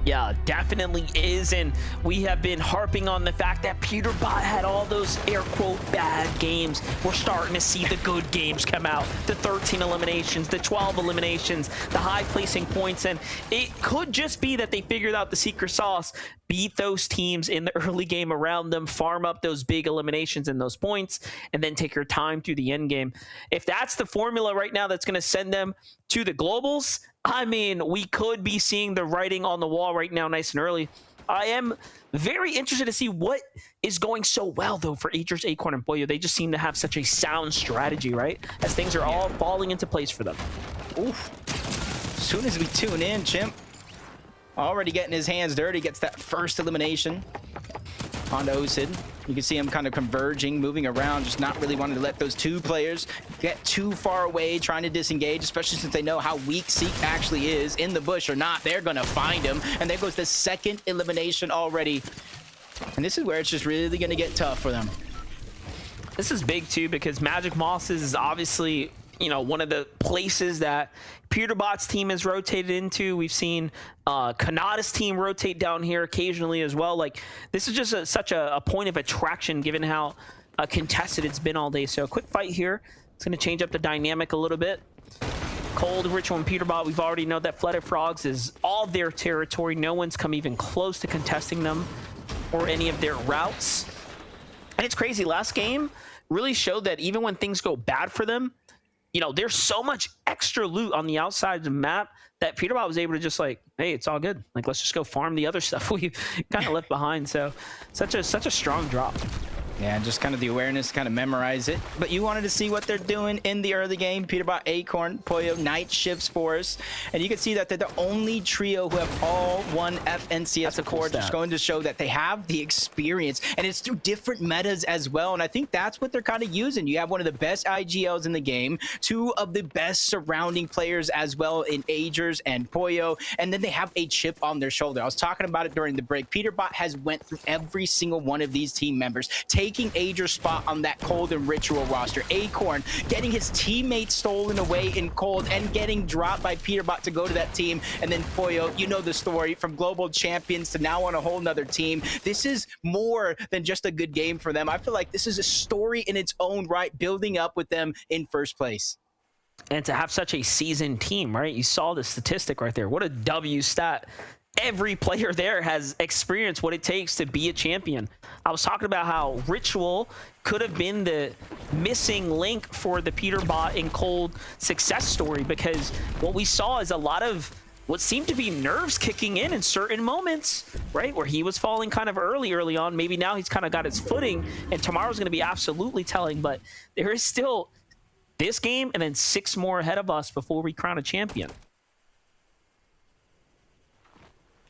Yeah, definitely is. And we have been harping on the fact that Peterbot had all those air quote bad games. We're starting to see the good games come out. The 13 eliminations, the 12 eliminations, the high placing points. And it could just be that they figured out the secret sauce. Beat those teams in the early game around them, farm up those big eliminations and those points, and then take your time through the end game. If that's the formula right now that's going to send them to the globals, I mean, we could be seeing the writing on the wall right now nice and early. I am very interested to see what is going so well, though, for Aegis, Acorn, and Pollo. They just seem to have such a sound strategy, right? As things are all falling into place for them. Oof. As soon as we tune in, Chimp already getting his hands dirty, gets that first elimination on Osid. You can see him kind of converging, moving around, just not really wanting to let those two players get too far away, trying to disengage, especially since they know how weak Seek actually is. In the bush or not, they're going to find him. And there goes the second elimination already. And this is where it's just really going to get tough for them. This is big, too, because Magic Mosses is obviously, you know, one of the places that Peterbot's team has rotated into. We've seen Kanata's team rotate down here occasionally as well. Like, this is just such a point of attraction given how contested it's been all day. So a quick fight here. It's going to change up the dynamic a little bit. Cold, Ritual, and Peterbot, we've already know that Flooded Frogs is all their territory. No one's come even close to contesting them or any of their routes. And it's crazy. Last game really showed that even when things go bad for them, you know, there's so much extra loot on the outside of the map that Peterbot was able to just like, hey, it's all good. Like, let's just go farm the other stuff we kind of left behind. So such a strong drop. Yeah, just kind of the awareness to kind of memorize it. But you wanted to see what they're doing in the early game. Peterbot, Acorn, Pollo, night shifts for us. And you can see that they're the only trio who have all won FNCS before. Just going to show that they have the experience. And it's through different metas as well. And I think that's what they're kind of using. You have one of the best IGLs in the game, two of the best surrounding players as well in Aegis and Pollo. And then they have a chip on their shoulder. I was talking about it during the break. Peterbot has went through every single one of these team members, taking Aegis' spot on that Cold and Ritual roster. Acorn getting his teammates stolen away in Cold and getting dropped by Peterbot to go to that team. And then Pollo, you know the story, from global champions to now on a whole nother team. This is more than just a good game for them. I feel like this is a story in its own right, building up with them in first place. And to have such a seasoned team, right? You saw the statistic right there. What a W stat. Every player there has experienced what it takes to be a champion. I was talking about how Ritual could have been the missing link for the Peterbot and Cold success story, because what we saw is a lot of what seemed to be nerves kicking in certain moments, right? Where he was falling kind of early on. Maybe now he's kind of got his footing, and tomorrow's going to be absolutely telling, but there is still this game and then 6 more ahead of us before we crown a champion.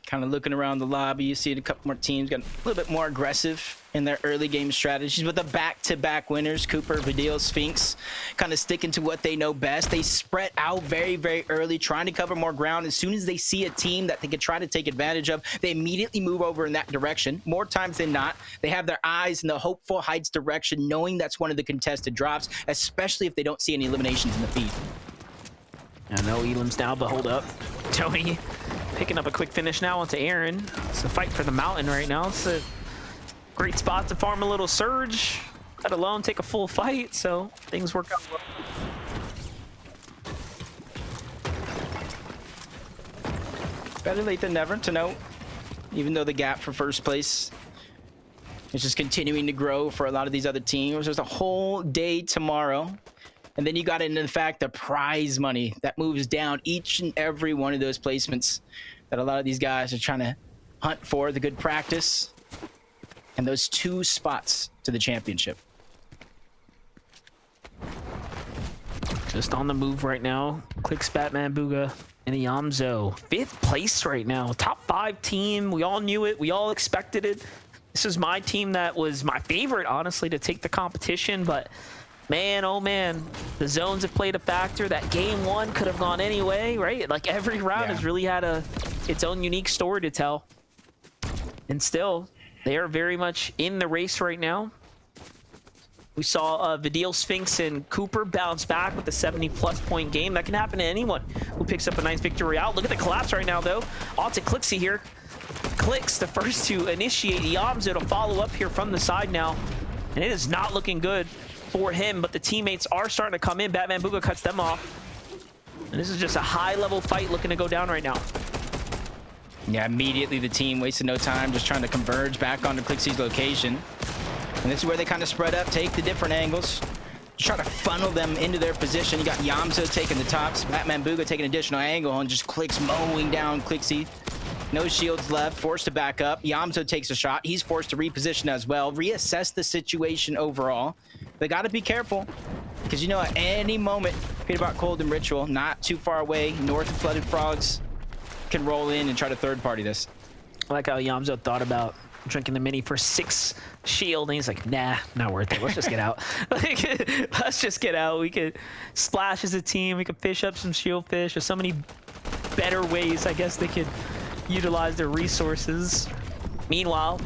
Kind of looking around the lobby, you see a couple more teams got a little bit more aggressive in their early game strategies, but the back-to-back winners, Cooper, Vidil, Sphinx, kind of sticking to what they know best. They spread out very, very early, trying to cover more ground. As soon as they see a team that they can try to take advantage of, they immediately move over in that direction. More times than not, they have their eyes in the Hopeful Heights direction, knowing that's one of the contested drops, especially if they don't see any eliminations in the feed. I know Elam's down, but hold up. Tony picking up a quick finish now onto Aaron. It's a fight for the mountain right now. It's a great spot to farm a little Surge, let alone take a full fight, so things work out well. Better late than never to know, even though the gap for first place is just continuing to grow for a lot of these other teams. There's a whole day tomorrow. And then you got into the fact the prize money that moves down each and every one of those placements that a lot of these guys are trying to hunt for, the good practice, and those 2 spots to the championship. Just on the move right now. Clicks, Batman, Booga, and Yamzo. 5th place right now. Top 5 team. We all knew it. We all expected it. This is my team that was my favorite, honestly, to take the competition, but man, oh man, the zones have played a factor. That game 1 could have gone any way, right? Like, every round has really had its own unique story to tell. And still, they are very much in the race right now. We saw Vidil, Sphinx, and Cooper bounce back with a 70-plus point game. That can happen to anyone who picks up a nice victory out. Look at the collapse right now, though. On to Clixie here. Clicks the first to initiate. Yamzo to follow up here from the side now. And it is not looking good for him, but the teammates are starting to come in. Batman Booga cuts them off. And this is just a high-level fight looking to go down right now. Yeah, immediately the team wasted no time just trying to converge back onto Clixie's location. And this is where they kind of spread up, take the different angles, try to funnel them into their position. You got Yamzo taking the tops, Batman Booga taking an additional angle, and just Clicks mowing down Clixie. No shields left, forced to back up. Yamzo takes a shot. He's forced to reposition as well. Reassess the situation overall. They got to be careful because, you know, at any moment, Peterbot, Cold, and Ritual, not too far away, north of Flooded Frogs, can roll in and try to third party this. I like how Yamzo thought about drinking the mini for 6 shield, and he's like, nah, not worth it. Let's just get out. Let's just get out. We could splash as a team. We could fish up some shield fish. There's so many better ways, I guess, they could utilize their resources. Meanwhile,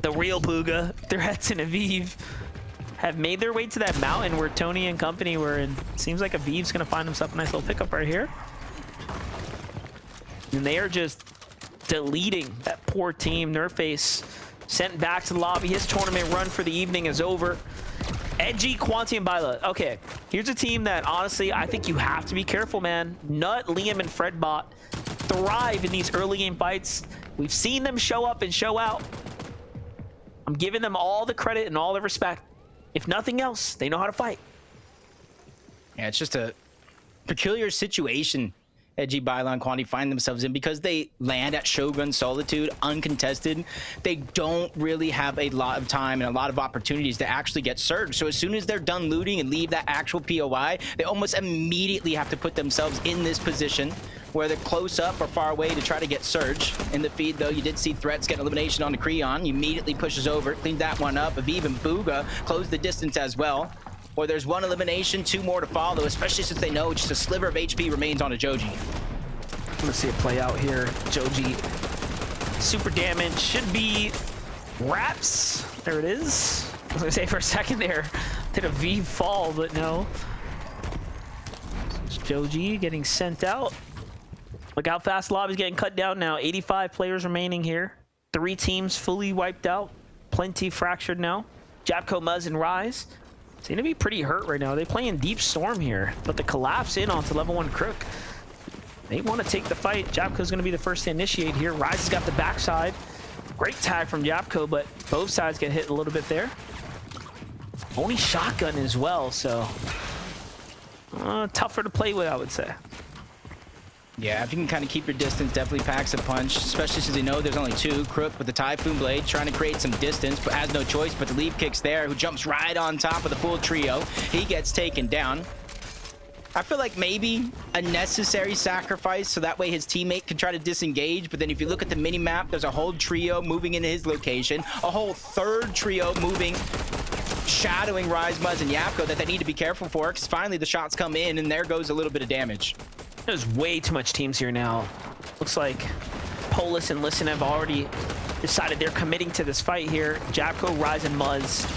the real Booga, Threats and Aviv have made their way to that mountain where Tony and company were, and it seems like Aviv's gonna find himself a nice little pickup right here. And they are just deleting that poor team. Nurface sent back to the lobby. His tournament run for the evening is over. Edgy, Quanti, and Bila. Okay, here's a team that honestly I think you have to be careful, man. Nut, Liam, and Fredbot thrive in these early game fights. We've seen them show up and show out. I'm giving them all the credit and all the respect. If nothing else, they know how to fight. Yeah, it's just a peculiar situation Edgy, Bila, and Quanti find themselves in because they land at Shogun Solitude uncontested. They don't really have a lot of time and a lot of opportunities to actually get surged. So as soon as they're done looting and leave that actual POI, they almost immediately have to put themselves in this position where they're close up or far away to try to get surge. In the feed, though, you did see Threats get elimination on the Creon. He immediately pushes over, cleaned that one up. Aviv and Booga closed the distance as well. Or there's one elimination, 2 more to follow, especially since they know just a sliver of HP remains on a Joji. Let's see it play out here. Joji, super damage, should be wraps. There it is. I was gonna say for a second there, did a V fall, but no. It's Joji getting sent out. Look how fast lobby's getting cut down now. 85 players remaining here. 3 teams fully wiped out. Plenty fractured now. Japco, Muzz, and Rise seem to be pretty hurt right now. They play in Deep Storm here, but the collapse in onto level 1 Crook. They want to take the fight. Japco's going to be the first to initiate here. Rise has got the backside. Great tag from Japco, but both sides get hit a little bit there. Only shotgun as well, so tougher to play with, I would say. Yeah, if you can kind of keep your distance, definitely packs a punch, especially since they know there's only 2. Crook with the Typhoon Blade trying to create some distance, but has no choice but the leave kicks there, who jumps right on top of the full trio. He gets taken down. I feel like maybe a necessary sacrifice so that way his teammate can try to disengage, but then if you look at the mini-map, there's a whole trio moving into his location, a whole 3rd trio moving, shadowing Rise, Muzz, and Yapko that they need to be careful for, because finally the shots come in and there goes a little bit of damage. There's way too much teams here now. Looks like Polis and Listen have already decided they're committing to this fight here. Japco, Rise, and Muzz.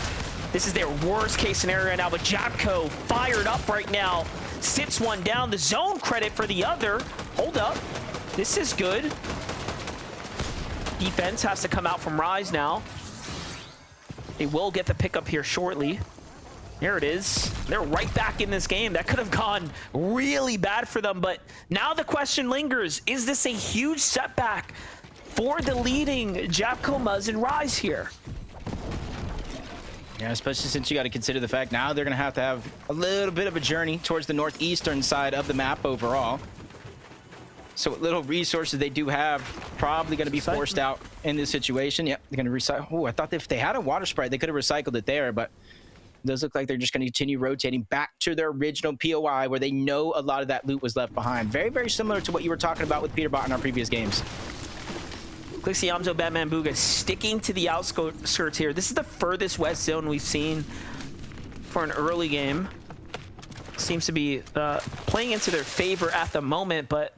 This is their worst case scenario right now, but Japco fired up right now. Sits one down. The zone credit for the other. Hold up. This is good. Defense has to come out from Rise now. They will get the pickup here shortly. There it is. They're right back in this game. That could have gone really bad for them, but now the question lingers. Is this a huge setback for the leading Japco, Muzz, and Rise here? Yeah, especially since you got to consider the fact now they're going to have a little bit of a journey towards the northeastern side of the map overall. So what little resources they do have, probably going to be forced out in this situation. Yep, they're going to recycle. Oh, I thought if they had a water sprite, they could have recycled it there, but it does look like they're just going to continue rotating back to their original POI where they know a lot of that loot was left behind. Very, very similar to what you were talking about with Peterbot in our previous games. Clixie, Yamzo, Batman, Booga sticking to the outskirts here. This is the furthest west zone we've seen for an early game. Seems to be playing into their favor at the moment, but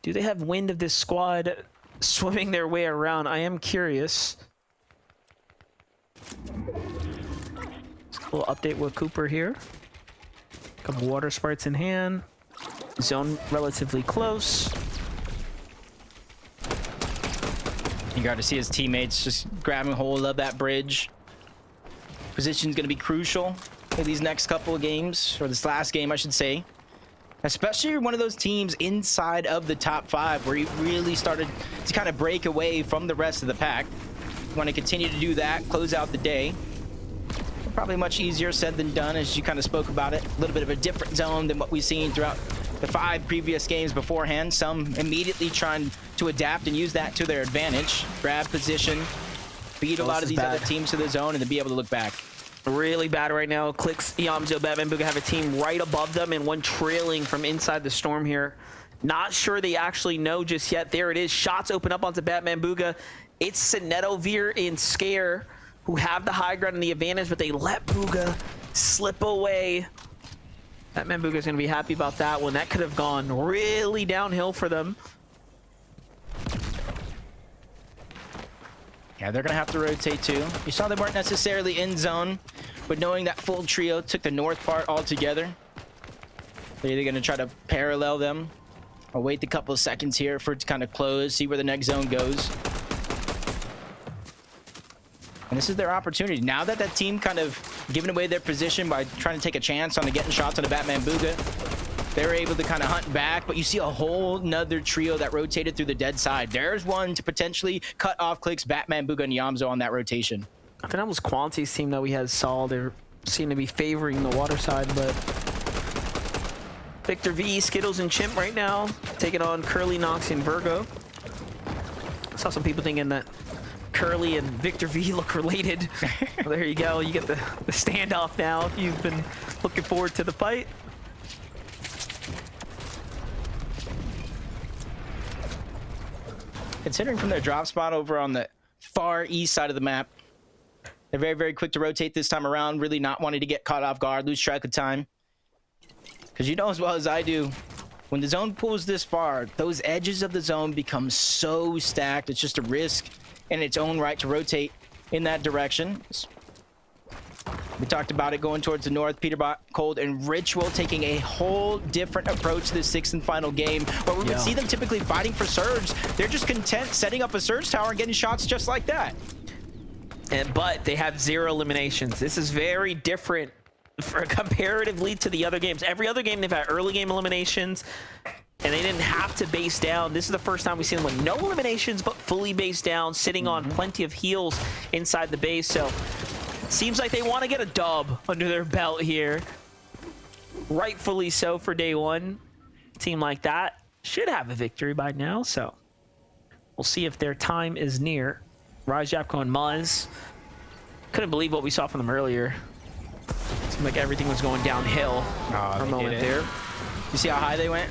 do they have wind of this squad swimming their way around? I am curious. A little update with Cooper here. Couple water sprites in hand. Zone relatively close. You got to see his teammates just grabbing hold of that bridge. Position's going to be crucial in these next couple of games, or this last game, I should say. Especially one of those teams inside of the top 5 where you really started to kind of break away from the rest of the pack. You want to continue to do that, close out the day. Probably much easier said than done, as you kind of spoke about it. A little bit of a different zone than what we've seen throughout the 5 previous games beforehand. Some immediately trying to adapt and use that to their advantage. Grab position, beat a lot of these other teams to the zone, and then be able to look back. Really bad right now. Clicks, Yamzo, Batman Booga have a team right above them and one trailing from inside the storm here. Not sure they actually know just yet. There it is. Shots open up onto Batman Booga. It's Sineto, Veer, and Scare who have the high ground and the advantage, but they let Booga slip away. Batman Booga's going to be happy about that one. That could have gone really downhill for them. Yeah, they're going to have to rotate too. You saw they weren't necessarily in zone, but knowing that full trio took the north part altogether, they're either going to try to parallel them or wait a couple of seconds here for it to kind of close, see where the next zone goes. And this is their opportunity. Now that that team kind of giving away their position by trying to take a chance on getting shots on the Batman Booga, they're able to kind of hunt back, but you see a whole nother trio that rotated through the dead side. There's one to potentially cut off Clicks, Batman Booga, and Yamzo on that rotation. I think that was Quanti's team that we had saw. They seem to be favoring the water side, but Victor V, Skittles, and Chimp right now taking on Curly, Nox, and Virgo. I saw some people thinking that Curly and Victor V look related. Well, there you go. You get the standoff now if you've been looking forward to the fight. Considering from their drop spot over on the far east side of the map, they're very, very quick to rotate this time around, really not wanting to get caught off guard, lose track of time. Because you know as well as I do, when the zone pulls this far, those edges of the zone become so stacked. It's just a risk in its own right to rotate in that direction. We talked about it going towards the north. Peterbot, Cold, and Ritual taking a whole different approach to the 6th and final game, where we would see them typically fighting for Surge. They're just content setting up a Surge tower and getting shots just like that. But they have 0 eliminations. This is very different comparatively to the other games. Every other game they've had early game eliminations, and they didn't have to base down. This is the first time we've seen them with no eliminations, but fully based down, sitting on plenty of heals inside the base. So seems like they want to get a dub under their belt here. Rightfully so for day one. A team like that should have a victory by now, so we'll see if their time is near. Raj Yapko and Muzz. Couldn't believe what we saw from them earlier. Seemed like everything was going downhill for a moment there. You see how high they went?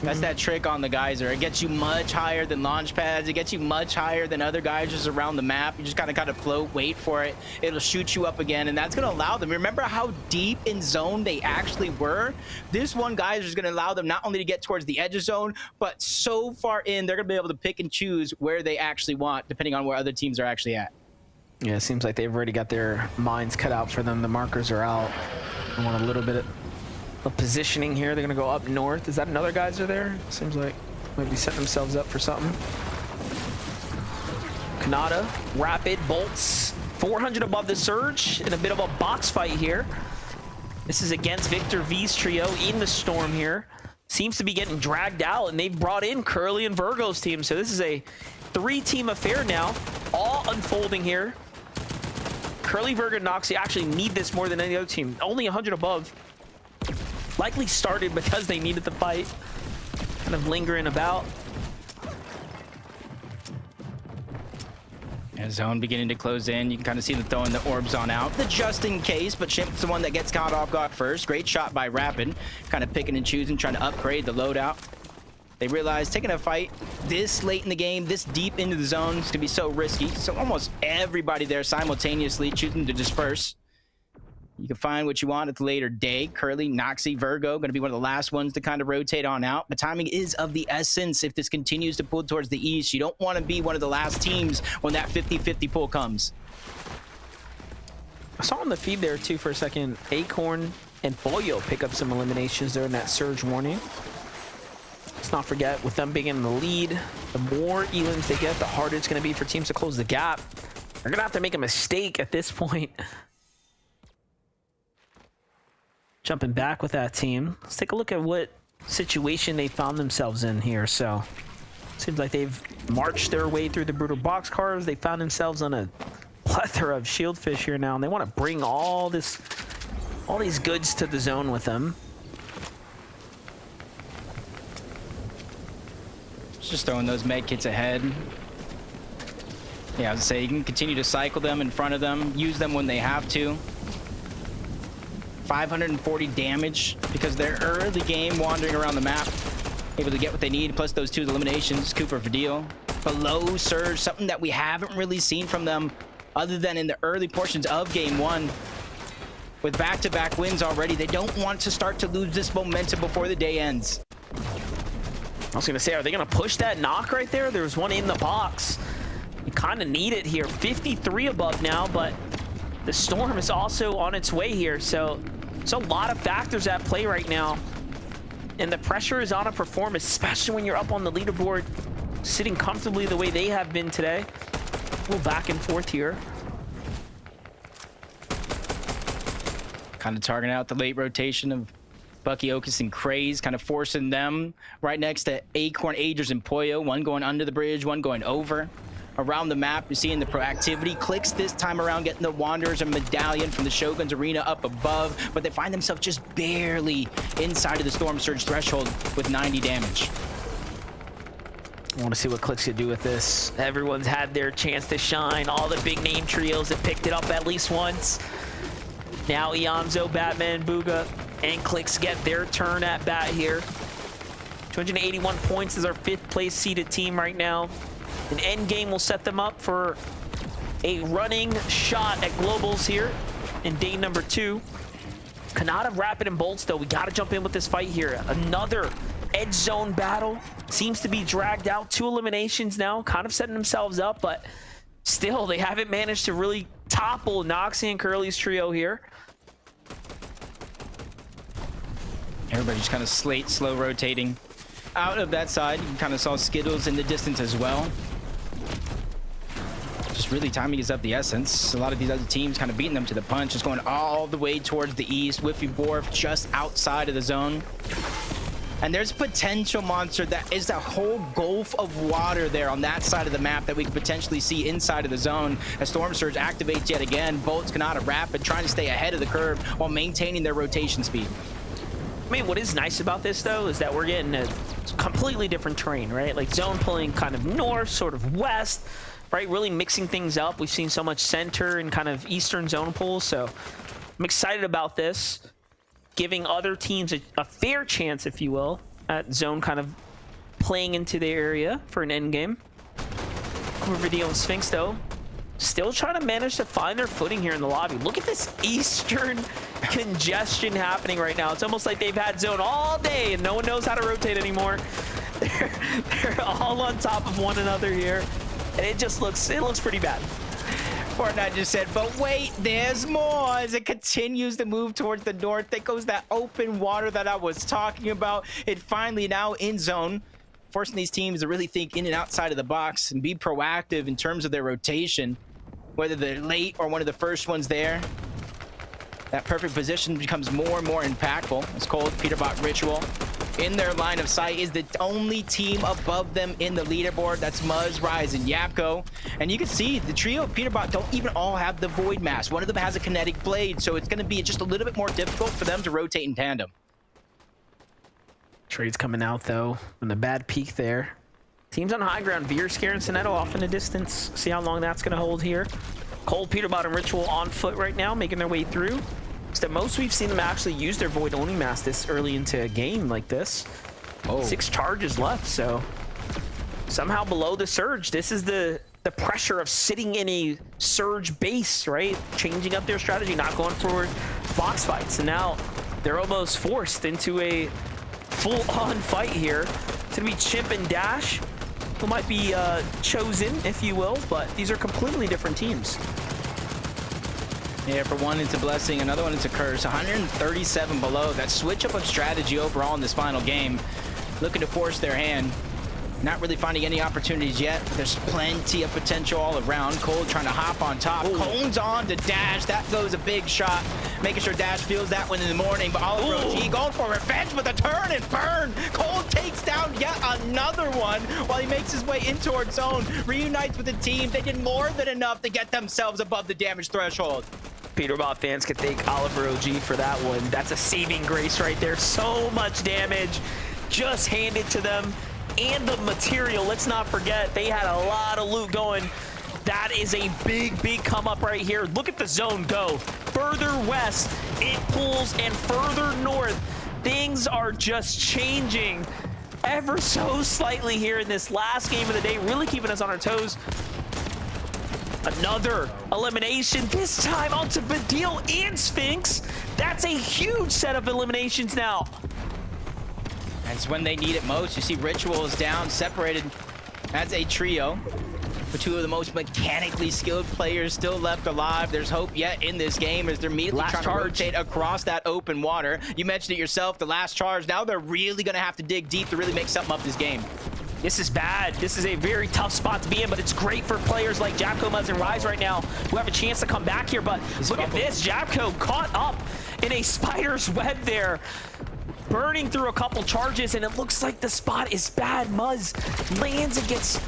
That's that trick on the geyser. It gets you much higher than launch pads. It gets you much higher than other geysers around the map. You just kind of float, wait for it. It'll shoot you up again, and that's going to allow them. Remember how deep in zone they actually were? This one geyser is going to allow them not only to get towards the edge of zone, but so far in, they're going to be able to pick and choose where they actually want, depending on where other teams are actually at. Yeah, it seems like they've already got their minds cut out for them. The markers are out. They want a little bit of positioning here. They're going to go up north. Is that another geyser there? Seems like maybe setting themselves up for something. Kanata, Rapid, Bolts, 400 above the Surge in a bit of a box fight here. This is against Victor V's trio in the storm here. Seems to be getting dragged out, and they've brought in Curly and Virgo's team. So this is a 3-team affair now, all unfolding here. Curly, Virgo, and Noxie actually need this more than any other team. Only 100 above. Likely started because they needed the fight. Kind of lingering about. And zone beginning to close in. You can kind of see them throwing the orbs on out. The just in case, but Chimp's the one that gets caught off guard first. Great shot by Rapid. Kind of picking and choosing, trying to upgrade the loadout. They realize taking a fight this late in the game, this deep into the zone, is going to be so risky. So almost everybody there simultaneously choosing to disperse. You can find what you want at the later day. Curly, Noxie, Virgo, going to be one of the last ones to kind of rotate on out. But timing is of the essence if this continues to pull towards the east. You don't want to be one of the last teams when that 50-50 pull comes. I saw on the feed there, too, for a second. Acorn and Boyo pick up some eliminations there in that surge warning. Let's not forget, with them being in the lead, the more elims they get, the harder it's going to be for teams to close the gap. They're going to have to make a mistake at this point. Jumping back with that team. Let's take a look at what situation they found themselves in here. So, seems like they've marched their way through the brutal boxcars. They found themselves on a plethora of shieldfish here now, and they want to bring all these goods to the zone with them. just throwing those med kits ahead. Yeah, I would say you can continue to cycle them in front of them, use them when they have to. 540 damage because they're early game wandering around the map, able to get what they need, plus those 2 eliminations. Cooper for deal. Below Surge, something that we haven't really seen from them other than in the early portions of game 1. With back-to-back wins already, they don't want to start to lose this momentum before the day ends. I was going to say, are they going to push that knock right there? There's one in the box. You kind of need it here. 53 above now, but the storm is also on its way here. So there's a lot of factors at play right now. And the pressure is on a performance, especially when you're up on the leaderboard, sitting comfortably the way they have been today. A little back and forth here. Kind of targeting out the late rotation of Bucky, Okus, and Craze, kind of forcing them right next to Acorn, Agers, and Poyo. One going under the bridge, one going over. Around the map, you're seeing the proactivity. Clicks this time around, getting the Wanderers a medallion from the Shogun's arena up above, but they find themselves just barely inside of the Storm Surge threshold with 90 damage. I want to see what Clicks could do with this. Everyone's had their chance to shine. All the big name trios have picked it up at least once. Now Iamzo, Batman, Booga, and Clicks get their turn at bat here. 281 points is our 5th place seeded team right now. An end game will set them up for a running shot at globals here in day number 2. Kanata, Rapid, and Bolts, though, we got to jump in with this fight here. Another edge zone battle. Seems to be dragged out. 2 eliminations now, kind of setting themselves up, but still, they haven't managed to really topple Noxie and Curly's trio here. Everybody just kind of slow rotating out of that side. You kind of saw Skittles in the distance as well. Just really timing is of the essence. A lot of these other teams kind of beating them to the punch, just going all the way towards the east. Whiffy Wharf just outside of the zone. And there's potential monster that is a whole gulf of water there on that side of the map that we could potentially see inside of the zone. As Storm Surge activates yet again, Bolts Kanata, Rapid trying to stay ahead of the curve while maintaining their rotation speed. I mean, what is nice about this, though, is that we're getting a completely different terrain, right? Like zone pulling kind of north, sort of west, right? Really mixing things up. We've seen so much center and kind of eastern zone pulls, so I'm excited about this. Giving other teams a fair chance, if you will, at zone kind of playing into their area for an end game. Video and Sphinx, though, still trying to manage to find their footing here in the lobby. Look at this eastern congestion happening right now. It's almost like they've had zone all day and no one knows how to rotate anymore. They're all on top of one another here, and it looks pretty bad. Fortnite just said, but wait, there's more. As it continues to move towards the north, there goes that open water that I was talking about. It finally now in zone, forcing these teams to really think in and outside of the box and be proactive in terms of their rotation, whether they're late or one of the first ones there. That perfect position becomes more and more impactful. It's called Peterbot Ritual. In their line of sight is the only team above them in the leaderboard. That's Muzz, Rise, and Yapko. And you can see the trio of Peterbot don't even all have the Void Mass. One of them has a kinetic blade, so it's going to be just a little bit more difficult for them to rotate in tandem. Trades coming out, though, and a bad peek there. Teams on high ground. Veer, Scare, and Sonetto off in the distance. See how long that's going to hold here. Cole, Peterbot, and Ritual on foot right now, making their way through. It's the most we've seen them actually use their Void Only Mass this early into a game like this. Oh. 6 charges left, so somehow below the Surge. This is the pressure of sitting in a Surge base, right? Changing up their strategy, not going for box fights. And now they're almost forced into a full-on fight here. It's going to be Chimp and Dash who might be chosen, if you will, but these are completely different teams. Yeah, for one, it's a blessing. Another one, it's a curse. 137 below. That switch up of strategy overall in this final game. Looking to force their hand. Not really finding any opportunities yet. There's plenty of potential all around. Cole trying to hop on top. Ooh. Cone's on to Dash. That goes a big shot. Making sure Dash feels that one in the morning. But Oliver OG going for revenge with a turn and burn. Cole takes down yet another one while he makes his way in towards zone. Reunites with the team. They did more than enough to get themselves above the damage threshold. Peterbot fans could thank Oliver OG for that one. That's a saving grace right there. So much damage just handed to them. and the material. Let's not forget, they had a lot of loot going. That is a big come up right here. Look at the zone go. Further west, it pulls, and further north, things are just changing ever so slightly here in this last game of the day, really keeping us on our toes. Another elimination, this time onto Vidil and Sphinx. That's a huge set of eliminations now. That's when they need it most. You see Ritual is down, separated as a trio. For two of the most mechanically skilled players still left alive. There's hope yet in this game as they're immediately trying to rotate across that open water. You mentioned it yourself, the last charge. Now they're really going to have to dig deep to really make something up this game. This is bad. This is a very tough spot to be in, but it's great for players like Japco, Muzz, and Rise right now who have a chance to come back here. But look at this, Japco caught up in a spider's web there, burning through a couple charges, and it looks like the spot is bad. Muzz lands and gets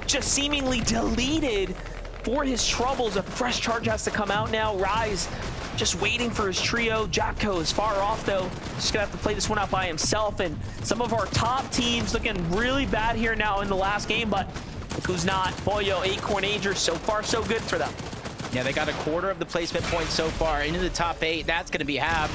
just seemingly deleted for his troubles. A fresh charge has to come out now. Rise just waiting for his trio. Japco is far off though. Just gonna have to play this one out by himself. And some of our top teams looking really bad here now in the last game, but who's not? Boyo, Acorn, Ager, so far so good for them. Yeah, they got a quarter of the placement points so far into the top 8. That's gonna be half.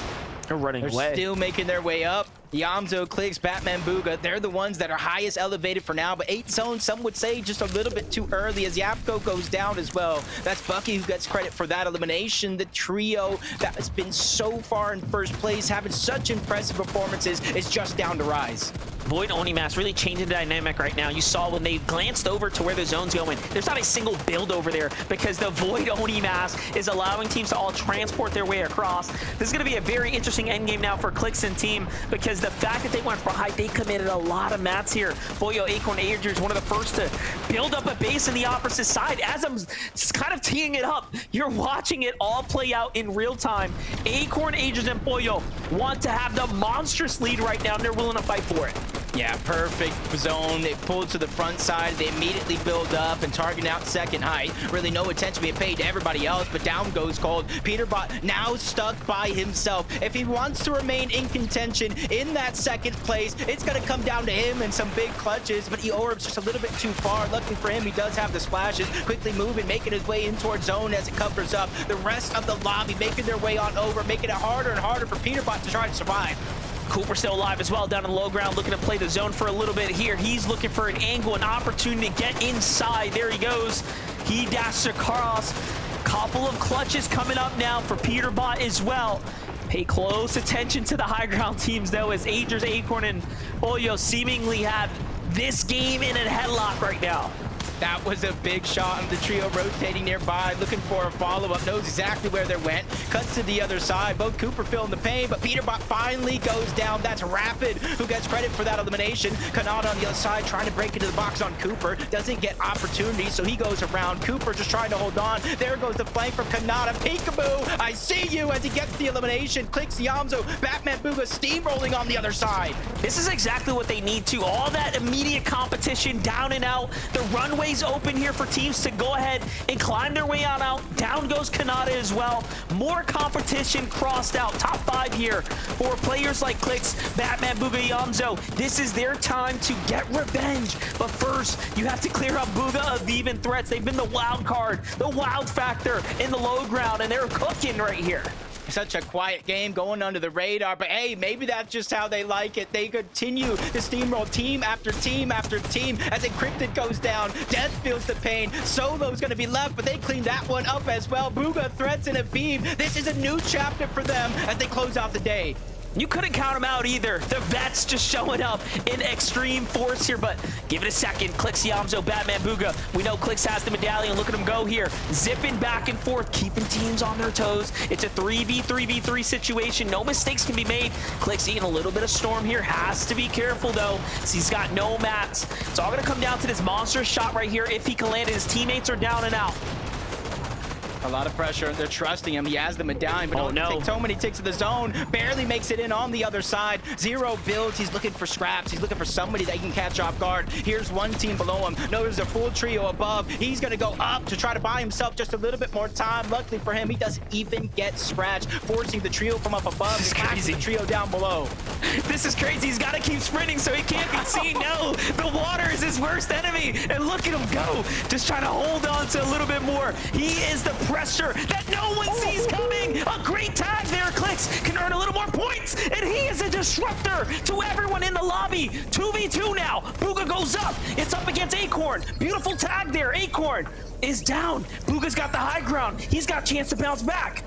They're running They're away. still making their way up. Yamzo, Clicks, Batman, Booga, they're the ones that are highest elevated for now, but 8 zone, some would say just a little bit too early as Yapko goes down as well. That's Bucky who gets credit for that elimination. The trio that has been so far in first place, having such impressive performances, is just down to Rise. Void Onimask really changing the dynamic right now. You saw when they glanced over to where the zone's going, there's not a single build over there because the Void Onimask is allowing teams to all transport their way across. This is going to be a very interesting endgame now for Clicks and team because the fact that they went for high, they committed a lot of mats here. Boyo, Acorn, Ager is one of the first to build up a base in the opposite side. As I'm just kind of teeing it up, you're watching it all play out in real time. Acorn, Ager, and Boyo want to have the monstrous lead right now, and they're willing to fight for it. Yeah, perfect zone. They pull to the front side. They immediately build up and target out second height. Really no attention being paid to everybody else, but down goes Cold. Peterbot now stuck by himself. If he wants to remain in contention in that second place, it's going to come down to him and some big clutches, but he orbs just a little bit too far. Luckily for him, he does have the splashes. Quickly moving, making his way in towards zone as it covers up. The rest of the lobby making their way on over, making it harder and harder for Peterbot to try to survive. Cooper still alive as well down in the low ground, looking to play the zone for a little bit here. He's looking for an angle, an opportunity to get inside. There he goes. He dashed across. Couple of clutches coming up now for Peterbot as well. Pay close attention to the high ground teams though, as Ager's, Acorn, and Boyo seemingly have this game in a headlock right now. That was a big shot, and the trio rotating nearby, looking for a follow-up, knows exactly where they went, cuts to the other side. Both Cooper feeling the pain, but Peterbot finally goes down. That's Rapid who gets credit for that elimination. Kanata on the other side trying to break into the box on Cooper. Doesn't get opportunity, so he goes around. Cooper just trying to hold on. There goes the flank from Kanata. Peekaboo, I see you as he gets the elimination. Clicks Yamzo, Batman Booga steamrolling on the other side. This is exactly what they need to. All that immediate competition down and out. The runway open here for teams to go ahead and climb their way on out. Down goes Kanata as well. More competition crossed out. Top 5 here for players like Clicks, Batman, Booga, Yamzo. This is their time to get revenge. But first, you have to clear up Booga of even threats. They've been the wild card, the wild factor in the low ground, and they're cooking right here. Such a quiet game going under the radar, but hey, maybe that's just how they like it. They continue to steamroll team after team after team as Encrypted goes down. Death feels the pain. Solo's gonna be left, but they clean that one up as well. Booga threats in a beam. This is a new chapter for them as they close out the day. You couldn't count them out either. The vets just showing up in extreme force here, but give it a second. Clicks, Yamzo, Batman, Booga. We know Clicks has the medallion. Look at him go here. Zipping back and forth, keeping teams on their toes. It's a 3v3v3 situation. No mistakes can be made. Clicks eating a little bit of storm here. Has to be careful, though, so he's got no mats. It's all going to come down to this monstrous shot right here. If he can land it, his teammates are down and out. A lot of pressure. They're trusting him. He has the medallion, but only take so many ticks to the zone. Barely makes it in on the other side. Zero builds. He's looking for scraps. He's looking for somebody that he can catch off guard. Here's one team below him. No, there's a full trio above. He's going to go up to try to buy himself just a little bit more time. Luckily for him, he doesn't even get scratched, forcing the trio from up above. This is crazy. The trio down below. This is crazy. He's got to keep sprinting so he can't be seen. No, the water is his worst enemy. And look at him go. Just trying to hold on to a little bit more. He is the pressure that no one sees coming. A great tag there. Clicks can earn a little more points. And he is a disruptor to everyone in the lobby. 2v2 now. Booga goes up. It's up against Acorn. Beautiful tag there. Acorn is down. Booga's got the high ground. He's got a chance to bounce back.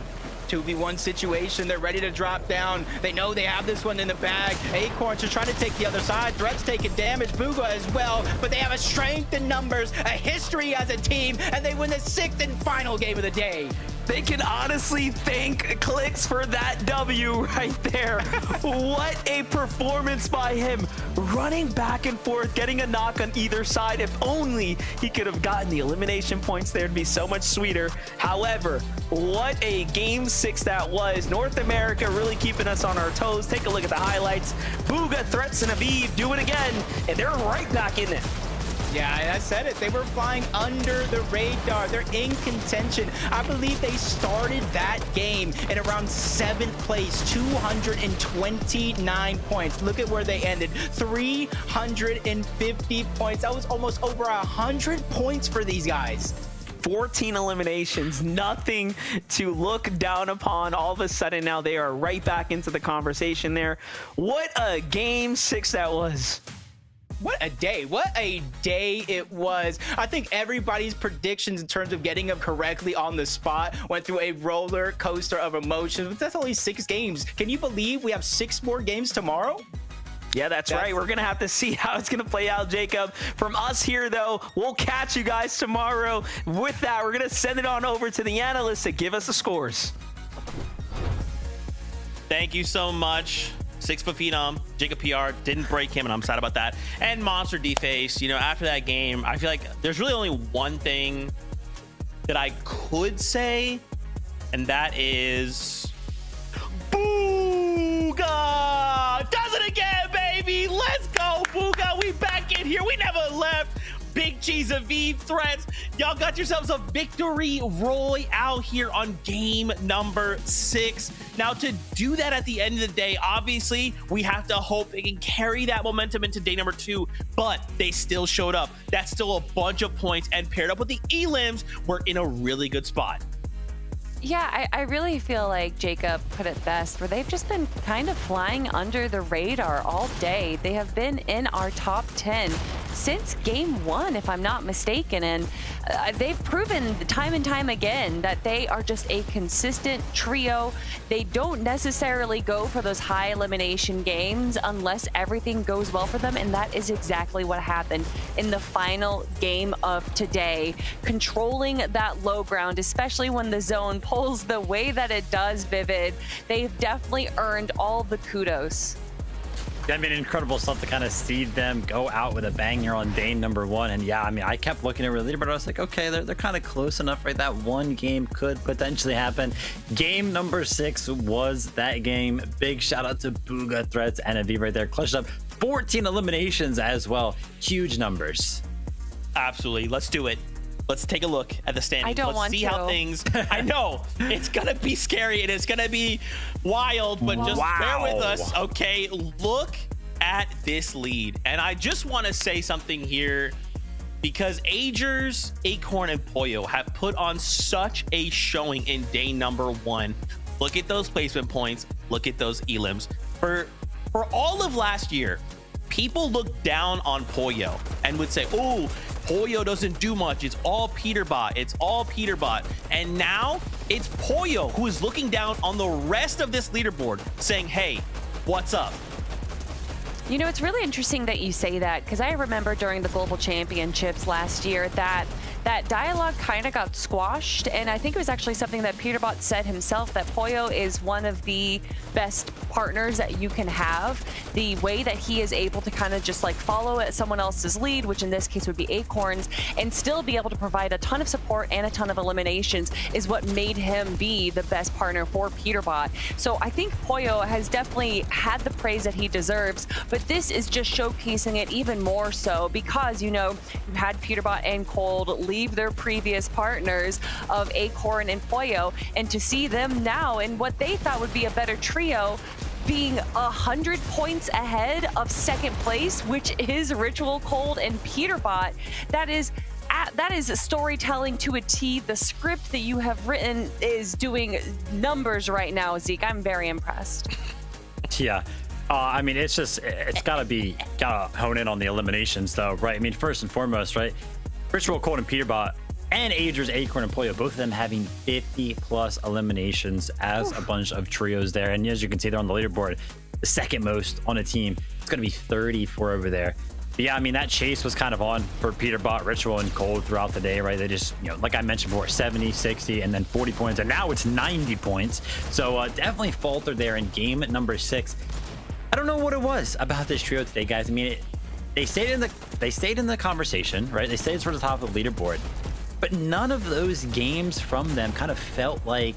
2v1 situation. They're ready to drop down. They know they have this one in the bag. Acorns are trying to take the other side. Threat's taking damage. Booga as well. But they have a strength in numbers, a history as a team, and they win the 6th and final game of the day. They can honestly thank Clicks for that W right there. What a performance by him. Running back and forth, getting a knock on either side. If only he could have gotten the elimination points there, it'd be so much sweeter. However, what a game 6 that was. North America really keeping us on our toes. Take a look at the highlights. Booga, Threats, and Aviv do it again, and they're right back in it. Yeah, I said it. They were flying under the radar. They're in contention. I believe they started that game in around 7th place, 229 points. Look at where they ended, 350 points. That was almost over 100 points for these guys. 14 eliminations, nothing to look down upon. All of a sudden now they are right back into the conversation there. What a game 6 that was. What a day. What a day it was. I think everybody's predictions in terms of getting them correctly on the spot went through a roller coaster of emotions. But that's only 6 games. Can you believe we have 6 more games tomorrow? Yeah, that's right. We're going to have to see how it's going to play out, Jacob. From us here, though, we'll catch you guys tomorrow. With that, we're going to send it on over to the analysts to give us the scores. Thank you so much. 6-foot phenom, Jacob PR, didn't break him, and I'm sad about that. And Monster Deface, you know, after that game, I feel like there's really only one thing that I could say, and that is Booga! Does it again, baby! Let's go, Booga! We back in here. We never left. Big Cheese Aviv Threats. Y'all got yourselves a victory royale here on game number 6. Now, to do that at the end of the day, obviously, we have to hope they can carry that momentum into day number 2, but they still showed up. That's still a bunch of points, and paired up with the elims, we're in a really good spot. Yeah, I really feel like Jacob put it best, where they've just been kind of flying under the radar all day. They have been in our top 10 since game 1, if I'm not mistaken, and they've proven time and time again that they are just a consistent trio. They don't necessarily go for those high elimination games unless everything goes well for them, and that is exactly what happened in the final game of today. Controlling that low ground, especially when the zone pulls the way that it does, Vivid, they've definitely earned all the kudos. I mean, incredible stuff to kind of see them go out with a bang here on day number 1. And yeah, I mean, I kept looking over the leaderboard. I was like, okay, they're kind of close enough, right? That one game could potentially happen. Game number 6 was that game. Big shout out to Booga, Threats, and Aviv right there. Clutched up 14 eliminations as well. Huge numbers. Absolutely. Let's do it. Let's take a look at the standings. I don't Let's see how things. I know it's gonna be scary and it's gonna be wild, but just bear with us, okay? Look at this lead, and I just want to say something here because Agers, Acorn, and Pollo have put on such a showing in day number 1. Look at those placement points. Look at those elims. For all of last year, people looked down on Pollo and would say, "Oh, Pollo doesn't do much. It's all Peterbot. It's all Peterbot." And now it's Pollo who is looking down on the rest of this leaderboard saying, "Hey, what's up?" You know, it's really interesting that you say that, because I remember during the Global Championships last year that dialogue kind of got squashed, and I think it was actually something that Peterbot said himself, that Pollo is one of the best partners that you can have. The way that he is able to kind of just like follow at someone else's lead, which in this case would be Acorns, and still be able to provide a ton of support and a ton of eliminations is what made him be the best partner for Peterbot. So I think Pollo has definitely had the praise that he deserves, but this is just showcasing it even more so, because, you know, you had Peterbot and Cold leave their previous partners of Acorn and Pollo, and to see them now in what they thought would be a better trio being 100 points ahead of second place, which is Ritual, Cold, and Peterbot. That is storytelling to a T. The script that you have written is doing numbers right now, Zeke. I'm very impressed. Yeah. I mean, it's gotta hone in on the eliminations, though, right? I mean, first and foremost, right? Ritual, Cold, and Peterbot, and Agers, Acorn, and Pollo, both of them having 50+ eliminations as a bunch of trios there. And as you can see, they're on the leaderboard, the second most on a team. It's going to be 34 over there. But yeah, I mean, that chase was kind of on for Peterbot, Ritual, and Cold throughout the day, right? They just, you know, like I mentioned before, 70, 60, and then 40 points, and now it's 90 points. So definitely faltered there in game number 6. I don't know what it was about this trio today, guys. I mean, they stayed in the conversation, right? They stayed towards the top of the leaderboard, but none of those games from them kind of felt like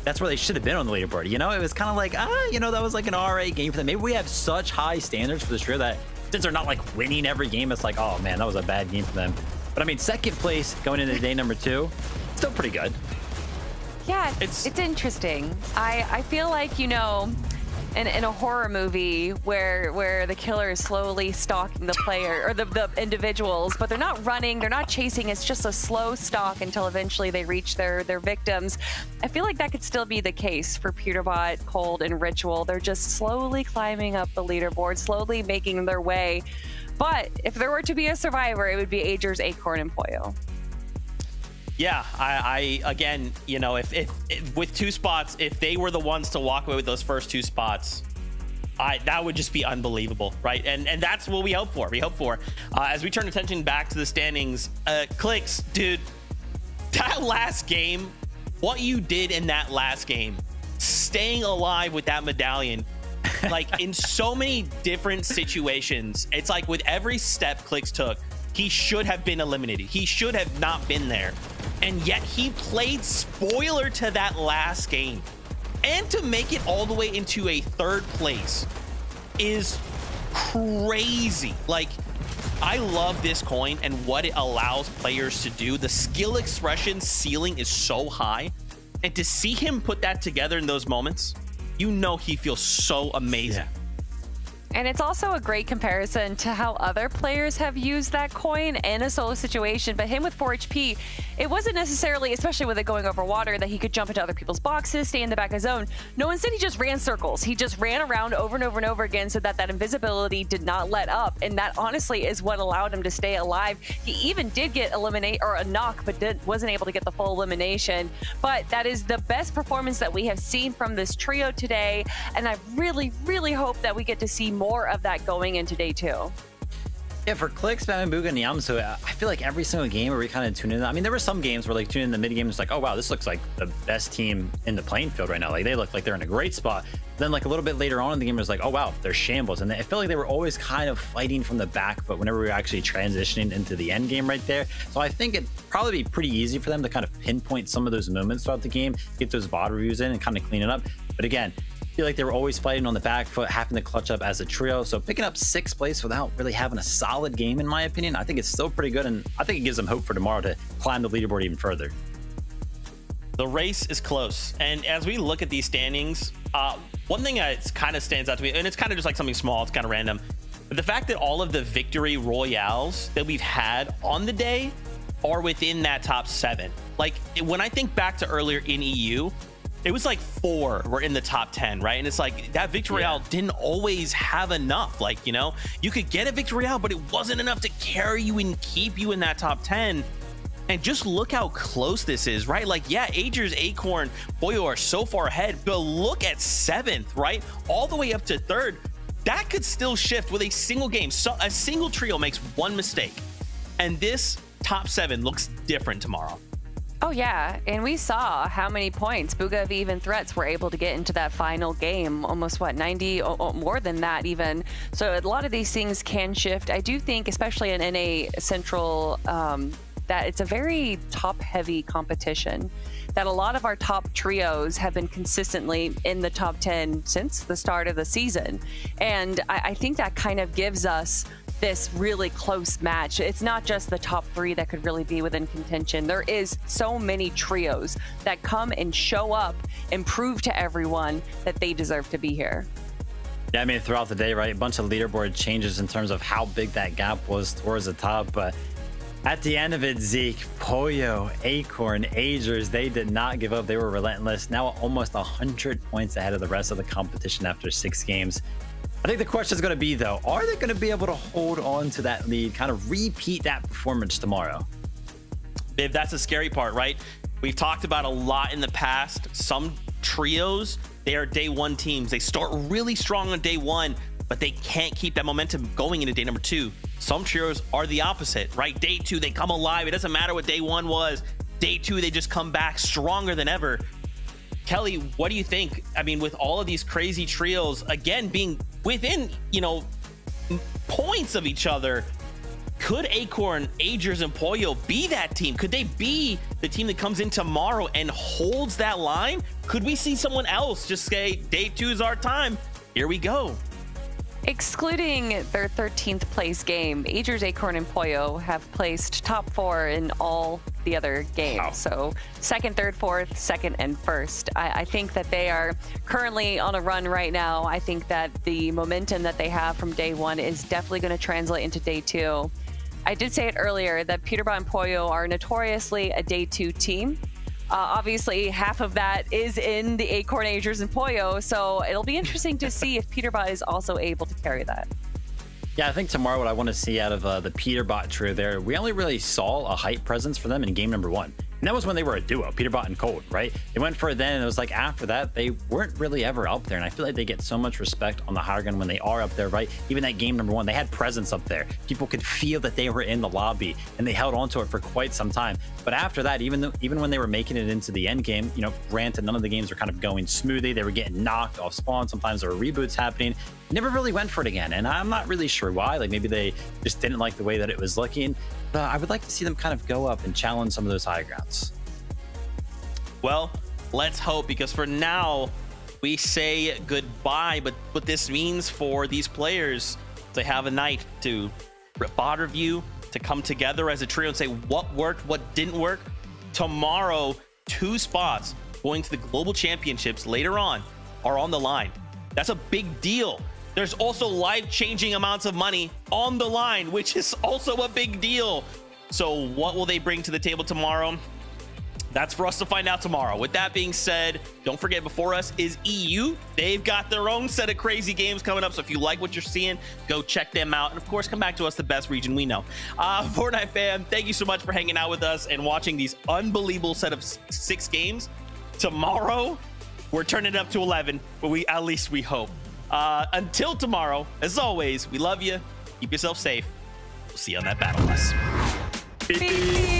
that's where they should have been on the leaderboard. You know, it was kind of like, you know, that was like an RA game for them. Maybe we have such high standards for this trio that since they're not like winning every game, it's like, oh man, that was a bad game for them. But I mean, second place going into day number 2, still pretty good. Yeah, it's interesting. I feel like, you know, in a horror movie where the killer is slowly stalking the player or the individuals, but they're not running, they're not chasing, it's just a slow stalk until eventually they reach their victims. I feel like that could still be the case for Peterbot, Cold, and Ritual. They're just slowly climbing up the leaderboard, slowly making their way. But if there were to be a survivor, it would be Agers, Acorn, and Pollo. Yeah, I again, you know, if with 2 spots, if they were the ones to walk away with those first 2 spots, that would just be unbelievable, right? And that's what we hope for. We hope for as we turn attention back to the standings. Clicks, dude, that last game, what you did in that last game, staying alive with that medallion, like in so many different situations, it's like with every step Clicks took, he should have been eliminated. He should have not been there. And yet he played spoiler to that last game. And to make it all the way into a 3rd place is crazy. Like, I love this coin and what it allows players to do. The skill expression ceiling is so high. And to see him put that together in those moments, you know he feels so amazing. Yeah. And it's also a great comparison to how other players have used that coin in a solo situation. But him with 4 HP, it wasn't necessarily, especially with it going over water, that he could jump into other people's boxes, stay in the back of zone. No, instead he just ran circles. He just ran around over and over and over again so that invisibility did not let up. And that honestly is what allowed him to stay alive. He even did get a knock, but wasn't able to get the full elimination. But that is the best performance that we have seen from this trio today. And I really, really hope that we get to see more of that going into day 2. Yeah, for Clicks, Batman, Booga, and Yamato, I feel like every single game where we kind of tune in. I mean, there were some games where like tune in the mid game, it's like, oh wow, this looks like the best team in the playing field right now. Like they look like they're in a great spot. Then like a little bit later on in the game, it was like, oh wow, they're shambles. And I felt like they were always kind of fighting from the back foot whenever we were actually transitioning into the end game right there. So I think it'd probably be pretty easy for them to kind of pinpoint some of those moments throughout the game, get those VOD reviews in and kind of clean it up. But again, I feel like they were always fighting on the back foot, having to clutch up as a trio. So picking up 6th place without really having a solid game, in my opinion, I think it's still pretty good. And I think it gives them hope for tomorrow to climb the leaderboard even further. The race is close. And as we look at these standings, one thing that kind of stands out to me, and it's kind of just like something small, it's kind of random, but the fact that all of the victory royales that we've had on the day are within that top 7. Like when I think back to earlier in EU, it was like 4 were in the top 10, right? And it's like that victory royale didn't always have enough. Like, you know, you could get a victory royale, but it wasn't enough to carry you and keep you in that top 10. And just look how close this is, right? Like, yeah, Agers, Acorn, Pollo are so far ahead, but look at 7th, right? All the way up to 3rd. that could still shift with a single game. So a single trio makes one mistake, and this top 7 looks different tomorrow. Oh, yeah. And we saw how many points Bugha of Even Threats were able to get into that final game. Almost, 90, more than that even. So a lot of these things can shift. I do think, especially in NA Central, that it's a very top-heavy competition, that a lot of our top trios have been consistently in the top 10 since the start of the season. And I think that kind of gives us this really close match. It's not just the top 3 that could really be within contention. There is so many trios that come and show up and prove to everyone that they deserve to be here. Yeah, I mean, throughout the day, right, a bunch of leaderboard changes in terms of how big that gap was towards the top, but at the end of it, Zeke, Pollo, Acorn, Agers, they did not give up. They were relentless. Now almost 100 points ahead of the rest of the competition after 6 games. I think the question is going to be, though, are they going to be able to hold on to that lead, kind of repeat that performance tomorrow? Viv, that's the scary part, right? We've talked about a lot in the past. Some trios, they are day 1 teams. They start really strong on day 1, but they can't keep that momentum going into day number 2. Some trios are the opposite, right? Day 2, they come alive. It doesn't matter what day 1 was. Day 2, they just come back stronger than ever. Kelly, what do you think? I mean, with all of these crazy trios, again, being within, points of each other, could Acorn, Agers, and Pollo be that team? Could they be the team that comes in tomorrow and holds that line? Could we see someone else just say, day 2 is our time? Here we go. Excluding their 13th place game, Agers, Acorn, and Pollo have placed top 4 in all the other games. Wow. So 2nd, 3rd, 4th, 2nd, and 1st. I think that they are currently on a run right now. I think that the momentum that they have from day 1 is definitely going to translate into day 2. I did say it earlier that Peterbot and Pollo are notoriously a day 2 team. Obviously, half of that is in the Acorn, Agers, and Pollo, so it'll be interesting to see if Peterbot is also able to carry that. Yeah, I think tomorrow what I want to see out of the Peterbot trio there, we only really saw a hype presence for them in game number 1. And that was when they were a duo, Peterbot and Cold, right? They went for it then, and it was like after that, they weren't really ever up there. And I feel like they get so much respect on the higher ground when they are up there, right? Even that game number 1, they had presence up there. People could feel that they were in the lobby, and they held onto it for quite some time. But after that, even when they were making it into the end game, granted, none of the games were kind of going smoothly. They were getting knocked off spawn. Sometimes there were reboots happening. Never really went for it again. And I'm not really sure why. Like maybe they just didn't like the way that it was looking. But I would like to see them kind of go up and challenge some of those high grounds. Well, let's hope, because for now, we say goodbye. But what this means for these players to have a night to bot review, to come together as a trio and say what worked, what didn't work. Tomorrow, 2 spots going to the Global Championships later on are on the line. That's a big deal. There's also life-changing amounts of money on the line, which is also a big deal. So what will they bring to the table tomorrow? That's for us to find out tomorrow. With that being said, don't forget, before us is EU. They've got their own set of crazy games coming up. So if you like what you're seeing, go check them out. And of course, come back to us, the best region we know. Fortnite fam, thank you so much for hanging out with us and watching these unbelievable set of 6 games. Tomorrow, we're turning it up to 11, but at least we hope. Until tomorrow, as always, we love you. Keep yourself safe. We'll see you on that battle bus. Peace.